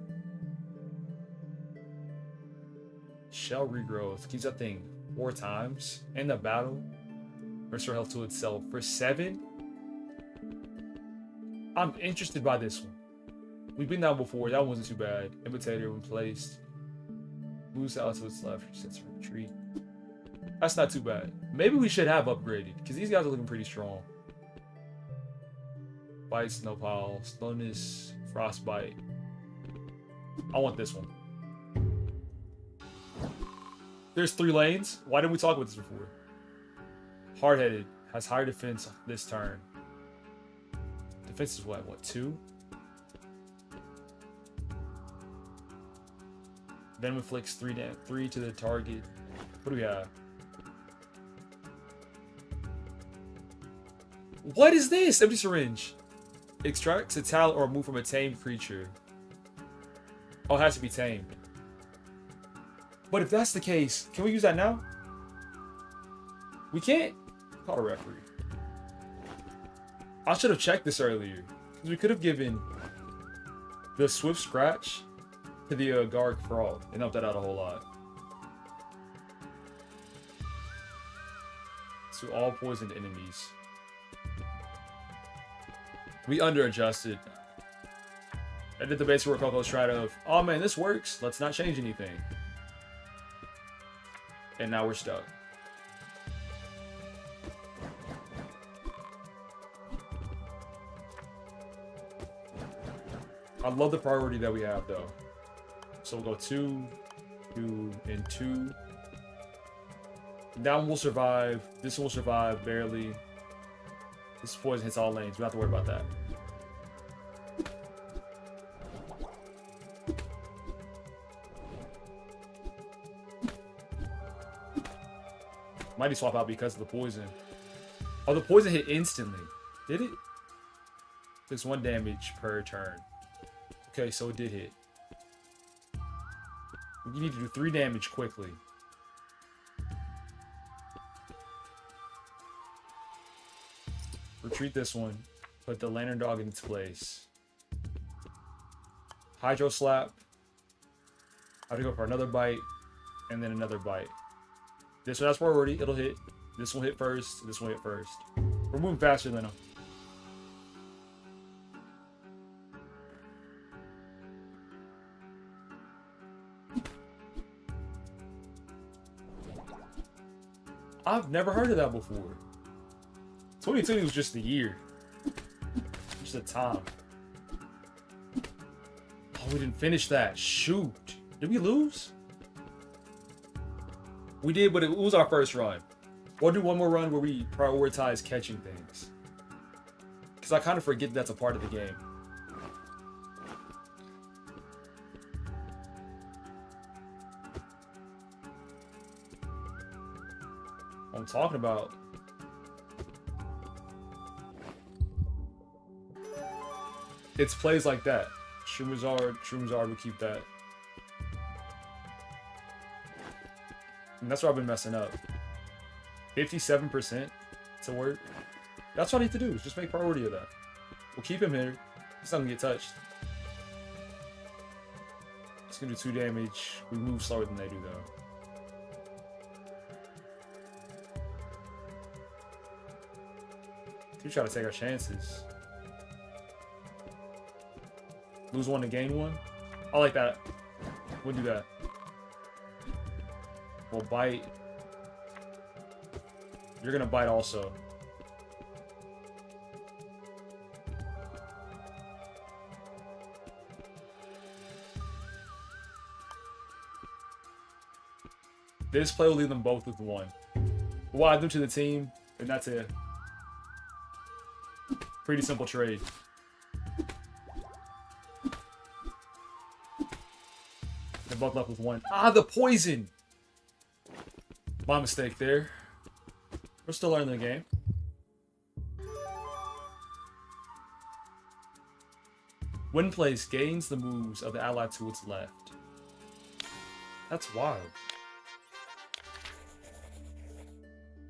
Shell Regrowth. Keeps that thing 4 times in the battle. Restore health to itself for 7. I'm interested by this one. We've been down before. That one wasn't too bad. Imitator when placed. Moves out to its left. Sets for retreat. That's not too bad. Maybe we should have upgraded because these guys are looking pretty strong. Bite, Snowpile, Slowness, Frostbite. I want this one. There's 3 lanes. Why didn't we talk about this before? Hard-headed. Has higher defense this turn. Defense is what, 2? Then inflicts 3 to the target. What do we have? What is this? Empty syringe. Extracts a talent or move from a tamed creature. Oh, it has to be tamed. But if that's the case, can we use that now? We can't. Call a referee. I should have checked this earlier. Because we could have given the Swift Scratch to the Agaric Frog and helped that out a whole lot. To all poisoned enemies. We under-adjusted. I did the basic Rococo strat of, oh man, this works. Let's not change anything. And now we're stuck. I love the priority that we have, though. So we'll go 2, 2, and 2. That one will survive. This one will survive barely. This poison hits all lanes. We don't have to worry about that. Mighty swap out because of the poison. Oh, the poison hit instantly. Did it? There's 1 damage per turn. Okay, so it did hit. You need to do 3 damage quickly. Retreat this one. Put the Lantern Dog in its place. Hydro Slap. I have to go for another bite. And then another bite. This one has priority. It'll hit. This will hit first. This will hit first. We're moving faster than them. I've never heard of that before. 2020 was just a year. Just a time. Oh, we didn't finish that. Shoot. Did we lose? We did, but it was our first run. We'll do one more run where we prioritize catching things. Because I kind of forget that's a part of the game. What I'm talking about. It's plays like that. Shroomazard will keep that. And that's where I've been messing up. 57% to work. That's what I need to do, is just make priority of that. We'll keep him here. He's not gonna get touched. He's gonna do 2 damage. We move slower than they do, though. We try to take our chances. Lose 1 to gain 1. I like that. We'll do that. We'll bite. You're gonna bite also. This play will leave them both with 1. We'll add them to the team, and that's it. Pretty simple trade. They're both left with 1. Ah, the poison! My mistake there. We're still learning the game. When placed, gains the moves of the ally to its left. That's wild.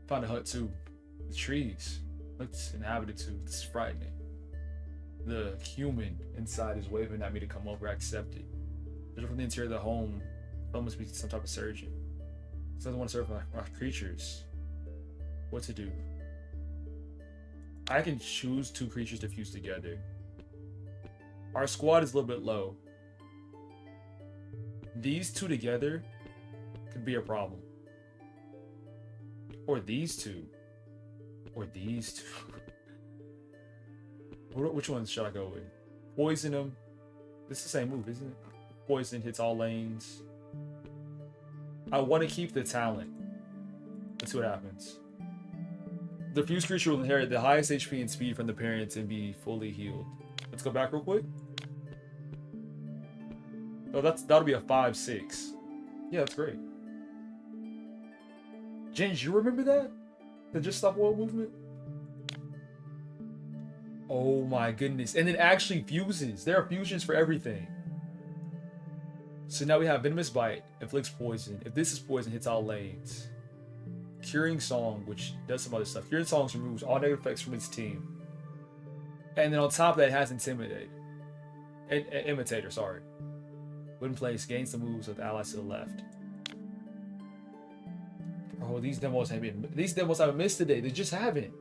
Found a hut too. The trees. Looks inhabited too. It's frightening. The human inside is waving at me to come over. I accept it. There's from the interior of the home. It must be some type of surgeon. He doesn't want to serve my creatures. What to do? I can choose 2 creatures to fuse together. Our squad is a little bit low. These 2 together could be a problem. Or these 2. Or these 2. Which ones should I go with? Poison them. This is the same move, isn't it? Poison hits all lanes. I want to keep the talent. Let's see what happens. The fused creature will inherit the highest HP and speed from the parents and be fully healed. Let's go back real quick. Oh, that'll be a 5/6. Yeah, that's great. Jen, you remember that? The just stop world movement? Oh my goodness. And it actually fuses. There are fusions for everything. So now we have Venomous Bite, inflicts poison. If this is poison, hits all lanes. Curing Song, which does some other stuff. Curing Song removes all negative effects from its team. And then on top of that, it has Intimidate. Imitator, sorry. When placed, gains the moves of the allies to the left. Oh, these demos haven't missed today. They just haven't.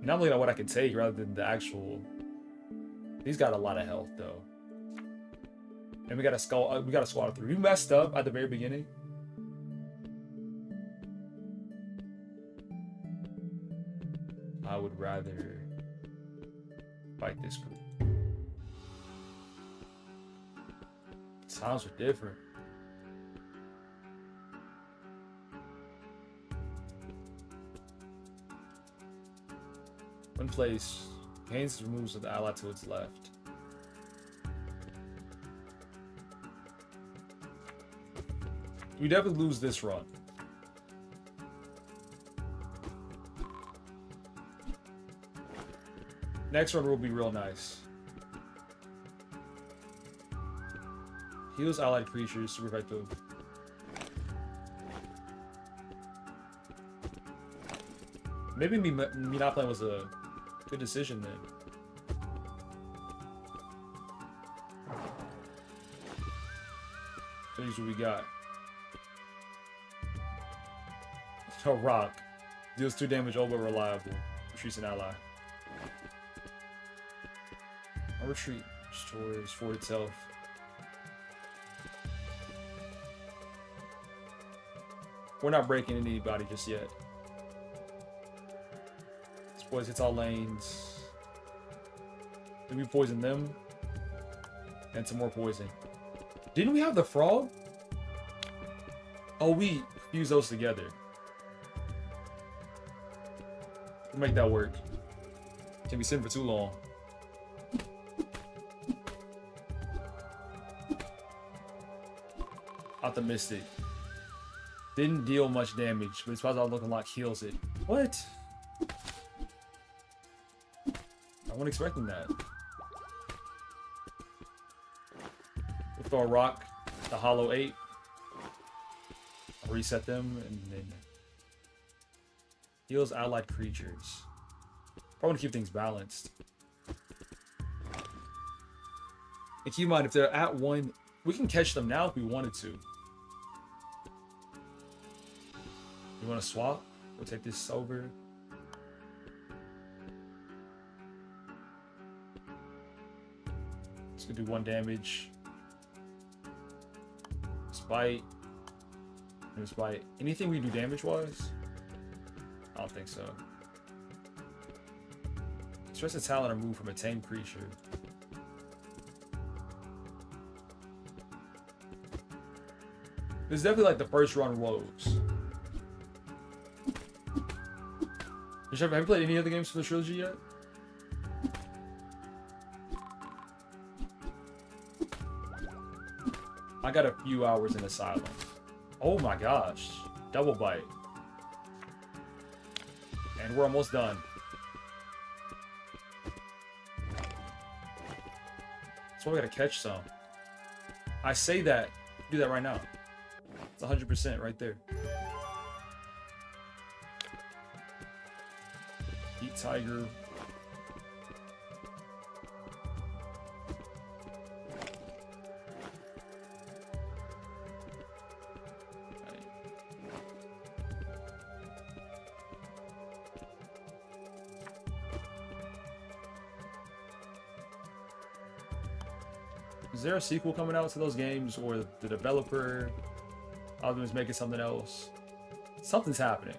And I'm looking at what I can take rather than the actual. He's got a lot of health though. And we got a skull. We got a squad of 3. We messed up at the very beginning. I would rather fight this group. Sounds are different. When placed, gains removes with the ally to its left. We definitely lose this run. Next run will be real nice. Heals allied creatures, super effective. Maybe me not playing was a good decision then. So here's what we got. A rock. Deals 2 damage, all but reliable. Retreats an ally. A retreat destroys for itself. We're not breaking anybody just yet. This poison hits all lanes. Then we poison them. And some more poison. Didn't we have the frog? Oh, we fuse those together. We'll make that work. Can't be sitting for too long. Optimistic. Didn't deal much damage, but it's possible looking like heals it. What? I wasn't expecting that. We'll throw a rock, the hollow 8. I'll reset them, and then heals allied creatures. Probably want to keep things balanced. And keep in mind, if they're at 1, we can catch them now if we wanted to. You want to swap? We'll take this over. It's gonna do 1 damage. Spite. No spite. Anything we do damage-wise? I don't think so. Stress a talent or move from a tame creature. This is definitely like the first run woes. Have you played any other games for the trilogy yet? I got a few hours in Asylum. Oh my gosh. Double bite. And we're almost done. So we gotta catch some. I say that. Do that right now. It's 100% right there. Eat tiger. Is there a sequel coming out to those games, or the developer is making something else? Something's happening.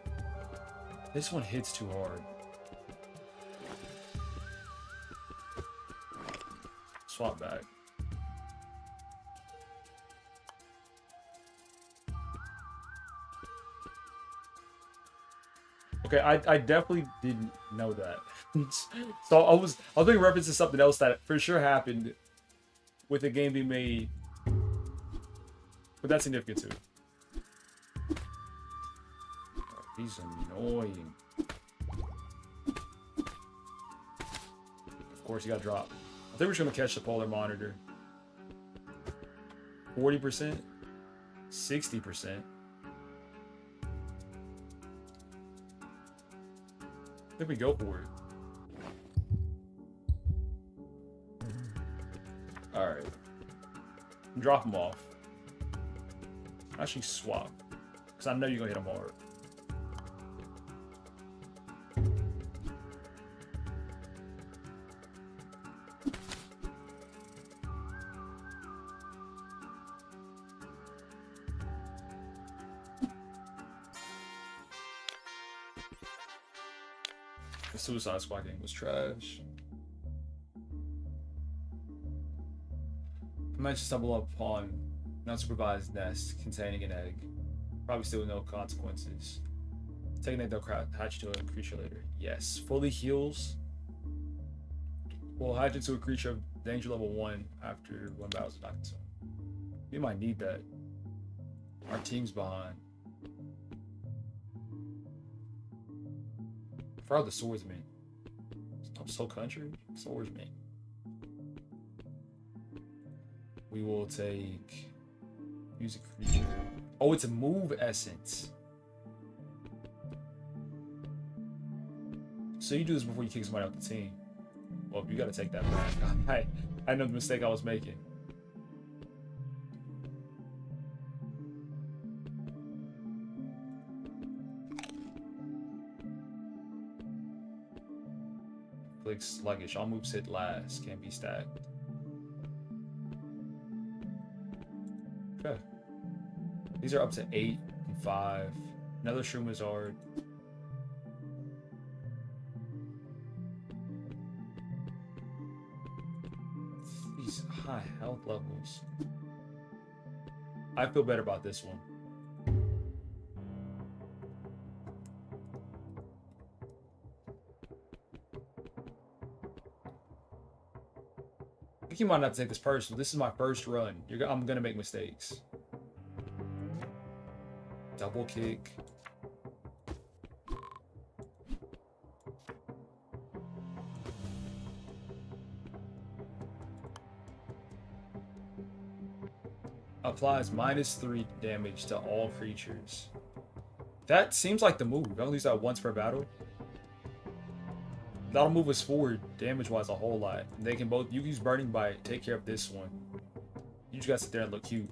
This one hits too hard. Swap back. Okay, I definitely didn't know that. So I was making reference to something else that for sure happened with the game being made, but that's significant too. Oh, he's annoying. Of course, he got dropped. I think we're just gonna catch the polar monitor. 40%, 60%. I think we go for it. All right, drop him off. Actually, swap, because I know you're gonna hit him hard. The Suicide Squad game was trash. I might just stumble upon an unsupervised nest containing an egg. Probably still with no consequences. Take an egg, they'll hatch to a creature later. Yes. Fully heals. Will hatch into a creature of danger level 1 after 1 battle is knocked into him. We might need that. Our team's behind. For the swordsman. I'm so country. Swordsman. We will take music creature. Oh, it's a move essence. So you do this before you kick somebody off the team. Well, you gotta take that back. I know the mistake I was making. Click sluggish. All moves hit last. Can't be stacked. Okay. These are up to 8 and 5. Another Shroom Wizard. These high health levels. I feel better about this one. I think you might not take this personal. This is my first run. I'm gonna make mistakes. Double kick. Applies -3 damage to all creatures. That seems like the move. I only use that once per battle. That'll move us forward damage-wise a whole lot. They can both. You can use Burning Bite, take care of this one. You just gotta sit there and look cute.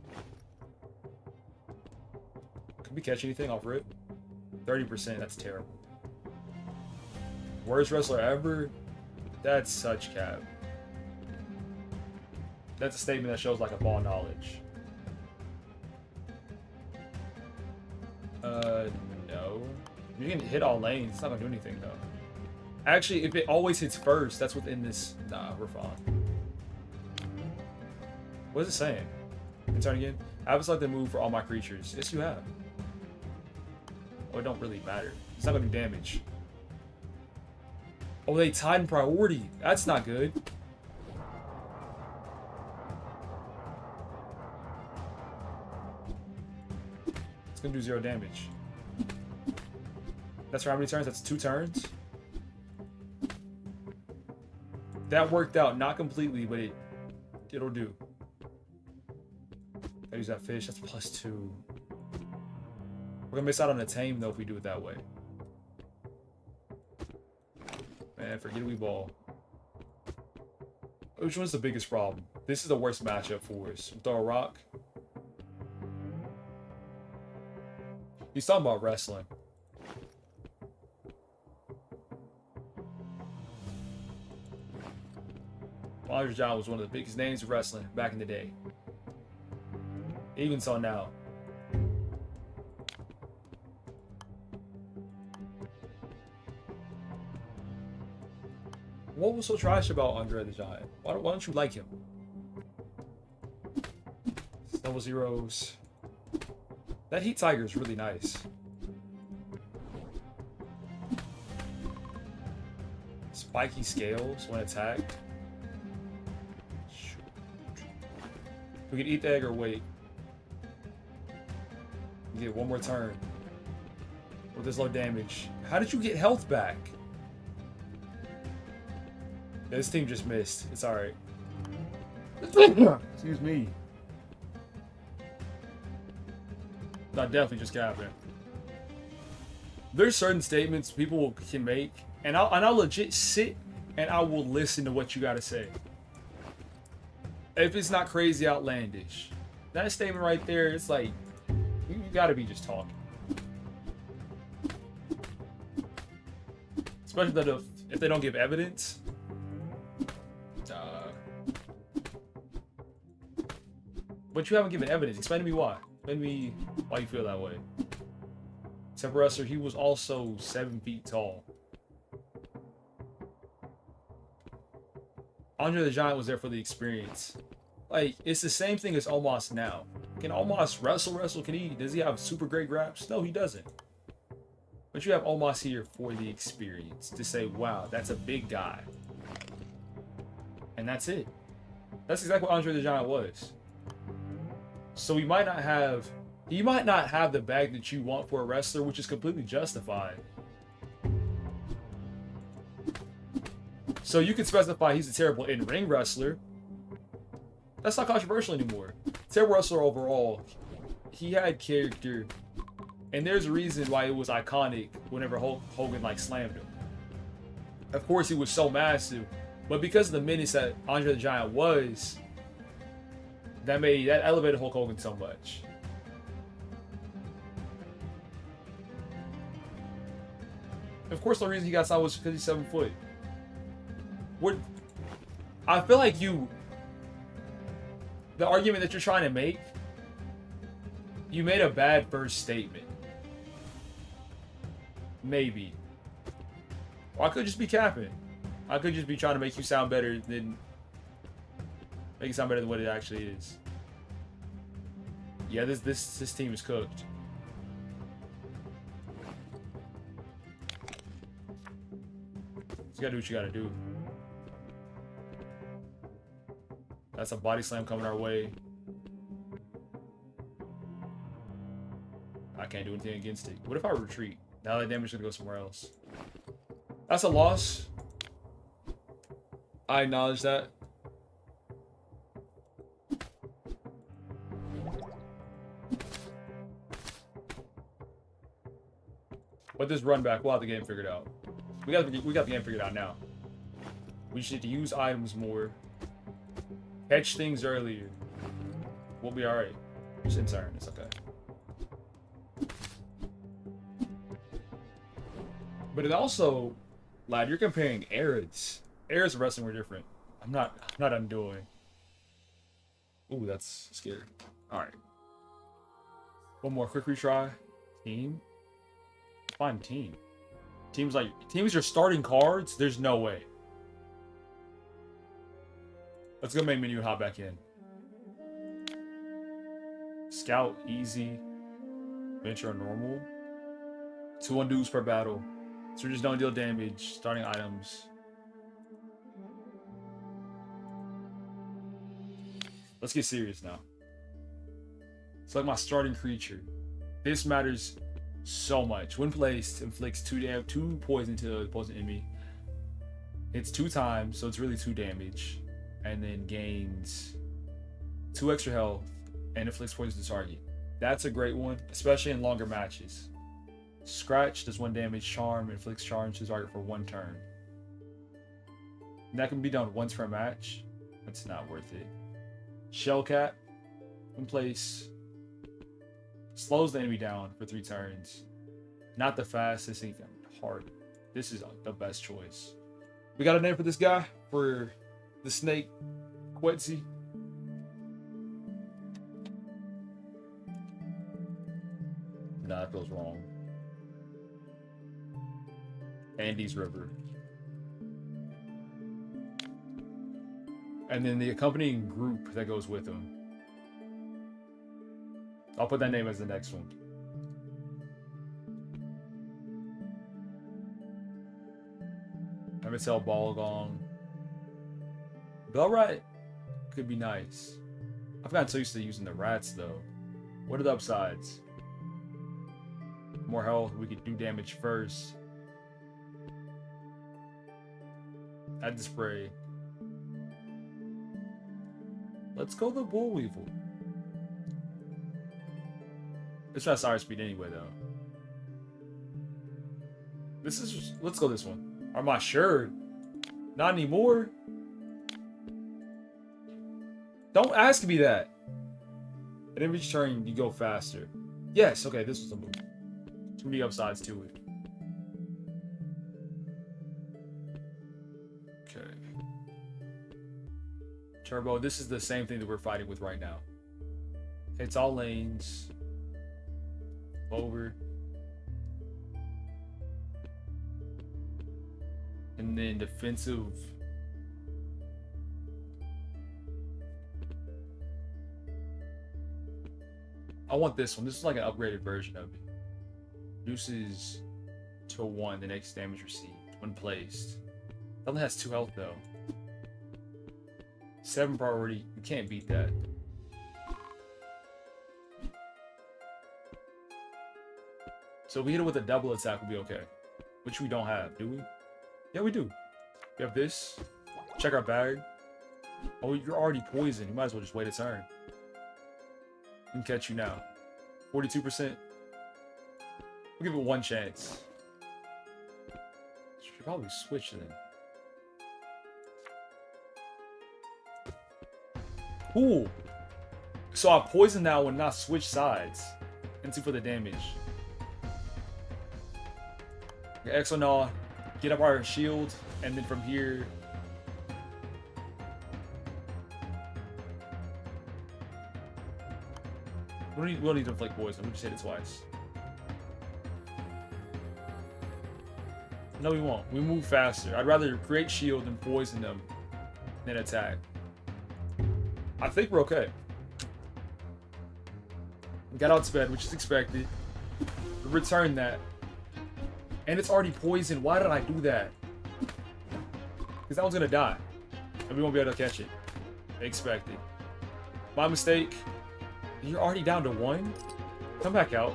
Could we catch anything off rip? 30%. That's terrible. Worst wrestler ever? That's such cap. That's a statement that shows like a ball knowledge. No. You can hit all lanes. It's not gonna do anything though. Actually, if it always hits first, that's within this. Nah, we're fine. What is it saying? Can you turn again? I have selected move for all my creatures. Yes, you have. Oh, it don't really matter. It's not gonna do damage. Oh, they tied in priority. That's not good. It's gonna do 0 damage. That's for how many turns? That's 2 turns. That worked out, not completely, but it'll do. Gotta use that fish. That's +2. We're gonna miss out on a tame though if we do it that way. Man, forget we ball. Which one's the biggest problem? This is the worst matchup for us. Throw a rock. He's talking about wrestling. Andre John was one of the biggest names of wrestling back in the day. Even so now. What was so trash about Andre the Giant? Why don't you like him? Double zeros. That Heat Tiger is really nice. Spiky scales when attacked. We can eat the egg or wait. You get 1 more turn. With this low damage. How did you get health back? Yeah, this team just missed. It's alright. Excuse me. That definitely just happened. There's certain statements people can make, and I'll legit sit and I will listen to what you gotta say. If it's not crazy outlandish. That statement right there, it's like, you gotta be just talking. Especially that if they don't give evidence. But you haven't given evidence. Explain to me why. Explain to me why you feel that way. Except for wrestler, he was also 7 feet tall. Andre the Giant was there for the experience. Like, it's the same thing as Omos now. Can Omos wrestle? Does he have super great graps? No, he doesn't. But you have Omos here for the experience. To say, wow, that's a big guy. And that's it. That's exactly what Andre the Giant was. So he might not have the bag that you want for a wrestler, which is completely justified. So you can specify he's a terrible in-ring wrestler. That's not controversial anymore. Terrible wrestler overall. He had character. And there's a reason why it was iconic whenever Hogan like slammed him. Of course, he was so massive. But because of the menace that Andre the Giant was, that elevated Hulk Hogan so much. Of course, the reason he got signed was because he's 7 foot. I feel like the argument that you're trying to make, you made a bad first statement. Maybe. Or I could just be capping. I could just be trying to make you sound better than what it actually is. Yeah, this team is cooked. You gotta do what you gotta do. That's a body slam coming our way. I can't do anything against it. What if I retreat? Now that damage is gonna go somewhere else. That's a loss. I acknowledge that. But this run back, we'll have the game figured out. We got the game figured out now. We just need to use items more. Catch things earlier. We'll be alright. Just in turn, it's okay. But it also, lad, you're comparing eras. Eras of wrestling were different. I'm not undoing. Ooh, that's scary. Alright. One more quick retry. Team. Find team. Teams your starting cards? There's no way. Let's go main menu and hop back in. Scout, easy. Venture, normal. 2 undos per battle. So just don't deal damage. Starting items. Let's get serious now. Select my starting creature. This matters so much. When placed, inflicts 2 poison to the opposing enemy. Hits 2 times, so it's really 2 damage. And then gains 2 extra health and inflicts poison to the target. That's a great one, especially in longer matches. Scratch does 1 damage, charm inflicts charm to the target for 1 turn. And that can be done once per match. That's not worth it. Shell Cap, in place, slows the enemy down for 3 turns. Not the fastest, even hard. This is the best choice. We got a name for this guy? For the snake, Quetzi? Nah, that feels wrong. Andy's River. And then the accompanying group that goes with him. I'll put that name as the next one. Emitel Ballgong. Bellrat could be nice. I've gotten so used to using the rats though. What are the upsides? More health, we could do damage first. Add the spray. Let's go the Bull Weevil. It's not Sire Speed anyway, though. Let's go this one. I'm not sure. Not anymore. Don't ask me that. At every turn, you go faster. Yes, okay, this was a move. Too many upsides to it. Okay. Turbo, this is the same thing that we're fighting with right now. It's all lanes. Over. And then defensive. I want this one. This is like an upgraded version of it. Reduces to 1 the next damage received when placed. It only has 2 health though. 7 priority. You can't beat that. So if we hit it with a double attack, we'll be okay. Which we don't have, do we? Yeah, we do. We have this. Check our bag. Oh, you're already poisoned. You might as well just wait a turn. We can catch you now. 42%. We'll give it 1 chance. Should probably switch then. Ooh. So I poison now and not switch sides. And see for the damage. Okay, Exonaut, get up our shield, and then from here. We don't need to inflict poison. We just hit it twice. No, we won't. We move faster. I'd rather create shield and poison them than attack. I think we're okay. We got outsped, which is expected. We return that. And it's already poisoned. Why did I do that? Because that one's going to die. And we won't be able to catch it. Expected. My mistake. You're already down to 1? Come back out.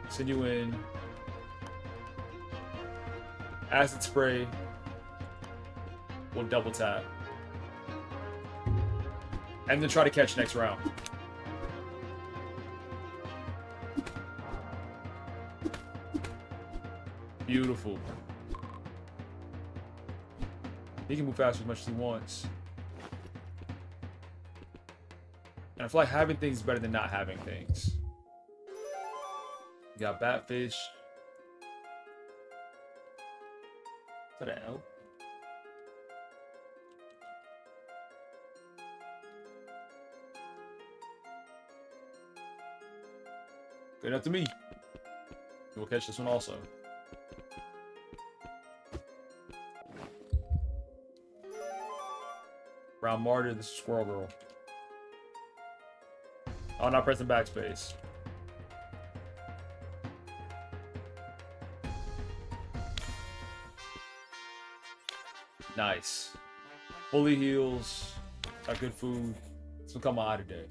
Send you in. Acid spray. We'll double tap. And then try to catch next round. Beautiful. He can move fast as much as he wants. And I feel like having things is better than not having things. We got Batfish. Is that an L? Good enough to me. We'll catch this one also. Round Martyr, this is Squirrel Girl. Oh, not pressing backspace. Nice. Fully heals. Got good food. This will come my eye today.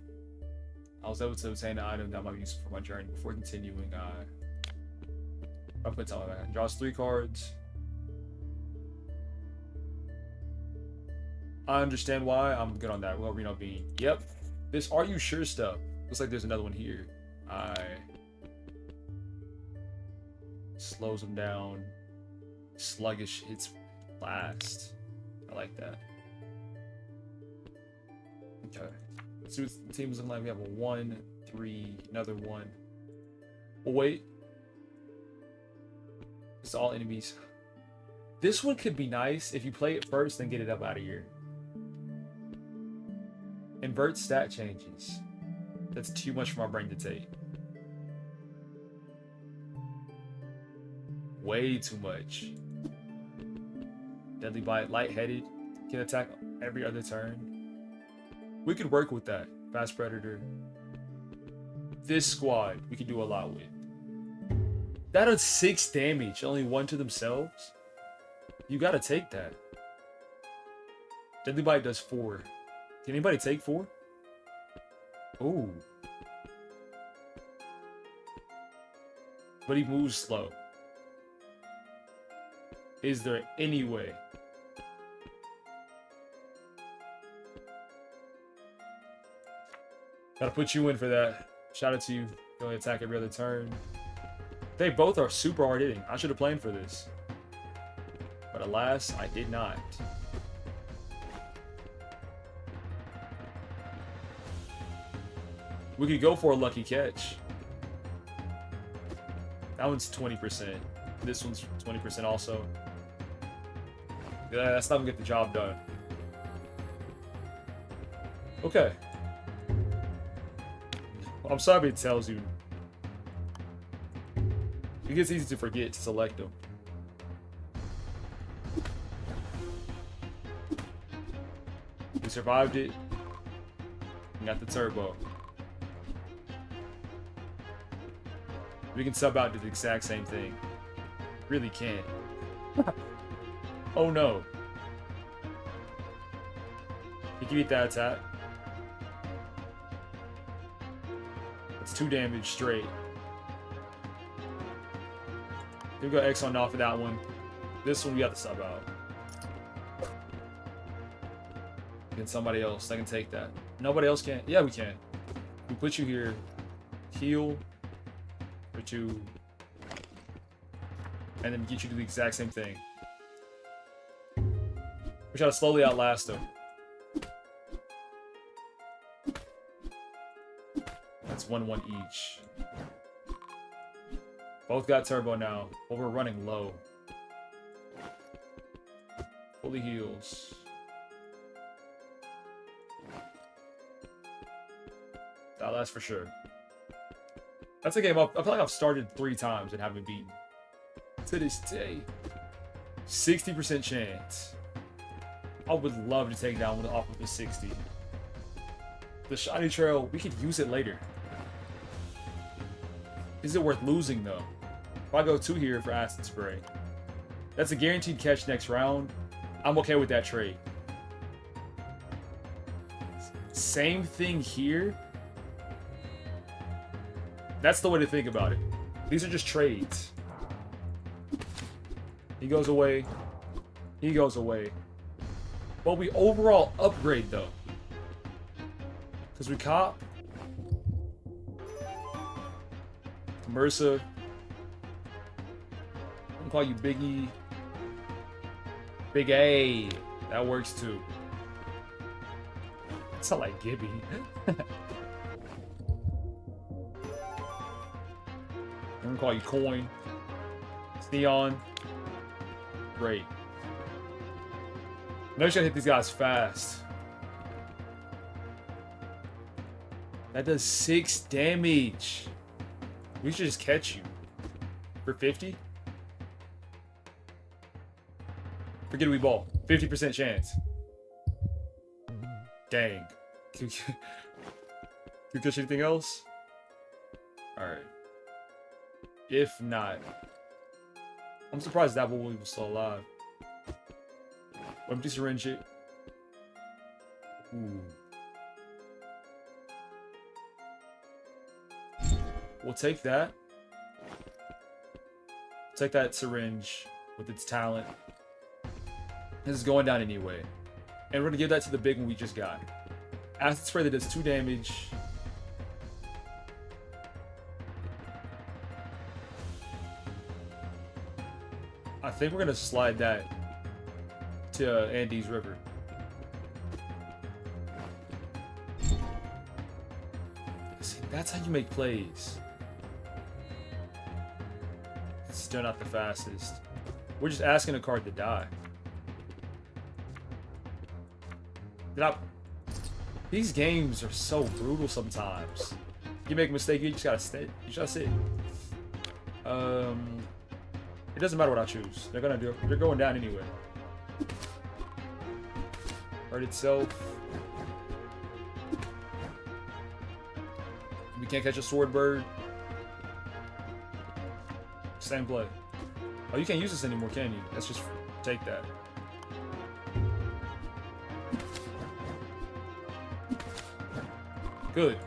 I was able to obtain an item that might be useful for my journey before continuing. I'll put something like that. Draws 3 cards. I understand why. I'm good on that. Well, Reno Bean. Yep. This Are You Sure stuff. Looks like there's another one here. Slows him down. Sluggish hits last. I like that. Okay. Let's see what the team is looking like. We have a 1, 3, another 1. Oh, wait. It's all enemies. This one could be nice if you play it first and get it up out of here. Invert stat changes. That's too much for my brain to take. Way too much. Deadly Bite, lightheaded, can attack every other turn. We could work with that. Fast Predator. This squad, we could do a lot with. That does 6 damage, only 1 to themselves. You gotta take that. Deadly Bite does 4. Can anybody take 4? Ooh. But he moves slow. Is there any way? Gotta put you in for that. Shout out to you. You only attack every other turn. They both are super hard hitting. I should have planned for this. But alas, I did not. We could go for a lucky catch. That one's 20%. This one's 20% also. Yeah, that's not gonna get the job done. Okay. I'm sorry it tells you. It gets easy to forget to select them. We survived it. We got the turbo. We can sub out to the exact same thing. Really can't. Oh no. He can beat that attack. It's 2 damage straight. We got X on off of that one. This one we have to sub out. Can somebody else? I can take that. Nobody else can. Yeah, we can. We put you here. Heal for 2. And then get you to the exact same thing. We try to slowly outlast them. That's 1-1 each. Both got turbo now, but we're running low. Fully heals. That's for sure. That's a game I feel like I've started 3 times and haven't beaten. To this day. 60% chance. I would love to take down one off of the 60. The shiny trail, we could use it later. Is it worth losing though? If I go 2 here for acid spray, that's a guaranteed catch next round. I'm okay with that trade. Same thing here. That's the way to think about it. These are just trades. He goes away. He goes away. But we overall upgrade though. Because we cop. MRSA. I'm gonna call you Biggie. Big A. That works too. It's not like Gibby. I'm gonna call you Coin. It's Neon. Great. I know you gotta hit these guys fast. That does 6 damage. We should just catch you. For 50? Forget we ball. 50% chance. Dang. Can you catch anything else? Alright. If not, I'm surprised that one was still alive. Empty syringe it. Ooh. We'll take that. Take that syringe with its talent. This is going down anyway. And we're gonna give that to the big one we just got. Acid spray that does 2 damage. I think we're gonna slide that to Andes River. See, that's how you make plays. It's still not the fastest. We're just asking a card to die. These games are so brutal sometimes. You make a mistake, you just gotta sit. You just gotta sit. It doesn't matter what I choose. They're going down anyway. Hurt itself. We can't catch a sword bird. Same play. Oh, you can't use this anymore, can you? Let's just take that. Good.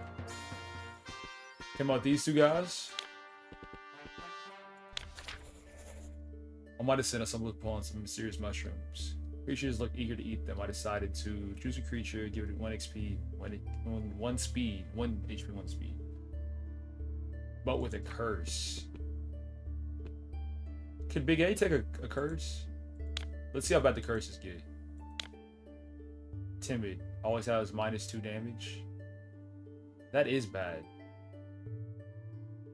Came out these 2 guys. I might have sent us upon some mysterious mushrooms. Creatures look eager to eat them. I decided to choose a creature, give it 1 XP, 1 speed, 1 HP, 1 speed. But with a curse. Could Big A take a curse? Let's see how bad the curses get. Timid. Always has -2 damage. That is bad.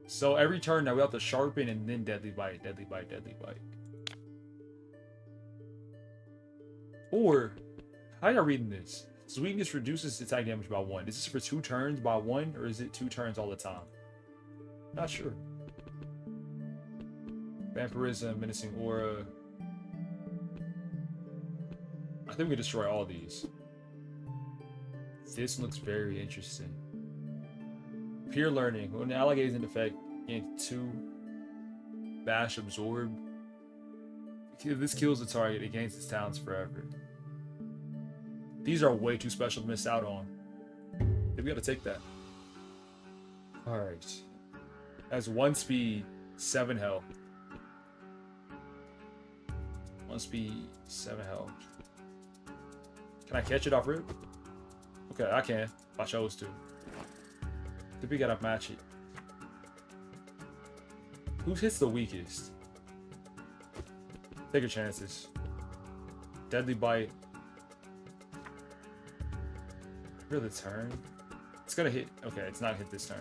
So every turn now we have to sharpen and then deadly bite, deadly bite, deadly bite. Or, how y'all reading this? Sweetness reduces attack damage by 1. Is this for 2 turns by 1, or is it 2 turns all the time? Not sure. Vampirism, menacing aura. I think we can destroy all these. This looks very interesting. Peer learning. When an ally is in effect, Gain 2. Bash absorb. If this kills the target, it gains its talents forever. These are way too special to miss out on. We gotta take that. Alright. Has 1 speed, 7 health. 1 speed, 7 health. Can I catch it off rip? Okay, I can. If I chose to. If we gotta match it. Who hits the weakest? Take your chances. Deadly bite. For the turn. It's gonna hit. Okay, it's not hit this turn.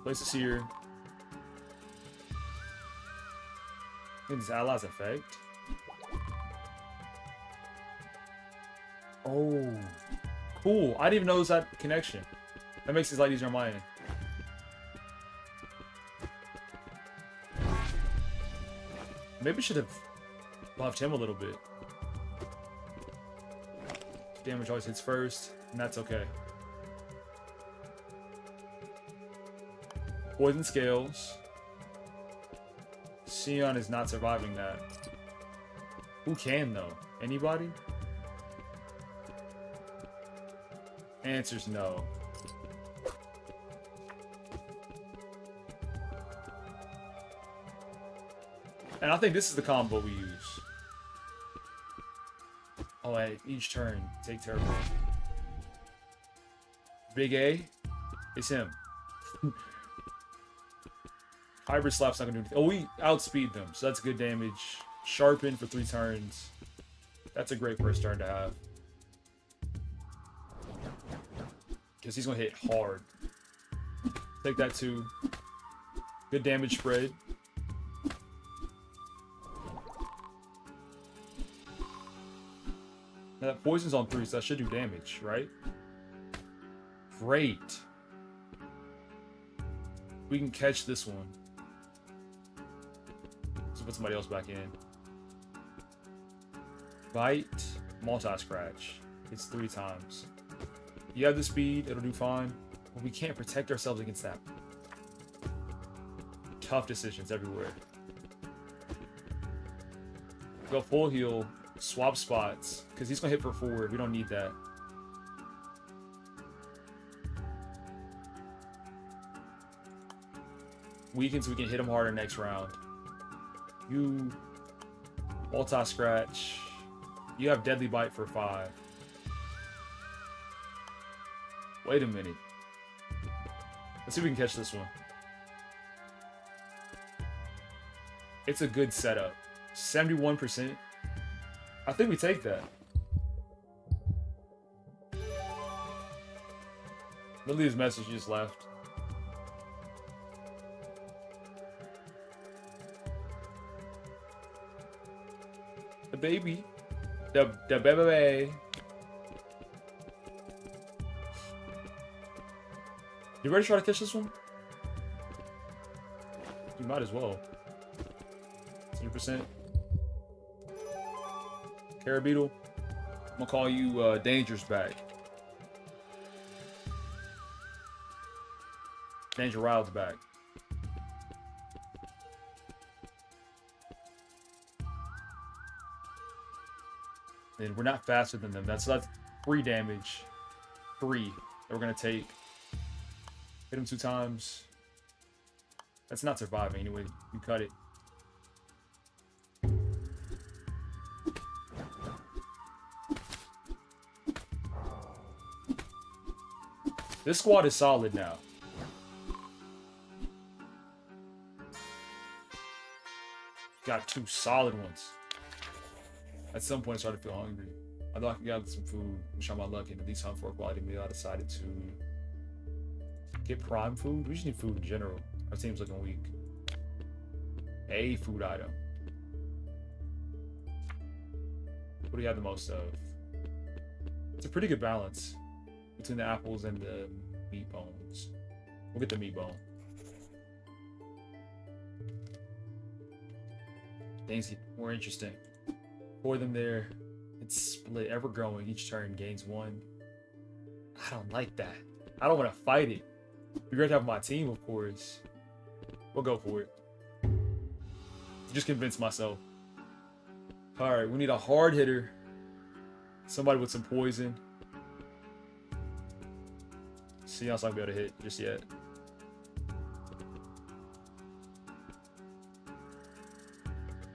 Place a seer. This ally's effect. Oh, cool. I didn't even know it was that connection. That makes his light easier on my end. Maybe should have buffed him a little bit. Damage always hits first, and that's okay. Poison scales. Sion is not surviving that. Who can though? Anybody? Answer's no. And I think this is the combo we use. Oh, at each turn, take turbo. Big A, it's him. Hybrid Slap's not gonna do anything. Oh, we outspeed them, so that's good damage. Sharpen for 3 turns. That's a great first turn to have. Because he's gonna hit hard. Take that too. Good damage spread. Now that poison's on 3, so that should do damage, right? Great. We can catch this one. Let's put somebody else back in. Bite, multi-scratch. It's 3 times. You have the speed, it'll do fine. But we can't protect ourselves against that. Tough decisions everywhere. Go full heal, swap spots, because he's gonna hit for 4. We don't need that. Weakens, we can hit him harder next round. You multi-scratch. You have Deadly Bite for 5. Wait a minute. Let's see if we can catch this one. It's a good setup. 71%. I think we take that. Lily's message just left. The baby. The baby. You ready to try to catch this one? You might as well. 100%. Carabeetle. I'm gonna call you Danger's back. Danger Wild's back. And we're not faster than them. That's 3 damage. 3 that we're gonna take. Hit him 2 times. That's not surviving anyway. You cut it. This squad is solid now. Got 2 solid ones. At some point, I started to feel hungry. I thought I could get some food, try my luck, and at least hunt for a quality meal. I decided to get prime food. We just need food in general. Our team's looking weak. A food item. What do you have the most of? It's a pretty good balance between the apples and the meat bones. We'll get the meat bone. Things get more interesting. For them there, it's split, ever growing. Each turn gains 1. I don't like that. I don't want to fight it. Be great to have my team, of course. We'll go for it. Just convince myself. Alright, we need a hard hitter. Somebody with some poison. See, else I'll be able to hit just yet.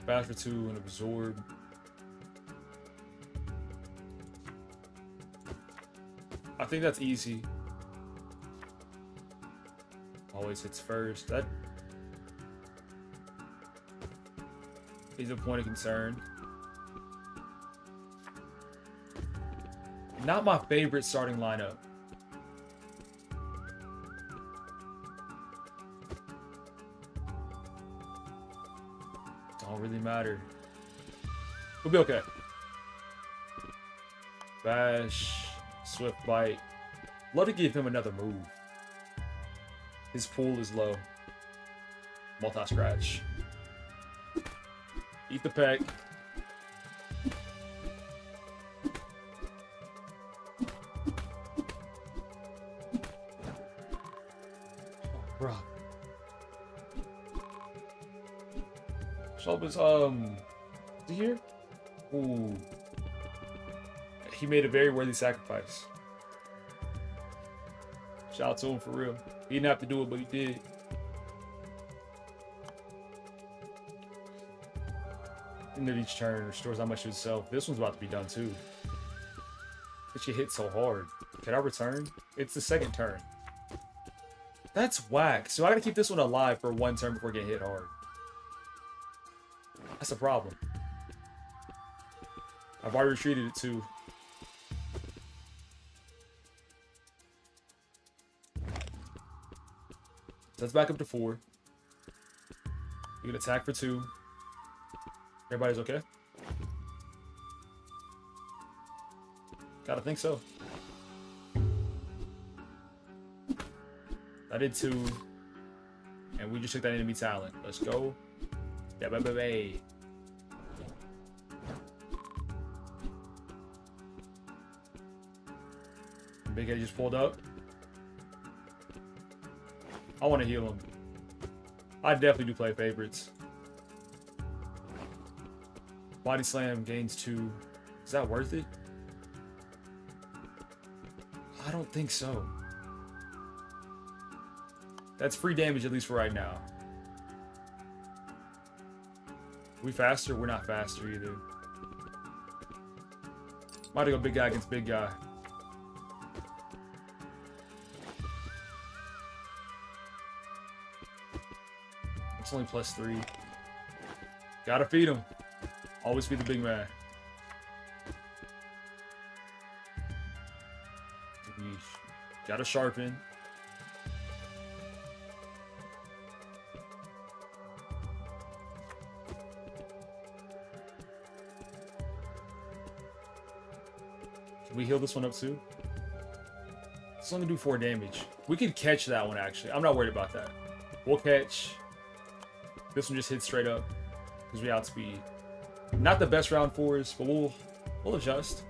Fast for 2 and absorb. I think that's easy. Always hits first. That is a point of concern. Not my favorite starting lineup. Don't really matter. We'll be okay. Bash. Swift bite. Love to give him another move. His pool is low. Multi-scratch. Eat the peck. Oh, bro. Shelby's, is he here? Ooh. He made a very worthy sacrifice. Shout out to him for real. He didn't have to do it, but he did. End of each turn restores how much to itself. This one's about to be done too. But she hit so hard. Can I return? It's the second turn. That's whack. So I gotta keep this one alive for 1 turn before getting hit hard. That's a problem. I've already retreated it too. So let's back up to 4. We can attack for 2. Everybody's okay? Gotta think so. I did 2. And we just took that enemy talent. Let's go. Yeah, baby. Big Eddie just pulled up. I want to heal him. I definitely do play favorites. Body slam gains 2. Is that worth it? I don't think so. That's free damage, at least for right now. We faster? We're not faster either. Might go big guy against big guy. It's only +3. Gotta feed him. Always feed the big man. Gotta sharpen. Can we heal this one up too? It's only do 4 damage. We could catch that one actually. I'm not worried about that. We'll catch. This one just hits straight up because we outspeed. Not the best round 4s, but we'll adjust.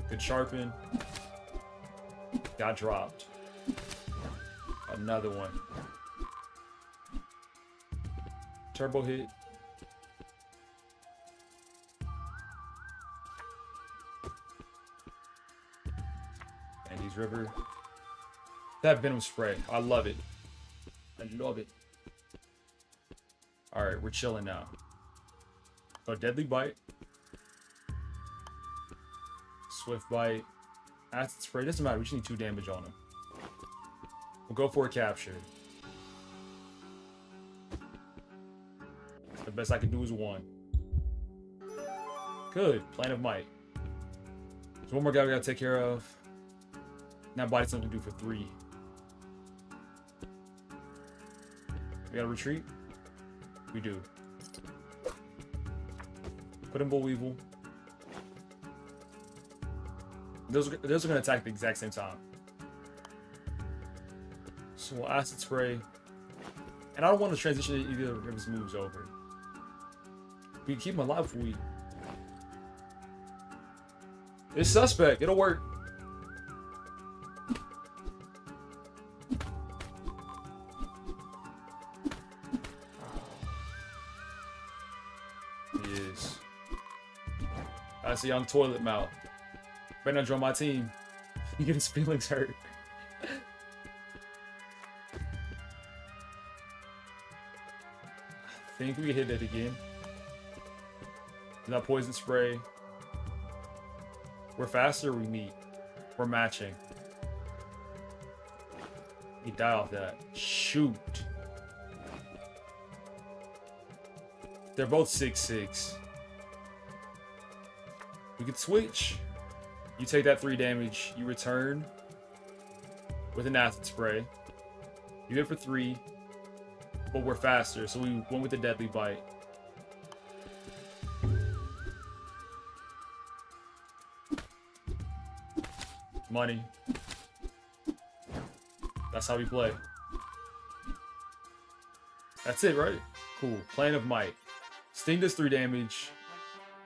Good sharpen. Got dropped. Another one. Turbo hit. Andy's River. That Venom Spray. I love it. I love it. Alright, we're chilling now. Go Deadly Bite. Swift Bite. Acid Spray. Doesn't matter. We just need 2 damage on him. We'll go for a capture. The best I can do is 1. Good. Plan of Might. There's one more guy we gotta take care of. Now Body's something to do for 3. We gotta retreat? We do. Put in Bull Weevil. Those are gonna attack at the exact same time. So we'll Acid Spray. And I don't want to transition either of his moves over. We can keep him alive if we... It's suspect. It'll work. He is. I see on toilet mouth. Better not join my team. You get his feelings hurt. I think we hit it again. That poison spray. We're faster, we meet. We're matching. He die off that. Shoot. They're both 6/6. We could switch. You take that 3 damage. You return with an acid spray. You hit for 3. But we're faster, so we went with the deadly bite. Money. That's how we play. That's it, right? Cool. Plane of Might. Sting does 3 damage.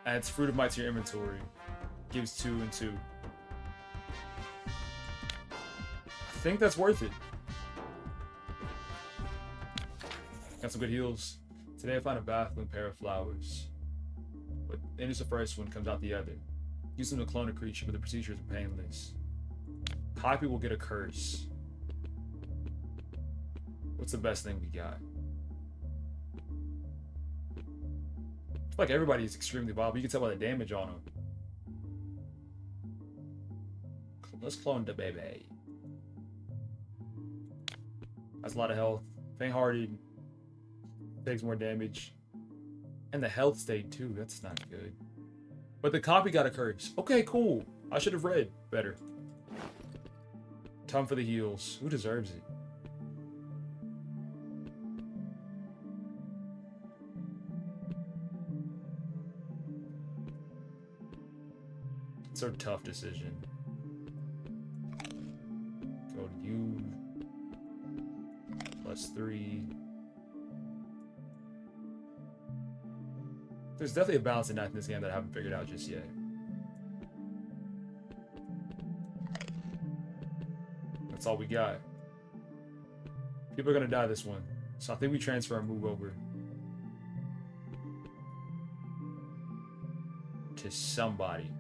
Adds Fruit of Might to your inventory. Gives 2 and 2. I think that's worth it. Got some good heals. Today I found a baffling pair of flowers. But enters the first one, comes out the other. Use them to clone a creature, but the procedure is painless. Copy will get a curse. What's the best thing we got? I feel like everybody is extremely viable. You can tell by the damage on them. Let's clone the baby. That's a lot of health. Faint-hearted. Takes more damage. And the health stayed too. That's not good. But the copy got a curse. Okay, cool. I should have read better. Time for the heals. Who deserves it? It's a tough decision. Go to you. +3. There's definitely a balancing act in this game that I haven't figured out just yet. That's all we got. People are gonna die this one. So I think we transfer and move over to somebody.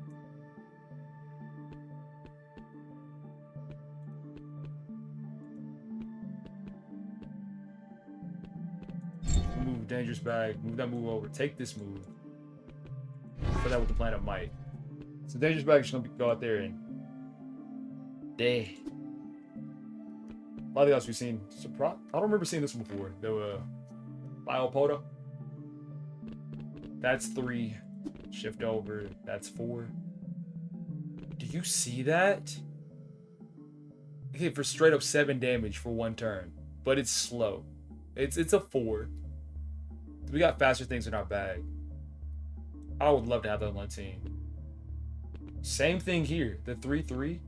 Move dangerous bag. Move that move over. Take this move. Put that with the plan of might. So dangerous bag is gonna go out there and a lot of the guys we've seen. I don't remember seeing this one before. The Biopoda. That's 3. Shift over. That's 4. Do you see that? Okay, for straight up 7 damage for 1 turn, but it's slow. It's a 4. We got faster things in our bag. I would love to have that on my team. Same thing here. The 3/3.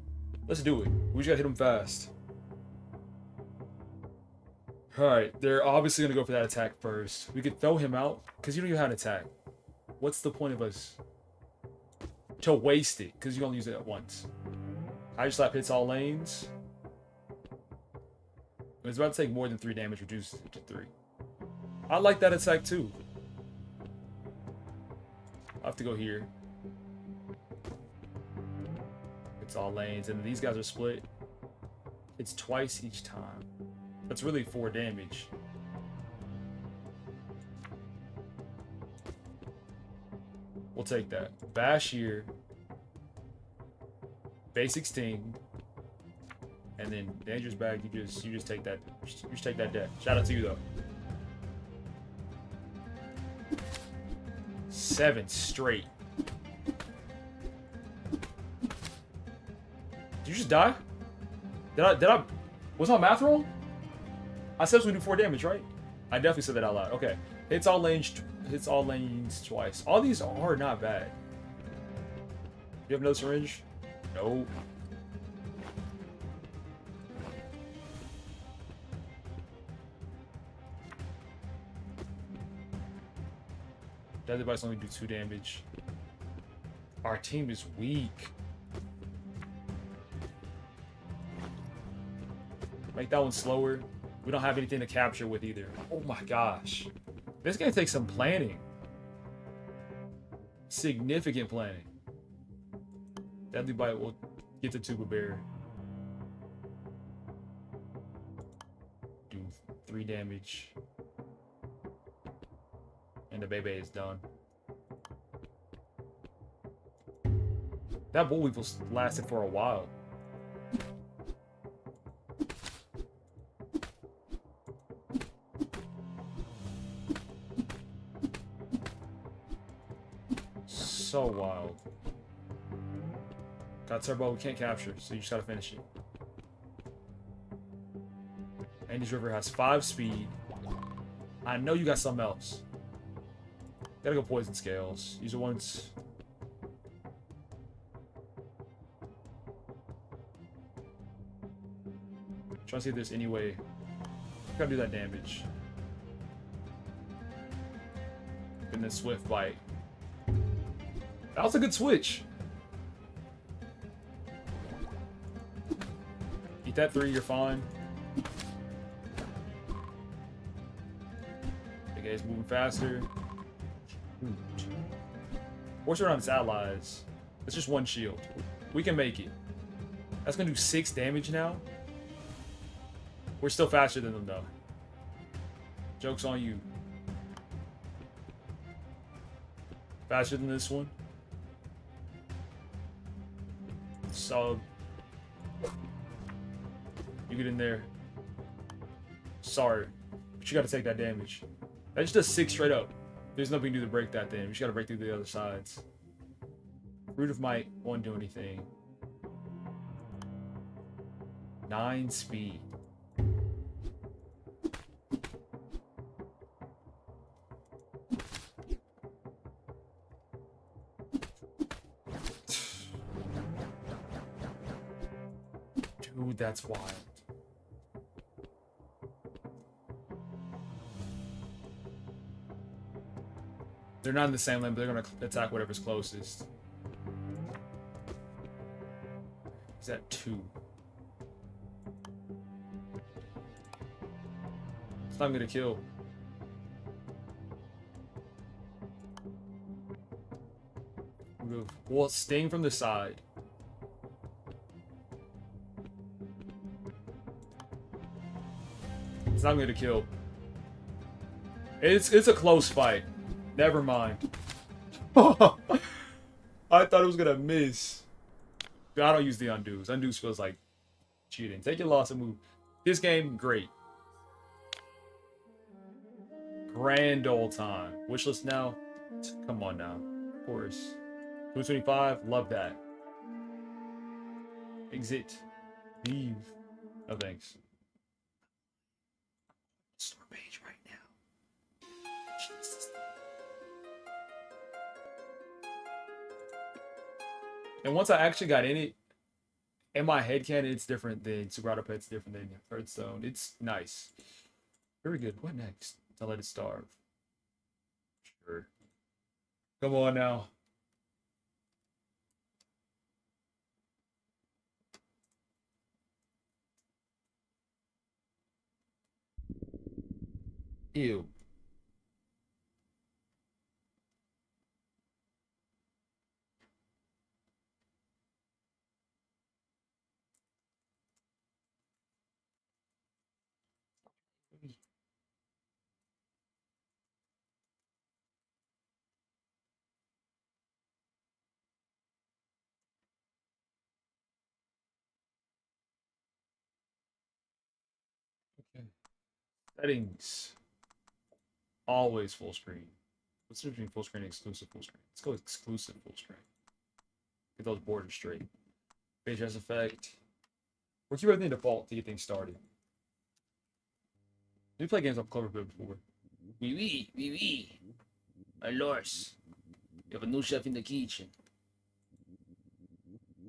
Let's do it. We just gotta hit them fast. Alright, they're obviously going to go for that attack first. We could throw him out, because you don't even have an attack. What's the point of us to waste it, because you only use it at once? Hydro Slap hits all lanes. It's about to take more than 3 damage, reduces it to 3. I like that attack too. I'll have to go here. It's all lanes, and these guys are split. It's twice each time. That's really 4 damage. We'll take that. Bash here. Basic sting. And then dangerous bag, you just take that. You just take that death. Shout out to you though. 7 straight. Did you just die? Did I was my math wrong? I said it was gonna do 4 damage, right? I definitely said that out loud. Okay. Hits all lanes twice. All these are not bad. You have another syringe? No. Deadly Bites only do 2 damage. Our team is weak. Make that one slower. We don't have anything to capture with either. Oh my gosh. This game takes some planning. Significant planning. Deadly Bite will get the Tuba Bear. Do 3 damage. And the Bebe is done. That Bull Weevil lasted for a while. So wild. Got Turbo, we can't capture, so you just gotta finish it. Andy's River has 5 speed. I know you got something else. Gotta go Poison Scales. These are ones. Trying to see if there's any way. Gotta do that damage. And then Swift Bite. That was a good switch. Eat that 3, you're fine. The guy's moving faster. Force around its allies. It's just 1 shield. We can make it. That's gonna do 6 damage now. We're still faster than them though. Joke's on you. Faster than this one. Sub. You get in there. Sorry. But you gotta take that damage. That just does 6 straight up. There's nothing you can do to break that thing. You just gotta break through the other sides. Root of Might won't do anything. 9 speed. Dude, that's wild. They're not in the same lane, but they're gonna attack whatever's closest. Is that 2? It's not gonna kill. Move. Well, Sting from the side. It's not gonna kill. It's a close fight. Never mind. I thought it was gonna miss. I don't use the undos. Undos feels like cheating. Take your loss and move. This game, great. Grand old time. Wishlist now. Come on now. Of course. 225. Love that. Exit. Leave. No thanks. Store page right now. Jesus. And once I actually got in it, in my head canon, it's different than Super Auto Pet's different than Hearthstone. It's nice. Very good. What next? To Let It Starve. Sure. Come on now. Ew. Okay. Settings. Always full screen. What's the difference between full screen and exclusive full screen? Let's go exclusive full screen. Get those borders straight. Page has effect. We'll keep everything default to get things started. We played games on Cloverfield before. Oui, oui, oui, oui. My lords. You have a new chef in the kitchen.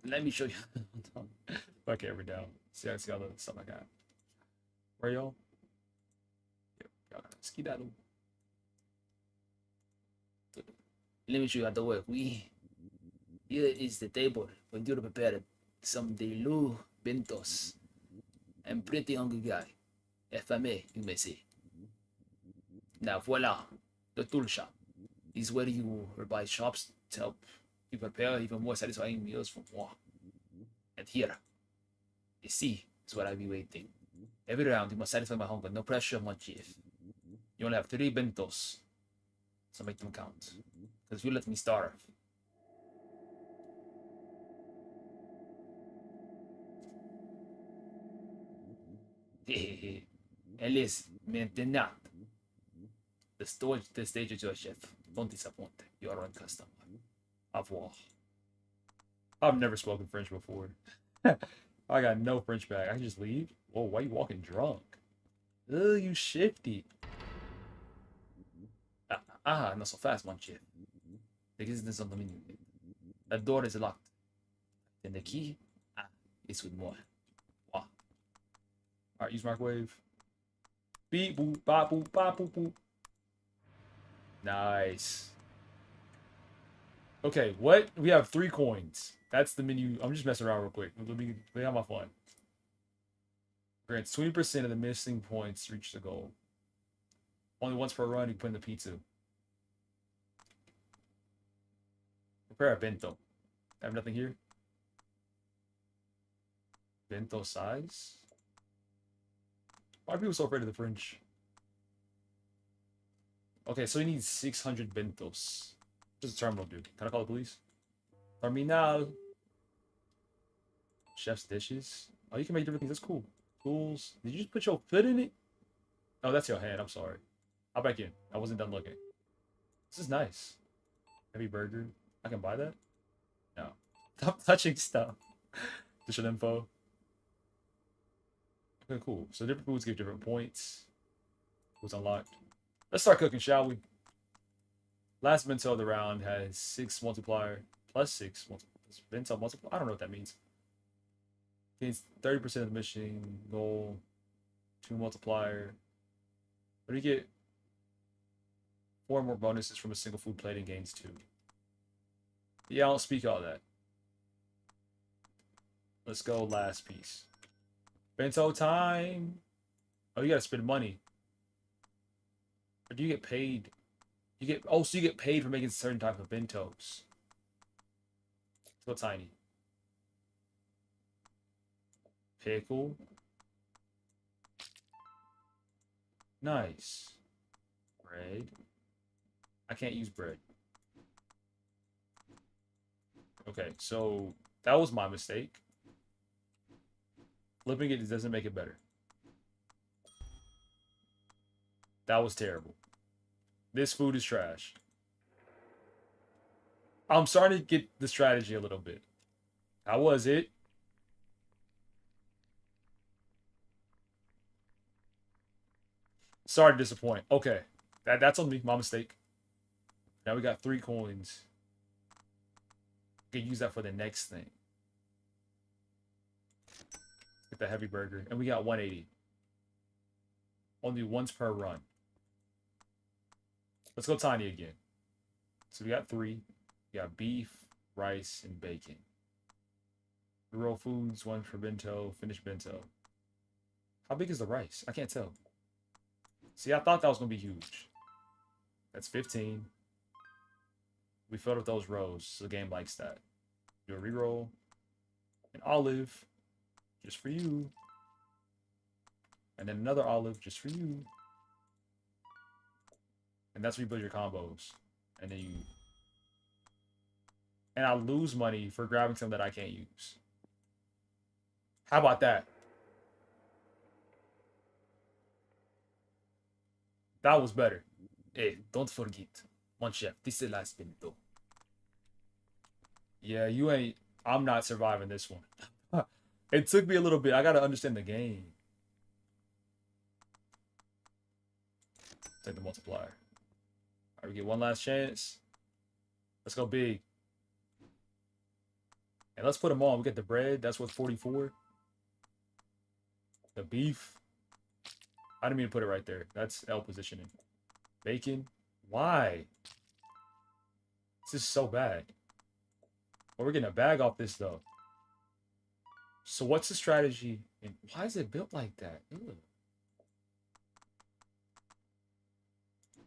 Let me show you. Fuck every down. See, I see all the stuff I got. Where y'all? Yep, y'all got skedaddle. Let me show you how to work. Here is the table. We're going to prepare some delu bentos. I'm pretty hungry guy. If I may, you may say. Now voila, the tool shop is where you buy shops to help you prepare even more satisfying meals for more. And here, you see, is what I'll be waiting. Every round, you must satisfy my hunger. No pressure, my chief. You only have 3 bentos, so make them count. Because you let me starve. And listen, maintenant. The stage is your chef. Don't disappoint. You are a customer. Au revoir. I've never spoken French before. I got no French back. I can just leave? Whoa, why you walking drunk? Ugh, you shifty. Not so fast, mon chef. The business is on the menu. The door is locked. And the key is with more. Wow. Alright, use microwave. Beep boop, bop boop, bop boop boop. Nice. Okay, what? We have 3 coins. That's the menu. I'm just messing around real quick. Let me have my fun. Grants 20% of the missing points to reach the goal. Only once per run, you put in the P2. Prepare a bento. I have nothing here. Bento size? Why are people so afraid of the French? Okay, so we need 600 bentos. What does the terminal do? Can I call the police? Terminal. Chef's dishes. Oh, you can make different things. That's cool. Tools. Did you just put your foot in it? Oh, that's your hand. I'm sorry. I'll back in. I wasn't done looking. This is nice. Heavy burger. I can buy that? No. Stop touching stuff. Dish info. Okay, cool. So different foods give different points. Foods unlocked. Let's start cooking, shall we? Last bento of the round has 6 multiplier. Plus 6 bento multiplier. I don't know what that means. Gains 30% of the mission goal. 2 multiplier. But you get 4 more bonuses from a single food plate and gains 2. Yeah, I don't speak all that. Let's go last piece. Bento time. Oh, you gotta spend money. Or do you get paid? So you get paid for making certain type of bentos. So tiny. Pickle. Nice. Bread. I can't use bread. Okay, so that was my mistake. Flipping it doesn't make it better. That was terrible. This food is trash. I'm starting to get the strategy a little bit. How was it? Sorry to disappoint. Okay. That's on me. My mistake. Now we got 3 coins. We can use that for the next thing. Get the heavy burger. And we got 180. Only once per run. Let's go tiny again. So we got 3. We got beef, rice, and bacon. Raw foods, 1 for bento, finished bento. How big is the rice? I can't tell. See, I thought that was going to be huge. That's 15. We filled up those rows, so the game likes that. Do a reroll. An olive, just for you. And then another olive, just for you. And that's where you build your combos. And then you... And I lose money for grabbing something that I can't use. How about that? That was better. Hey, don't forget. Mon chef, this is the last bento. Yeah, you ain't... I'm not surviving this one. It took me a little bit. I gotta understand the game. Take the multiplier. Alright, we get one last chance. Let's go big. And let's put them on. We get the bread. That's worth 44. The beef. I didn't mean to put it right there. That's L positioning. Bacon. Why? This is so bad. But we're getting a bag off this though. So what's the strategy? And why is it built like that? Ew.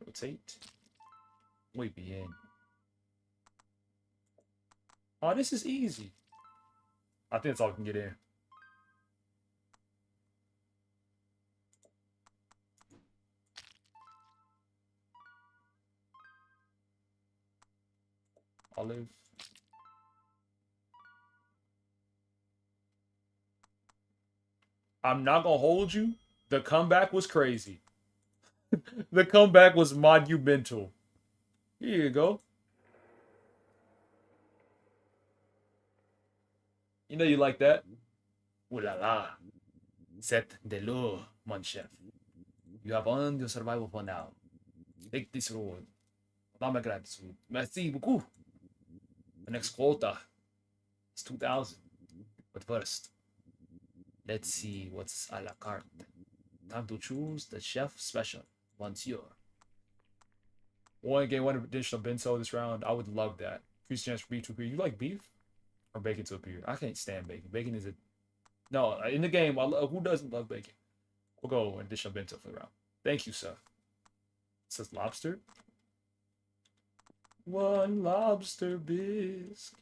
Rotate. Wait, be in. Oh, this is easy. I think that's all we can get in. Olive. I'm not gonna hold you. The comeback was crazy. The comeback was monumental. Here you go. You know you like that. Ooh la la. Set de l'eau, mon chef. You have earned your survival for now. Take this road. Dame gratitude. Merci beaucoup. The next quota is 2,000. But first, let's see what's a la carte. Time to choose the chef special. Monsieur. One game, one additional bento this round. I would love that. Increase chance for beef to appear. You like beef? Or bacon to appear? I can't stand bacon. Bacon is a... No, in the game, who doesn't love bacon? We'll go additional bento for the round. Thank you, sir. It says lobster. One lobster bisque.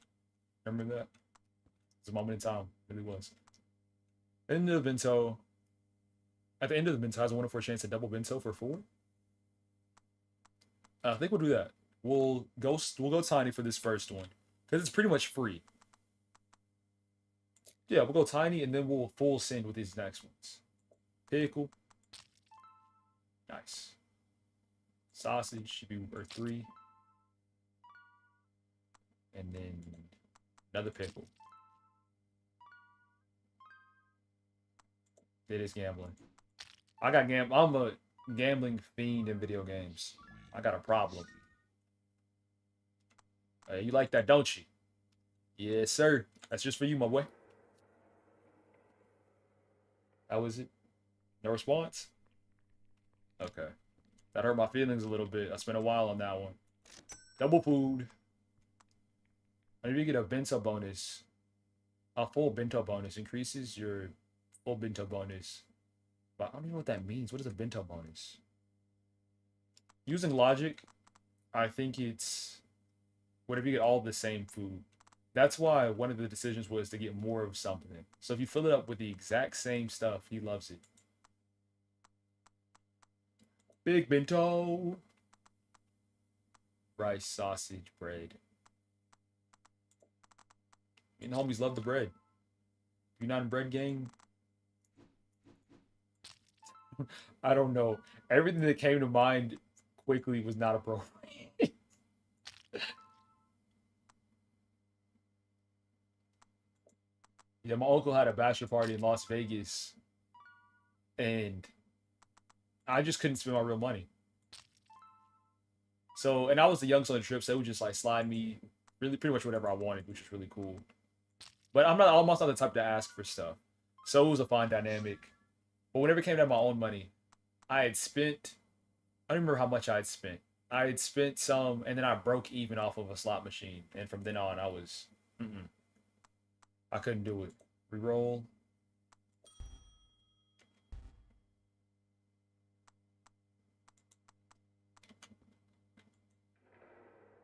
Remember that? It's a moment in time. It really was. End of the bento. At the end of the bento, has a 1 in 4 chance to double bento for 4. I think we'll do that. We'll go tiny for this first one because it's pretty much free. Yeah, we'll go tiny and then we'll full send with these next ones. Pickle. Nice. Sausage should be worth 3. And then another pickle. It is gambling. I'm a gambling fiend in video games. I got a problem. You like that, don't you? Yes, sir. That's just for you, my boy. How was it? No response? Okay. That hurt my feelings a little bit. I spent a while on that one. Double food. Whenever you get a bento bonus, a full bento bonus increases your full bento bonus. But I don't even know what that means. What is a bento bonus? Using logic, I think it's whenever you get all the same food. That's why one of the decisions was to get more of something. So if you fill it up with the exact same stuff, he loves it. Big bento. Rice, sausage, bread. Me and the homies love the bread. If you're not in bread gang, I don't know. Everything that came to mind quickly was not appropriate. Yeah, my uncle had a bachelor party in Las Vegas, and I just couldn't spend my real money. So, and I was the youngest on the trip, so it would just like slide me really pretty much whatever I wanted, which was really cool. But I'm almost not the type to ask for stuff. So it was a fine dynamic. But whenever it came to my own money, I don't remember how much I had spent. I had spent some, and then I broke even off of a slot machine. And from then on, I couldn't do it. Reroll.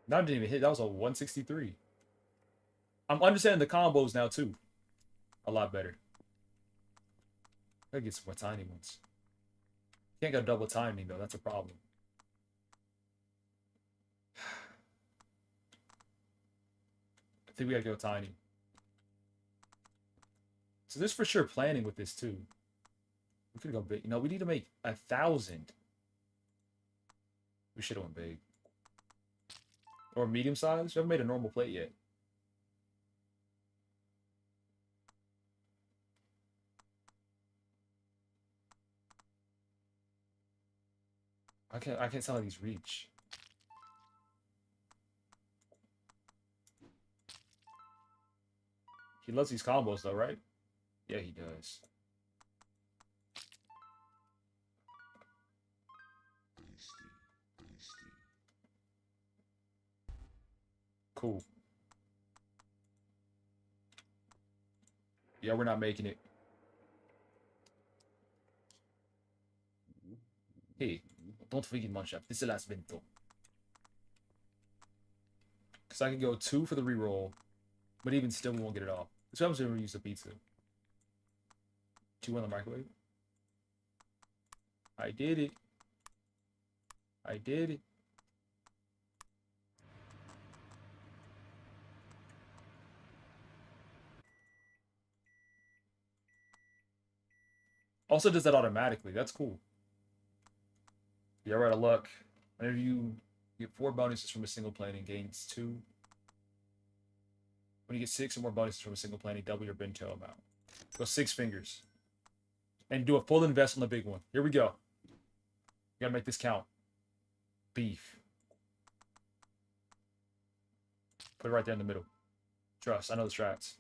That didn't even hit. That was a 163. I'm understanding the combos now, too. A lot better. Gotta get some more tiny ones. Can't go double timing, though. That's a problem. I think we gotta go tiny. So there's for sure planning with this, too. We could go big. No, we need to make 1,000. We should have went big. Or medium size? We haven't made a normal plate yet. I can't tell how these reach. He loves these combos though, right? Yeah, he does. Cool. Yeah, we're not making it. Hey, don't forget, man, chef. This is the last bento. Because I can go 2 for the reroll, but even still, we won't get it off. This happens when we use the pizza. 2 on the microwave. I did it. I did it. Also does that automatically. That's cool. Yeah, right. Of luck. Whenever you get 4 bonuses from a single planning, gains 2. When you get 6 or more bonuses from a single planning, double your bento amount. Go 6 fingers. And do a full invest on the big one. Here we go. You gotta make this count. Beef. Put it right there in the middle. Trust, I know the strats.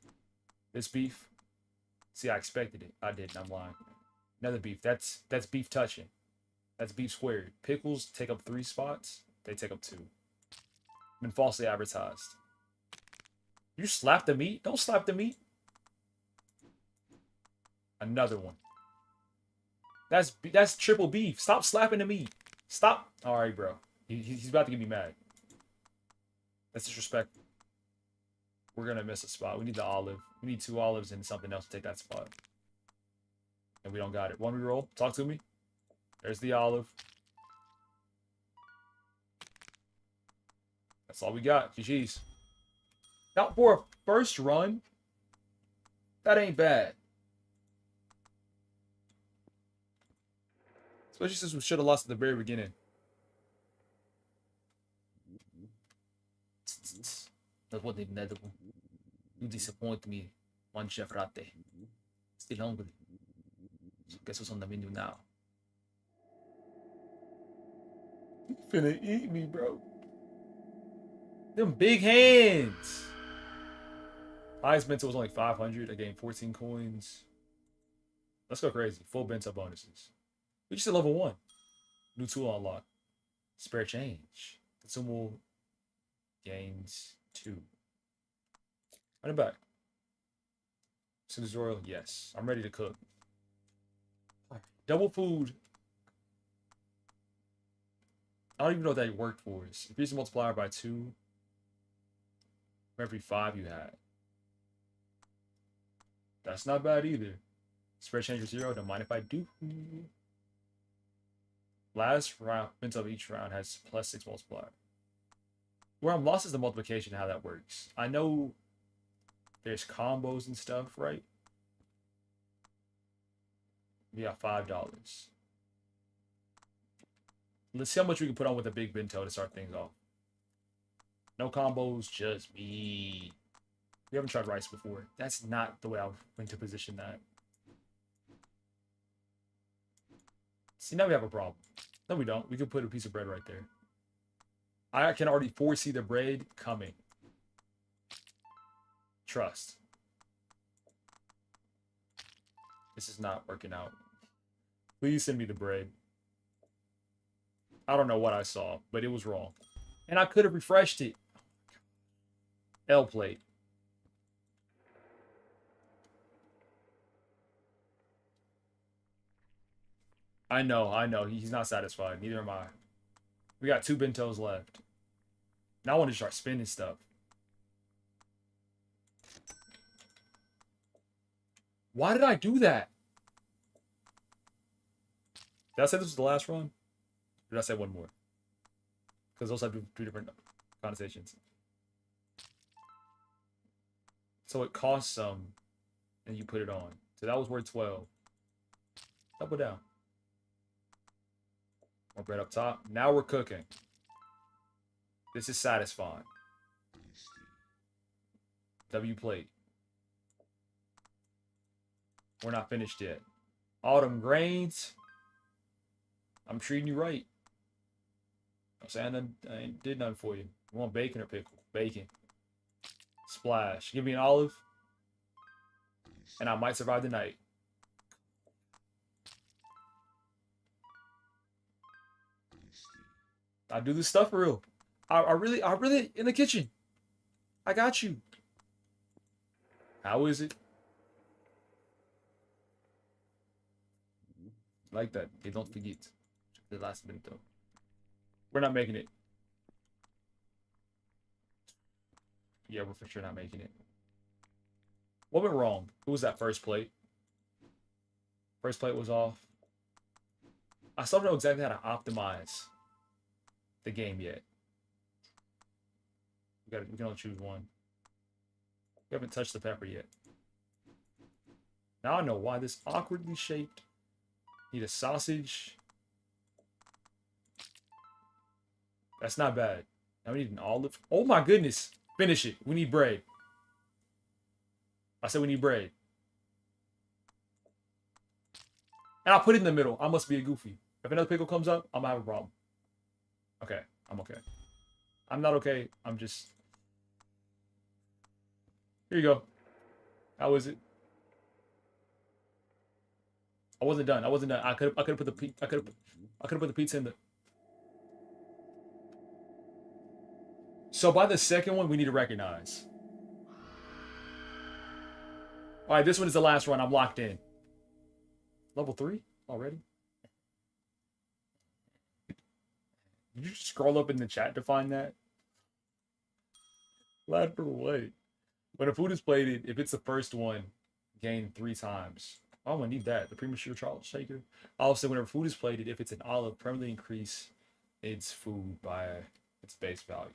This beef. See, I expected it. I didn't. I'm lying. Another beef. That's beef touching. That's beef squared. Pickles take up 3 spots. They take up 2. Been falsely advertised. You slap the meat? Don't slap the meat. Another one. That's triple beef. Stop slapping the meat. Stop. All right, bro. He's about to get me mad. That's disrespectful. We're gonna miss a spot. We need the olive. We need 2 olives and something else to take that spot. And we don't got it. One reroll. Talk to me. There's the olive. That's all we got. GG's. Now for a first run, that ain't bad. Especially since we should have lost at the very beginning. That wasn't even edible. You disappoint me, one chef Rate. Still hungry. So guess what's on the menu now? You finna eat me, bro. Them big hands. Highest bento was only 500. I gained 14 coins. Let's go crazy. Full bento bonuses. We just hit level 1. New tool unlocked. Spare change. Consumable gains 2. Run it back. Susan Royal, yes. I'm ready to cook. Double food. I don't even know what that worked for us. Increase the multiplier by 2 for every 5 you had. That's not bad either. Spread change for 0. Don't mind if I do. Last round, bento of each round has +6 multiplier. Where I'm lost is the multiplication, how that works. I know there's combos and stuff, right? We got $5. Let's see how much we can put on with a big bento to start things off. No combos, just me. We haven't tried rice before. That's not the way I went to position that. See, now we have a problem. No, we don't. We could put a piece of bread right there. I can already foresee the bread coming. Trust. This is not working out. Please send me the bread. I don't know what I saw, but it was wrong. And I could have refreshed it. L plate. I know. He's not satisfied. Neither am I. We got 2 bentos left. Now I want to start spinning stuff. Why did I do that? Did I say this was the last run? Or did I say one more? Because those have 2 different connotations. So it costs some, and you put it on. So that was worth 12. Double down. More bread up top. Now we're cooking. This is satisfying. W plate. We're not finished yet. Autumn grains. I'm treating you right. I'm saying I ain't did nothing for you. You want bacon or pickle? Bacon. Splash. Give me an olive. And I might survive the night. I do this stuff for real. I really in the kitchen. I got you. How is it? Like that. They don't forget. The last minute though. We're not making it. Yeah, we're for sure not making it. What went wrong? Who was that first plate? First plate was off. I still don't know exactly how to optimize the game yet. We can only choose one. We haven't touched the pepper yet. Now I know why this awkwardly shaped. Need a sausage. That's not bad. Now we need an olive. Oh my goodness. Finish it. We need bread. I said we need bread. And I'll put it in the middle. I must be a goofy. If another pickle comes up, I'm gonna have a problem. Okay. I'm okay. I'm not okay. I'm just... Here you go. How is it? I wasn't done. I wasn't done. I could have put the pizza in the... So by the second one, we need to recognize. All right, this one is the last run. I'm locked in. Level 3 already? Did you just scroll up in the chat to find that? Glad for what? When a food is plated, if it's the first one, gain 3 times. Oh, I'm gonna need that. The premature Charles shaker. Also, whenever food is plated, if it's an olive, permanently increase its food by its base value.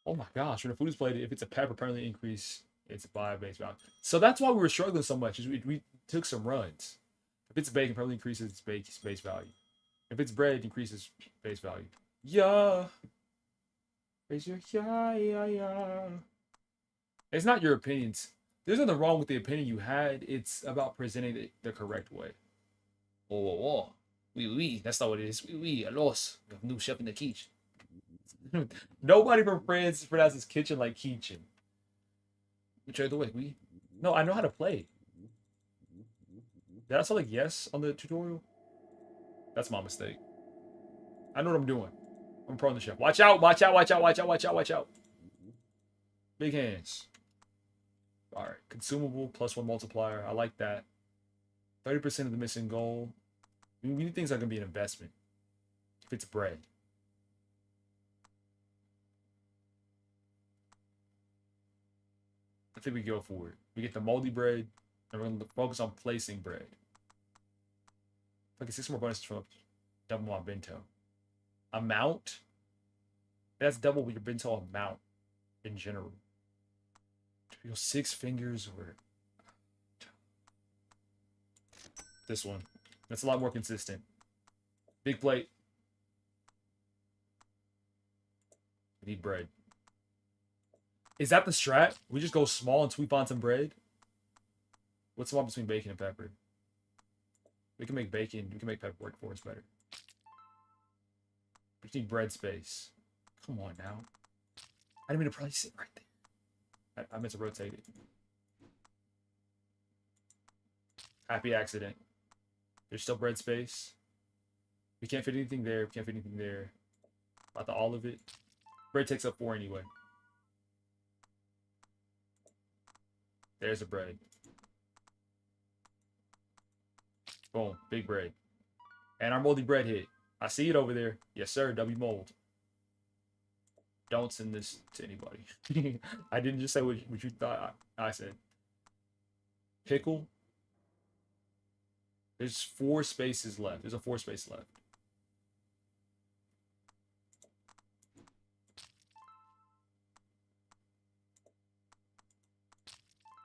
Oh my gosh, when a food is plated, if it's a pepper, permanently increase its by base value. So that's why we were struggling so much. Is we took some runs. If it's bacon, permanently increases its base value. If it's bread, it increases base value. Yeah. Raise your yeah. It's not your opinions. There's nothing wrong with the opinion you had. It's about presenting it the correct way. Oh. Oui. That's not what it is. Oui. Alos. We have a new chef in the kitchen. Nobody from France pronounces kitchen like kitchen. Which the way? Oui. No, I know how to play. Did I say like yes on the tutorial? That's my mistake. I know what I'm doing. I'm pro on the chef. Watch out. Big hands. All right. Consumable +1 multiplier. I like that. 30% of the missing goal. We need things that are going to be an investment. If it's bread. I think we go for it. We get the moldy bread, and we're going to focus on placing bread. If I can see some more bonuses from double my bento. Amount? That's double your bento amount in general. You go 6 fingers or... This one. That's a lot more consistent. Big plate. We need bread. Is that the strat? We just go small and sweep on some bread? What's the one between bacon and pepper? We can make bacon. We can make pepper work for us better. We just need bread space. Come on now. I didn't mean to probably sit right there. I meant to rotate it. Happy accident. There's still bread space. We can't fit anything there. We can't fit anything there. About the all of it. Bread takes up 4 anyway. There's the bread. Boom. Big bread. And our moldy bread hit. I see it over there. Yes, sir. W mold. Don't send this to anybody. I didn't just say what you thought I said. Pickle. There's 4 spaces left. There's a 4 space left.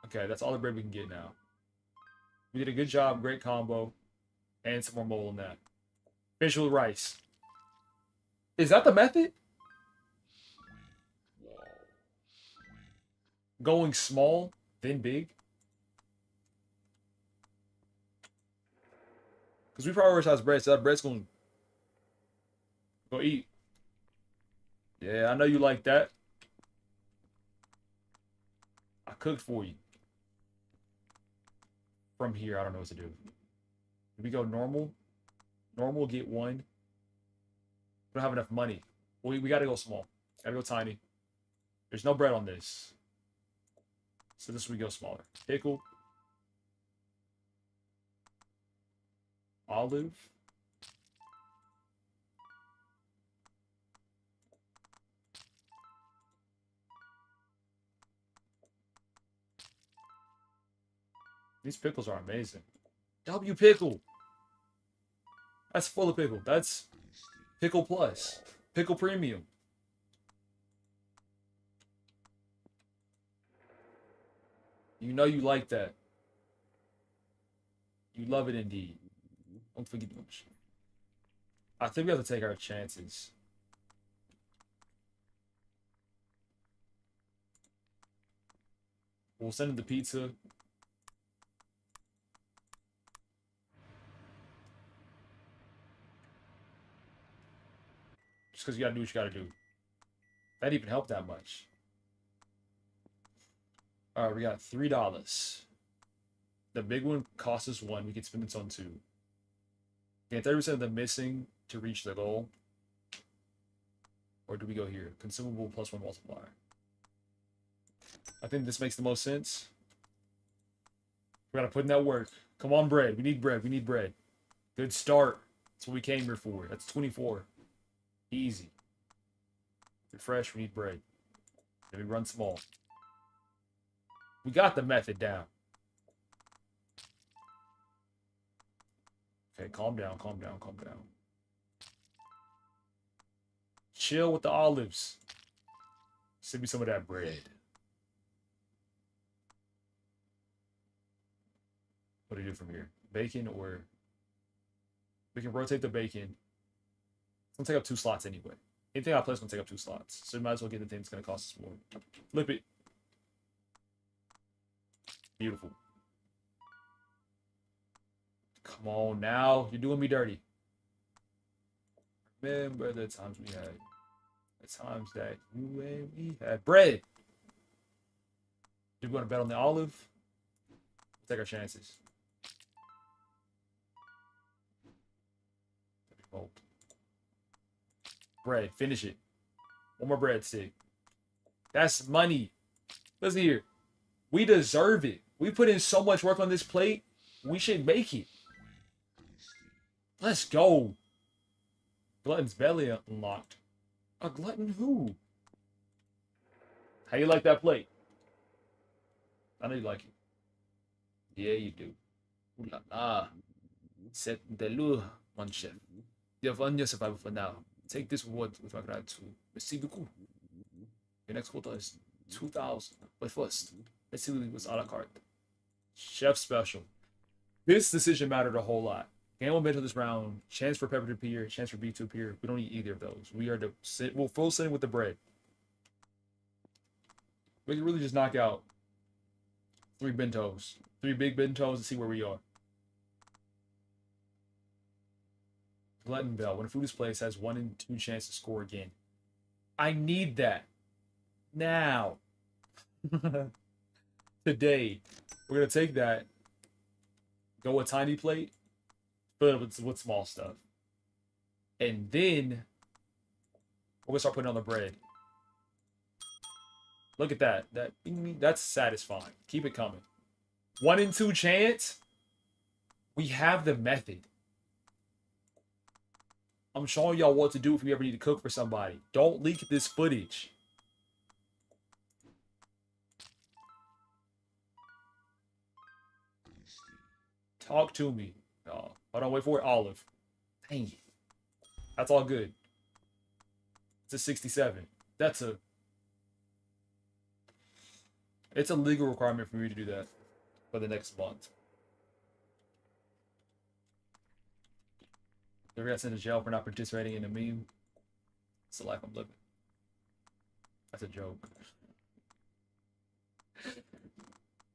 Okay, that's all the bread we can get now. We did a good job. Great combo. And some more mole in that. Finish with rice. Is that the method? Going small, then big? Because we prioritize bread, so that bread's going to go eat. Yeah, I know you like that. I cooked for you. From here, I don't know what to do. If we go normal, normal get 1. We don't have enough money. We got to go small. Got to go tiny. There's no bread on this. So this we go smaller. Pickle. Olive. These pickles are amazing. W pickle. That's full of pickle. That's pickle plus. Pickle premium. You know you like that. You love it indeed. Don't forget to much. I think we have to take our chances. We'll send him the pizza. Just because you gotta do what you gotta do. That didn't even help that much. Alright, we got $3. The big one costs us 1. We can spend it on 2. Okay, 30% of the missing to reach the goal. Or do we go here? Consumable plus 1 multiplier. I think this makes the most sense. We gotta put in that work. Come on, bread. We need bread. We need bread. Good start. That's what we came here for. That's 24. Easy. Refresh. We need bread. Then we run small. We got the method down. Okay, calm down, calm down, calm down. Chill with the olives. Send me some of that bread. What do you do from here? Bacon or... We can rotate the bacon. It's going to take up 2 slots anyway. Anything I play is going to take up 2 slots. So we might as well get the thing that's going to cost us more. Flip it. Beautiful. Come on now. You're doing me dirty. Remember the times we had. The times that you and we had. Bread. Do we want to bet on the olive? Take our chances. Bread. Finish it. One more breadstick. That's money. Listen here. We deserve it. We put in so much work on this plate. We should make it. Let's go. Glutton's belly unlocked. A glutton who? How you like that plate? I know you like it. Yeah, you do. Ooh la la. C'est de l'eau, mon chef. You have earned your survival for now. Take this reward with my gratitude. Merci beaucoup. Your next quota is 2,000. But first, let's see what's a la carte. Chef special. This decision mattered a whole lot. Game momentum this round. Chance for pepper to appear. Chance for beef to appear. We don't need either of those. We are we'll full sitting with the bread. We can really just knock out 3 bentos. 3 big bentos to see where we are. Glutton Bell. When a food is placed, has 1 in 2 chance to score again. I need that. Now. Today. We're going to take that. Go a tiny plate. Fill it with small stuff. And then we're going to start putting on the bread. Look at that. That's satisfying. Keep it coming. 1 in 2 chance. We have the method. I'm showing y'all what to do if you ever need to cook for somebody. Don't leak this footage. Talk to me. Oh, hold on, wait for it. Olive. Dang it. That's all good. It's a 67. It's a legal requirement for me to do that for the next month. Never got sent to jail for not participating in a meme. It's the life I'm living. That's a joke.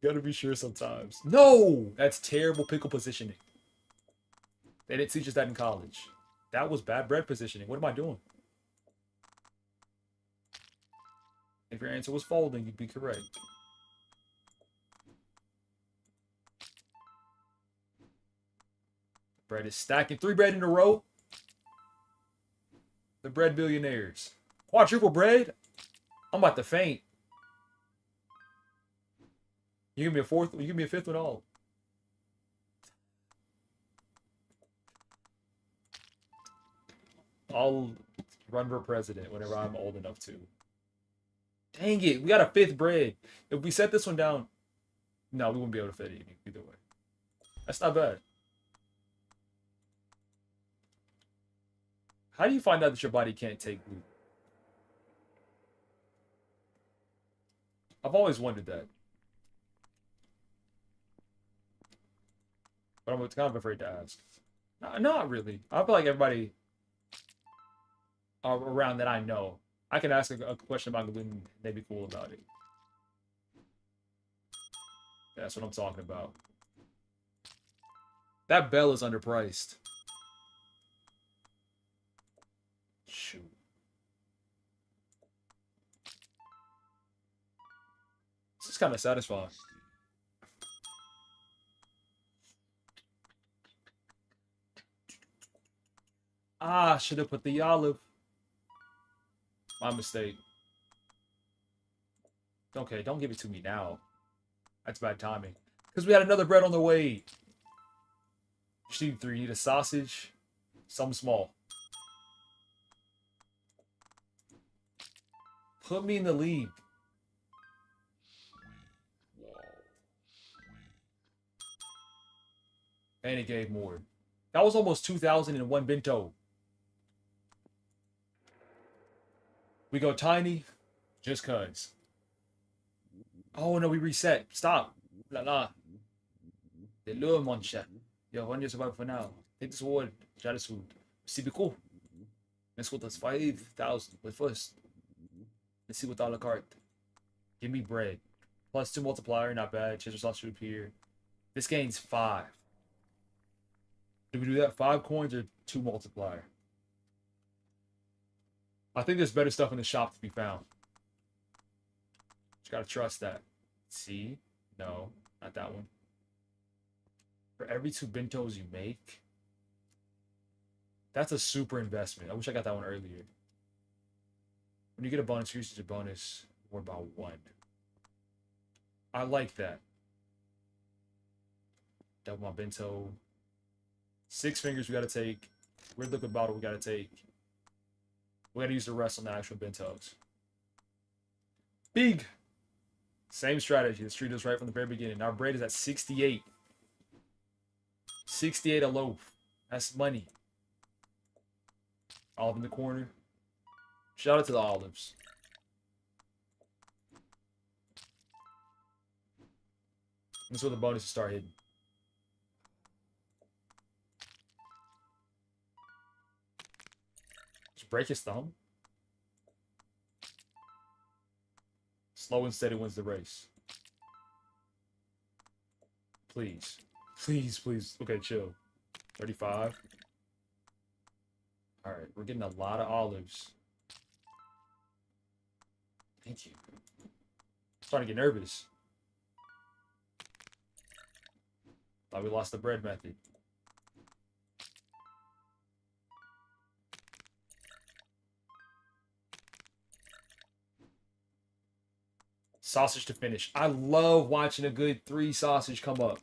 Gotta be sure sometimes. No! That's terrible pickle positioning. They didn't teach us that in college. That was bad bread positioning. What am I doing? If your answer was folding, you'd be correct. Bread is stacking. 3 bread in a row. The bread billionaires. Quadruple bread? I'm about to faint. You give me a fourth. You give me a fifth one all. I'll run for president whenever I'm old enough to. Dang it, we got a fifth bread. If we set this one down, no, we wouldn't be able to fit it either way. That's not bad. How do you find out that your body can't take gluten? I've always wondered that. But I'm kind of afraid to ask. Not really. I feel like everybody around that I know, I can ask a question about gluten and they'd be cool about it. That's what I'm talking about. That bell is underpriced. Shoot. This is kind of satisfying. Ah, should have put the olive. My mistake. Okay, don't give it to me now. That's bad timing. Because we had another bread on the way. You need 3. You need a sausage. Something small. Put me in the lead. And it gave more. That was almost 2,000 in one bento. We go tiny, just cuz. Oh no, we reset. Stop. La. Det lure monster. Jag har ju survive for now. Take this award. Gratitude. Cibico. Let's go to 5,000. But first, let's see what's a la carte. Give me bread. Plus 2 multiplier, not bad. Cheddar sauce should appear. This gains 5. Did we do that? 5 coins or 2 multiplier? I think there's better stuff in the shop to be found. Just gotta trust that. See? No, not that one. For every 2 bentos you make, that's a super investment. I wish I got that one earlier. When you get a bonus, you use your bonus more about 1. I like that. Double my bento. 6 fingers we gotta take. Weird liquid bottle we gotta take. We gotta use the rest on the actual bentos. Big! Same strategy. Let's treat us right from the very beginning. Our bread is at 68. 68 a loaf. That's money. Olive in the corner. Shout out to the olives. That's where the bonuses start hitting. Just break his thumb. Slow and steady wins the race. Please. Please, please. Okay, chill. 35. Alright, we're getting a lot of olives. Thank you. I'm starting to get nervous. Thought we lost the bread method. Sausage to finish. I love watching a good 3 sausage come up.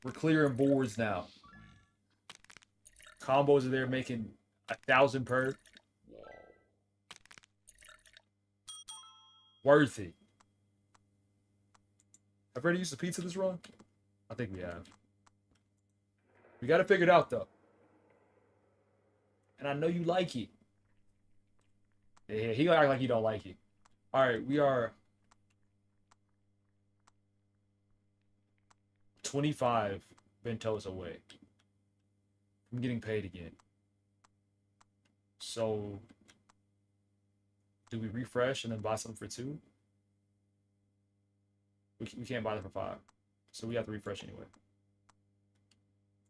We're clearing boards now. Combos are there making 1,000 per. Worth it. Have we already used the pizza this run? I think we have. We got to figure it out, though. And I know you like it. Yeah, he gonna act like he don't like it. All right, we are 25 bentos away from getting paid again. So, do we refresh and then buy something for 2? We can't buy them for 5. So we have to refresh anyway.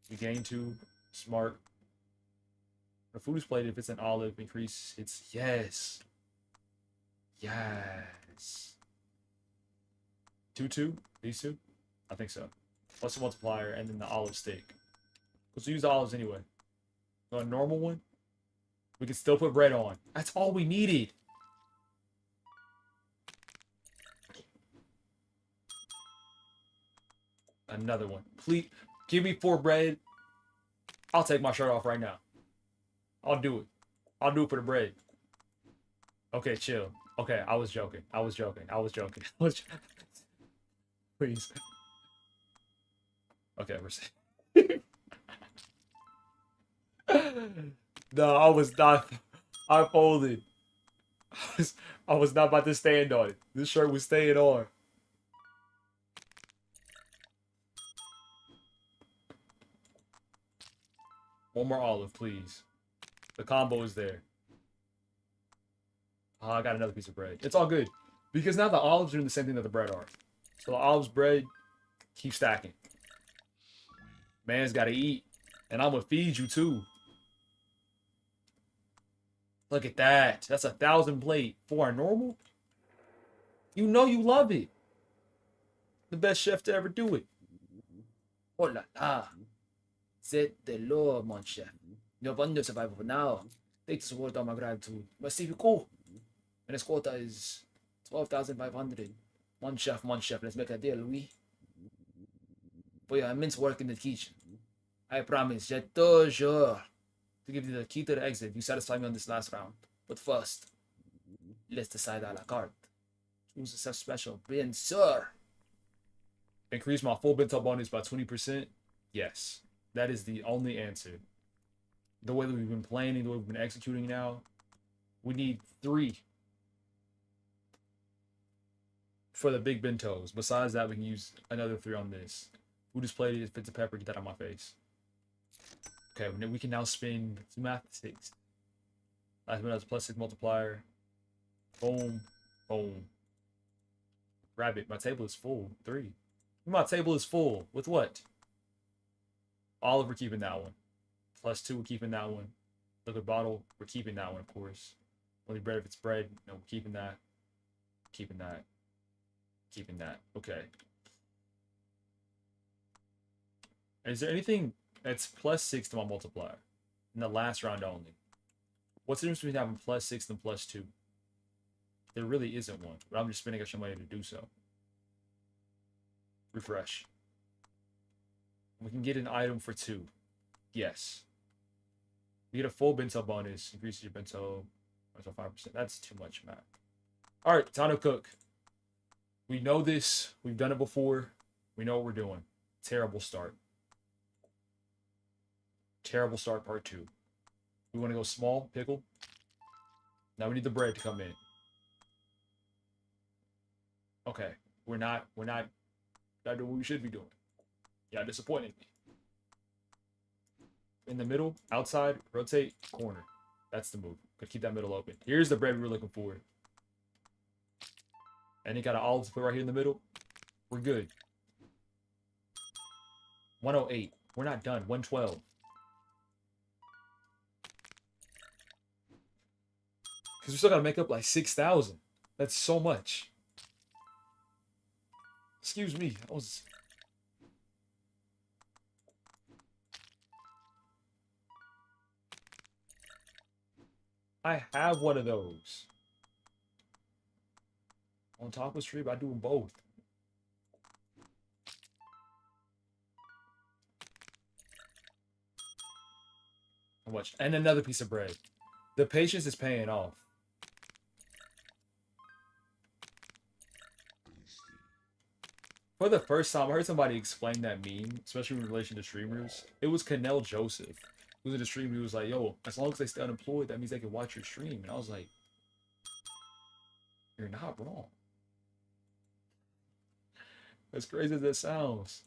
We gain 2. Smart. The food is plated. If it's an olive, increase. It's yes. Yes. 2-2? These 2? I think so. Plus the multiplier and then the olive steak. Let's use the olives anyway. A normal one? We can still put bread on. That's all we needed. Another one. Please give me 4 bread. I'll take my shirt off right now. I'll do it. I'll do it for the bread. Okay, chill. Okay, I was joking. I was joking. I was joking. I was joking. Please. Okay, we're safe. No, I was not. I folded. I was not about to stand on it. This shirt was staying on. One more olive, please. The combo is there. Oh, I got another piece of bread. It's all good. Because now the olives are doing the same thing that the bread are. So the olives, bread, keep stacking. Man's got to eat. And I'm going to feed you too. Look at that. That's 1,000 plate for a normal. You know you love it. The best chef to ever do it. Oh la la. C'est the law, mon chef. No wonder survival for now. Take the support on my gratitude. But see, cool. And his quota is 12,500. Mon chef, let's make a deal, oui? For your immense work in the kitchen. I promise, je te jure, to give you the key to the exit if you satisfy me on this last round. But first, let's decide a la carte. Choose a self special. Bien sûr. Increase my full bento bonus by 20%? Yes. That is the only answer. The way that we've been planning, the way we've been executing now, we need 3 for the big bentos. Besides that, we can use another 3 on this. Who just played it? If it's a pepper, get that on my face. Okay, we can now spend 2 math 6. Last minute has a +6 multiplier. Boom. Boom. Grab it. My table is full. 3. My table is full. With what? Olive, we're keeping that one. +2, we're keeping that one. Liquid bottle, we're keeping that one, of course. Only bread if it's bread. No, we're keeping that. Keeping that. Keeping that. Okay. Is there anything that's +6 to my multiplier? In the last round only. What's the difference between having +6 and +2? There really isn't one, but I'm just spending extra money to do so. Refresh. We can get an item for 2. Yes. You get a full bento bonus. Increases your bento by 5%. That's too much, Matt. Alright, time to cook. We know this. We've done it before. We know what we're doing. Terrible start. Terrible start, part 2. We want to go small, pickle. Now we need the bread to come in. Okay. We're not doing what we should be doing. Yeah, disappointed me. In the middle, outside, rotate, corner. That's the move. Gotta keep that middle open. Here's the bread we were looking for. And you got an olive to put right here in the middle. We're good. 108. We're not done. 112. Because we still gotta make up like 6,000. That's so much. Excuse me. I was... I have one of those. On top of stream, I do them both. How much? And another piece of bread. The patience is paying off. For the first time, I heard somebody explain that meme, especially in relation to streamers. It was Canel Joseph. Who was in the stream, he was like, yo, as long as they stay unemployed, that means they can watch your stream. And I was like, you're not wrong. As crazy as that sounds.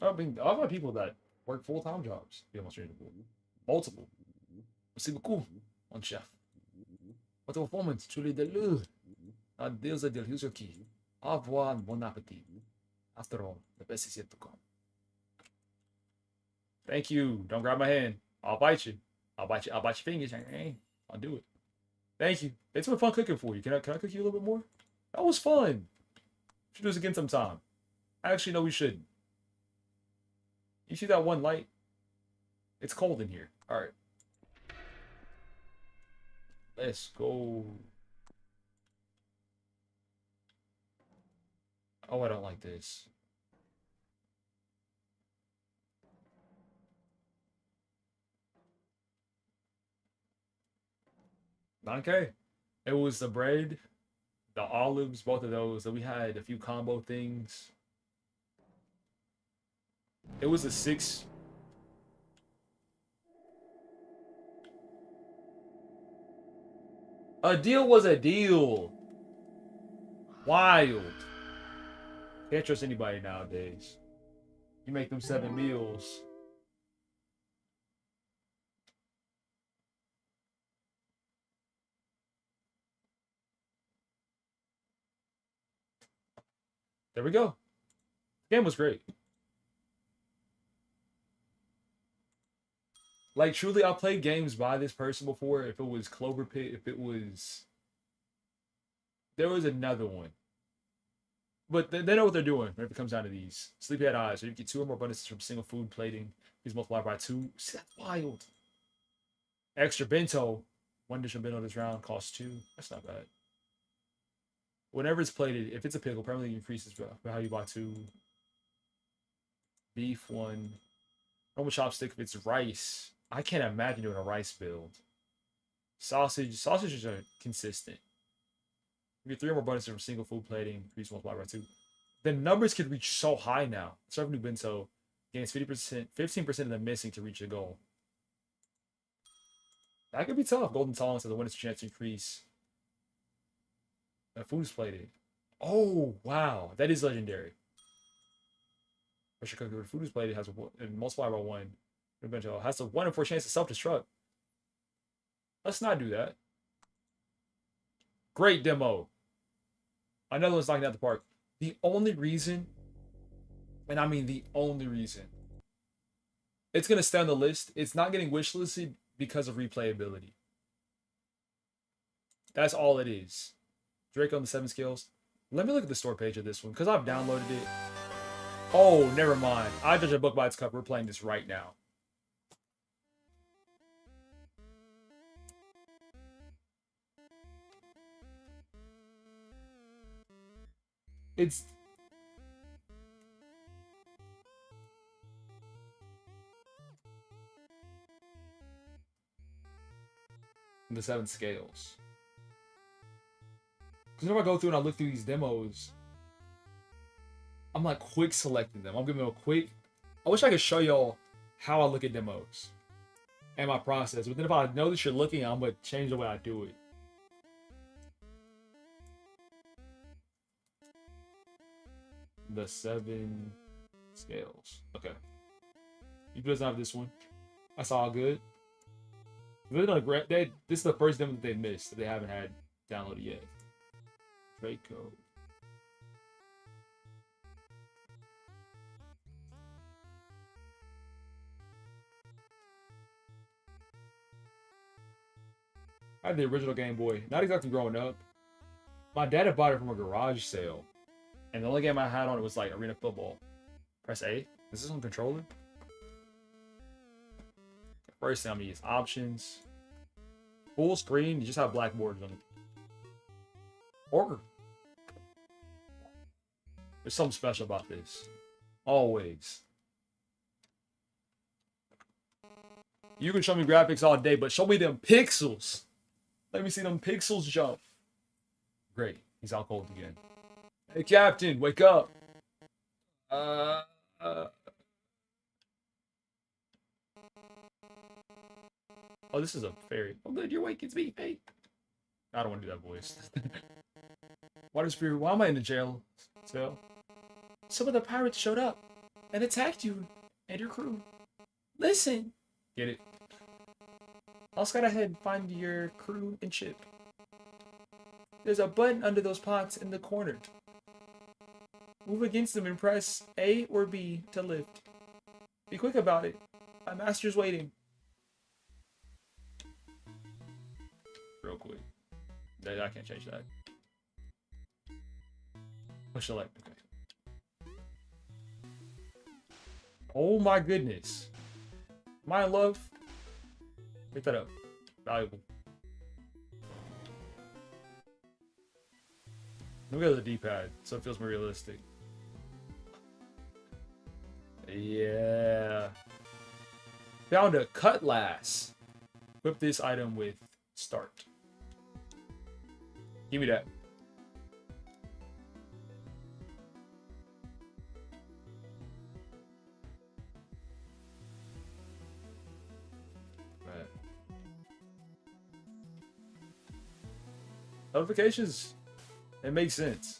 I mean, I've had people that work full-time jobs be on my stream. Multiple. C'est beaucoup, mon chef. Votre performance, truly delus. Adeus, adeus, here's your key. Au revoir, bon appétit. After all, the best is yet to come. Thank you. Don't grab my hand. I'll bite you. I'll bite your fingers. I'll do it. Thank you. It's been fun cooking for you. Can I cook you a little bit more? That was fun. We should do this again sometime. Actually, no, we shouldn't. You see that one light? It's cold in here. All right. Let's go. Oh, I don't like this. 9K. It was the bread, the olives, both of those. Then we had a few combo things. It was a 6. A deal was a deal. Wild. Can't trust anybody nowadays. You make them 7 meals. There we go. Game was great. Like truly, I played games by this person before. If it was Clover Pit, if it was, there was another one, but they know what they're doing when it comes down to these sleepyhead eyes. So you get 2 or more bonuses from single food plating. These multiply by 2. See, that's wild. Extra bento. 1 dish of bento this round costs 2. That's not bad. Whenever it's plated, if it's a pickle, permanently increases value by 2. Beef 1. Normal chopstick if it's rice. I can't imagine doing a rice build. Sausages are consistent. You get 3 or more bonuses from single food plating, increase multiply by 2. The numbers could reach so high now. Serve new bento gains 50%, 15% of the missing to reach the goal. That could be tough. Golden tolerance has the winner's chance to increase. Food is plated. Oh wow, that is legendary. Pressure cooker food is plated has a multiplier by 1. Bento has a 1 in 4 chance to self-destruct. Let's not do that. Great demo. Another one's knocking out the park. The only reason, and I mean the only reason, it's gonna stay on the list. It's not getting wishlisted because of replayability. That's all it is. Drake on the 7 skills. Let me look at the store page of this one because I've downloaded it. Oh, never mind. I judge a book by its cover. We're playing this right now. It's the 7 scales. Because whenever I go through and I look through these demos, I'm like quick selecting them. I'm giving them a quick. I wish I could show y'all how I look at demos and my process. But then if I know that you're looking, I'm gonna change the way I do it. The 7 scales. Okay. You doesn't have this one. That's all good. This is the first demo that they missed that they haven't had downloaded yet. Draco. I had the original Game Boy. Not exactly growing up. My dad had bought it from a garage sale. And the only game I had on it was like Arena Football. Press A. Is this on controller? First thing I'm gonna use options. Full screen, you just have black borders on it. Or there's something special about this. Always. You can show me graphics all day, but show me them pixels. Let me see them pixels jump. Great. He's out cold again. Hey, Captain, wake up. Oh, this is a fairy. Oh, good, you're awake. It's me, hey. I don't want to do that voice. Water Spirit, why am I in the jail cell? Some of the pirates showed up and attacked you and your crew. Listen. Get it? I'll scout ahead and find your crew and ship. There's a button under those pots in the corner. Move against them and press A or B to lift. Be quick about it. My master's waiting. Real quick. I can't change that. Push select. Okay. Oh my goodness. My love. Pick that up. Valuable. Look at the D-pad, so it feels more realistic. Yeah. Found a cutlass. Equip this item with start. Give me that. Right. Notifications. It makes sense.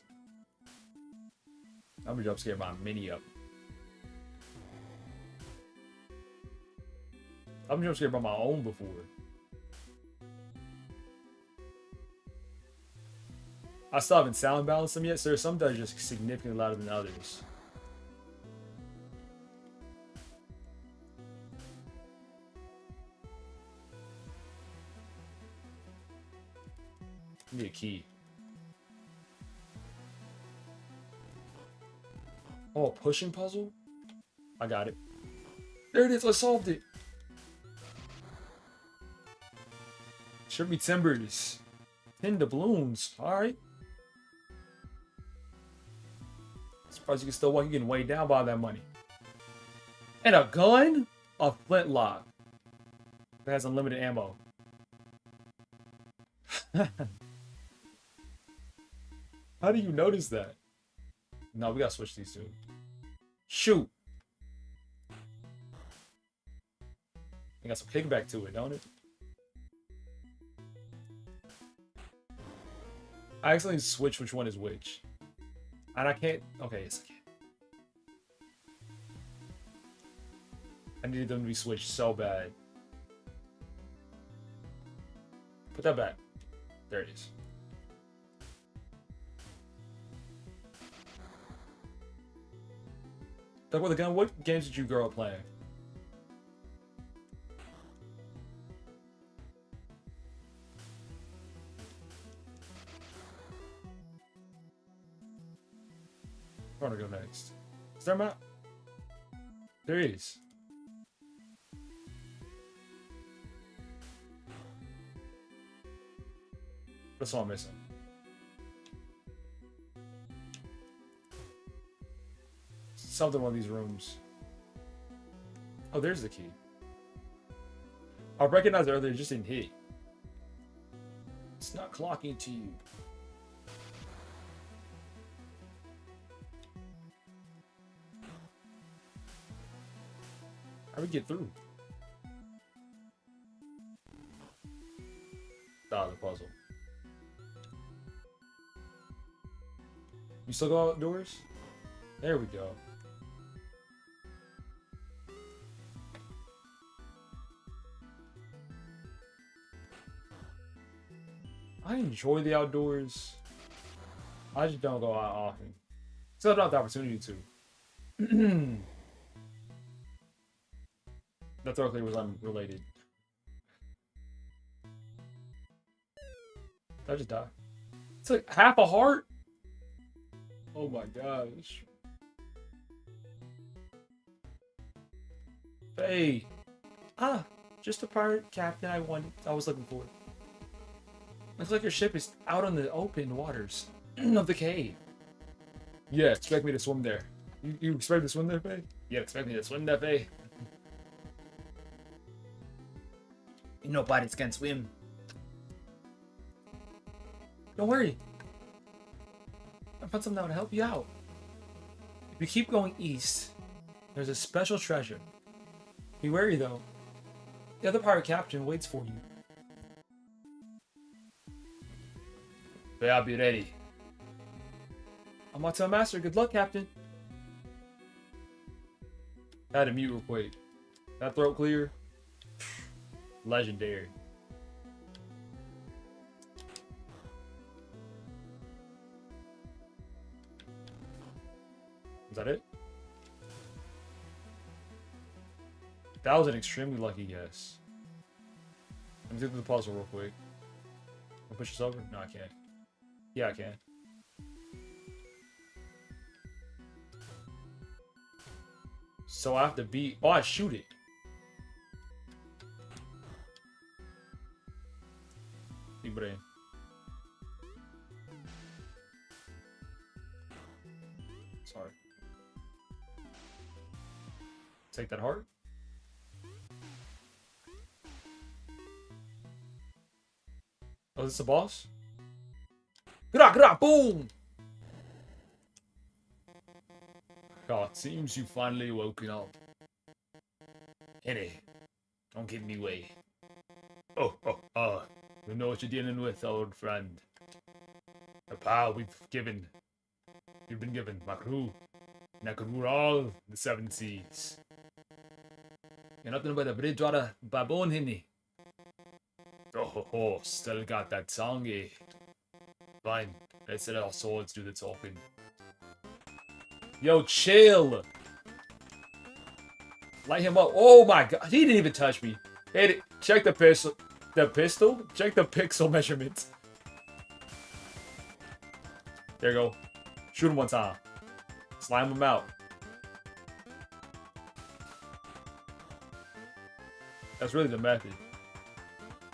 I'm gonna jump scare my mini up. I'm jump scared by my own before. I still haven't sound balanced them yet, so there's some that are just significantly louder than others. Give me a key. Oh, a pushing puzzle? I got it. There it is, I solved it. Should be timbers. 10 doubloons. Alright. Surprised you can still walk. You're getting weighed down by that money. And a gun? A flintlock. That has unlimited ammo. How do you notice that? No, we gotta switch these two. Shoot. It got some kickback to it, don't it? I accidentally switched which one is which. And I can't. Okay, yes, I can. I needed them to be switched so bad. Put that back. There it is. Talk about the gun. What games did you grow up playing? Where do I go next? Is there a map? There is. That's all I'm missing. Something in one of these rooms. Oh, there's the key. I recognized it earlier, it just didn't hit. It's not clocking to you. How do we get through? Ah, the puzzle. You still go outdoors? There we go. I enjoy the outdoors. I just don't go out often. Still don't have the opportunity to. That totally was unrelated. Did I just die? It's like half a heart? Oh my gosh. Hey. Ah, just a pirate captain I was looking for. Looks like your ship is out on the open waters of the cave. Yeah, expect me to swim there. You expect me to swim there, Faye? Yeah, expect me to swim there, Faye. You know pirates can swim. Don't worry. I found something that would help you out. If you keep going east, there's a special treasure. Be wary though. The other pirate captain waits for you. But I'll be ready. I'm on to master. Good luck, Captain. I had to mute real quick. That throat clear. Legendary. Is that it? That was an extremely lucky guess. Let me do the puzzle real quick. Can I push this over? No, I can't. Yeah, I can. So I have to beat. Oh, I shoot it. Big brain. Sorry. Take that heart. Oh, is this a boss? Gra, boom! God, it seems you finally woken up. Henny, don't get in the way. You know what you're dealing with, old friend. The power you've been given, my crew. And I could rule all the 7 seas. You're nothing but a Bridgewater baboon, Henny. Still got that song, eh? Fine, let's let our swords do the talking. Yo, chill! Light him up. Oh my god, he didn't even touch me. Hey, check the pistol. The pistol? Check the pixel measurements. There you go. Shoot him one time. Slime him out. That's really the method.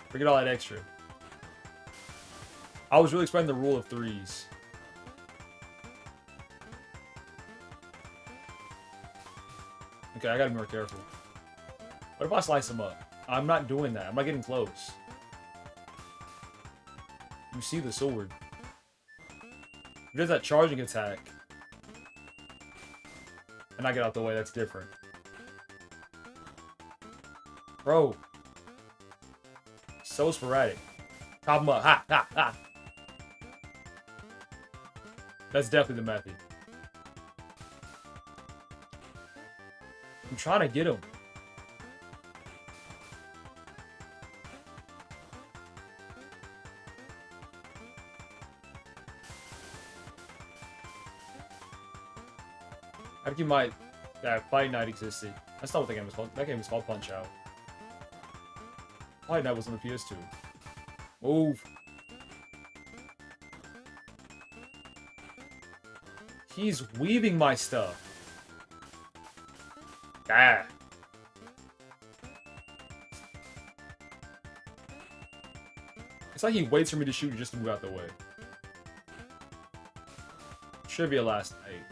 Forget all that extra. I was really expecting the rule of 3s. Okay, I gotta be more careful. What if I slice him up? I'm not doing that. I'm not getting close. You see the sword. If there's that charging attack, and I get out the way, that's different. Bro. So sporadic. Chop him up. Ha, ha, ha. That's definitely the method. I'm trying to get him. I think you might. That Fight Night existed. That's not what the game was called. That game was called Punch Out. Fight Night was on the PS2. Move. He's weaving my stuff. Ah. It's like he waits for me to shoot just to move out the way. Trivia last night.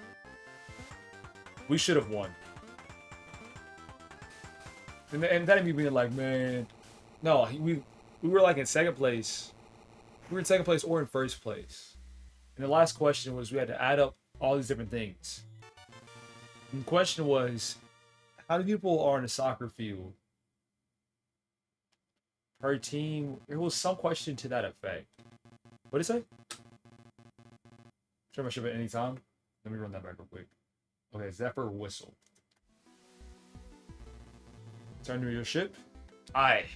We should have won. And that me being like, man, no, we were like in second place. We were in second place or in first place. And the last question was we had to add up all these different things. And the question was, how many people are in a soccer field per team? There was some question to that effect. What did it say? Sure, I should have at any time. Let me run that back real quick. Okay, Zephyr whistle. Turn to your ship. Aye.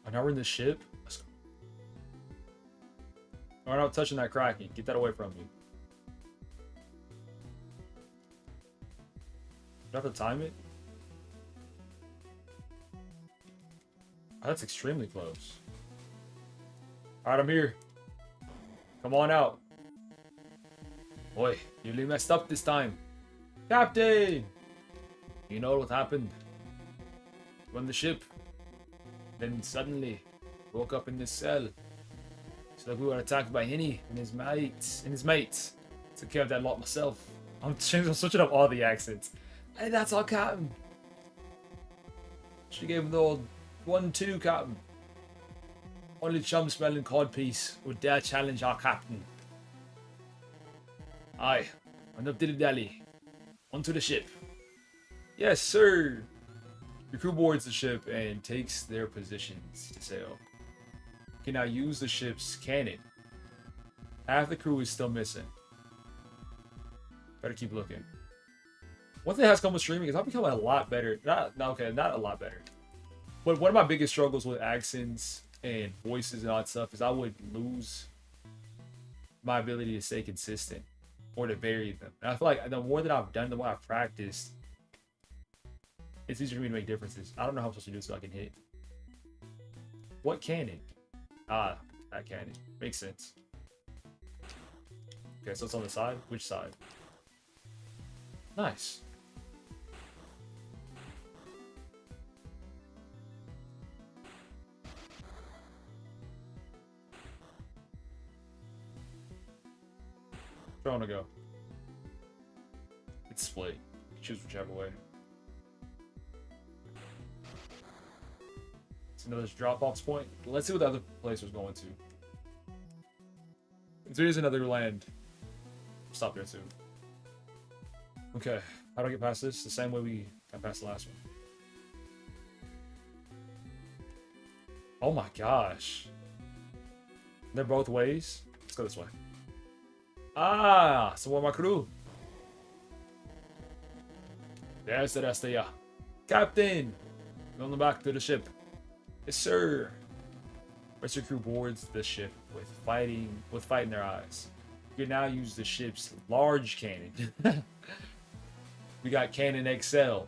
Oh, now we're in the ship. Let's go. We're not touching that Kraken. Get that away from me. Do I have to time it? Oh, that's extremely close. Alright, I'm here. Come on out. Boy, you really messed up this time. Captain! You know what happened? You on the ship. Then suddenly, woke up in this cell. It's like we were attacked by Henny and his mates. Took care of that lot myself. I'm switching up all the accents. Hey, that's our captain. She gave him the old 1-2, captain. Only chum-smelling codpiece would dare challenge our captain. Aye, enough dilly-dally. Onto the ship. Yes, sir. Your crew boards the ship and takes their positions to sail. You can now use the ship's cannon. Half the crew is still missing. Better keep looking. One thing that has come with streaming is I've become a lot better. Not a lot better. But one of my biggest struggles with accents and voices and all that stuff is I would lose my ability to stay consistent or to vary them. And I feel like the more that I've done, the more I've practiced, it's easier for me to make differences. I don't know how I'm supposed to do it so I can hit. What cannon? Ah, that cannon. Makes sense. Okay, so it's on the side? Which side? Nice. Where I want to go? It's split. Choose whichever way. It's another drop-off point. Let's see what the other place was going to. There is another land. Stop there too. Okay, how do I get past this? The same way we got past the last one. Oh my gosh. They're both ways. Let's go this way. Ah, some more of my crew. There's the rest of ya. Captain! Going back to the ship. Yes, sir. Rest of your crew boards the ship with fight in their eyes. You can now use the ship's large cannon. We got Cannon XL.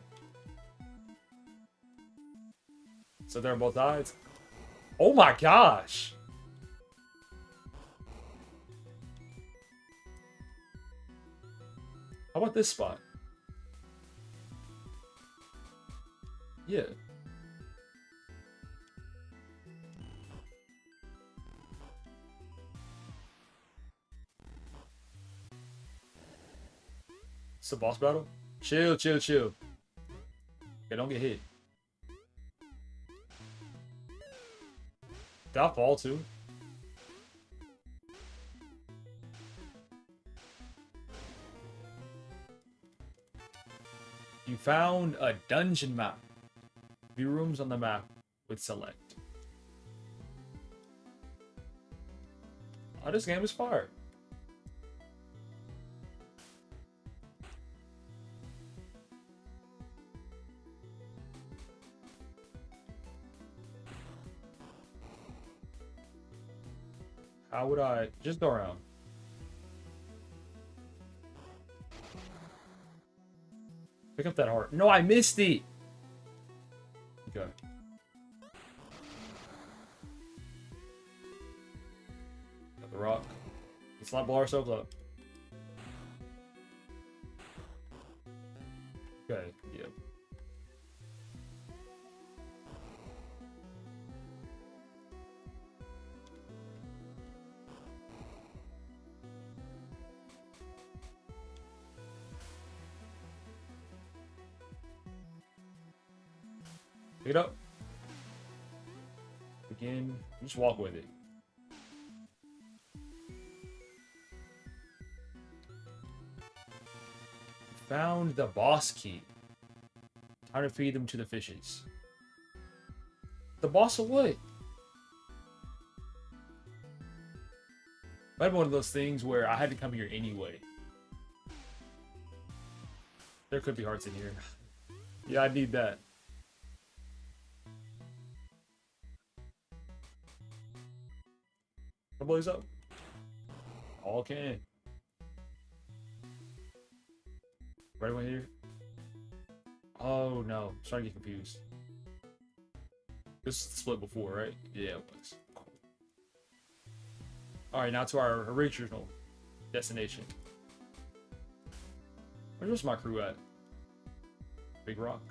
So they're on both sides. Oh my gosh! How about this spot? Yeah. It's a boss battle? Chill, chill, chill. Okay, don't get hit. Did I fall too? You found a dungeon map. View rooms on the map with select. Oh, this game is fire. How would I just go around? Pick up that heart. No, I missed it. Okay. Got the rock. Let's not blow ourselves up. Okay, yep. Pick it up. Begin. Just walk with it. Found the boss key. Time to feed them to the fishes. The boss of what? Might be one of those things where I had to come here anyway. There could be hearts in here. Yeah, I need that. Blaze up. All can. Right one here. Oh no, I'm starting to get confused. This is the split before, right? Yeah, it was. Alright, now to our original destination. Where's my crew at? Big Rock.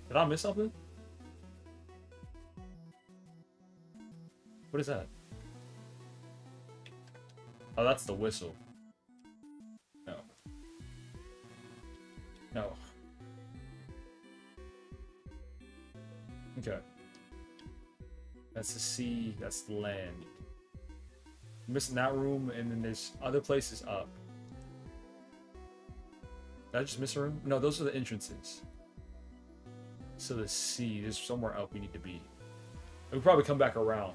Did I miss something? What is that? Oh, that's the whistle. No. No. Okay. That's the sea, that's the land. I'm missing that room, and then there's other places up. Did I just miss a room? No, those are the entrances. So the sea, there's somewhere up we need to be. We'll probably come back around.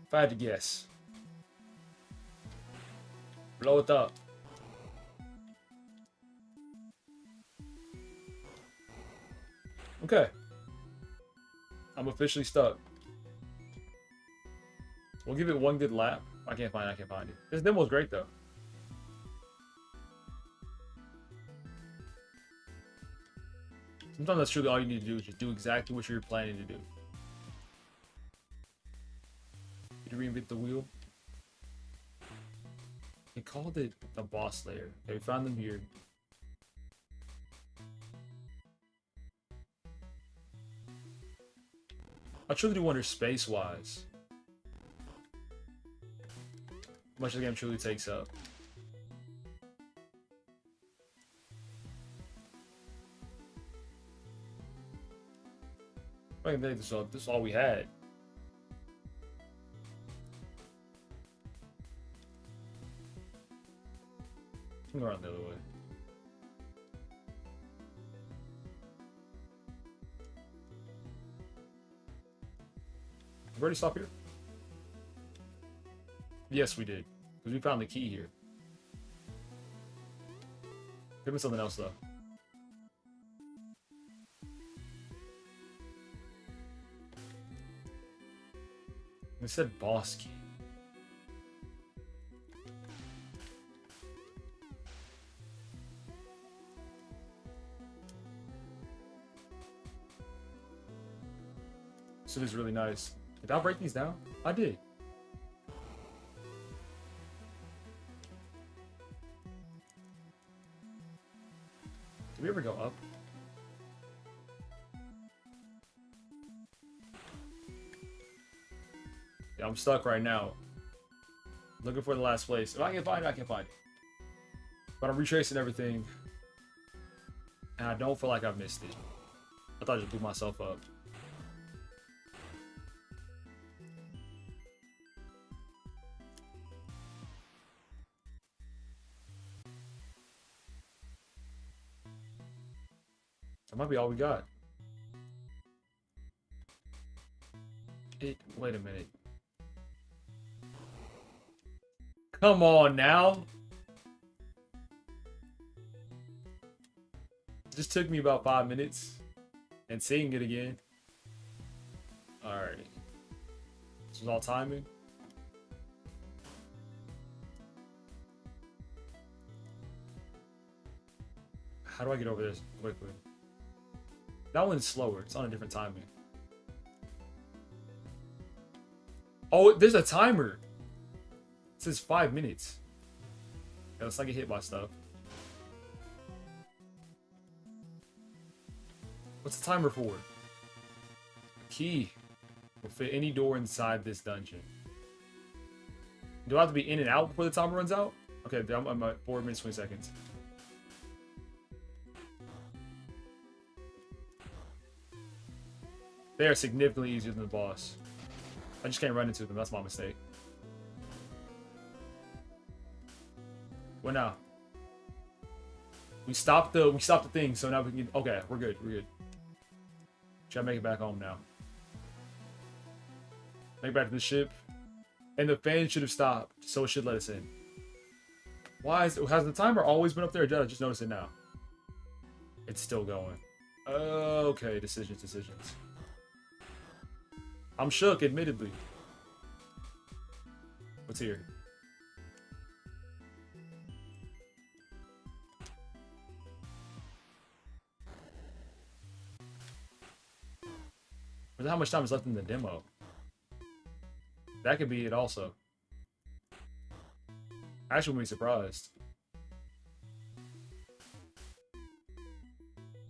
If I had to guess. Blow it up. Okay. I'm officially stuck. We'll give it one good lap. I can't find it. This demo's great though. Sometimes that's truly all you need to do is just do exactly what you're planning to do. Did you reinvent the wheel? They called it the boss layer. Okay, we found them here. I truly do wonder space-wise. How much the game truly takes up. I can think this is all we had. I'm going around the other way. We've already stopped here? Yes, we did. Because we found the key here. Give me something else, though. It said boss key. So this is really nice. Did I break these down? I did. Did we ever go up? Yeah, I'm stuck right now. Looking for the last place. If I can find it, I can find it. But I'm retracing everything. And I don't feel like I've missed it. I thought I just blew myself up. That might be all we got. Wait a minute. Come on now. It just took me about 5 minutes. And seeing it again. Alright. This was all timing. How do I get over this quickly? That one's slower. It's on a different timing. Oh, there's a timer. It says 5 minutes. Yeah, let's not get hit by stuff. What's the timer for? A key will fit any door inside this dungeon. Do I have to be in and out before the timer runs out? Okay, I'm at 4 minutes, 20 seconds. They are significantly easier than the boss. I just can't run into them. That's my mistake. What now? We stopped the thing, so now we can. Okay, we're good. We're good. Should I make it back home now? Make it back to the ship, and the fan should have stopped, so it should let us in. Why has the timer always been up there? I just noticed it now. It's still going. Okay, decisions. I'm shook, admittedly. What's here? Wonder how much time is left in the demo. That could be it also. I actually wouldn't be surprised.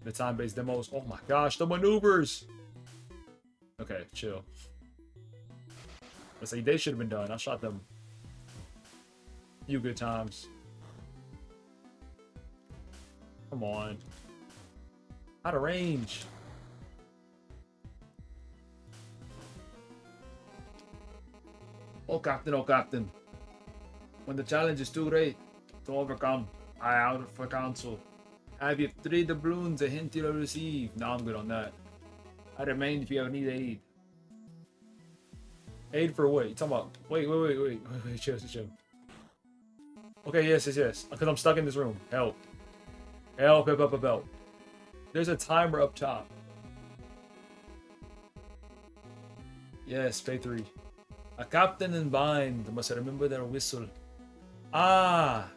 The time-based demos. Oh my gosh, the maneuvers! Okay, chill. Let's say they should have been done. I shot them a few good times. Come on. Out of range. Oh, Captain. When the challenge is too great to overcome, I out for counsel. Have you 3 doubloons, a hint you'll receive? No, I'm good on that. I remain if you ever need aid. Aid for what? You talking about? Wait, chill. Okay, yes. Because I'm stuck in this room. Help. There's a timer up top. Yes, pay 3. A captain in bind must remember their whistle. Ah!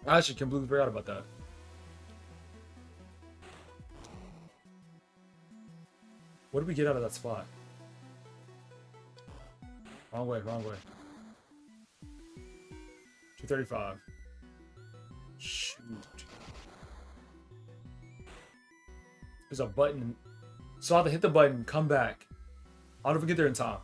I actually completely forgot about that. What did we get out of that spot? Wrong way. 235. Shoot. There's a button. So I have to hit the button, come back. I'll never get there in time.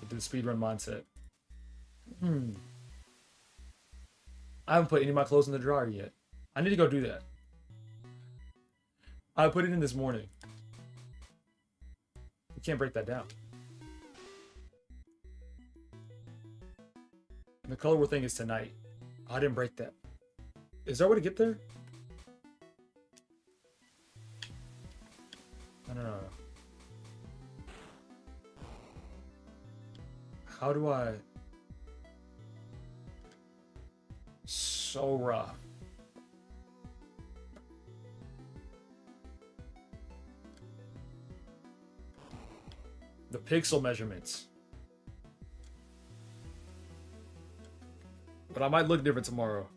Get to the speedrun mindset. I haven't put any of my clothes in the dryer yet. I need to go do that. I put it in this morning. You can't break that down. And the color thing is tonight. I didn't break that. Is there a way to get there? No. How do I... So rough. The pixel measurements. But I might look different tomorrow.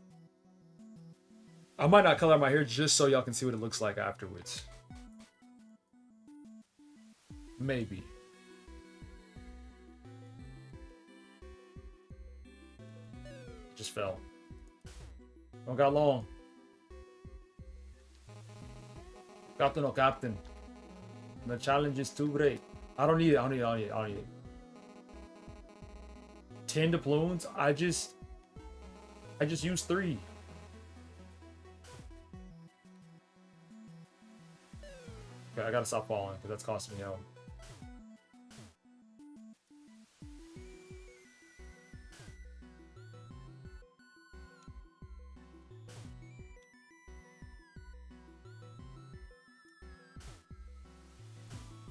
I might not color my hair just so y'all can see what it looks like afterwards. Maybe. Just fell. Don't got long. Captain or captain. The challenge is too great. I don't need it. 10 doubloons? I just used 3. Okay, I gotta stop falling because that's costing me out.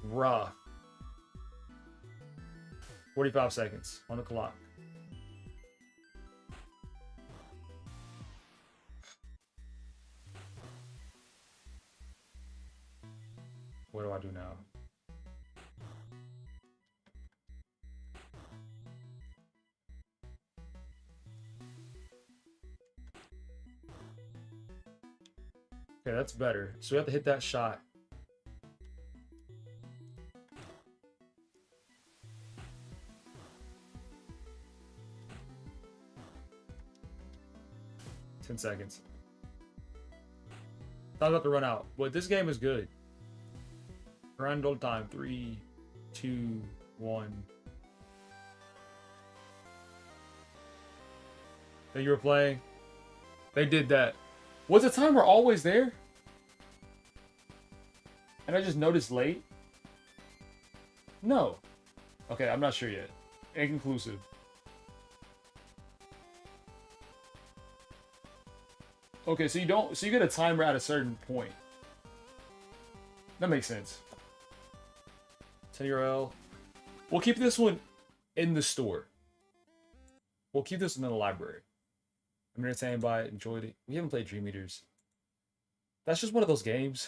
Raw. 45 seconds on the clock. What do I do now? Okay, that's better. So we have to hit that shot. Seconds. Time's about to run out, but this game is good. Grand old time. 3, 2, 1. That you were playing. They did that. Was the timer always there? And I just noticed late? No. Okay, I'm not sure yet. Inconclusive. Okay, so you get a timer at a certain point. That makes sense. 10 URL. We'll keep this one in the store. We'll keep this one in the library. I'm entertained by it, enjoyed it. We haven't played Dream Eaters. That's just one of those games.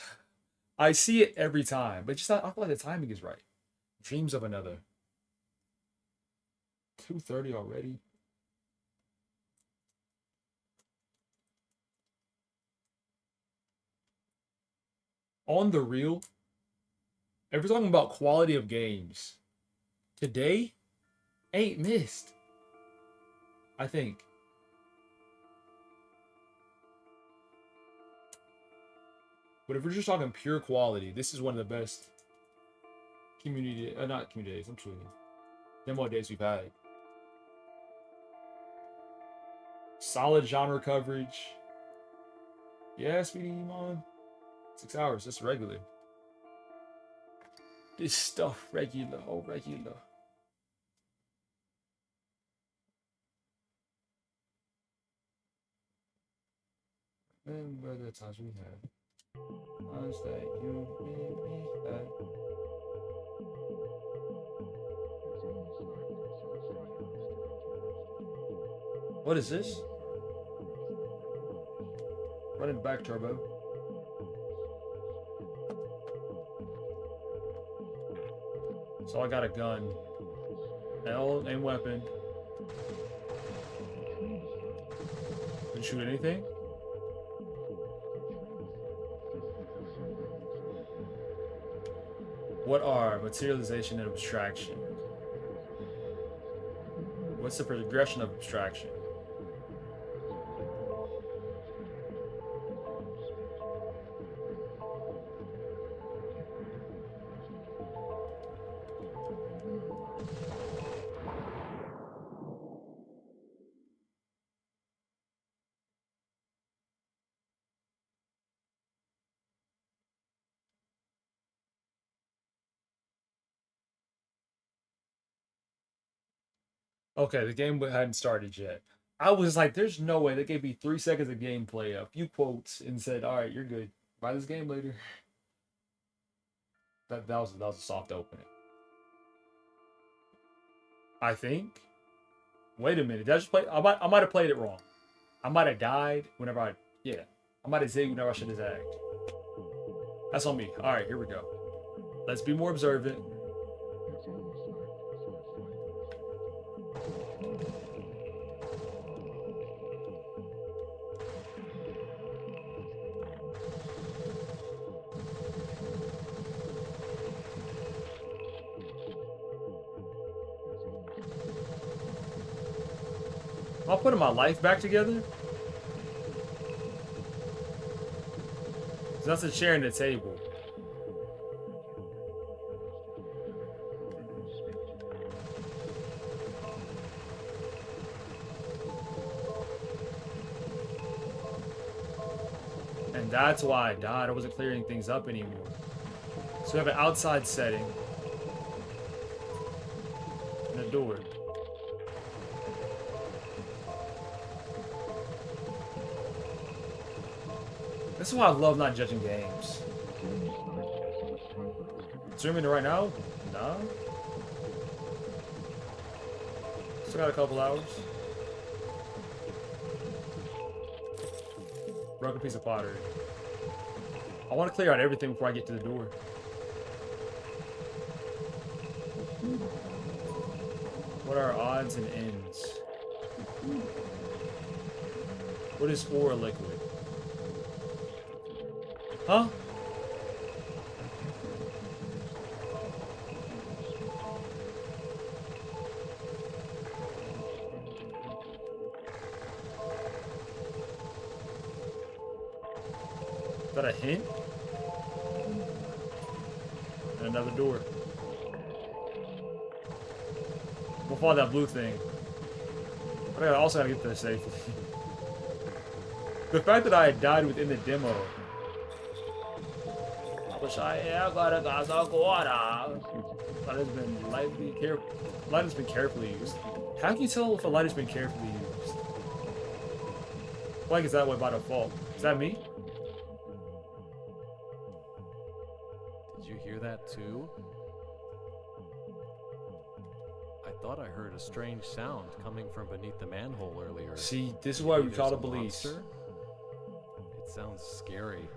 I see it every time, but just I feel like the timing is right. Dreams of Another. 2:30 already. On the real, if we're talking about quality of games, today ain't missed. I think. But if we're just talking pure quality, this is one of the best community, not community days, I'm tweeting. Demo days we've had. Solid genre coverage. Yeah, Speedy Iman. 6 hours, that's regular. This stuff regular, oh regular. Remember the times we had. Times that you made me had. What is this? Running back turbo. So I got a gun. L and weapon. Didn't shoot anything? What are materialization and abstraction? What's the progression of abstraction? Okay, the game hadn't started yet. I was like, there's no way. They gave me 3 seconds of gameplay, a few quotes, and said, all right, you're good. Buy this game later. That was a soft opening. I think. Wait a minute. Did I just play? I might have played it wrong. I might have died whenever I. Yeah. I might have zigged whenever I should have zagged. That's on me. All right, here we go. Let's be more observant. I'm putting my life back together. That's a chair and a table. And that's why I died. I wasn't clearing things up anymore. So we have an outside setting. And a door. This is why I love not judging games. Streaming it right now? Nah. Still got a couple hours. Broken piece of pottery. I want to clear out everything before I get to the door. What are odds and ends? What is ore liquid? Huh? Is that a hint? And another door. We'll follow that blue thing. But I also gotta get there safely. The fact that I had died within the demo. I wish I got agora. Light has been light has been carefully used. How can you tell if a light has been carefully used? Like it's that way by default. Is that me? Did you hear that too? I thought I heard a strange sound coming from beneath the manhole earlier. See, this is why we call the police. Monster? It sounds scary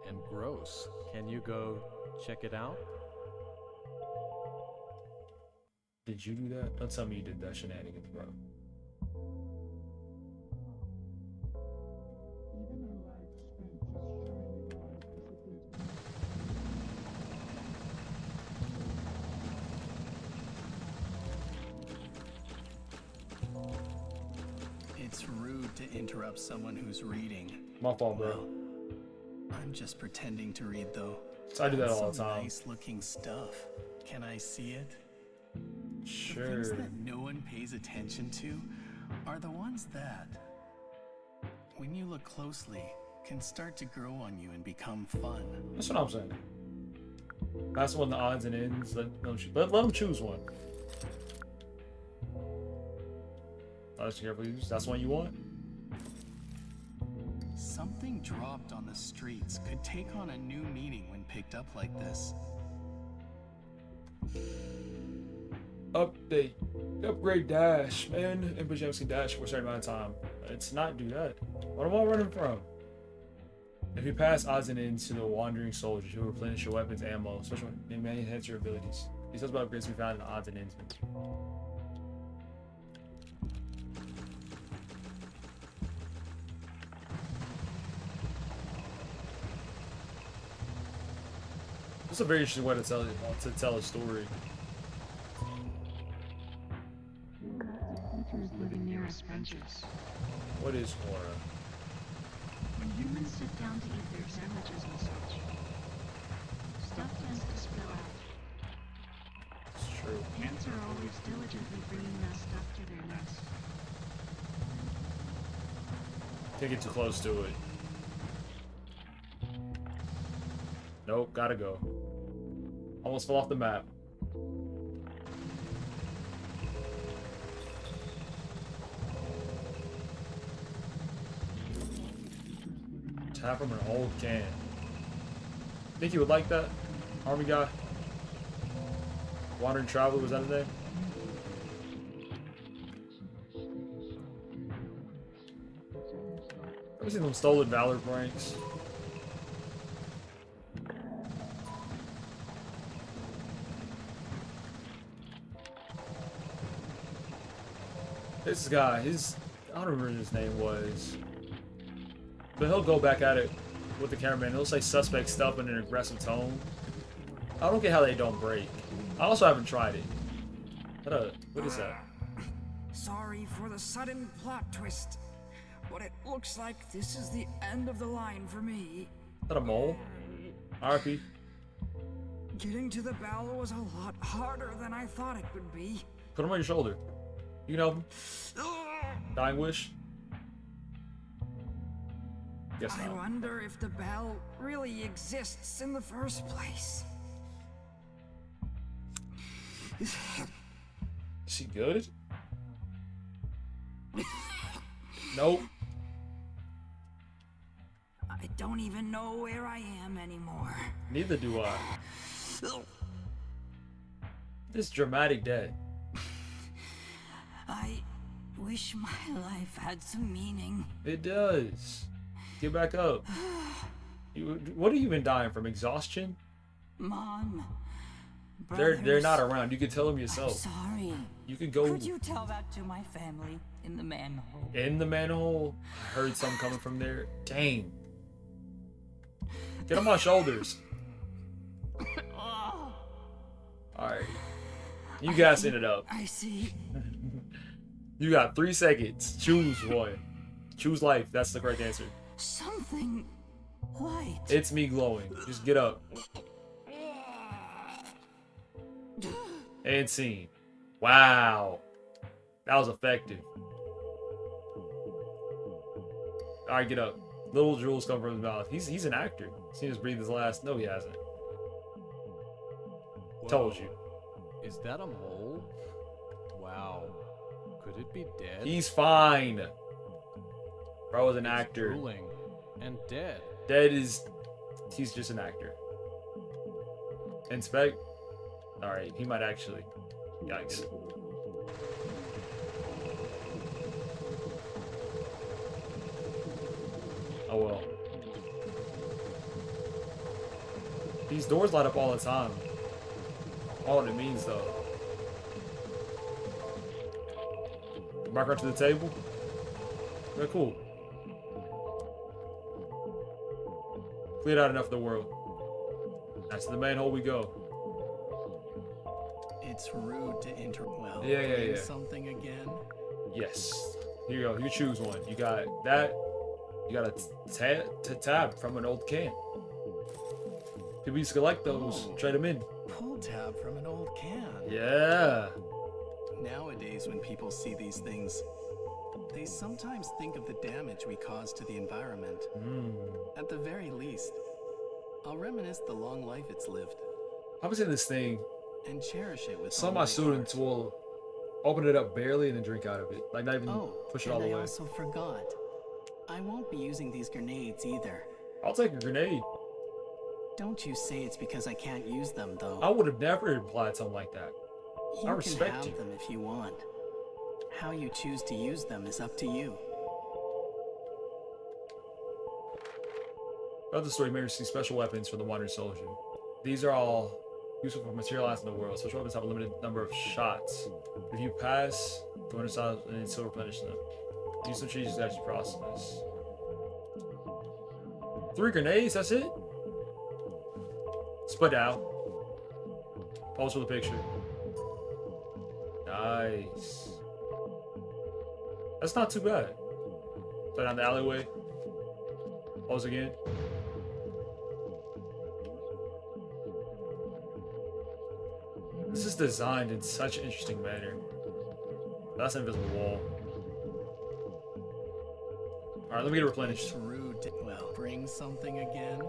and gross. Can you go check it out? Did you do that? Don't tell me you did that shenanigans, bro. It's rude to interrupt someone who's reading. My fault, bro. Well, I'm just pretending to read, though. I do that That's all the some time. Nice-looking stuff. Can I see it? The Sure. things that no one pays attention to are the ones that, when you look closely, can start to grow on you and become fun. That's what I'm saying. That's one of the odds and ends. Let them choose one. That's carefully used. That's one you want? Something dropped on the streets could take on a new meaning when picked up like this. Update. Upgrade dash. Man, input jumps can dash for a certain amount of time. It's not do that. What am I running from? If you pass odds and ends to the wandering soldiers who replenish your weapons, ammo, especially and may enhance your abilities. These about upgrades we found in the odds and ends. It's a very interesting way to tell a story. sandwiches. What is horror? When humans sit down to eat their sandwiches and such, stuff tends to spill out. It's true. Ants are always diligently bringing that stuff to their nest. Can't get too close to it. Nope, gotta go. Almost fell off the map. Tap from an old can. Think you would like that? Army guy? Wandering Traveler, was that his name? Ever seen them Stolen Valor pranks? This guy, I don't remember what his name was. But he'll go back at it with the cameraman. He'll say suspect stuff in an aggressive tone. I don't get how they don't break. I also haven't tried it. What is that? Sorry for the sudden plot twist, but it looks like this is the end of the line for me. Is that a mole? RP. Getting to the bell was a lot harder than I thought it would be. Put him on your shoulder. You can help him. Dying wish? Guess I not. wonder if the bell really exists in the first place. Is he good? Nope. I don't even know where I am anymore. Neither do I. This dramatic death. I wish my life had some meaning. It does. Get back up. What are you even dying from? Exhaustion? Mom. They're not around. You can tell them I'm yourself. sorry. You can go Could you tell that to my family in the manhole? in the manhole. I heard something coming from there. Dang. Get on my shoulders. Alright. You guys ended up. I see. You got 3 seconds. Choose one. Choose life. That's the correct answer. Something light. It's me glowing. Just get up. And scene. Wow. That was effective. Alright, get up. Little jewels come from his mouth. He's an actor. Seen us breathe his last. No, he hasn't. Told you. Is that a mole? Wow. Could it be dead? He's fine. Bro is an It's actor. drooling and dead. Dead is... He's just an actor. Inspect. Alright, he might actually... Yikes. Oh well. These doors light up all the time. All it means though. Back onto the table. Yeah, cool. Cleared out enough of the world. That's the manhole we go. It's rude to well, Yeah. playing something again. Yes. Here you go. You choose one. You got that. You got a tab from an old can. People used to collect those. Oh. Trade them in. Pull tab from an old can. Yeah. Nowadays, when people see these things, they sometimes think of the damage we cause to the environment. At the very least, I'll reminisce the long life it's lived I was in this thing. and cherish it with Some all of my my students heart. will open it up barely and then drink out of it. Like not even push it all and the I way. also forgot. I won't be using these grenades either. I'll take a grenade. Don't you say it's because I can't use them, though. I would have never implied something like that. You I respect can have you. them if you want. How you choose to use them is up to you. Throughout the story, you may receive special weapons for the Wandering Soldier. These are all useful for materializing the world. Special weapons have a limited number of shots. If you pass, go inside and still replenish them. Use some cheese to actually process. 3 grenades, that's it? Split out. Pose for the picture. Nice. That's not too bad. So down the alleyway. Pause again. This is designed in such an interesting manner. That's an invisible wall. Alright, let me get replenished. It's rude to, well, bring something again.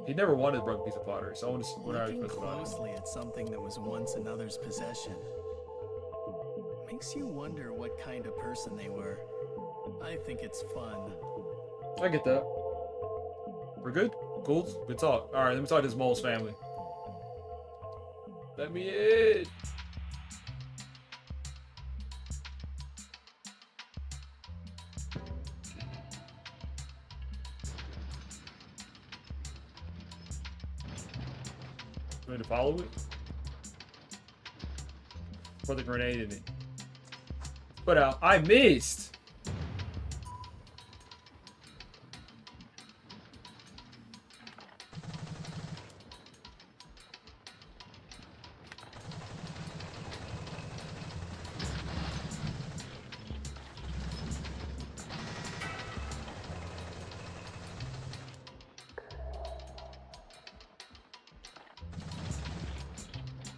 He never wanted a broken piece of pottery, so I want to Looking closely at something that was once another's possession makes you wonder what kind of person they were. I think it's fun. I get that. We're good? Cool? Good talk. Alright, let me talk to this mole's family. Let me in! Want me to follow it? Put the grenade in it. But I missed!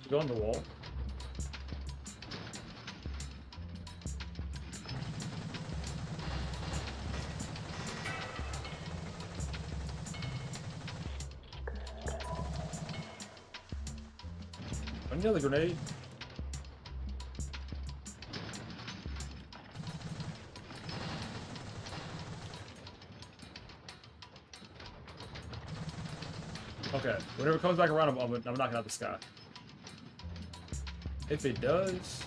Go on the wall. Another grenade. Okay, whenever it comes back around, I'm knocking out this guy. If it does,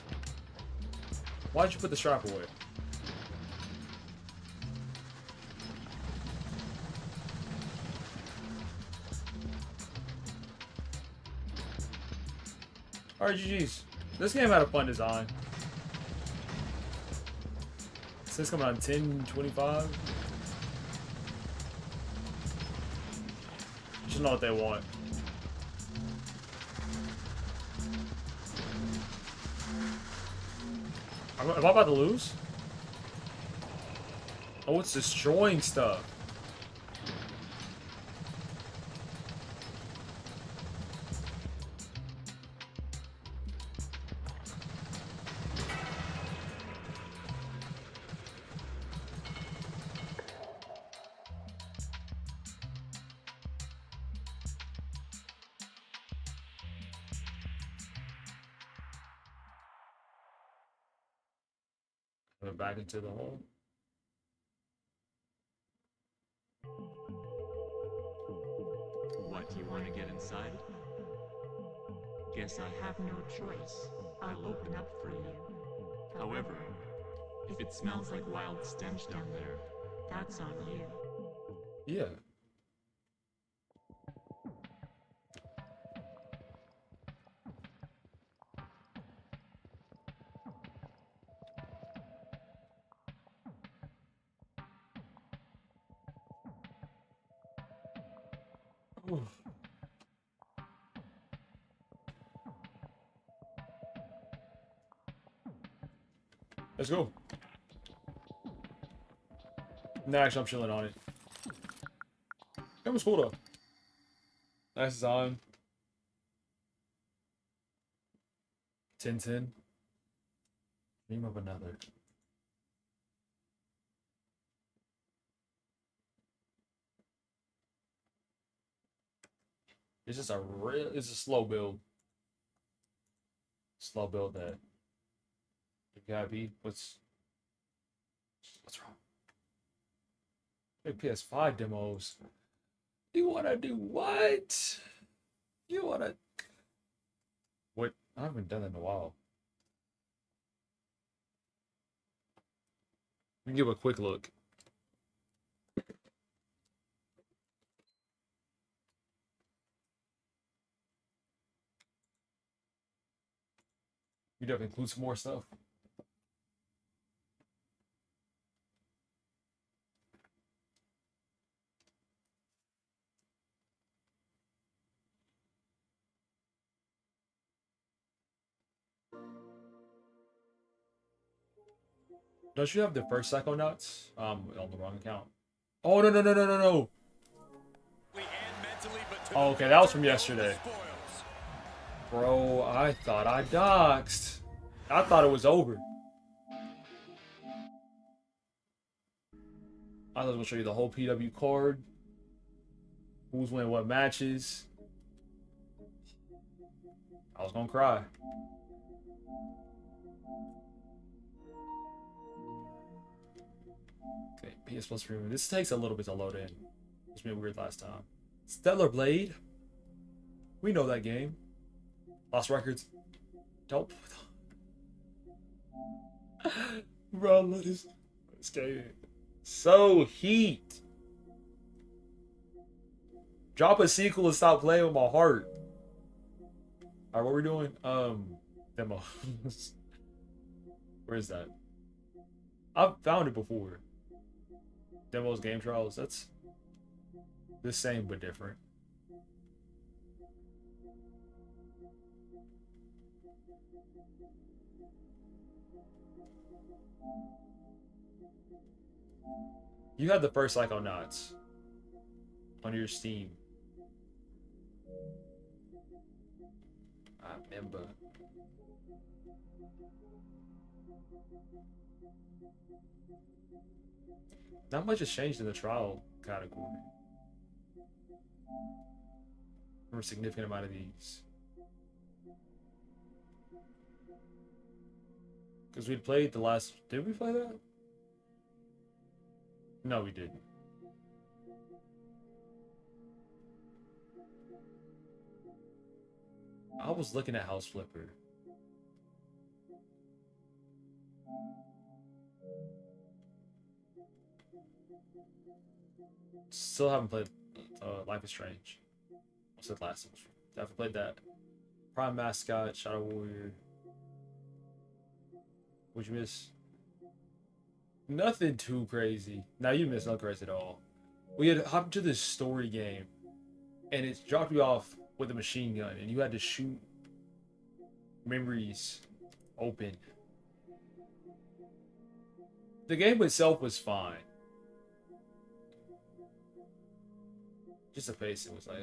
why'd you put the strap away? Alright, GG's. This game had a fun design. Since coming on 10/25. Just know what they want. Am I about to lose? Oh, it's destroying stuff. Coming back into the hole. What, do you want to get inside? Guess I have no choice. I'll open up for you. However, if it smells like wild stench down there, that's on you. Yeah. Ooh. Let's go. No, actually, I'm chilling on it. It was cool though. Nice design. 10/10. Dream of another. It's just it's a slow build. Slow build that. What's wrong? Hey, PS5 demos. You wanna do what? You wanna what? I haven't done that in a while. We can give a quick look. You definitely include some more stuff. Don't you have the first Psychonauts? On the wrong account. Oh, no, no, no, no, no, no. Oh, okay, that was from yesterday. Bro, I thought I doxed. I thought it was over. I was gonna show you the whole PW card. Who's winning what matches. I was gonna cry. Okay, PS Plus Premium. This takes a little bit to load in. It's been weird last time. Stellar Blade. We know that game. Lost Records. Dope. Bro, look this game. So heat. Drop a sequel and stop playing with my heart. Alright, what we're doing? Demo. Where is that? I've found it before. Demos, game trials. That's the same but different. You had the first Psychonauts on your Steam. I remember. Not much has changed in the trial category. For a significant amount of these. Because we played the last... Did we play that? No, we didn't. I was looking at House Flipper. Still haven't played Life is Strange. What's the last one? Definitely played that. Prime Mascot, Shadow Warrior. What'd you miss? Nothing too crazy. Now you missed nothing crazy at all. We had hopped to this story game, and it dropped you off with a machine gun, and you had to shoot memories open. The game itself was fine. Just the pacing was like,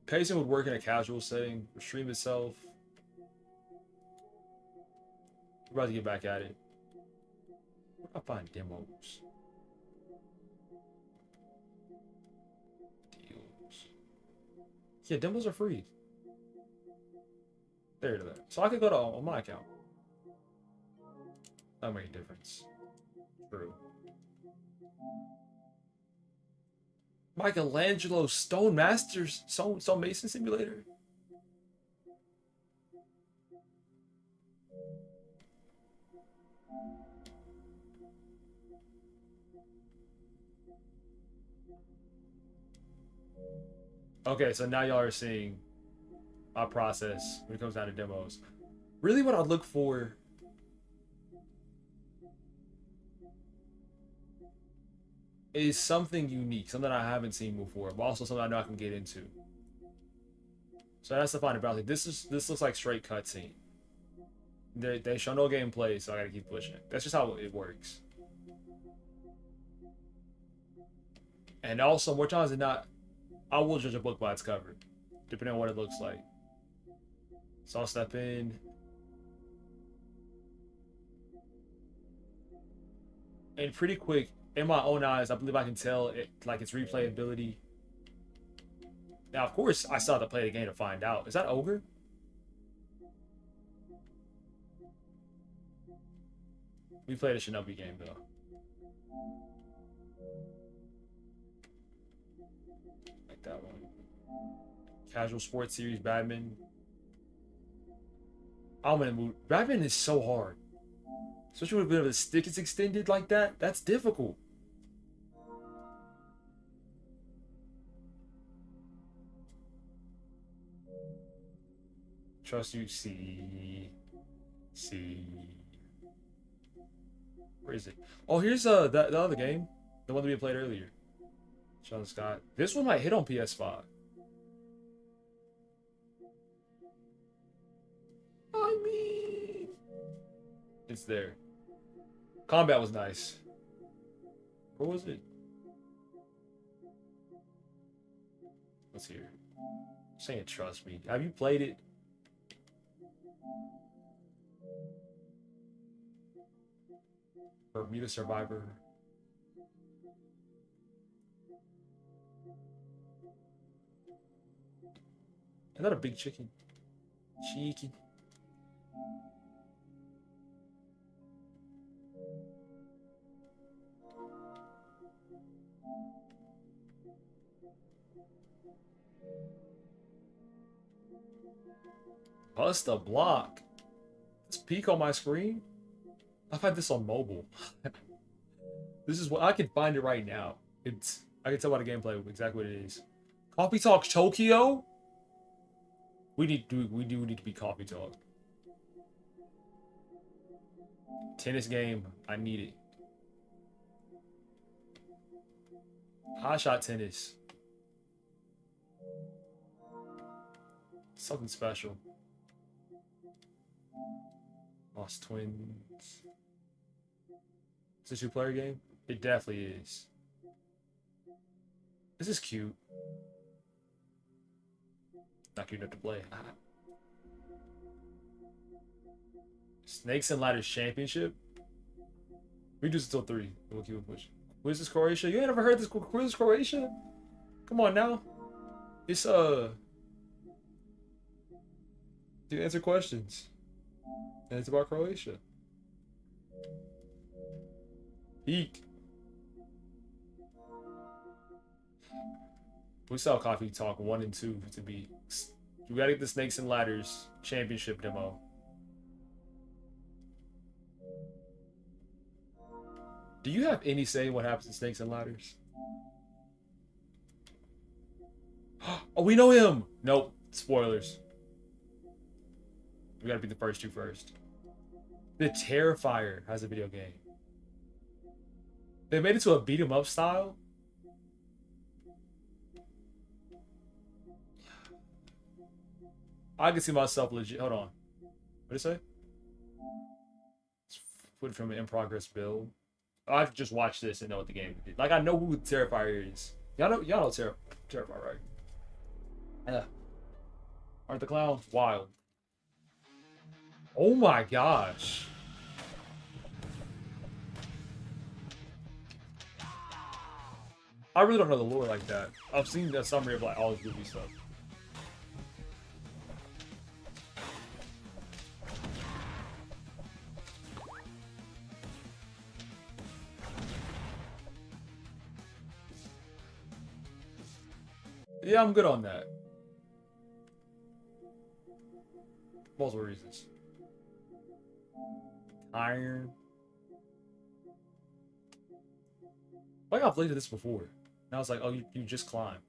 Pacing would work in a casual setting. The stream itself. We're about to get back at it. Where do I find demos? Deals. Yeah, demos are free. There to that. So I could go to on my account. That'll make a difference. True. Michelangelo Stone Masters Stone Mason Simulator. Okay, so now y'all are seeing my process when it comes down to demos. Really what I look for is something unique, something I haven't seen before, but also something I know I can get into. So that's the fun about it. This looks like straight cutscene. They show no gameplay, so I gotta keep pushing it. That's just how it works. And also, more times than not, I will judge a book by its cover, depending on what it looks like. So I'll step in. And pretty quick, in my own eyes, I believe I can tell it, like its replayability. Now, of course, I still have to play the game to find out. Is that Ogre? We played a Shinobi game, though. Like that one. Casual sports series, badminton. I'm in the mood. Badminton is so hard. Especially when a bit of a stick is extended like that. That's difficult. Trust you, see. Where is it? Oh, here's the other game. The one that we played earlier. Sean Scott. This one might hit on PS5. I mean, It's there. Combat was nice. What was it? What's here? Saying trust me. Have you played it? Bermuda Survivor. Is that a big chicken? Cheeky. Bust a block. This peak on my screen? I've had this on mobile. This is what I can find it right now. I can tell by the gameplay exactly what it is. Coffee Talk Tokyo? We do need to be Coffee Talk. Tennis game. I need it. Hot shot tennis. Something special. Lost Twins. Is this a two-player game? It definitely is. This is cute. Not cute enough to play. Snakes and Ladders Championship? We do this until 3. We'll keep it pushing. Quiz is Croatia? You ain't ever heard this Quiz is Croatia? Come on now. It's to answer questions. And it's about Croatia. Eek. We saw Coffee Talk 1 and 2 to be. We gotta get the Snakes and Ladders Championship demo. Do you have any say in what happens in Snakes and Ladders? Oh, we know him! Nope. Spoilers. We gotta be the first two first. The Terrifier has a video game. They made it to a beat 'em up style. I can see myself legit. Hold on. What did it say? It's footage from an in progress build. I could just watch this and know what the game did. Like I know who the Terrifier is. Y'all know Terrifier, right? Yeah. Aren't the clowns wild? Oh my gosh. I really don't know the lore like that. I've seen the summary of like all this movie stuff. Yeah, I'm good on that. Multiple reasons. Iron. Like I've played this before. Now it's like, oh, you just climb.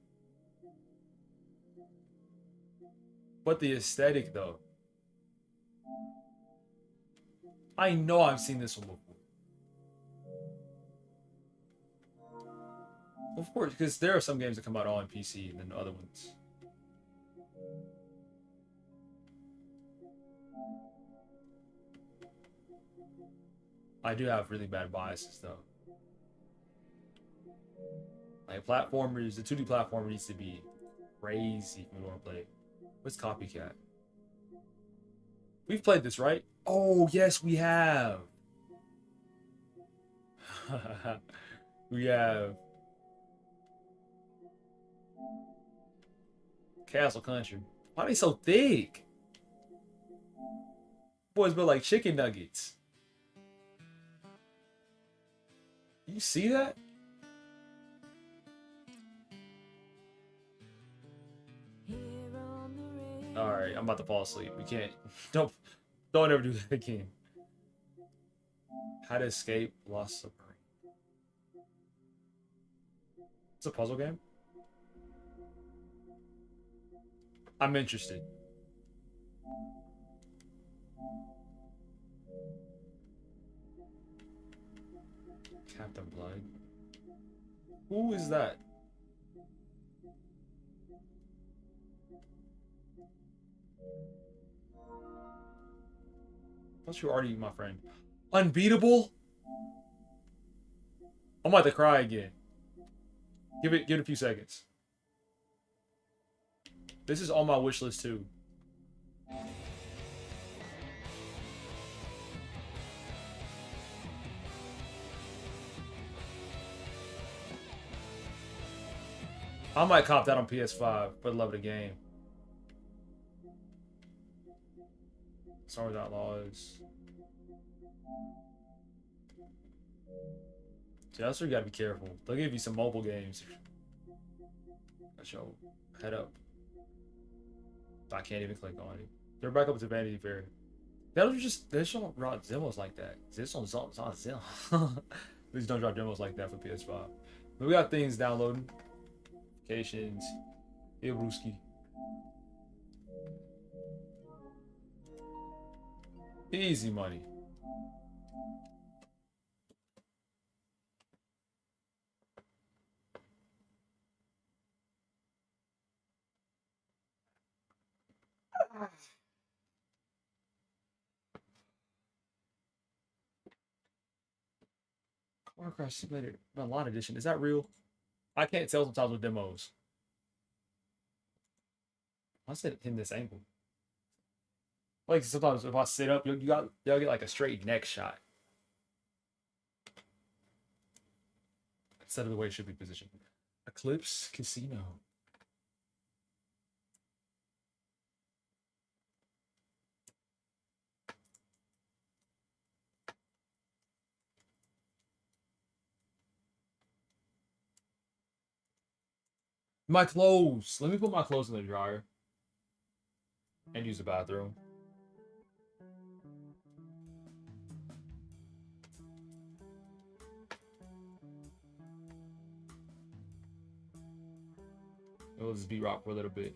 But the aesthetic, though. I know I've seen this one before. Of course, because there are some games that come out on PC and then other ones. I do have really bad biases, though. Like platformers, the 2D platformer needs to be crazy if we want to play it. What's Copycat? We've played this, right? Oh, yes, we have. We have. Castle Country. Why are they so thick? Boys built like chicken nuggets. You see that? Alright, I'm about to fall asleep. We can't. Don't ever do that again. How to Escape Lost Submarine. It's a puzzle game? I'm interested. Captain Blood. Who is that? I thought you were already my friend. Unbeatable? I'm about to cry again. Give it a few seconds. This is on my wish list too. I might cop that on PS5 for the love of the game. Star Wars Outlaws. See, that's where you gotta be careful. They'll give you some mobile games. That's your head up. I can't even click on it. They're back up to Vanity Fair. They don't drop demos like that. This one's on sale. Please don't drop demos like that for PS5. But we got things downloading. Vacations. Yeah, Brewski. Easy money. Car Crash Simulator Online Edition. Is that real? I can't tell sometimes with demos. I said in this angle. Like sometimes if I sit up, you'll get like a straight neck shot. Instead of the way it should be positioned. Eclipse Casino. My clothes. Let me put my clothes in the dryer. And use the bathroom. We'll just be rock for a little bit.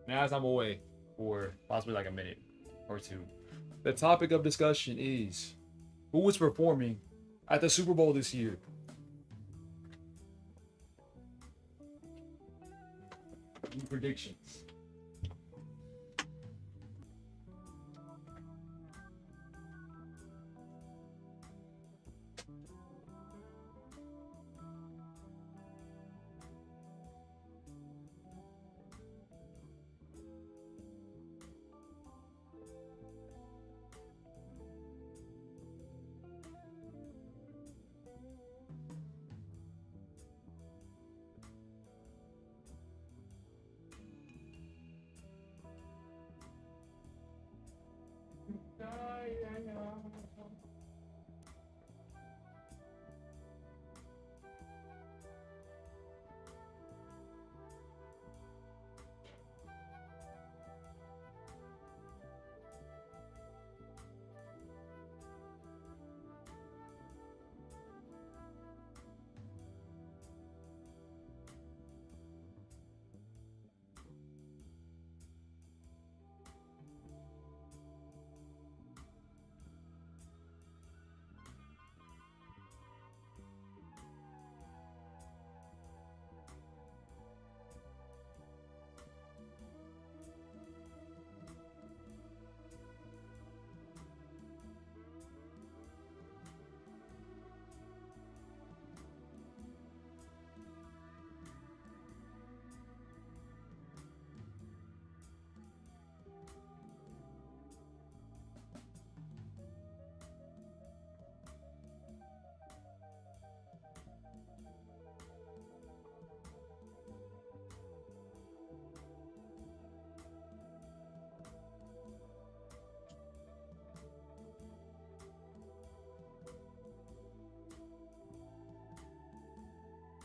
Now as I'm away for possibly like a minute or two. The topic of discussion is who is performing at the Super Bowl this year? Any predictions?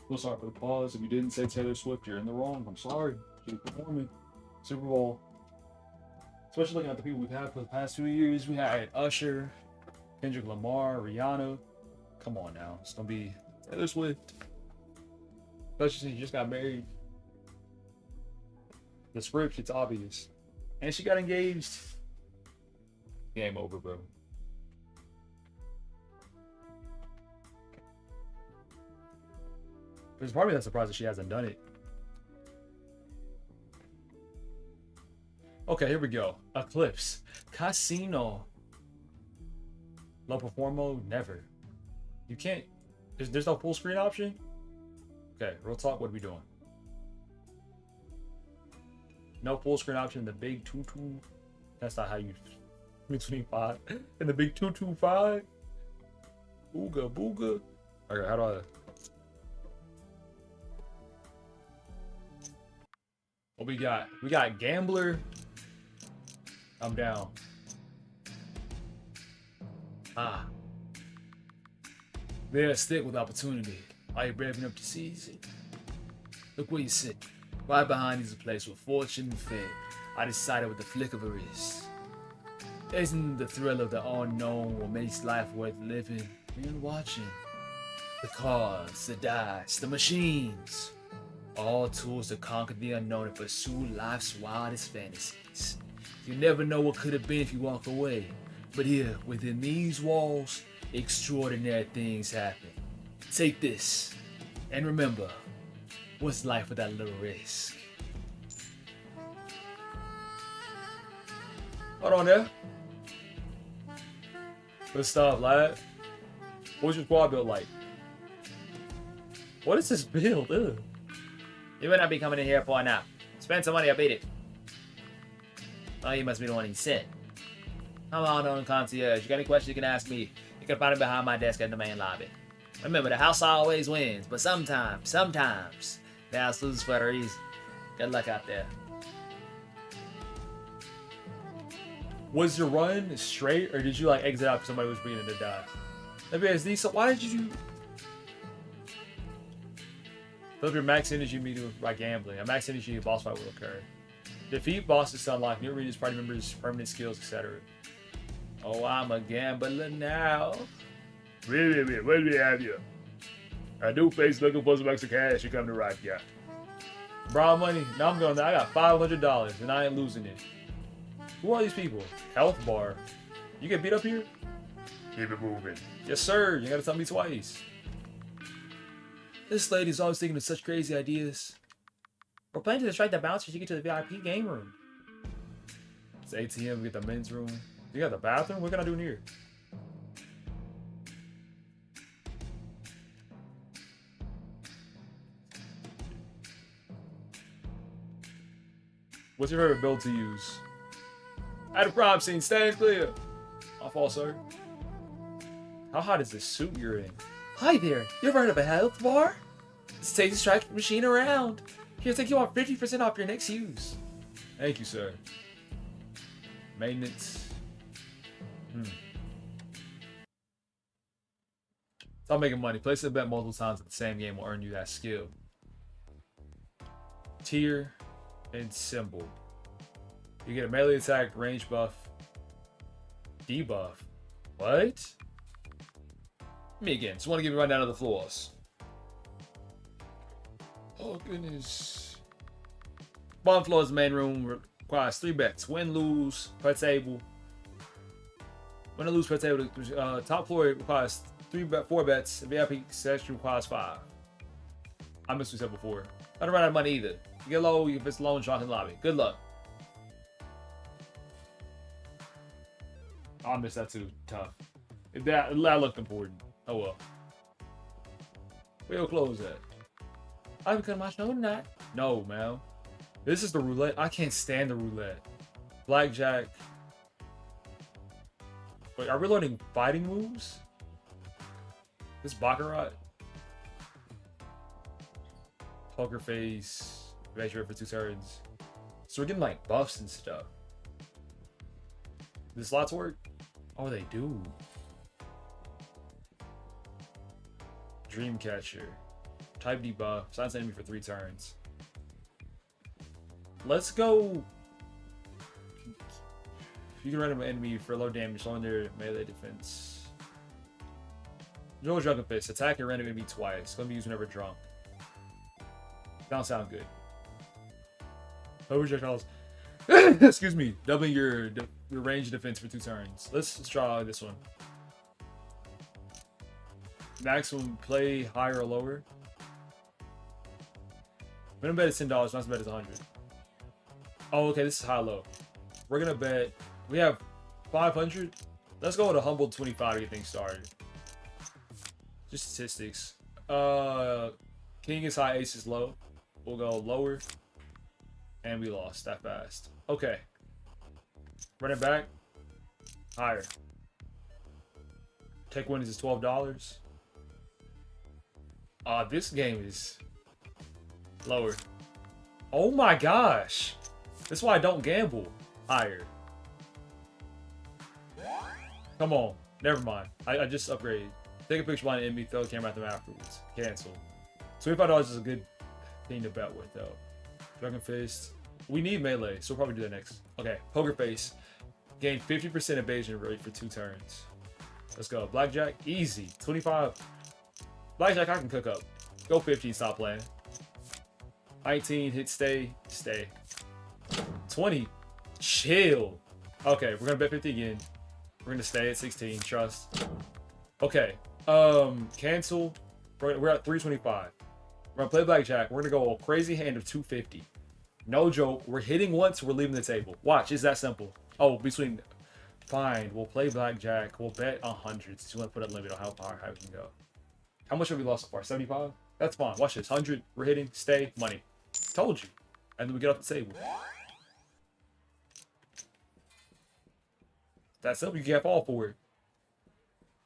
So sorry for the pause. If you didn't say Taylor Swift, you're in the wrong. I'm sorry. She's performing. Super Bowl. Especially looking at the people we've had for the past 2 years. We had Usher, Kendrick Lamar, Rihanna. Come on now. It's going to be Taylor Swift. Especially since she just got married. The script, it's obvious. And she got engaged. Game over, bro. There's part of me that's surprised that she hasn't done it. Okay, here we go. Eclipse. Casino. Low perform mode? Never. You can't... There's no full screen option? Okay, real talk, what are we doing? No full screen option in the big 2-2. That's not how you... Between 5. In the big 225? Booga booga. Okay, how do I... What we got? We got Gambler. I'm down. Ah. There, stick with opportunity. Are you brave enough to seize it? Look where you sit. Right behind you is a place where fortune and fate are decided with the flick of a wrist. Isn't the thrill of the unknown what makes life worth living and watching? The cards, the dice, the machines. All tools to conquer the unknown and pursue life's wildest fantasies. You never know what could have been if you walk away. But here, within these walls, extraordinary things happen. Take this, and remember, what's life without a little risk? Hold on there. Good stuff, lad. What's your squad build like? What is this build? Ugh. You would not be coming in here for now. Spend some money, I beat it. Oh, you must be the one he sent. Come on, on concierge. You got any questions you can ask me? You can find it behind my desk in the main lobby. Remember, the house always wins, but sometimes, the house loses for a reason. Good luck out there. Was your run straight, or did you like exit out because somebody was beating to die? WSD, so why did you... Build your max energy meter by gambling. A max energy boss fight will occur. Defeat bosses to unlock new regions, party members, permanent skills, etc. Oh, I'm a gambler now. Wait, what do we have here? A new face looking for some extra cash. You come to right, yeah. Brown money. Now I'm going. I got $500 and I ain't losing it. Who are these people? Health bar. You get beat up here? Keep it moving. Yes, sir. You gotta tell me twice. This lady's always thinking of such crazy ideas. We're planning to distract the bouncers to get to the VIP game room. It's ATM, we get the men's room. You got the bathroom? What can I do in here? What's your favorite build to use? At a crime scene, stand clear. My fault, sir. How hot is this suit you're in? Hi there, you ever heard of a health bar? Let's take the strike machine around. Here, take you on 50% off your next use. Thank you, sir. Maintenance. Stop making money. Place a bet multiple times at the same game will earn you that skill. Tier and symbol. You get a melee attack, range buff, debuff. What? Me again. Just want to give you a rundown of the floors. Oh goodness. Bottom floor is the main room. Requires 3 bets. Win, lose, per table. Win or lose per table. Top floor requires 4 bets. The VIP section requires 5. I missed what we said before. I don't run out of money either. You get low if it's low and drunk in the lobby. Good luck. I missed that too. Tough. That looked important. Oh well. We'll close that. I haven't cut much. No, not. No, man. This is the roulette. I can't stand the roulette. Blackjack. Wait, are we learning fighting moves? This Baccarat. Poker face. Measure for 2 turns. So we're getting like buffs and stuff. Do the slots work? Oh, they do. Dreamcatcher. Type debuff. Silence enemy for 3 turns. Let's go. You can run an enemy for low damage, lowering their melee defense. Joe Drunken Fist. Attack your random enemy twice. Let me use whenever drunk. Don't sound good. Over projectiles. Excuse me. Doubling your range of defense for 2 turns. Let's try this one. Maximum play higher or lower. Minimum bet is $10. Maximum bet is $100. Oh, okay. This is high low. We're gonna bet. We have 500. Let's go with a humble 25 to get things started. Just statistics. King is high, ace is low. We'll go lower. And we lost that fast. Okay. Run it back. Higher. Take winnings is $12. This game is lower. Oh my gosh. That's why I don't gamble. Higher. Come on. Never mind. I just upgraded. Take a picture behind the enemy, throw the camera at them afterwards. Cancel. $25 is a good thing to bet with, though. Dragon Fist. We need melee, so we'll probably do that next. Okay, Poker Face. Gain 50% evasion rate for 2 turns. Let's go. Blackjack, easy. 25. Blackjack, I can cook up. Go 15, stop playing. 19, hit stay, stay. 20, chill. Okay, we're gonna bet 50 again. We're gonna stay at 16, trust. Okay, cancel. We're at 325. We're gonna play blackjack. We're gonna go a crazy hand of 250. No joke. We're hitting once, we're leaving the table. Watch, it's that simple. Oh, between, fine. We'll play blackjack. We'll bet 100. So you want to put a limit on how far we can go. How much have we lost so far? 75? That's fine. Watch this. 100. We're hitting. Stay. Money. Told you. And then we get off the table. That's simple. You can't fall for it.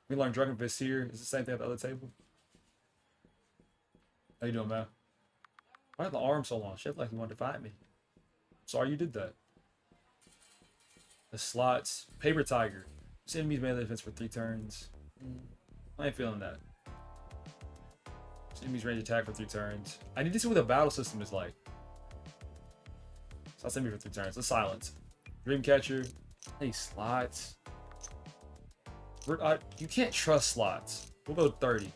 We learned Dragon Fist here. It's the same thing at the other table. How you doing, man? Why had the arm so long? Shit, like you wanted to fight me. Sorry you did that. The slots. Paper Tiger. This enemy's melee defense for 3 turns. I ain't feeling that. This enemy's range attack for 3 turns. I need to see what the battle system is like. So I'll send me for 3 turns. Let's silence. Dreamcatcher. Hey, slots. You can't trust slots. We'll go 30.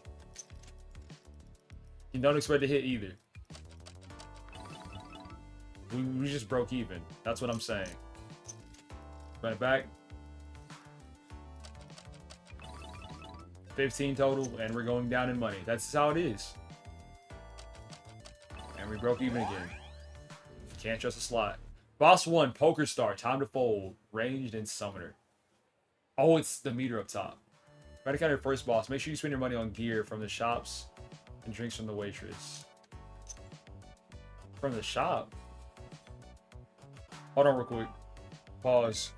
You don't expect to hit either. We just broke even. That's what I'm saying. Run it back. 15 total, and we're going down in money. That's how it is. And we broke even again. Can't trust a slot. Boss 1, Poker Star. Time to fold. Ranged and Summoner. Oh, it's the meter up top. Right to counter your first boss. Make sure you spend your money on gear from the shops and drinks from the waitress. From the shop? Hold on real quick. Pause.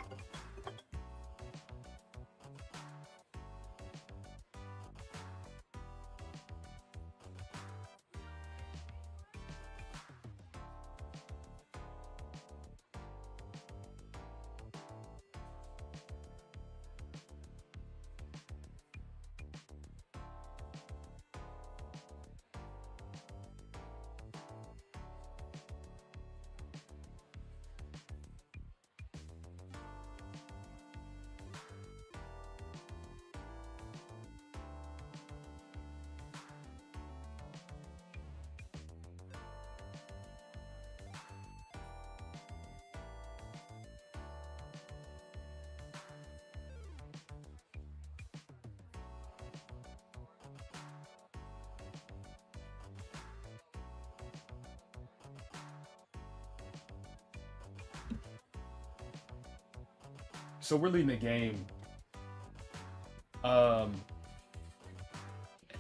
So we're leading the game.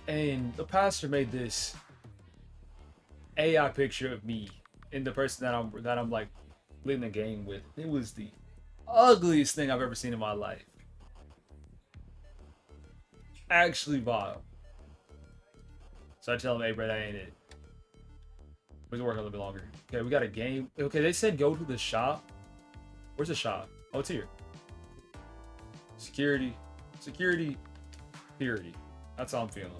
And the pastor made this AI picture of me and the person that I'm like leading the game with. It was the ugliest thing I've ever seen in my life. Actually vile. So I tell him, hey bro, that ain't it. We can work a little bit longer. Okay, we got a game. Okay, they said go to the shop. Where's the shop? Oh, it's here. Security, purity. That's how I'm feeling.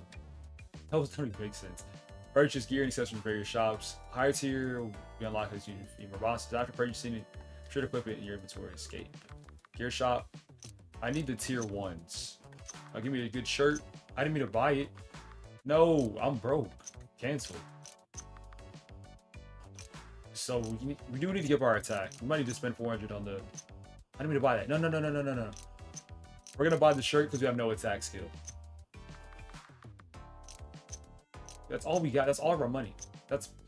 That was totally make sense. Purchase gear and accessories from various shops. Higher tier will be unlocked as you feed more bosses. After purchasing it, should equip it in your inventory. Escape. Gear shop. I need the tier 1s. Give me a good shirt. I didn't mean to buy it. No, I'm broke. Cancel. So we do need to give our attack. We might need to spend 400 on the. I didn't mean to buy that. No. We're gonna buy the shirt because we have no attack skill. That's all we got. That's all of our money.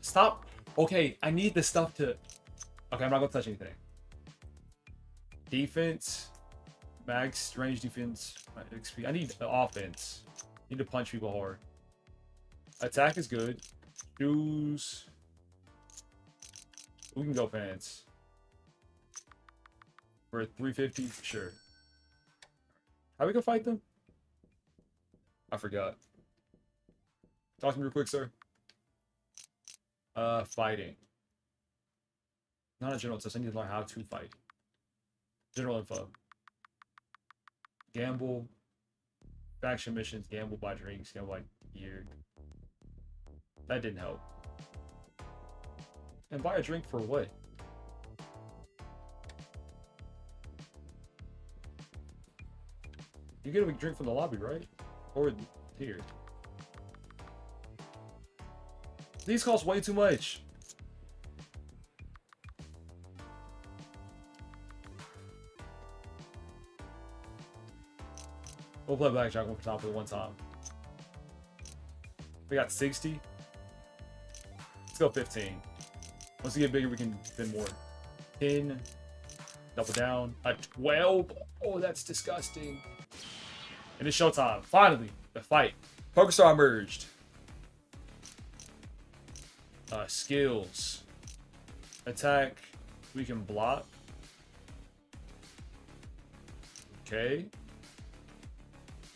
Stop. Okay, I need the stuff to. Okay, I'm not gonna touch anything. Defense. Max range defense. XP. I need offense. Need to punch people hard. Attack is good. Shoes. We can go pants. For 350, sure. How we gonna fight them? I forgot. Talk to me real quick, sir. Fighting. Not a general test. I need to learn how to fight. General info. Gamble. Faction missions. Gamble, buy drinks. Gamble, buy gear. That didn't help. And buy a drink for what? You get a drink from the lobby, right? Or here. These cost way too much. We'll play blackjack one time for the one time. We got 60. Let's go 15. Once we get bigger, we can spend more. 10. Double down. A 12. Oh, that's disgusting. And it's showtime. Finally, the fight. PokerStar merged. Skills. Attack. We can block. Okay.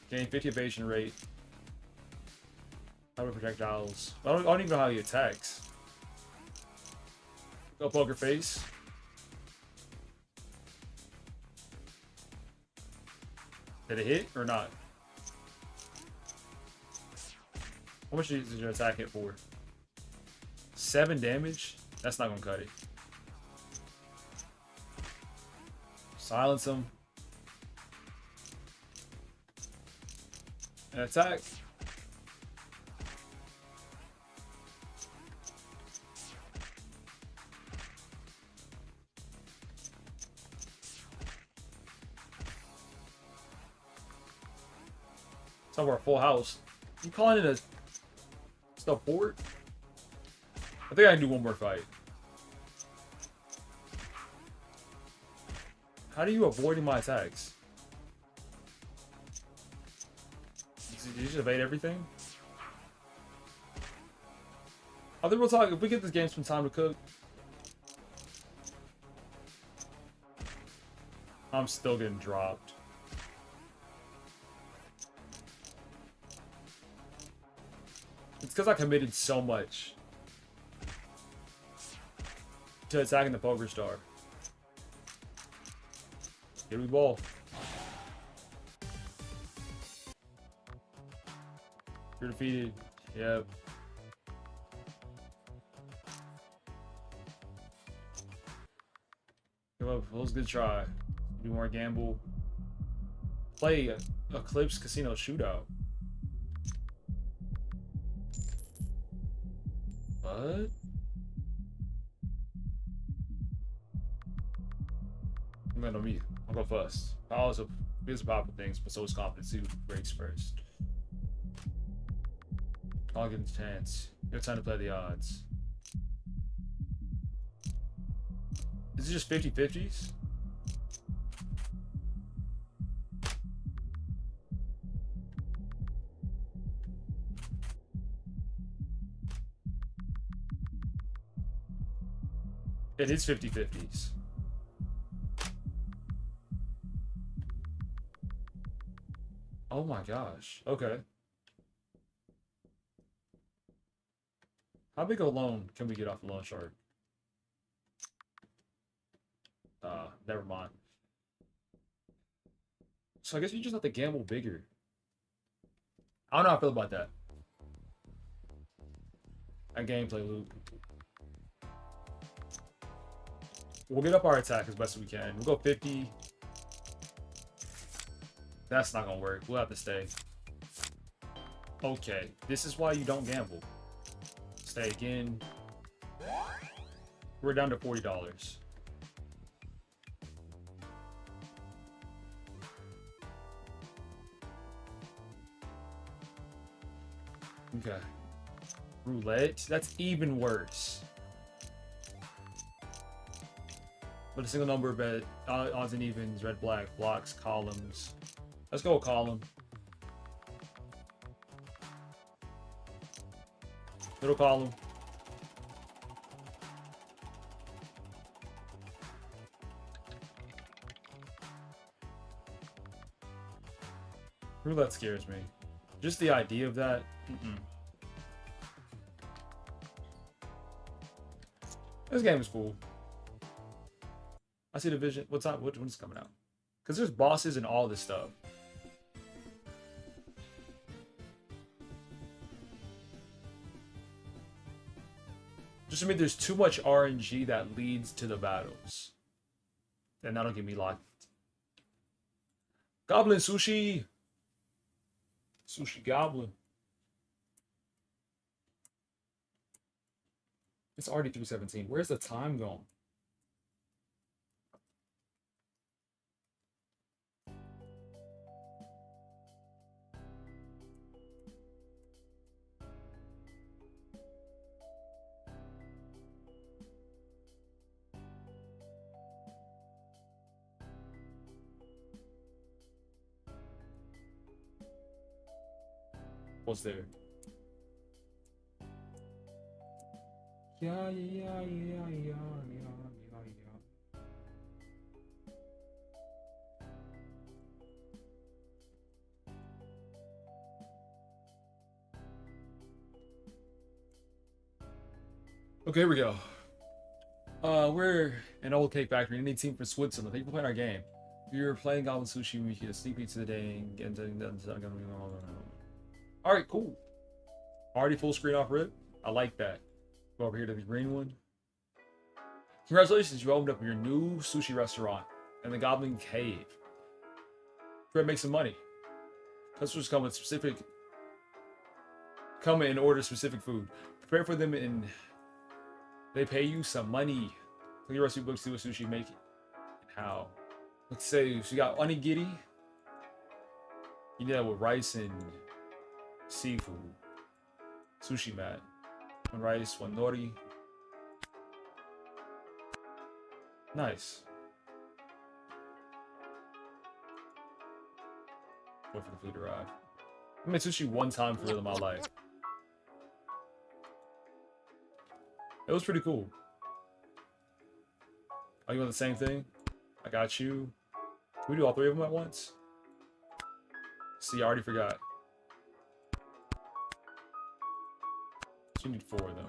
Gain 50 evasion rate. How do projectiles? I don't even know how he attacks. Go poker face. Did it hit or not? How much does your attack hit for? 7 damage? That's not gonna cut it. Silence him. And attack. It's over a full house. You calling it a support? I think I can do one more fight. How do you avoid my attacks? Did you just evade everything? I think we'll talk if we get this game some time to cook. I'm still getting dropped. It's because I committed so much to attacking the poker star. Here we ball. You're defeated. Yep. Come up. Let's good try. Do more gamble. Play Eclipse Casino Shootout. What? I'll go first. Powers of these are powerful things, but so is confidence. See who breaks first. I'll give him a chance. Your time to play the odds. Is it just 50-50s? It is 50-50s. Oh my gosh. Okay. How big a loan can we get off the loan shark? Never mind. So I guess you just have to gamble bigger. I don't know how I feel about that. A gameplay loop. We'll get up our attack as best as we can. We'll go 50. That's not gonna work. We'll have to stay. Okay, this is why you don't gamble. Stay again. We're down to $40. Okay. Roulette? That's even worse. But a single number of odds and evens, red, black, blocks, columns. Let's go with column. Middle column. Roulette scares me. Just the idea of that. This game is cool. I see the vision. What's up? When's coming out? Because there's bosses and all this stuff. Just to me, there's too much RNG that leads to the battles. And that'll get me locked. Goblin sushi. Sushi goblin. It's already 3:17. Where's the time going? What's there? Yeah. Okay, here we go. We're an old cake factory. Any team from Switzerland. Thank you for playing our game. If you're playing Goblin Sushi, we get a sneak peek to the day and get all right, cool. Already full screen off rip. I like that. Go over here to the green one. Congratulations, you opened up your new sushi restaurant in the Goblin Cave. Try to make some money. Customers come and order specific food. Prepare for them and they pay you some money. Look at your recipe books, see what sushi make it and how. Let's say so you got onigiri. You do that with rice and seafood. Sushi mat. One rice, one nori. Nice. Wait for the food to arrive. I made sushi one time for real in my life. It was pretty cool. Oh, you want the same thing? I got you. Can we do all three of them at once? See, I already forgot. You need 4 of them.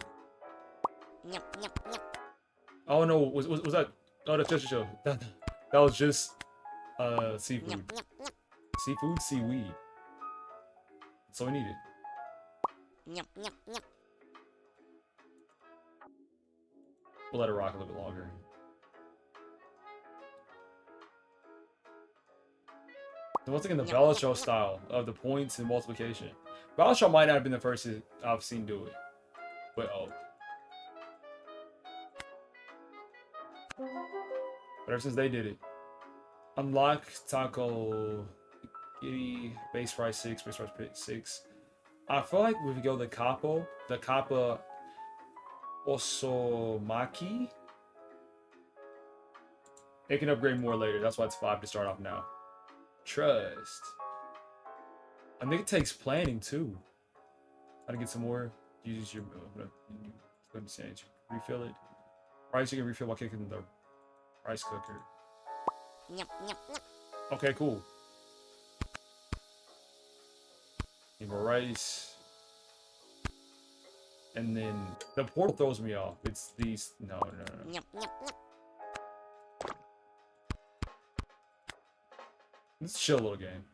Oh no, was that? Oh, that's just show. That was just seafood. Seafood, seaweed. That's all we needed. We'll let it rock a little bit longer. And once again, the Bellatrix style of the points and multiplication. Bellatrix might not have been the first I've seen do it. But but ever since they did it. Unlock taco giddy, base price 6, base price 6. I feel like if we go the Kappa Osomaki, it can upgrade more later. That's why it's 5 to start off now. Trust. I think it takes planning too. How to get some more? Use your refill it. Rice you can refill while kicking the rice cooker. Okay, cool. Need more rice. And then the portal throws me off. It's these. No. It's a chill little game.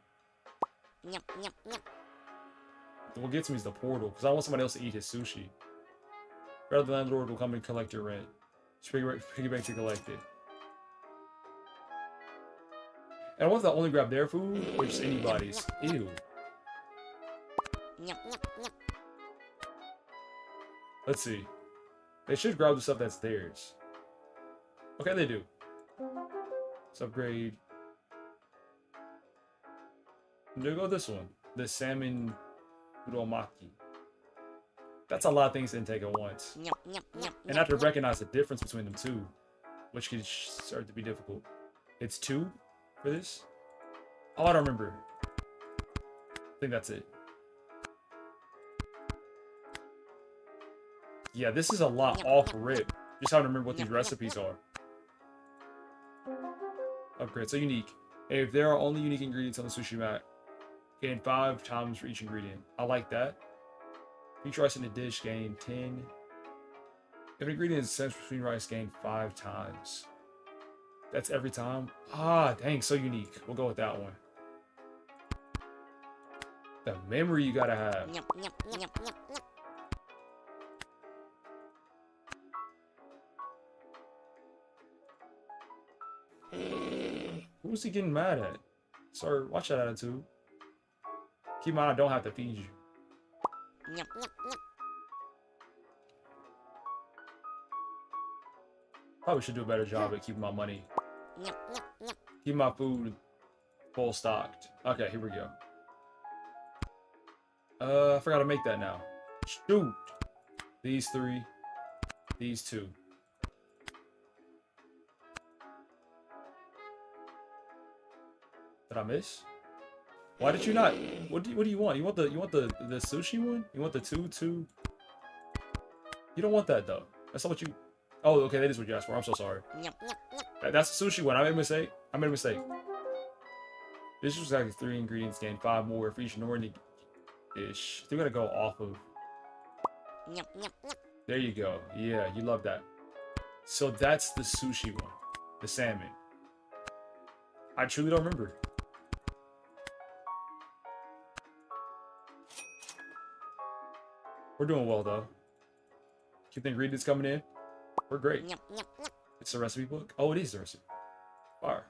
What gets me is the portal, because I want somebody else to eat his sushi. Rather, the landlord will come and collect your rent. Just piggyback to collect it. And I want to only grab their food, or just anybody's. Ew. Let's see. They should grab the stuff that's theirs. Okay, they do. Let's upgrade. There go this one. The salmon uromaki. That's a lot of things to intake at once. And I have to recognize the difference between them two. which could start to be difficult. It's 2 for this. Oh, I don't remember. I think that's it. Yeah, this is a lot off rip. Just have to remember what these recipes are. Upgrade. So unique. If there are only unique ingredients on the sushi mat, gain 5 times for each ingredient. I like that. Each rice in the dish, gain 10. If an ingredient is essential between rice, gain 5 times. That's every time. Ah, dang, so unique. We'll go with that one. The memory you gotta have. Who's he getting mad at? Sir, watch that attitude. Keep in mind, I don't have to feed you. Probably should do a better job at keeping my money. Keep my food full stocked. Okay, here we go. I forgot to make that now. Shoot. These 3. These 2. Did I miss? Why did you not? What do you want? You want the sushi one? You want the 2? You don't want that though. That's not what you. Oh, okay, that is what you asked for. I'm so sorry. That's the sushi one. I made a mistake. This was like 3 ingredients, gain 5 more for each northern dish. Still gotta go off of. There you go. Yeah, you love that. So that's the sushi one, the salmon. I truly don't remember. We're doing well though. Keep the ingredients coming in. We're great. It's the recipe book. Oh, it is the recipe. Fire.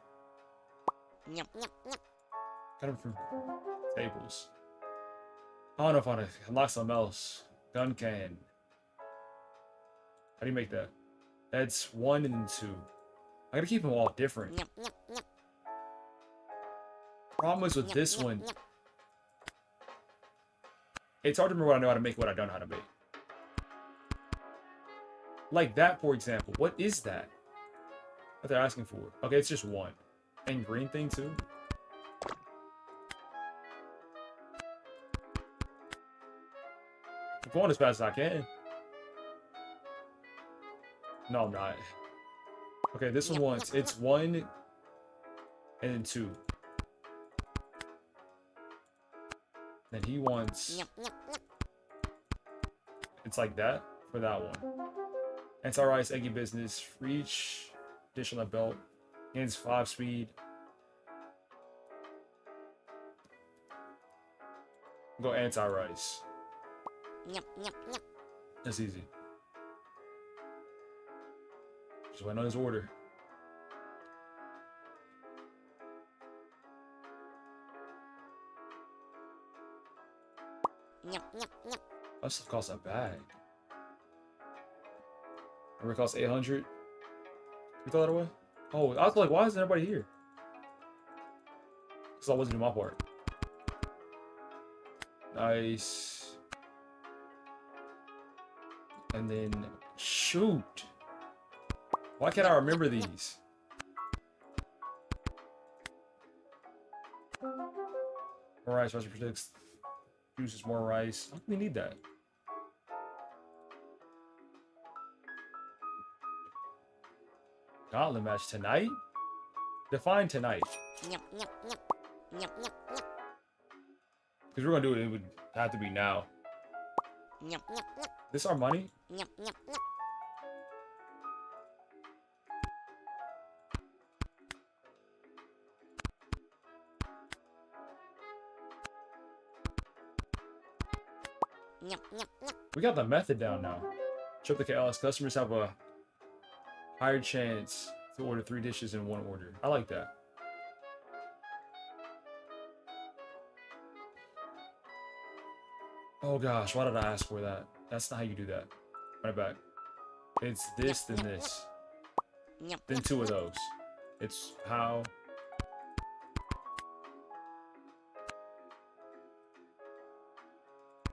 Got them from tables. I don't know if I want to unlock something else. Gun can. How do you make that? That's 1 and 2. I gotta keep them all different. Problem is with this one, it's hard to remember what I know how to make, what I don't know how to make. Like that, for example. What is that? What they're asking for? Okay, it's just 1. And green thing too. I'm going as fast as I can. No, I'm not. Okay, this one wants. It's 1 and then 2. Then he wants. It's like that for that one. Anti-rice, eggy business, for each dish on the belt. Gains 5 speed. Go anti-rice. That's easy. Just waiting on his order. That stuff costs a bag. Remember it costs 800? You throw that away? Oh, I was like, why isn't everybody here? Because I wasn't doing my part. Nice. And then, shoot. Why can't I remember these? More rice, rice predicts. Juices more rice. How do we need that? Gauntlet match tonight? Define tonight. Because we're gonna do it, it would have to be now. This our money? We got the method down now. Trip the chaos. Customers have a higher chance to order 3 dishes in 1 order. I like that. Oh gosh, why did I ask for that? That's not how you do that. Run it back. It's this, then this. Then 2 of those. It's how.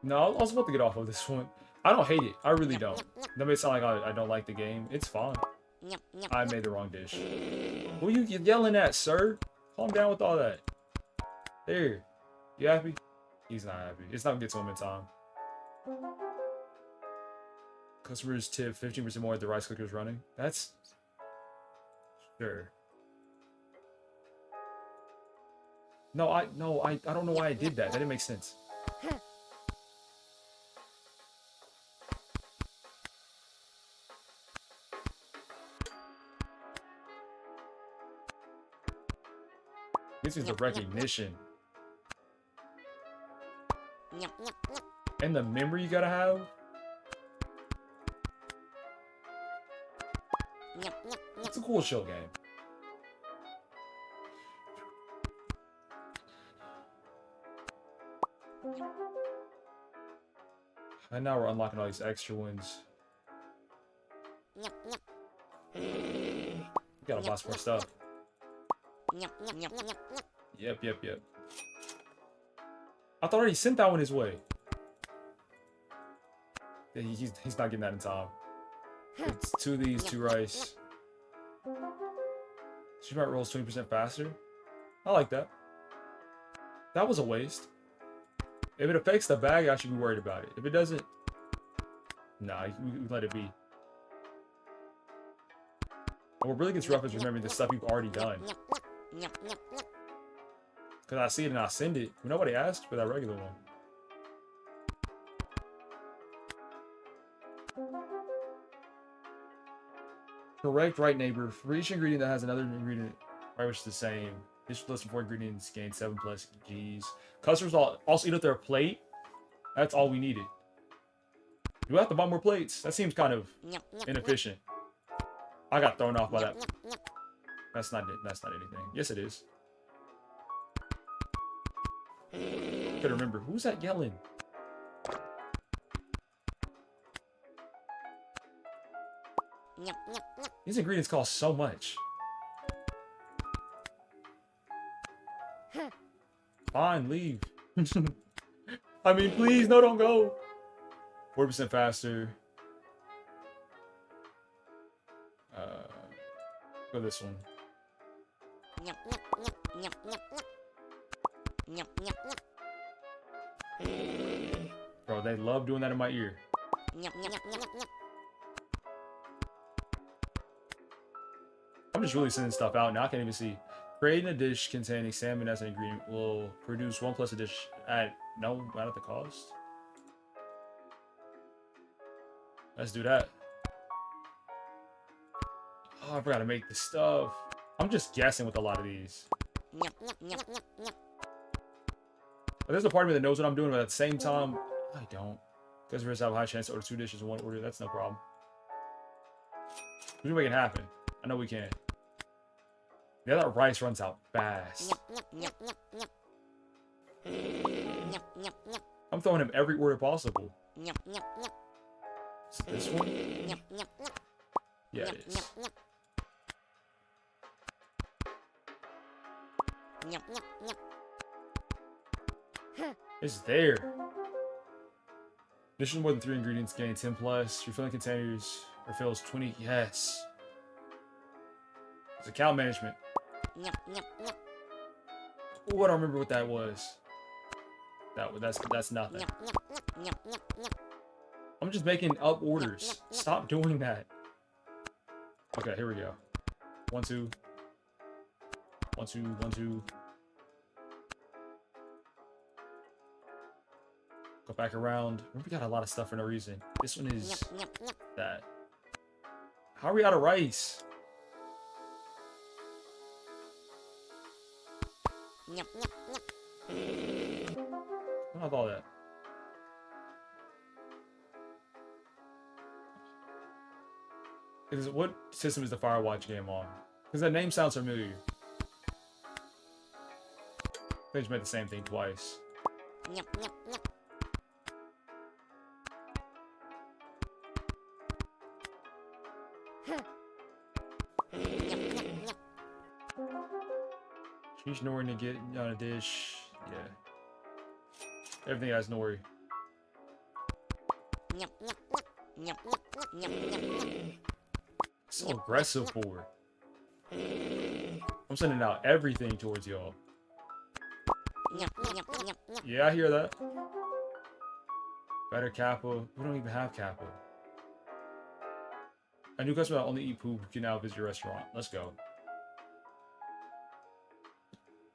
No, I was about to get off of this one. I don't hate it. I really don't. That may sound like I don't like the game. It's fine. I made the wrong dish. Who are you yelling at, sir? Calm down with all that. There. You happy? He's not happy. It's not gonna get to him in time. Customers tip 15% more if the rice cooker is running. That's sure. No, I don't know why I did that. That didn't make sense. This is the recognition. And the memory you gotta have. It's a cool chill game. And now we're unlocking all these extra ones. We got a lot more stuff. Yep. I thought I already sent that one his way. Yeah, he's not getting that in time. It's 2 of these, 2 rice. She rolls 20% faster. I like that. That was a waste. If it affects the bag, I should be worried about it. If it doesn't, nah, we let it be. What really gets rough is remembering the stuff you've already done. Because I see it and I send it. Nobody asked for that regular one. Correct, right, neighbor. For each ingredient that has another ingredient, right, which is the same. Dish list of 4 ingredients gain 7+ Gs. Customers also eat up their plate. That's all we needed. Do we have to buy more plates? That seems kind of inefficient. I got thrown off by that. That's not it. That's not anything. Yes, it is. Gotta remember, who's that yelling? These ingredients cost so much. Fine, leave. I mean, please, no, don't go. 4% faster. Go this one. Bro, they love doing that in my ear. I'm just really sending stuff out now. I can't even see. Creating a dish containing salmon as an ingredient will produce 1 plus a dish at not at the cost. Let's do that. Oh, I forgot to make the stuff. I'm just guessing with a lot of these. But there's a part of me that knows what I'm doing, but at the same time, I don't. Customers have a high chance to order 2 dishes in 1 order. That's no problem. We can make it happen. I know we can. Yeah, that rice runs out fast. I'm throwing him every order possible. Is this one? Yeah, it is. It's there. Additional more than 3 ingredients gain 10+. Refilling containers refills 20. Yes. It's account management. Ooh, I don't remember what that was. That's nothing. I'm just making up orders. Stop doing that. Okay, here we go. 1, 2. 1, 2, 1, 2. Go back around. We got a lot of stuff for no reason. This one is that. How are we out of rice? Not all that. What system is the Firewatch game on? Because that name sounds familiar. They just made the same thing twice. She's Nori to get on a dish. Yeah. Everything has Nori. So aggressive for. I'm sending out everything towards y'all. Yeah, I hear that. Better Kappa. We don't even have Kappa. A new customer that only eat poop can now visit your restaurant. Let's go.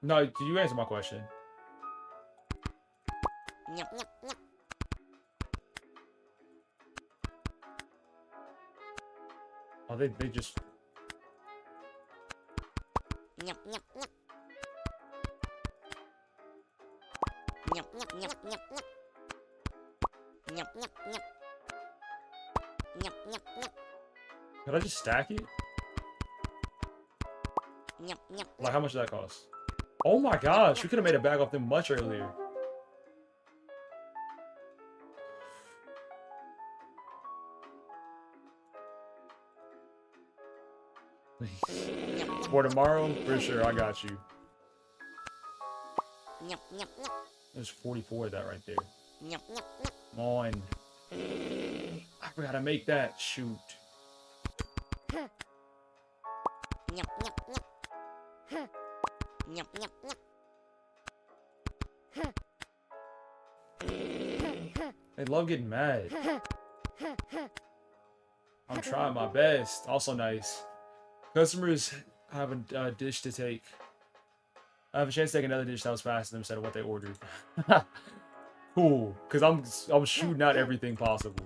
No, did you answer my question? Oh, they just... Could I just stack it? Like, how much did that cost? Oh my gosh, we could have made a bag off them much earlier. For tomorrow, for sure, I got you. There's 44 of that right there. Come on. I forgot to make that. Shoot. They love getting mad. I'm trying my best. Also nice. Customers have a dish to take. I have a chance to take another dish that was faster than instead of what they ordered. Cool, because I'm shooting out everything possible.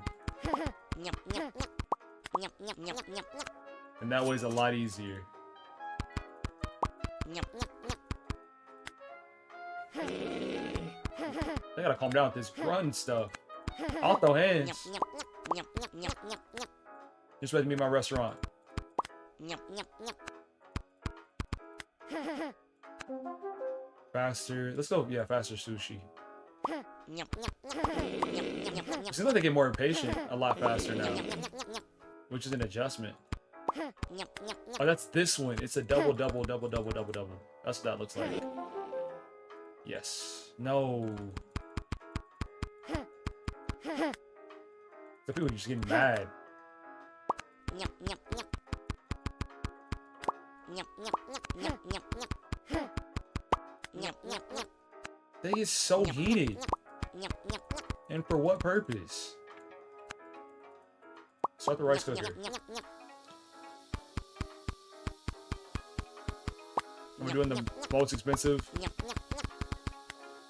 And that way it's a lot easier. They gotta calm down with this run stuff. I'll throw hands. Just ready to meet my restaurant. Faster. Let's go. Yeah, faster sushi. It seems like they get more impatient a lot faster now, which is an adjustment. Oh, that's this one. It's a double. That's what that looks like. Yes. No. The people are just getting mad. They get so heated. And for what purpose? Start the rice cooker. We're doing the most expensive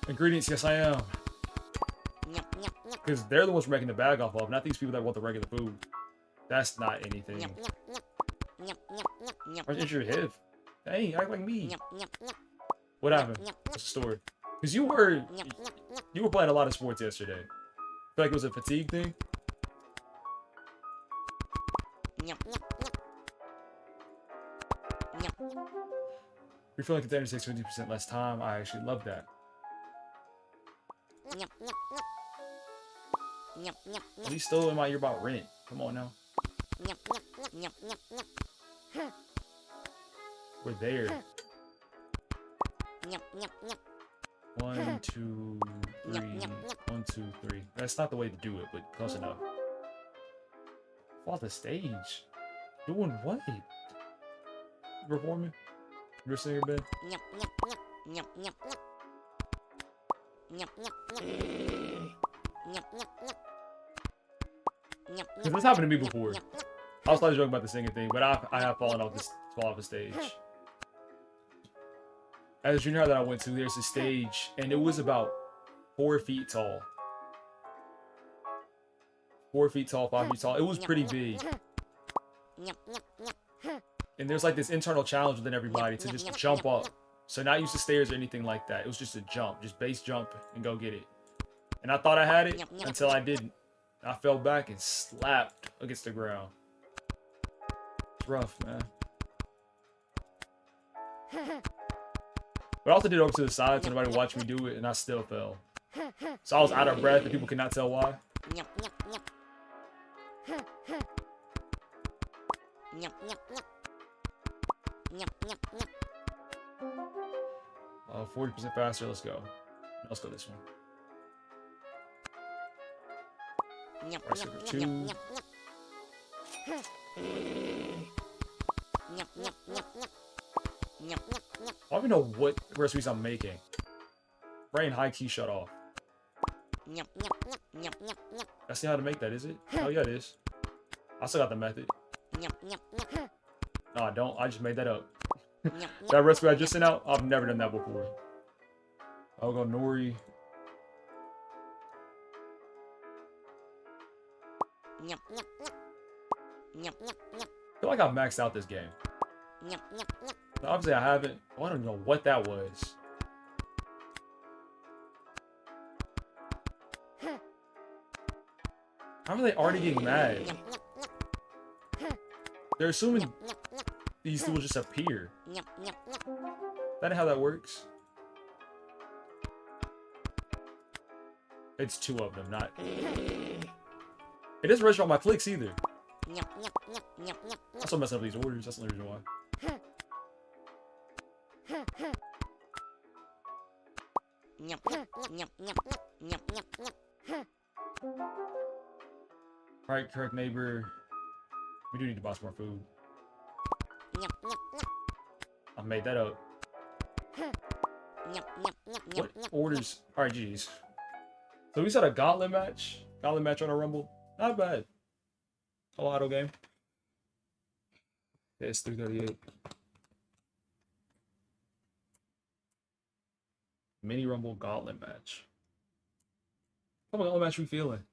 ingredients. Yes, I am. Because they're the ones we're making the bag off of, not these people that want the regular food. That's not anything. Where's your hip? Dang, act like me. What happened? What's the story? Because you were playing a lot of sports yesterday. I feel like it was a fatigue thing. Refilling containers takes 50% less time. I actually love that. At least still in my ear about rent. Come on now. We're there. 1, 2, 3. 1, 2, 3. That's not the way to do it, but close enough. Fall off the stage. Doing what? Performing? You're a singer, Ben? Because this happened to me before. I was slightly joking about the singing thing, but I have fallen off the stage. At the junior high that I went to, there's a stage, and it was about 4 feet tall. 4 feet tall, 5 feet tall. It was pretty big. And there's like this internal challenge within everybody to just jump up. So not use the stairs or anything like that. It was just a jump, just base jump and go get it. And I thought I had it until I didn't. I fell back and slapped against the ground. It's rough, man. But I also did it over to the side so nobody watched me do it, and I still fell. So I was out of breath, and people could not tell why. 40% faster. Let's go. Let's go this one. Rice cooker 2. I don't even know what recipes I'm making. Brain high key shut off. That's not how to make that, is it? Oh yeah, it is. I still got the method. No, I don't. I just made that up. That recipe I just sent out, I've never done that before. I'll go nori. I feel like I've maxed out this game. Obviously I haven't. Oh, I don't even know what that was. How are they already getting mad? They're assuming these two will just appear. That how that works? It's two of them, not... It doesn't register all my clicks either. I'm still messing up these orders, that's the only reason why. Right, correct neighbor. We do need to buy some more food. I made that up. What orders? Alright, geez. So we said a gauntlet match. Gauntlet match on a Rumble. Not bad. A lotto game. Yeah, it's 338. Mini Rumble gauntlet match. What gauntlet match we feeling?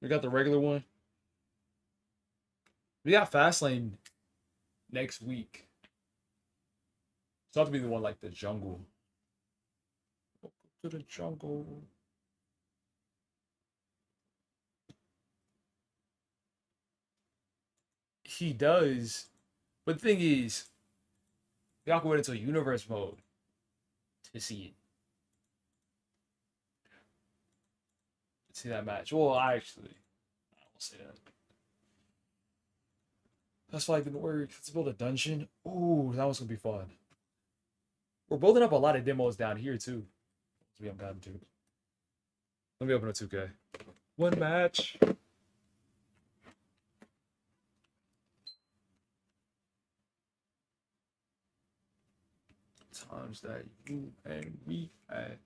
We got the regular one. We got Fastlane next week. It's not to be the one like the jungle. Welcome to the jungle. He does. But the thing is, y'all can wait until universe mode to see it. See that match. Well, I won't say that. That's why it didn't work. Let's build a dungeon. Ooh, that one's gonna be fun. We're building up a lot of demos down here too. We haven't gotten to. Let me open a 2K. One match. Times that you and me had.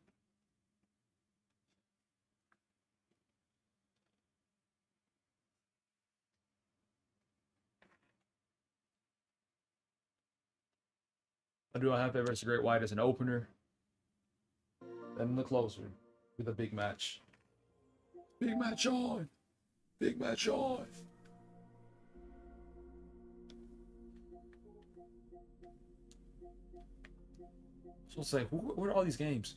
I do have that versus Great White as an opener. Then the closer with a big match. Big match on. Big match on. So it's like, what are all these games?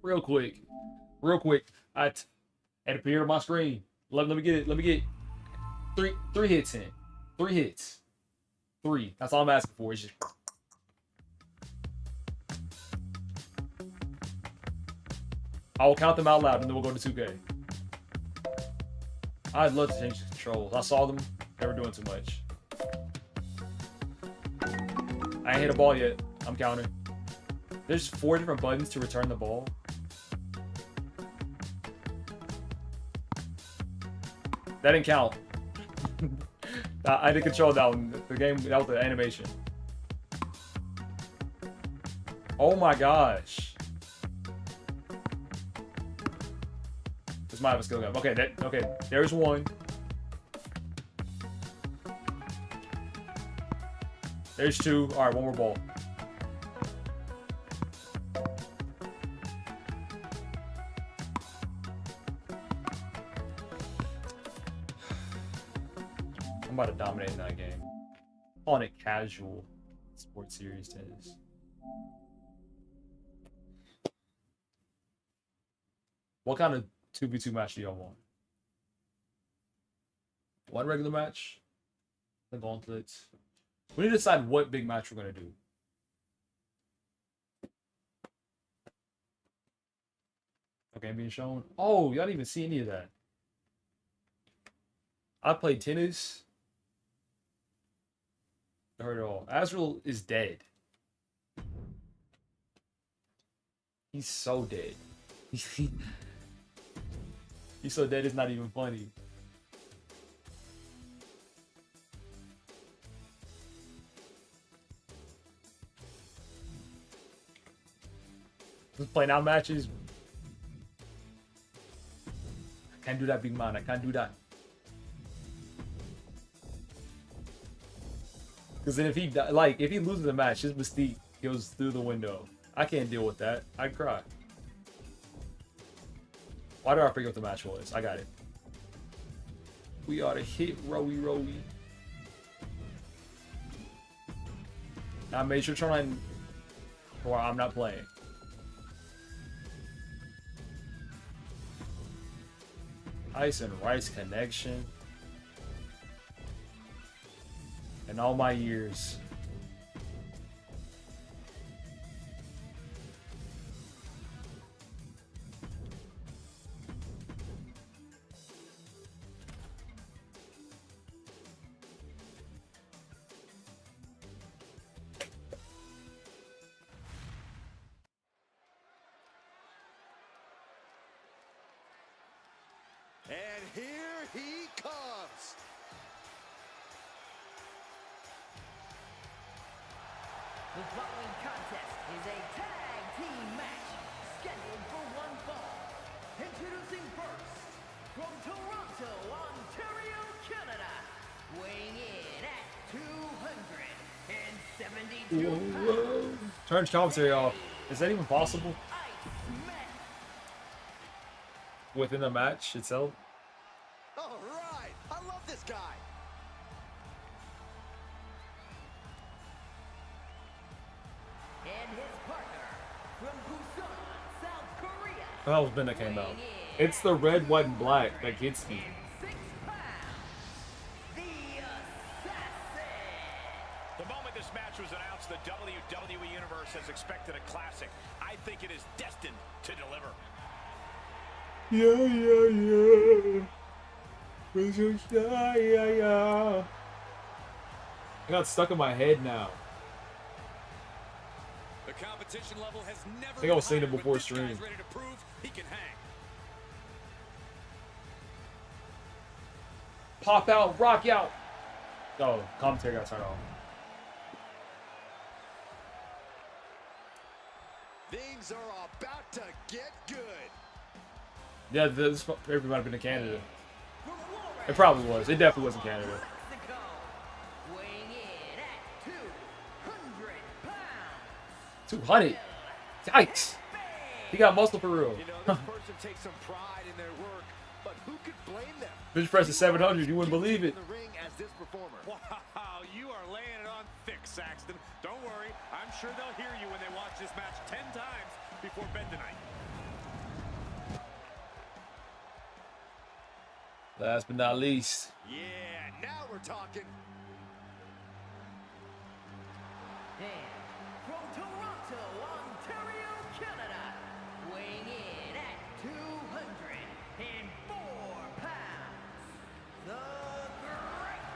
Real quick. It appeared on my screen. Let me get it. Let me get three hits in. 3 hits. 3. That's all I'm asking for. It's just... I will count them out loud and then we'll go to 2K. I'd love to change the controls. I saw them. They were doing too much. I ain't hit a ball yet. I'm counting. There's 4 different buttons to return the ball. That didn't count. I didn't control that one. The game, that was the animation. Oh my gosh. This might have a skill gap. Okay, okay, there's one. There's 2. All right, one more ball. I'm about to dominate in that game. Calling it casual sports series tennis. What kind of 2v2 match do y'all want? One regular match? The gauntlets? We need to decide what big match we're going to do. Okay, being shown. Oh, y'all didn't even see any of that. I played tennis. I heard it all. Azrael is dead. He's so dead. You so dead it's not even funny. Just playing out matches. I can't do that, big man. I can't do that. Because then if he if he loses the match, his mystique goes through the window. I can't deal with that. I'd cry. Why did I forget what the match was? I got it. We ought to hit Rowie Rowie. I made sure trying, or I'm not playing. Ice and Rice connection. In all my years. And here he comes. The following contest is a tag team match scheduled for one fall. Introducing first, from Toronto, Ontario, Canada, weighing in at 272 pounds. Turn commentary off. Is that even possible? Within the match itself? All right, I love this guy. And his partner from Busan, South Korea. That was Ben that came out. It's the red, white, and black that gets me. 6 pounds, the Assassin. The moment this match was announced, the WWE Universe has expected a classic. I think it is destined to deliver. Yeah. Yeah. I got stuck in my head now. The competition level has never I think I was saying it before stream. ready to prove he can hang. Pop out, rock out. Oh, commentary got turned off. Things are about to get good. Yeah, this paper might have been in Canada. It probably was. It definitely was in Canada. Mexico, weighing in at 200 pounds. 200. Yikes. He got muscle for real. You know, this person takes some pride in their work, but who could blame them? Bench press is 700. You wouldn't believe it. In the ring as this performer. Wow, you are laying it on thick, Saxton. Don't worry, I'm sure they'll hear you when they watch this match 10 times before bed tonight. Last but not least. Yeah, now we're talking. And from Toronto, Ontario, Canada, weighing in at 204 pounds, the Great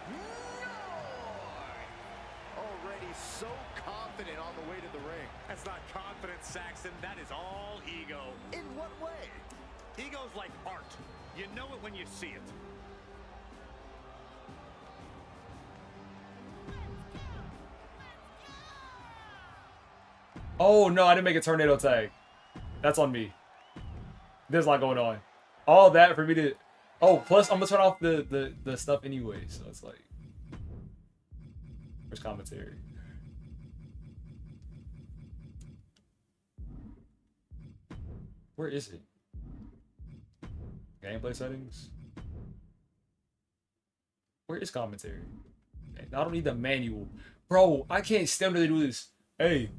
North. Already so confident on the way to the ring. That's not confidence, Saxton. That is all ego. In what way? Ego's like art. You know it when you see it. Oh, no, I didn't make a tornado tag. That's on me. There's a lot going on. All that for me to... Oh, plus I'm going to turn off the stuff anyway. So it's like... Where's commentary? Where is it? Gameplay settings? Where is commentary? I don't need the manual. Bro, I can't stand when they do this. Hey,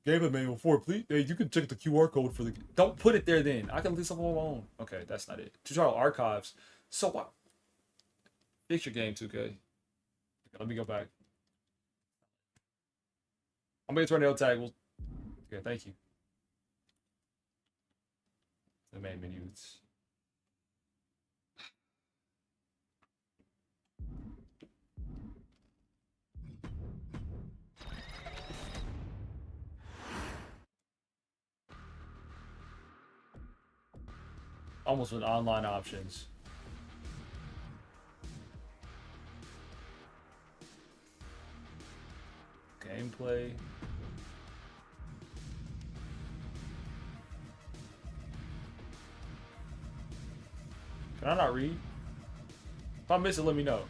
gameplay manual 4, please. Hey, you can check the QR code for the... Don't put it there then. I can leave something alone. Okay, that's not it. Tutorial archives. So what? Fix your game, 2K. Okay, let me go back. I'm going to tornado tag. Okay, thank you. The main menus. Almost with online options. Gameplay. Can I not read? If I miss it, let me know.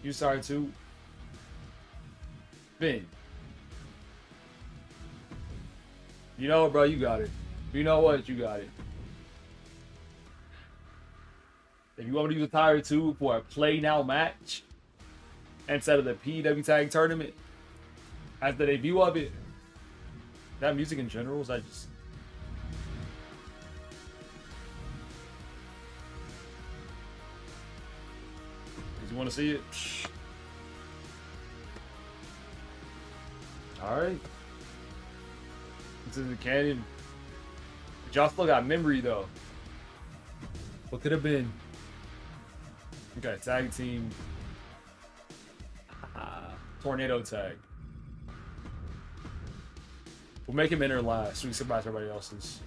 You sorry too? Ben. You know what, bro? You got it. You know what? You got it. If you want me to use a tire too for a play now match instead of the PW Tag Tournament as the debut of it, that music in general is that just. You want to see it? Alright. It's in the canyon. But y'all still got memory though. What could have been? We got tag team. Tornado tag. We'll make him enter last so we can surprise everybody else's.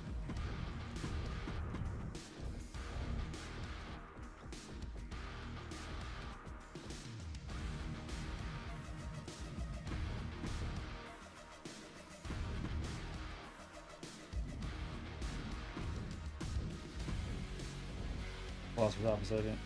Pause for a second.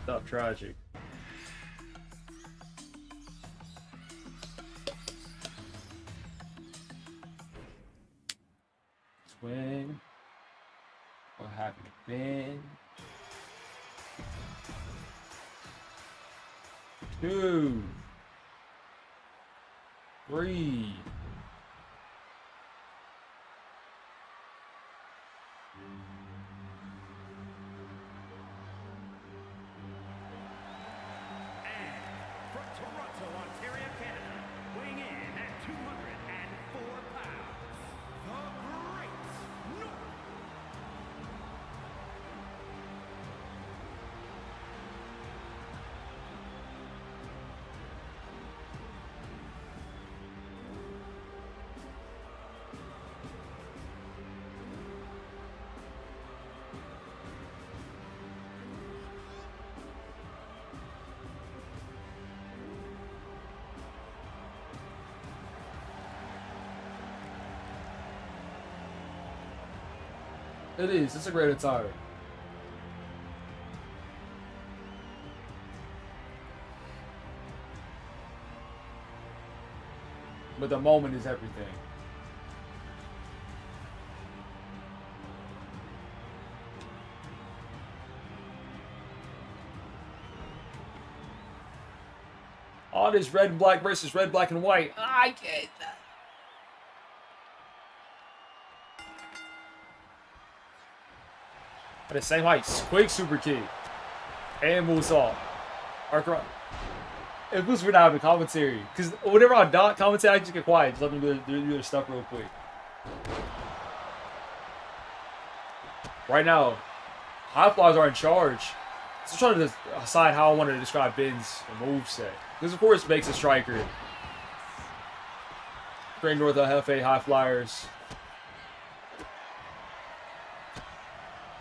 Stop tragic. Swing. What happened to Ben? 2, 3. From Toronto, Ontario, Canada, weighing in at 204 pounds, the Great North. It is. It's a great attire. But the moment is everything. All this red and black versus red, black, and white. I get that. At the same heights, quick super kick, and moonsault. Arc. It was weird not having commentary, because whenever I dot commentary, I just get quiet, just let them do their stuff real quick. Right now, high flyers are in charge. So I'm trying to decide how I want to describe Ben's moveset. Because of course, makes a striker. Great North LFA high flyers.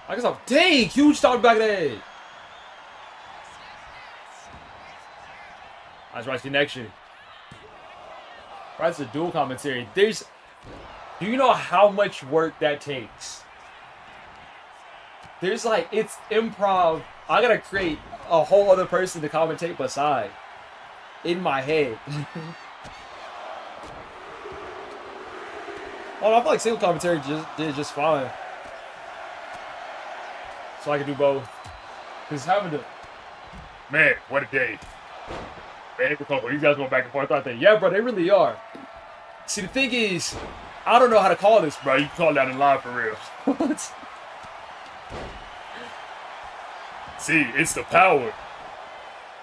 I guess I'm dang huge top back of the head. Nice right connection. Right, it's a dual commentary. Do you know how much work that takes? It's improv. I gotta create a whole other person to commentate beside in my head. Oh, I feel like single commentary did just fine. So I can do both. Because having to... Man, what a day. Man, these guys going back and forth. I think, yeah, bro, they really are. See, the thing is, I don't know how to call this, bro. You can call that in live for real. What? See, it's the power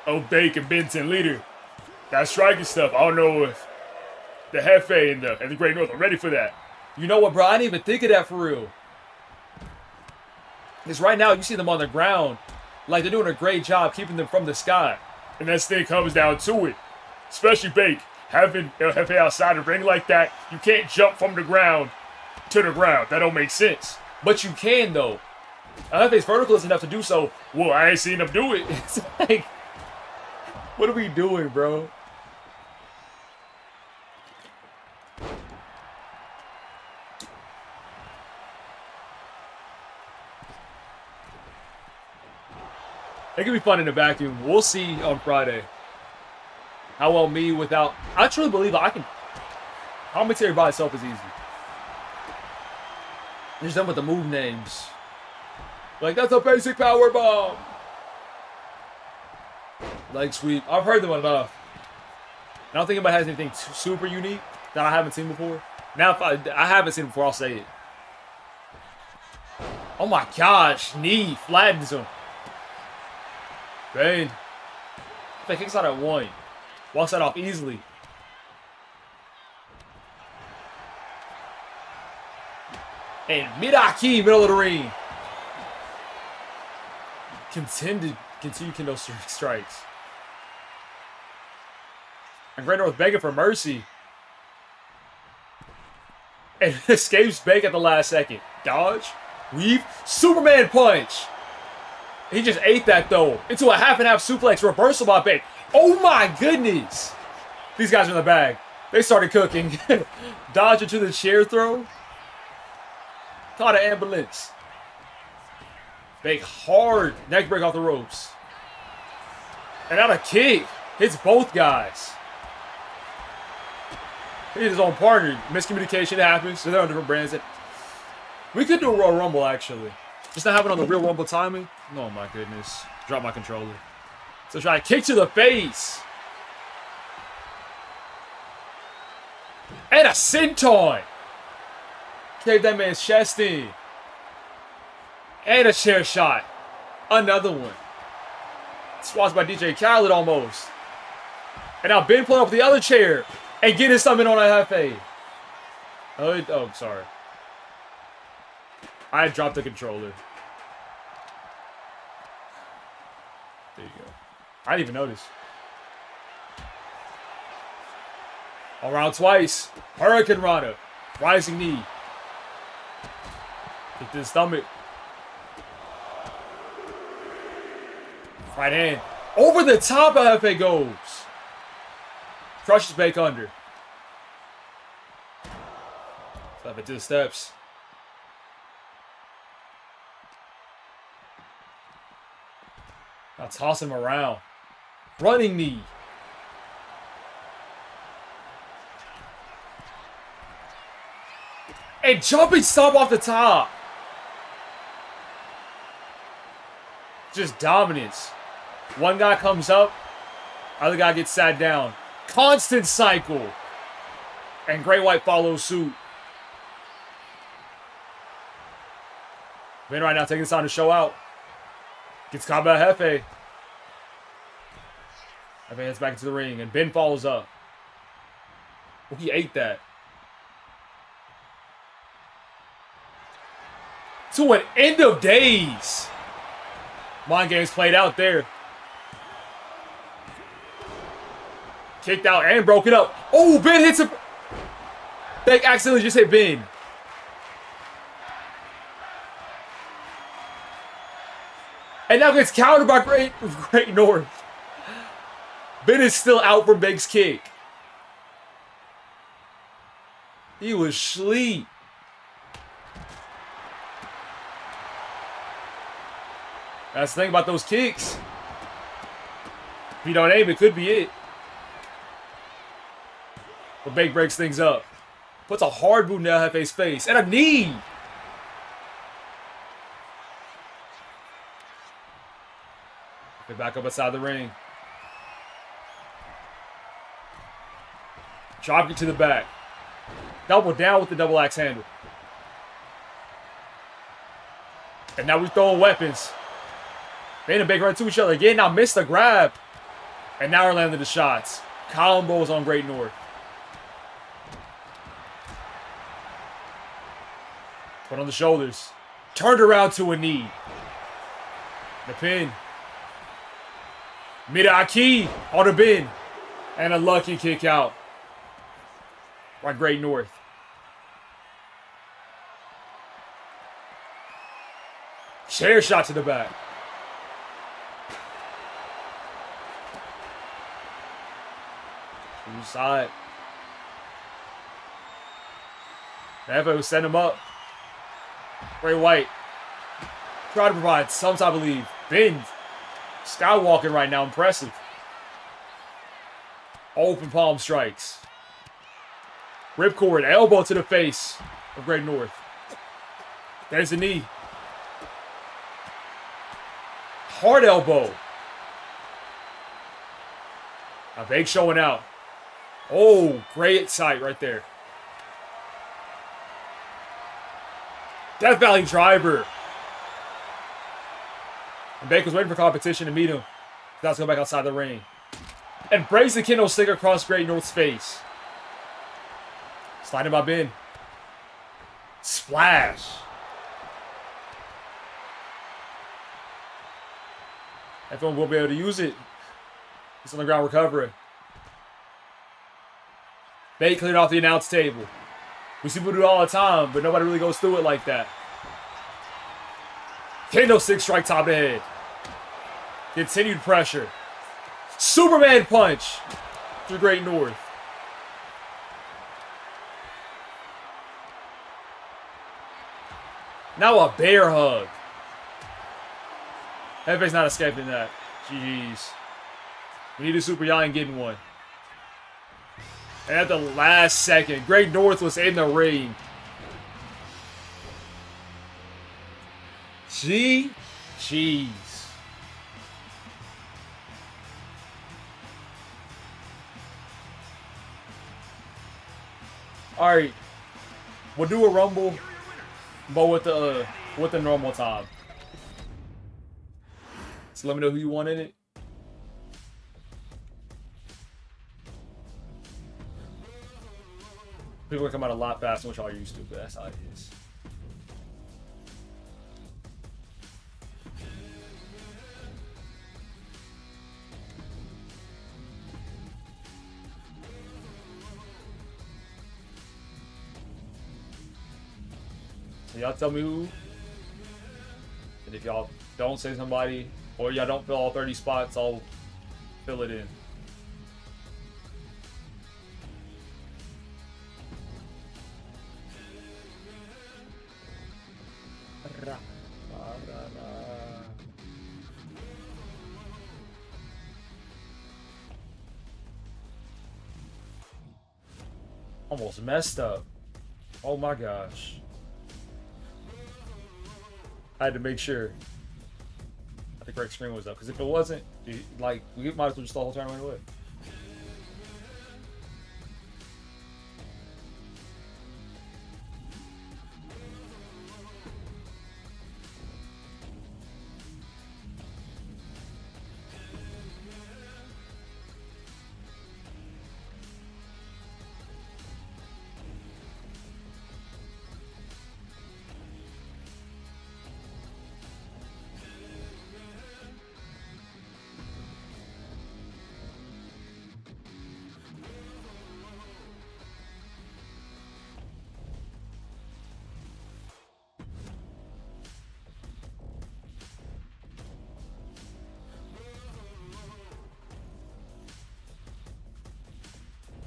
of Bake and Benton Leader. That striking stuff, I don't know if the Hefe and the Great North are ready for that. You know what, bro? I didn't even think of that for real. Because right now, you see them on the ground. Like, they're doing a great job keeping them from the sky. And that thing comes down to it. Especially Bake. Having Hefe outside the ring like that, you can't jump from the ground to the ground. That don't make sense. But you can, though. Hefe's vertical is enough to do so. Well, I ain't seen him do it. It's like, what are we doing, bro? It could be fun in the vacuum. We'll see on Friday how well me without... I truly believe I can... Commentary by itself is easy. Just done with the move names. Like, that's a basic power bomb. Leg sweep. I've heard them enough. I don't think anybody has anything super unique that I haven't seen before. Now, if I haven't seen it before, I'll say it. Oh my gosh. Knee flattens him. Bane. If they kicks out at 1. Walks that off easily. And Miraki, middle of the ring. Continue kendo strikes. And Great North begging for mercy. And escapes Bake at the last second. Dodge. Weave. Superman punch. He just ate that, though, into a half-and-half suplex reversal by Bake. Oh, my goodness. These guys are in the bag. They started cooking. Dodge into the chair throw. Caught an ambulance. Bake hard. Neck break off the ropes. And out a kick. Hits both guys. Hit his own partner. Miscommunication happens. So they're on different brands. We could do a Royal Rumble, actually. Just not having on the real Rumble timing. Oh my goodness. Drop my controller. So try to kick to the face. And a senton. Cave that man's chest in. And a chair shot. Another one. Swats by DJ Khaled almost. And now Ben pulling up the other chair. And getting something on a Hefe. Oh, sorry. I dropped the controller. There you go. I didn't even notice. All round twice. Hurricane Rana. Rising knee. Kick to the stomach. Right hand. Over the top of Hefe goes. Crushes Bake under. Slap it to the steps. Now toss him around. Running knee. And jumping stomp off the top. Just dominance. One guy comes up. Other guy gets sat down. Constant cycle. And Great White follows suit. Ben right now taking this time to show out. Gets caught by Hefe. Hefe heads back into the ring, and Ben follows up. Oh, he ate that. To an end of days. Mind games played out there. Kicked out and broke it up. Oh, Ben hits him. Beck accidentally just hit Ben. And now gets countered by Great North. Ben is still out from Beck's kick. He was asleep. That's the thing about those kicks. If you don't aim, it could be it. But Bake breaks things up. Puts a hard boot in Hefe's face. And a knee. Get back up inside the ring. Drop it to the back. Double down with the double axe handle. And now we're throwing weapons. Bane and Bake run to each other again. Now missed the grab. And now we're landing the shots. Combos on Great North. Put on the shoulders. Turned around to a knee. The pin. Midaki on the bin. And a lucky kick out by Great North. Chair shot to the back. Side. That was setting him up. Bray Wyatt try to provide some type of lead. Ben skywalking right now, impressive. Open palm strikes. Ripcord, elbow to the face of Great North. There's the knee. Hard elbow. A big showing out. Oh, great sight right there. Death Valley driver. And Baker's waiting for competition to meet him. He's about to go back outside the ring. And breaks the kendo stick across Great North's face. Sliding by Ben. Splash. Everyone will be able to use it. He's on the ground recovering. Bate cleared off the announce table. We see people do it all the time, but nobody really goes through it like that. Kendo stick strike top of the head. Continued pressure. Superman punch to Great North. Now a bear hug. Hefe's not escaping that. Jeez. We need a Super Yaian getting one. And at the last second, Great North was in the ring. Jeez. All right, we'll do a rumble, but with the normal time. So let me know who you want in it. People are coming out a lot faster, which y'all are used to, but that's how it is. So y'all tell me who. And if y'all don't say somebody, or y'all don't fill all 30 spots, I'll fill it in. Almost messed up. Oh my gosh. I had to make sure the correct screen was up, because if it wasn't, like, we might as well just the whole tournament away.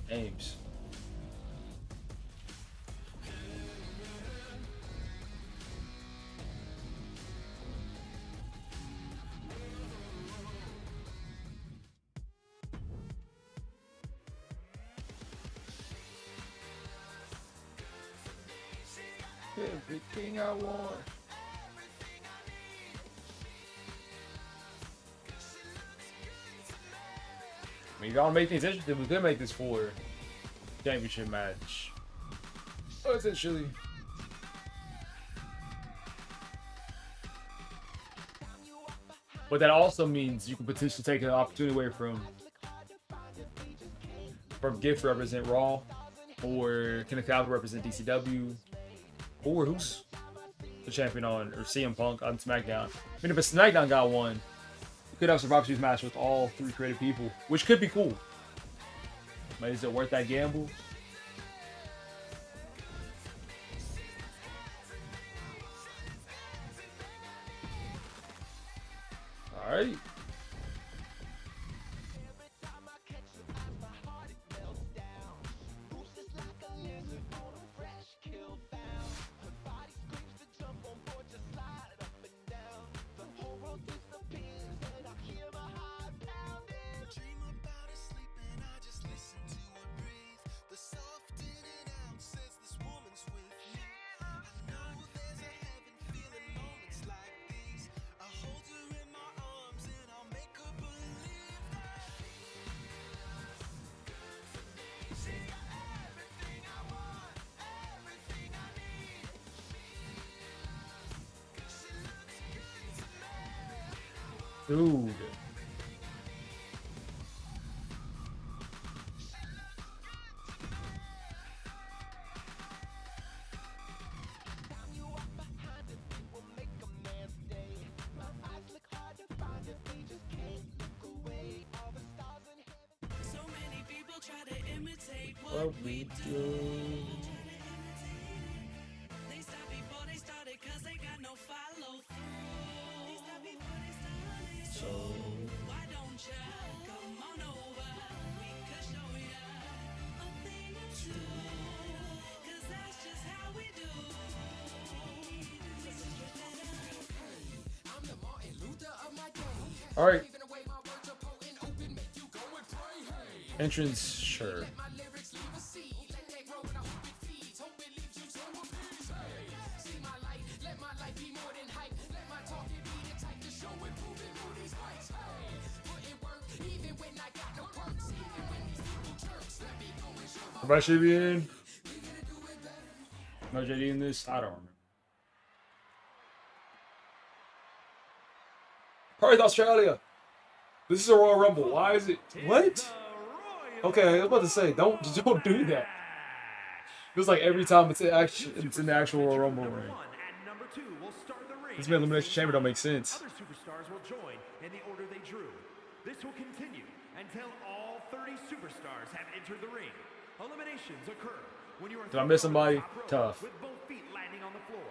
Ames. Everything I want. I mean, if y'all make things interesting, we could make this for championship match. Essentially. But that also means you can potentially take an opportunity away from from Gift represent Raw, or can the Falcon represent DCW, or who's the champion on, or CM Punk on SmackDown? I mean, if a SmackDown got one, you could have a Survivor Series match with all 3 creative people, which could be cool. But is it worth that gamble? All right. Dude. What we do. So why don't you come on over? We could show you a thing or two, 'cause that's just how we do. All right. Entrance, sure. If I should be in, no JD in this, I don't remember. Perth, Australia. This is a Royal Rumble. Why is it? What? Okay, I was about to say, don't do that. It was like every time it's in the actual Royal Rumble ring. This man Elimination Chamber don't make sense. Other superstars will join in the order they drew. This will continue until all 30 superstars have entered the ring. Eliminations occur when you are Did I miss somebody? Tough. with both feet landing on the floor.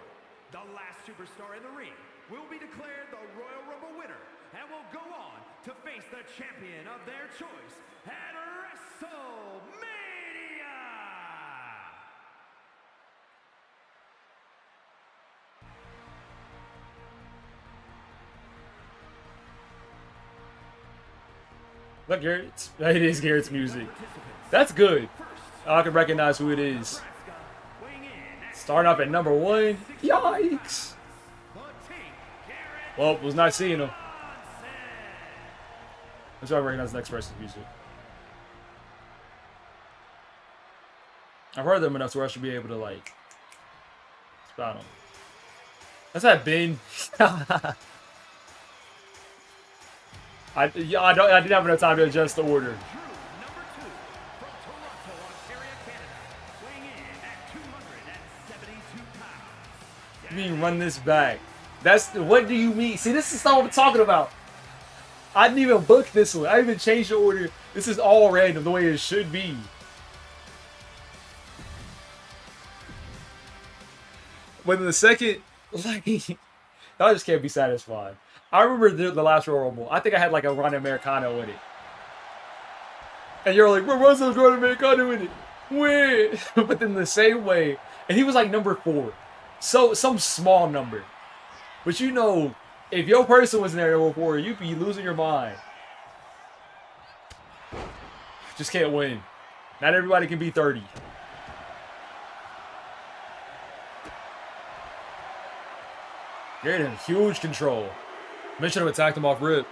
The last superstar in the ring will be declared the Royal Rumble winner and will go on to face the champion of their choice at WrestleMania. Look, Garrett's. It is Garrett's music. That's good. I can recognize who it is. Starting off at number 1. Yikes. Well, was not seeing him. Let's try to recognize the next person's music. I've heard them enough to where I should be able to, like, spot them. That's that Ben. I didn't have enough time to adjust the order. You mean run this back? That's what do you mean? See, this is not what I'm talking about. I didn't even book this one. I didn't even change the order. This is all random, the way it should be. When the second, like, I just can't be satisfied. I remember the last Royal Rumble. I think I had like a Ron Americano in it. And you're like, where was those Ron Americano in it? Where? But then the same way. And he was like number 4. So, some small number. But you know, if your person was in there number 4, you'd be losing your mind. Just can't win. Not everybody can be 30. Garrett had huge control. Men should have attacked him off rip.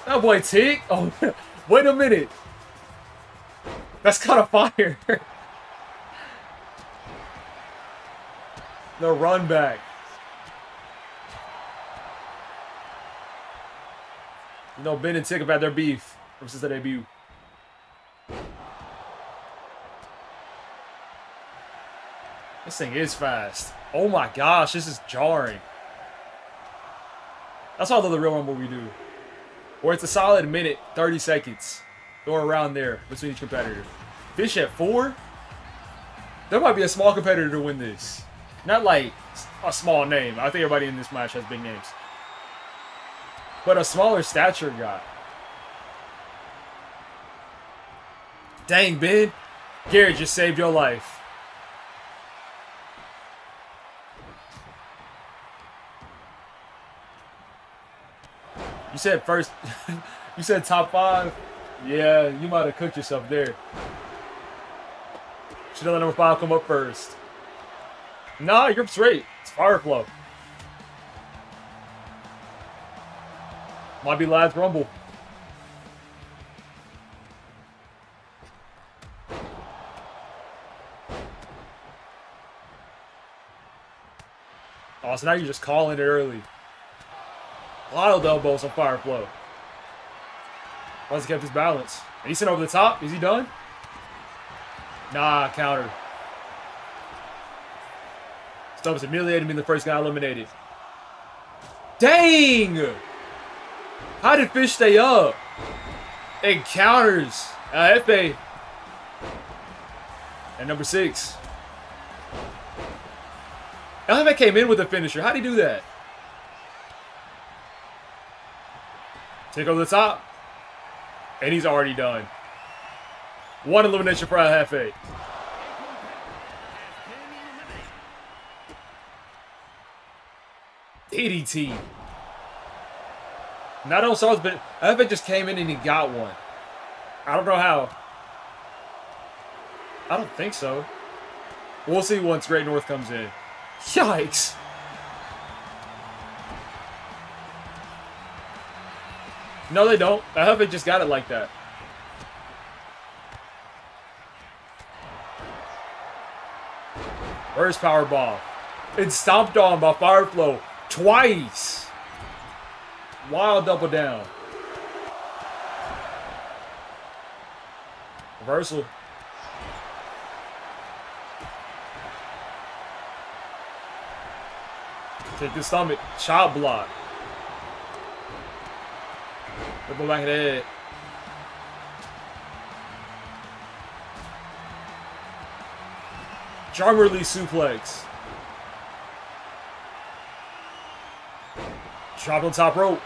That boy Tick. Oh, wait a minute. That's kind of fire. The run back. You know, Ben and Tick have had their beef ever since their debut. This thing is fast. Oh my gosh, this is jarring. That's why I love the Real Rumble we do. Where it's a solid minute, 30 seconds. Or around there between each competitor. Fish at 4? There might be a small competitor to win this. Not like a small name. I think everybody in this match has big names. But a smaller stature guy. Dang, Ben. Garrett just saved your life. You said first. You said top 5. Yeah, you might have cooked yourself there. Should have let number 5 come up first. Nah, you're straight. It's fire flow. Might be last rumble. Oh, so now you're just calling it early. A lot of elbows on fire flow. Once he kept his balance. And he's sent over the top. Is he done? Nah, counter. Stubbs humiliated me, the first guy eliminated. Dang! How did Fish stay up? And counters. Efe. And number 6. Efe came in with a finisher. How'd he do that? Take over the top. And he's already done. 1 elimination for Efe. DDT. Not on Sauce, but Efe just came in and he got one. I don't know how. I don't think so. We'll see once Great North comes in. Yikes. No, they don't. Efe just got it like that. First power ball. It's stomped on by Fireflow twice. Wild double down. Reversal. Take the stomach. Chop block. Double back of the head. Charm release suplex. Drop on top rope.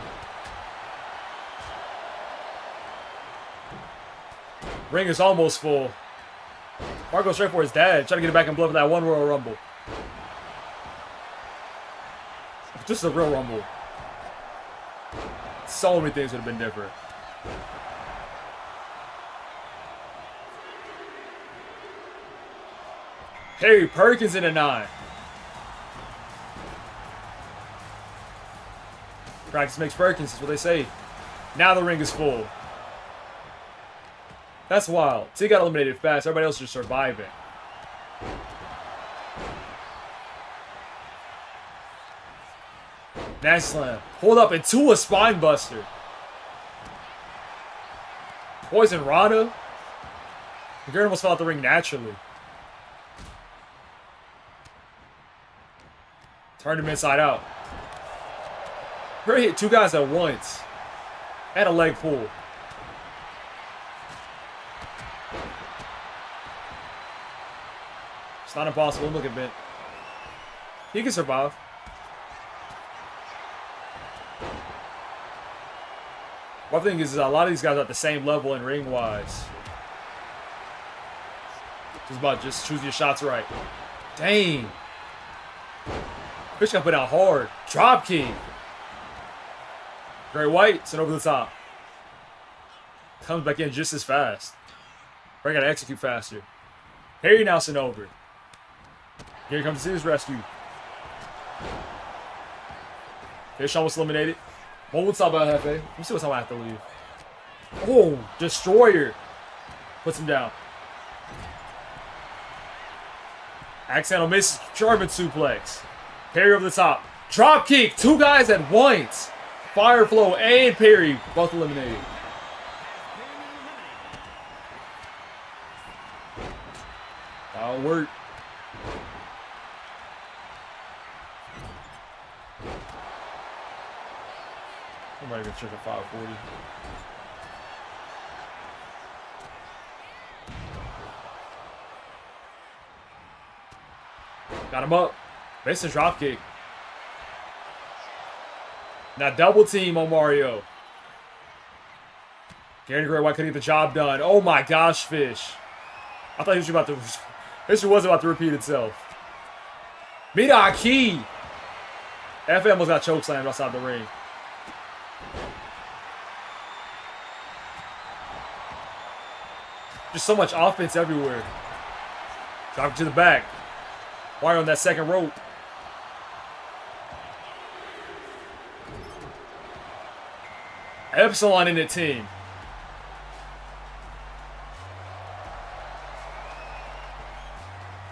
Ring is almost full. Mark goes straight for his dad. Trying to get it back in blood for that one Royal Rumble. Just a real Rumble. So many things would have been different. Harry Perkins in a 9. Practice makes Perkins, is what they say. Now the ring is full. That's wild. T got eliminated fast. Everybody else is just surviving. Nasty slam. Hold up into a spine buster. Poison Rana. Garrett almost fell out the ring naturally. Turned him inside out. Perry hit 2 guys at once. And a leg pull. It's not impossible. Look at Ben. He can survive. One thing is, a lot of these guys are at the same level in ring-wise. Just about just choose your shots right. Dang. Fish got put out hard. Drop kick. Great White sent over the top. Comes back in just as fast. Ray got to execute faster. Harry now sent over. Here comes to see his rescue. Fish almost eliminated. What we'll talk about Hefe. Let me see what time I have to leave. Oh, Destroyer. Puts him down. Accidental miss. German suplex. Harry over the top. Drop kick. 2 guys at once. Fire Flow and Perry both eliminated. That'll work. Somebody gonna check a 540. Got him up. Missed a drop kick. Now double team on Mario. Gary Gray White couldn't get the job done. Oh my gosh, Fish. I thought he was about to. History was about to repeat itself. Midaki. FM almost got chokeslammed outside the ring. Just so much offense everywhere. Drop it to the back. Mario on that second rope. Epsilon in the team.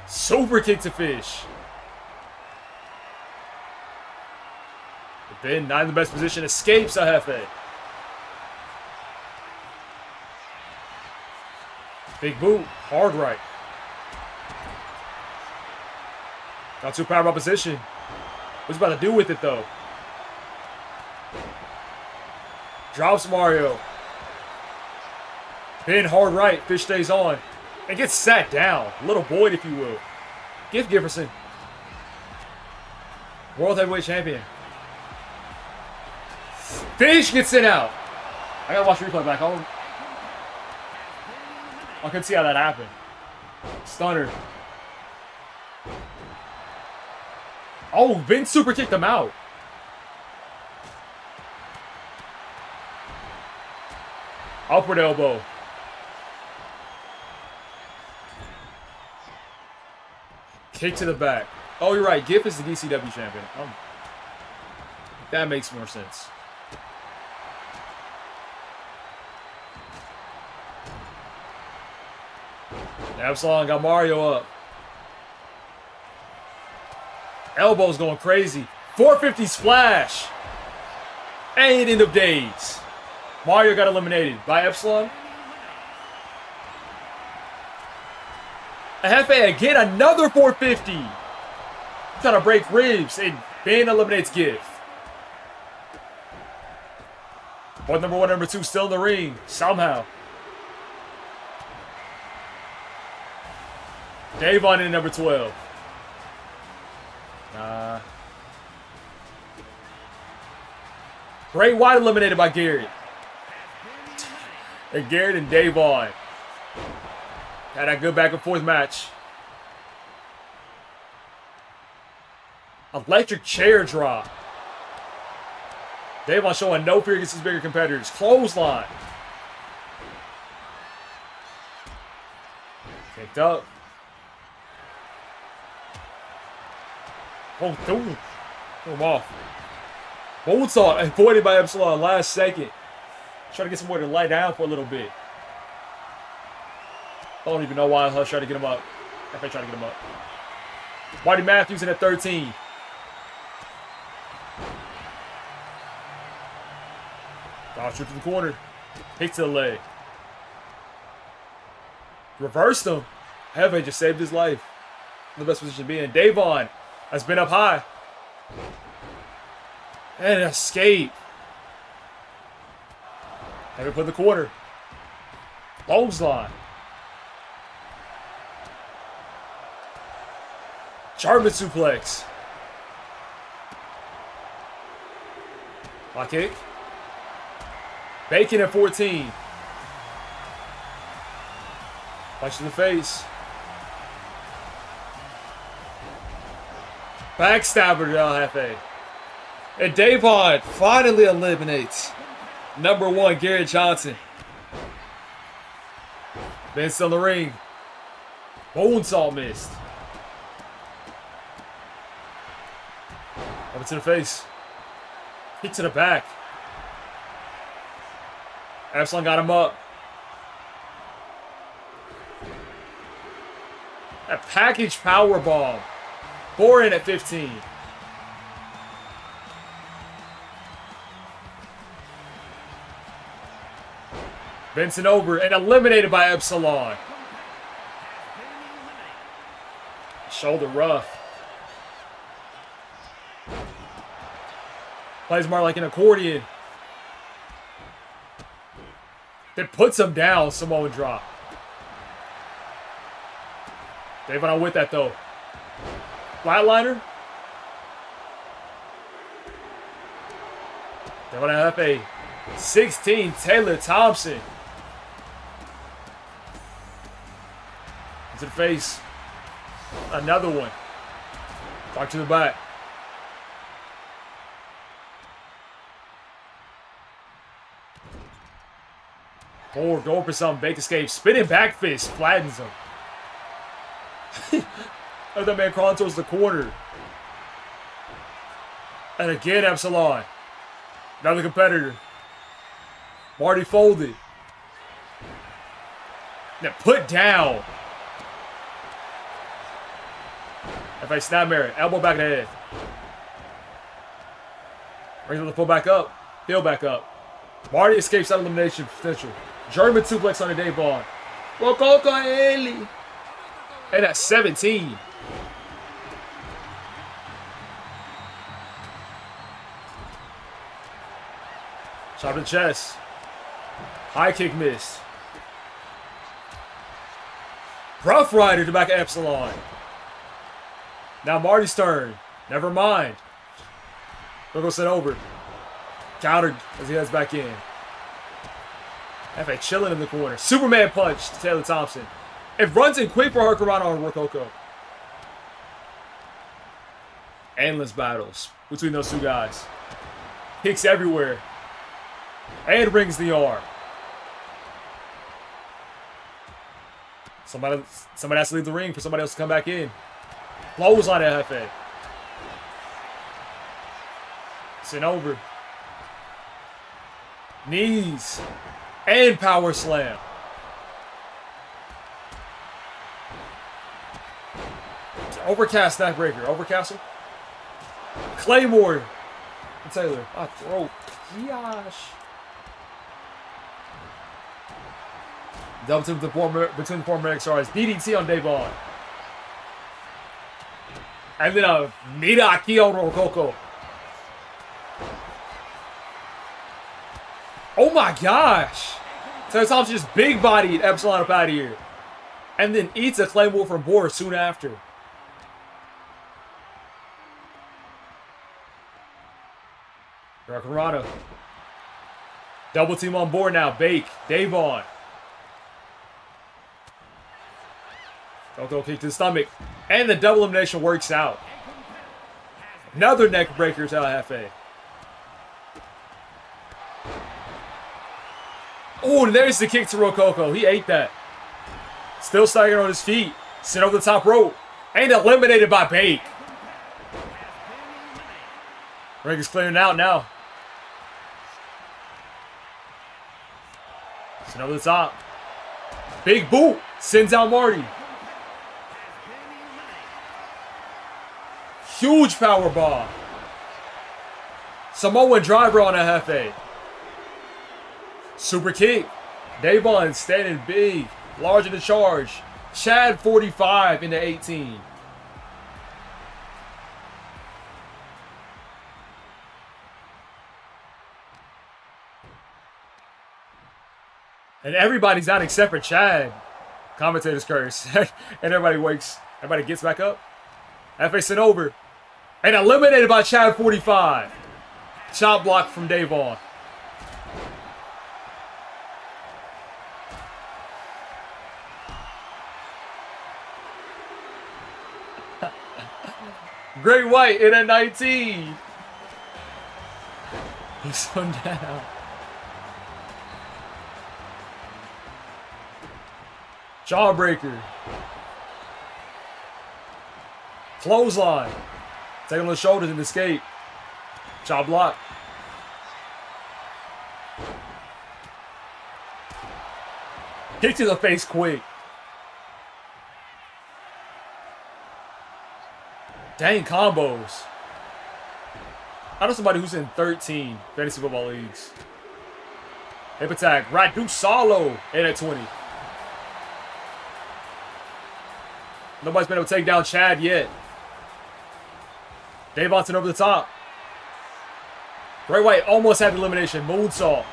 Super kick to Fish. But then, not in the best position, escapes a Hefe. Big boot, hard right. Not too power opposition. What's he about to do with it though? Drops Mario. Pin hard right. Fish stays on. And gets sat down. Little Boyd, if you will. Gift Giverson. World Heavyweight Champion. Fish gets sent out. I gotta watch the replay back home. I couldn't see how that happened. Stunner. Oh, Vince super kicked him out. Upward elbow. Kick to the back. Oh, you're right. Giff is the DCW champion. That makes more sense. Epsilon got Mario up. Elbows going crazy. 450 splash. And end of days. Mario got eliminated by Epsilon. A Hefe again, another 450. Trying to break ribs, and Ben eliminates Giff. Both number 1 and number 2 still in the ring, somehow. Davon in number 12. Bray Wyatt eliminated by Garrett. And Garrett and Davon had a good back and forth match. Electric chair drop. Davon showing no fear against his bigger competitors. Clothesline. Kicked up. Oh, threw him off. Moonsault avoided by Epsilon last second. Trying to get somewhere to lie down for a little bit. I don't even know why Hush tried to get him up. If I tried to get him up. Marty Matthews in at 13. Dodge to the corner. Kick to the leg. Reversed him. Heavy just saved his life. In the best position to be in. Davon has been up high. And an escape. Heavy put in the corner. Clothesline. German suplex. High kick. Bacon at 14. Punch to the face. Backstabber to El Jefe. And Davon finally eliminates number 1, Garrett Johnson. Ben still in the ring. Bonesaw missed. Up to the face. Kick to the back. Epsilon got him up. A package power bomb. Boring at 15. Benson over and eliminated by Epsilon. Shoulder rough. Plays more like an accordion. Then puts him down. Samoan drop. Davon on with that though. Flatliner. Davon have a 16. Taylor Thompson. Into the face. Another one. Back to the back. Forward, going for something. Bake escape. Spinning back fist. Flattens him. Another man crawling towards the corner. And again, Epsilon. Another competitor. Marty folded. Now put down. FA snapmare. Elbow back in the head. Brings the pull back up. Heel back up. Marty escapes that elimination potential. German suplex on the Davon. RococoHaley. And at 17. Shot to the chest. High kick missed. Rough Rider to back of Epsilon. Now Marty's turn. Never mind. Look set over. Countered as he heads back in. FA chilling in the corner. Superman punch to Taylor Thompson. It runs in quick for Hurricanrana on Rococo. Endless battles between those two guys. Kicks everywhere. And rings the arm. Somebody has to leave the ring for somebody else to come back in. Blows on FA. Sent over. Knees. And power slam. Overcast neckbreaker. Overcastle. Claymore. And Taylor. My throat. Gosh. Double to the between the former XRs. DDT on Davon. And then a Miraki on Rococo. Oh my gosh. Taylor Thompson just big bodied Epsilon up out of here. And then eats a Claymore from Boris soon after. Hurricanrana. Double team on board now. Bake. Davon. Rococo kick to the stomach. And the double elimination works out. Another neck breaker to LFA. Oh, and there's the kick to Rococo. He ate that. Still staggering on his feet. Sent over the top rope. And eliminated by Bake. Ring is clearing out now. Sent over the top. Big boot. Sends out Marty. Huge power bomb. Samoan driver on a FA. Super kick. Davon standing big. Large in the charge. Chad 45 into 18. And everybody's down except for Chad. Commentator's curse. And everybody gets back up. FA sent over. And eliminated by Chad 45. Chop block from Davon. Great White in at 19. He's on down. Jawbreaker. Clothesline. Take on the shoulders and escape. Jaw block. Kick to the face quick. Dang combos. I know somebody who's in 13 fantasy football leagues. Hip attack. Radu Solo in at 20. Nobody's been able to take down Chad yet. Davonson over the top. Bray Wyatt almost had the elimination. Moonsault.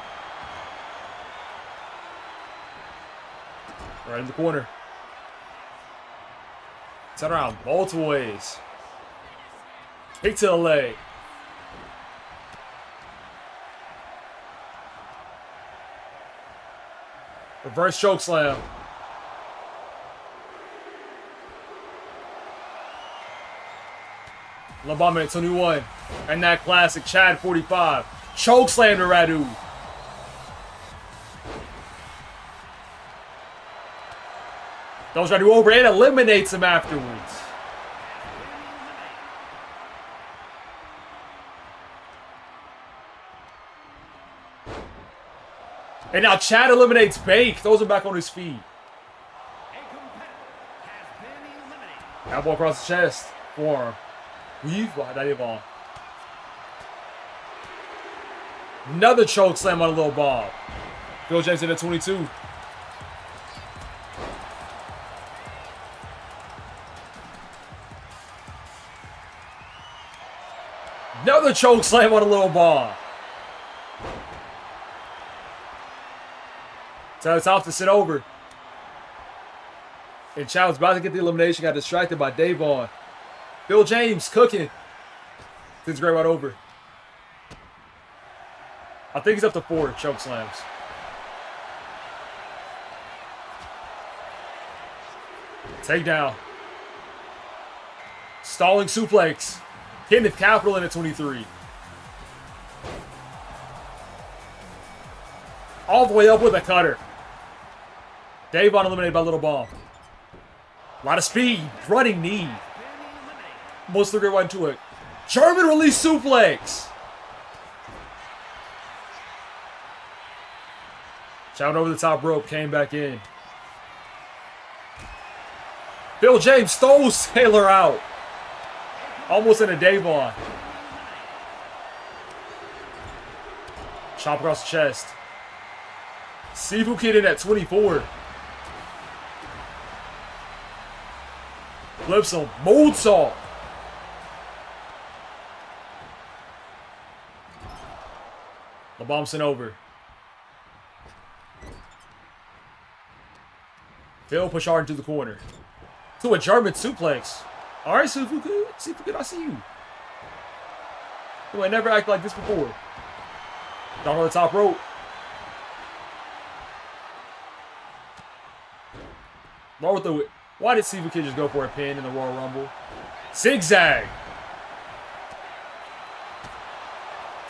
Right in the corner. Turn around multiple ways. Kick to the leg. Reverse choke slam. LeBron at 21. And that classic Chad 45. Choke slam to Radu. Those Radu over and eliminates him afterwards. And now Chad eliminates Bake. Throws him back on his feet. Elbow across the chest. Forearm. Weave behind that Yvonne. Another choke slam on a little Bob. Phil James in at 22. Another choke slam on a little Bob. So it's off to sit over. And Chad was about to get the elimination, got distracted by Davon. Phil James cooking. Sends Gray right over. I think he's up to 4 choke slams. Takedown. Stalling suplex. Kenneth Capital in at 23. All the way up with a cutter. Davon eliminated by Little Bomb. A lot of speed. Running knee. Most of the Great White into it. German release suplex. Shouting over the top rope. Came back in. Phil James stole Sailor out. Almost into Davon. Chop across the chest. Sifu Kid in at 24. Flips him. Moonsault. LeBombson over. Phil push hard into the corner. To a German suplex. Alright, Sifu Kid, I see you. You ain't never acted like this before. Down on the top rope. Why did Sifu Kid just go for a pin in the Royal Rumble? Zigzag.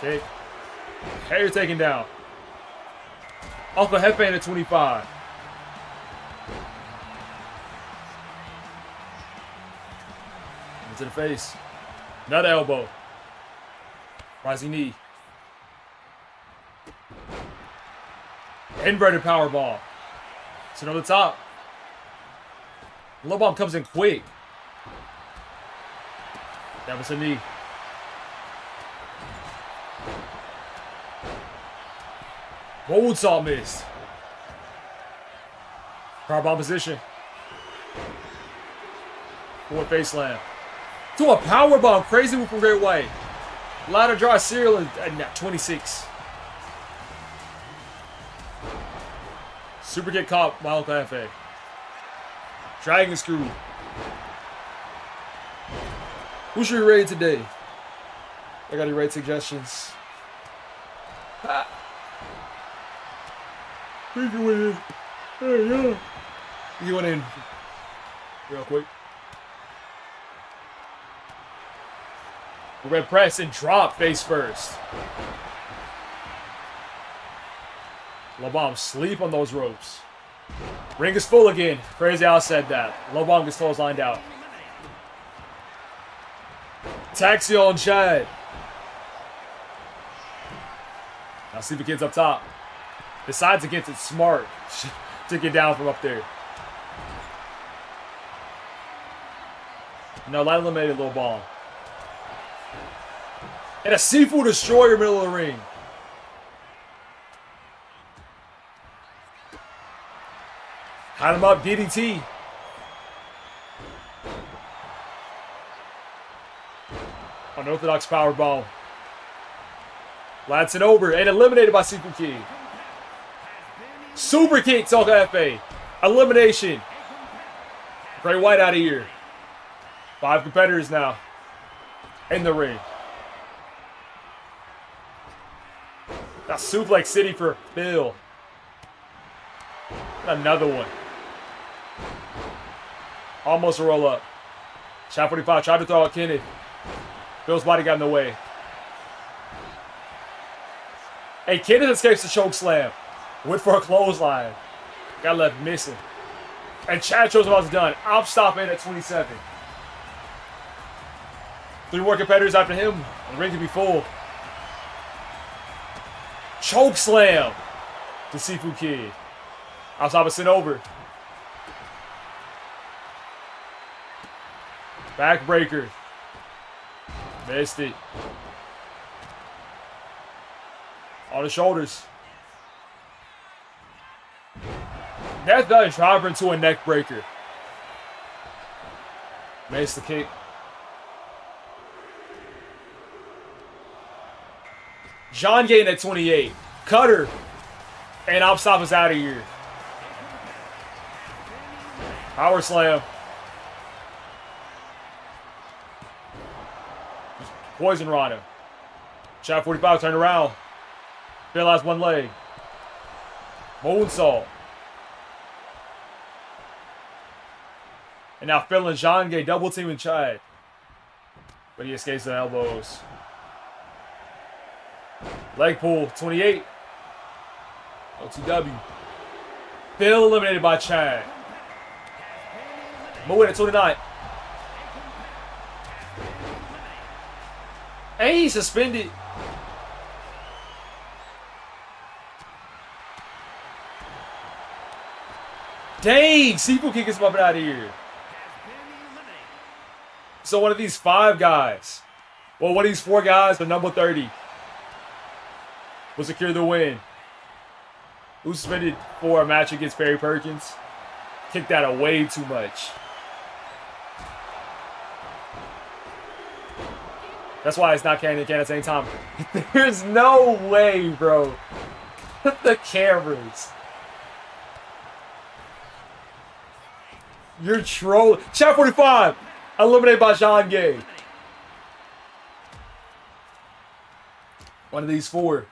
Kick. Hair taken down. Uncle Hefe at 25. Into the face. Another elbow. Rising knee. Inverted powerbomb. It's another top. Low bomb comes in quick. That was a knee. Moonsault missed. Powerbomb position. Forward face slam. To a powerbomb. Crazy move from Great White. Ladder draw serial at 26. Super kick caught by Uncle Hefe. Dragon screw. Who should we raid today? I got any raid suggestions? Ah. We can win it. Hey, yeah. You went in real quick. Red press and drop face first. LeBomb sleep on those ropes. Ring is full again. Crazy how I said that. LeBomb gets toes lined out. Taxi on Chad. Now see the kid's up top. Decides against it smart to get down from up there. No, light eliminated Lil Bomb. And a Seafood Destroyer middle of the ring. Tied him up, DDT. Unorthodox powerbomb. Latson over and eliminated by Sifu Kid. Super kick, Soka FA. Elimination. Bray White out of here. 5 competitors now in the ring. Got Suplex City for Bill. Another one. Almost a roll up. Shot 45 tried to throw out Kenneth. Bill's body got in the way. Hey, Kenneth escapes the choke slam. Went for a clothesline. Got left missing. And Chad shows him how it's done. I'm stopping at 27. 3 more competitors after him. The ring can be full. Choke slam to Sifu Kid. Outside of over. Backbreaker. Missed it. On the shoulders. Death Valley driver into a neck breaker. Missed the kick. John Gayton at 28. Cutter. And Opstop is out of here. Power slam. Poison Rana. Shot 45, turn around. Bill has one leg. Moonsault. And now Phil and John Gay double teaming Chad. But he escapes the elbows. Leg pull, 28. OTW. Phil eliminated by Chad. Moving at 29. And he's suspended. Dang, Sifu Kick is bumping out of here. So one of these 5 guys, well, one of these 4 guys, the number 30, will secure the win. Who suspended for a match against Perry Perkins? Kicked that away too much. That's why it's not Cannon and Cannon at the same time. There's no way, bro. The cameras. You're trolling. Chat 45. Eliminated by John Gay. One of these 4.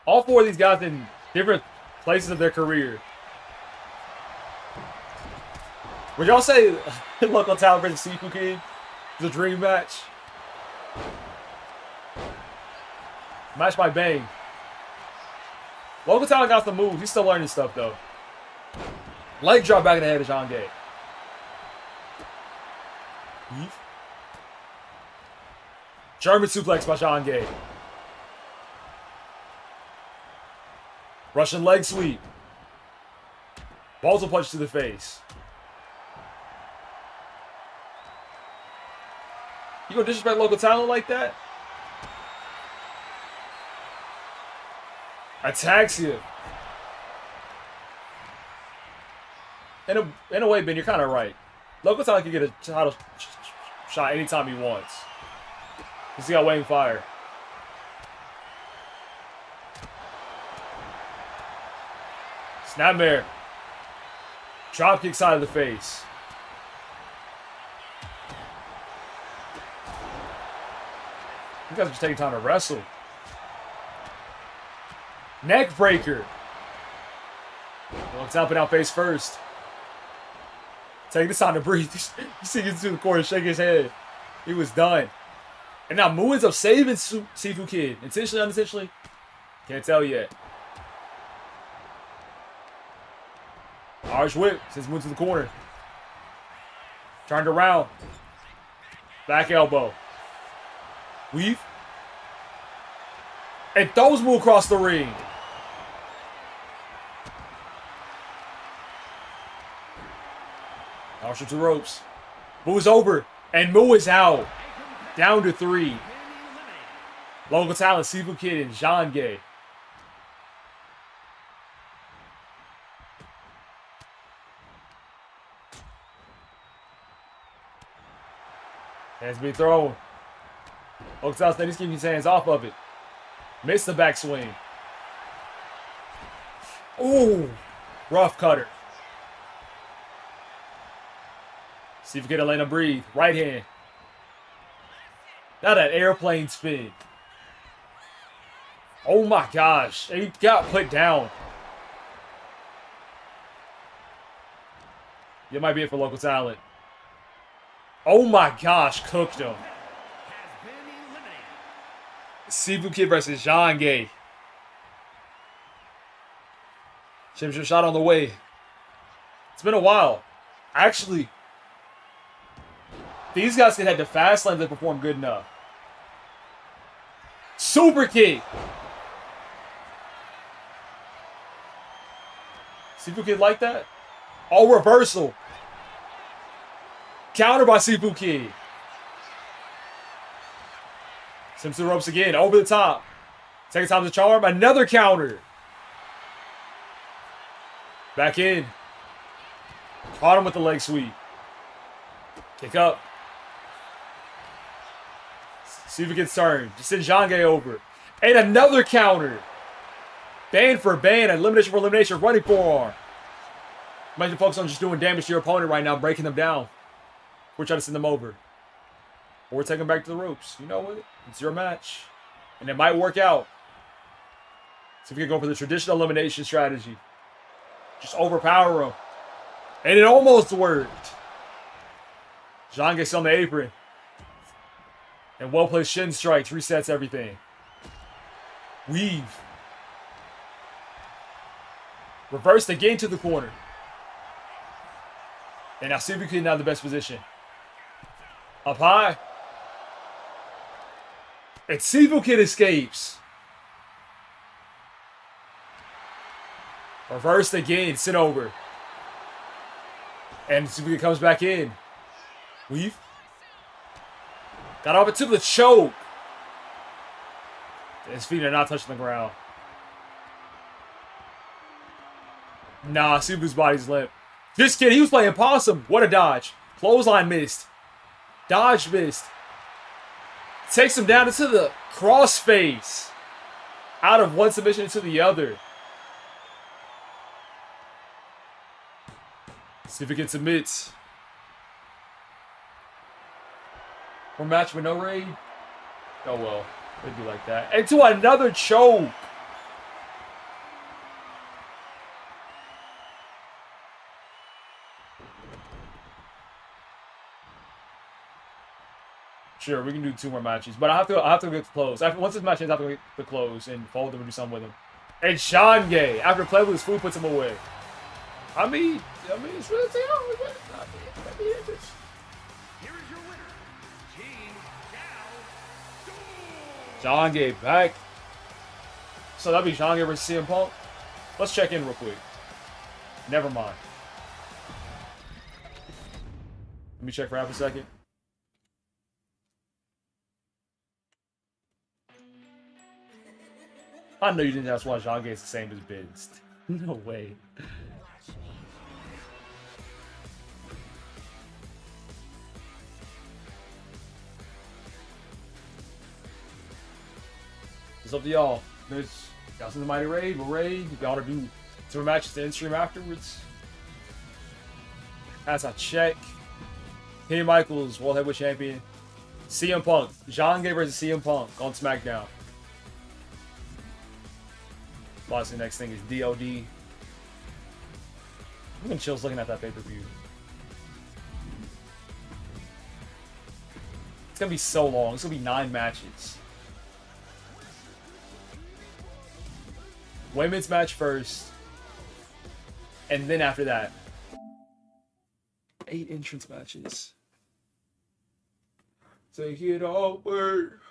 All 4 of these guys in different places of their career. Would y'all say Local Talent versus Sifu Kid is a dream match? Match by Bang. Local Talent got the moves. He's still learning stuff though. Leg drop back in the head of John Gay. German suplex by John Gay. Russian leg sweep. Balls will punch to the face. You gonna disrespect Local Talent like that? Attacks you. In a way, Ben, you're kind of right. Local Talent can get a title shot anytime he wants. He's got Wayne Fire. Snapmare. Dropkick side of the face. You guys are just taking time to wrestle. Neck breaker. Looks up and out face first. Taking this time to breathe. You see him to the corner, shake his head. He was done. And now Moo ends up saving Sifu Kid. Intentionally, unintentionally? Can't tell yet. Irish whip. Sends Moo to the corner. Turned around. Back elbow. Weave. And throws Moo across the ring. Marshall to ropes. Moo's over. And Moo is out. Down to 3. Local Talent, Sifu Kid, and John Gay. Hands be thrown. Oaks out, he's keeping his hands off of it. Missed the backswing. Ooh, rough cutter. See if we can let him breathe. Right hand. Now that airplane spin. Oh my gosh. He got put down. It might be it for local talent. Oh my gosh, cooked him. Sifu Kid versus John Gay. Championship shot on the way. It's been a while. Actually, these guys can head to fast lane if they perform good enough. Super kick. Sifu Kid like that? Oh, reversal. Counter by Sifu Kid. Sims to the ropes again. Over the top. Second time's a charm. Another counter. Back in. Caught him with the leg sweep. Kick up. See if he gets turned. Just send Jange over. And another counter. Band for band. Elimination for elimination. Running forearm. Imagine focus on just doing damage to your opponent right now. Breaking them down. We're trying to send them over. Or take them back to the ropes. You know what? It's your match. And it might work out. So if you can go for the traditional elimination strategy. Just overpower him. And it almost worked. John gets on the apron. And well-placed shin strikes resets everything. Weave. Reverse again to the corner. And now Sifu Kid now in the best position. Up high. And Sifu Kid escapes. Reversed again. Sit over. And Sifu Kid comes back in. Weave. Got off it to the choke. His feet are not touching the ground. Nah, Sifu's body's limp. This kid, he was playing possum. What a dodge. Clothesline missed. Dodge missed. Takes him down into the crossface. Out of one submission into the other. See if he can submit. One match with no raid. Oh well. It'd be like that. And to another choke. Sure, we can do 2 more matches, but I have to get to close. Once this match ends, I have to get to close and fold them and do something with him. And Sean Gay, after playing with his food, puts him away. I mean, it's really John Gay back. So that'd be John Gay versus CM Punk. Let's check in real quick. Never mind. Let me check for half a second. I know you didn't just watch John Gay's the same as Vince. No way. It's up to y'all. There's y'all see the Mighty Raid, we'll raid. Y'all to do 2 matches to end stream afterwards. As I check. Kenny Michaels, World Heavyweight Champion. CM Punk. John Gay versus CM Punk on SmackDown. Obviously, the next thing is DOD. I'm getting chills looking at that pay-per-view. It's gonna be so long. It's gonna be 9 matches. Women's match first. And then after that, 8 entrance matches. Take it over.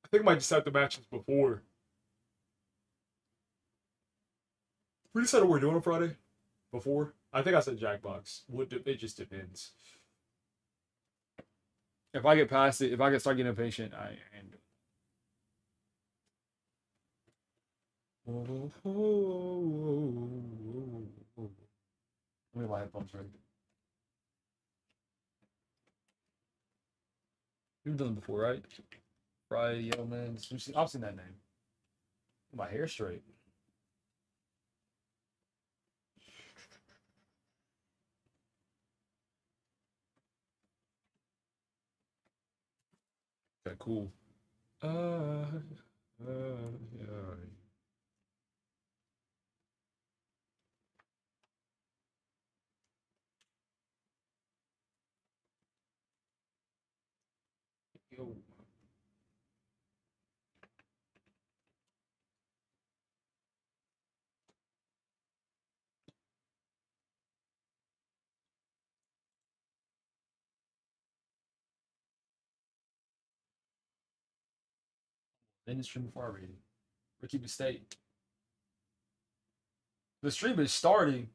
I think I might just have the matches before. We decided what we're doing on Friday? Before? I think I said Jackbox. It just depends. If I get past it, if I start getting impatient, I end it. Let me my headphones ready. You've done it before, right? Friday, yo, man. I've seen that name. My hair straight. Okay, cool. Yeah. Yo. End the stream before I read it. Or keep it state. The stream is starting.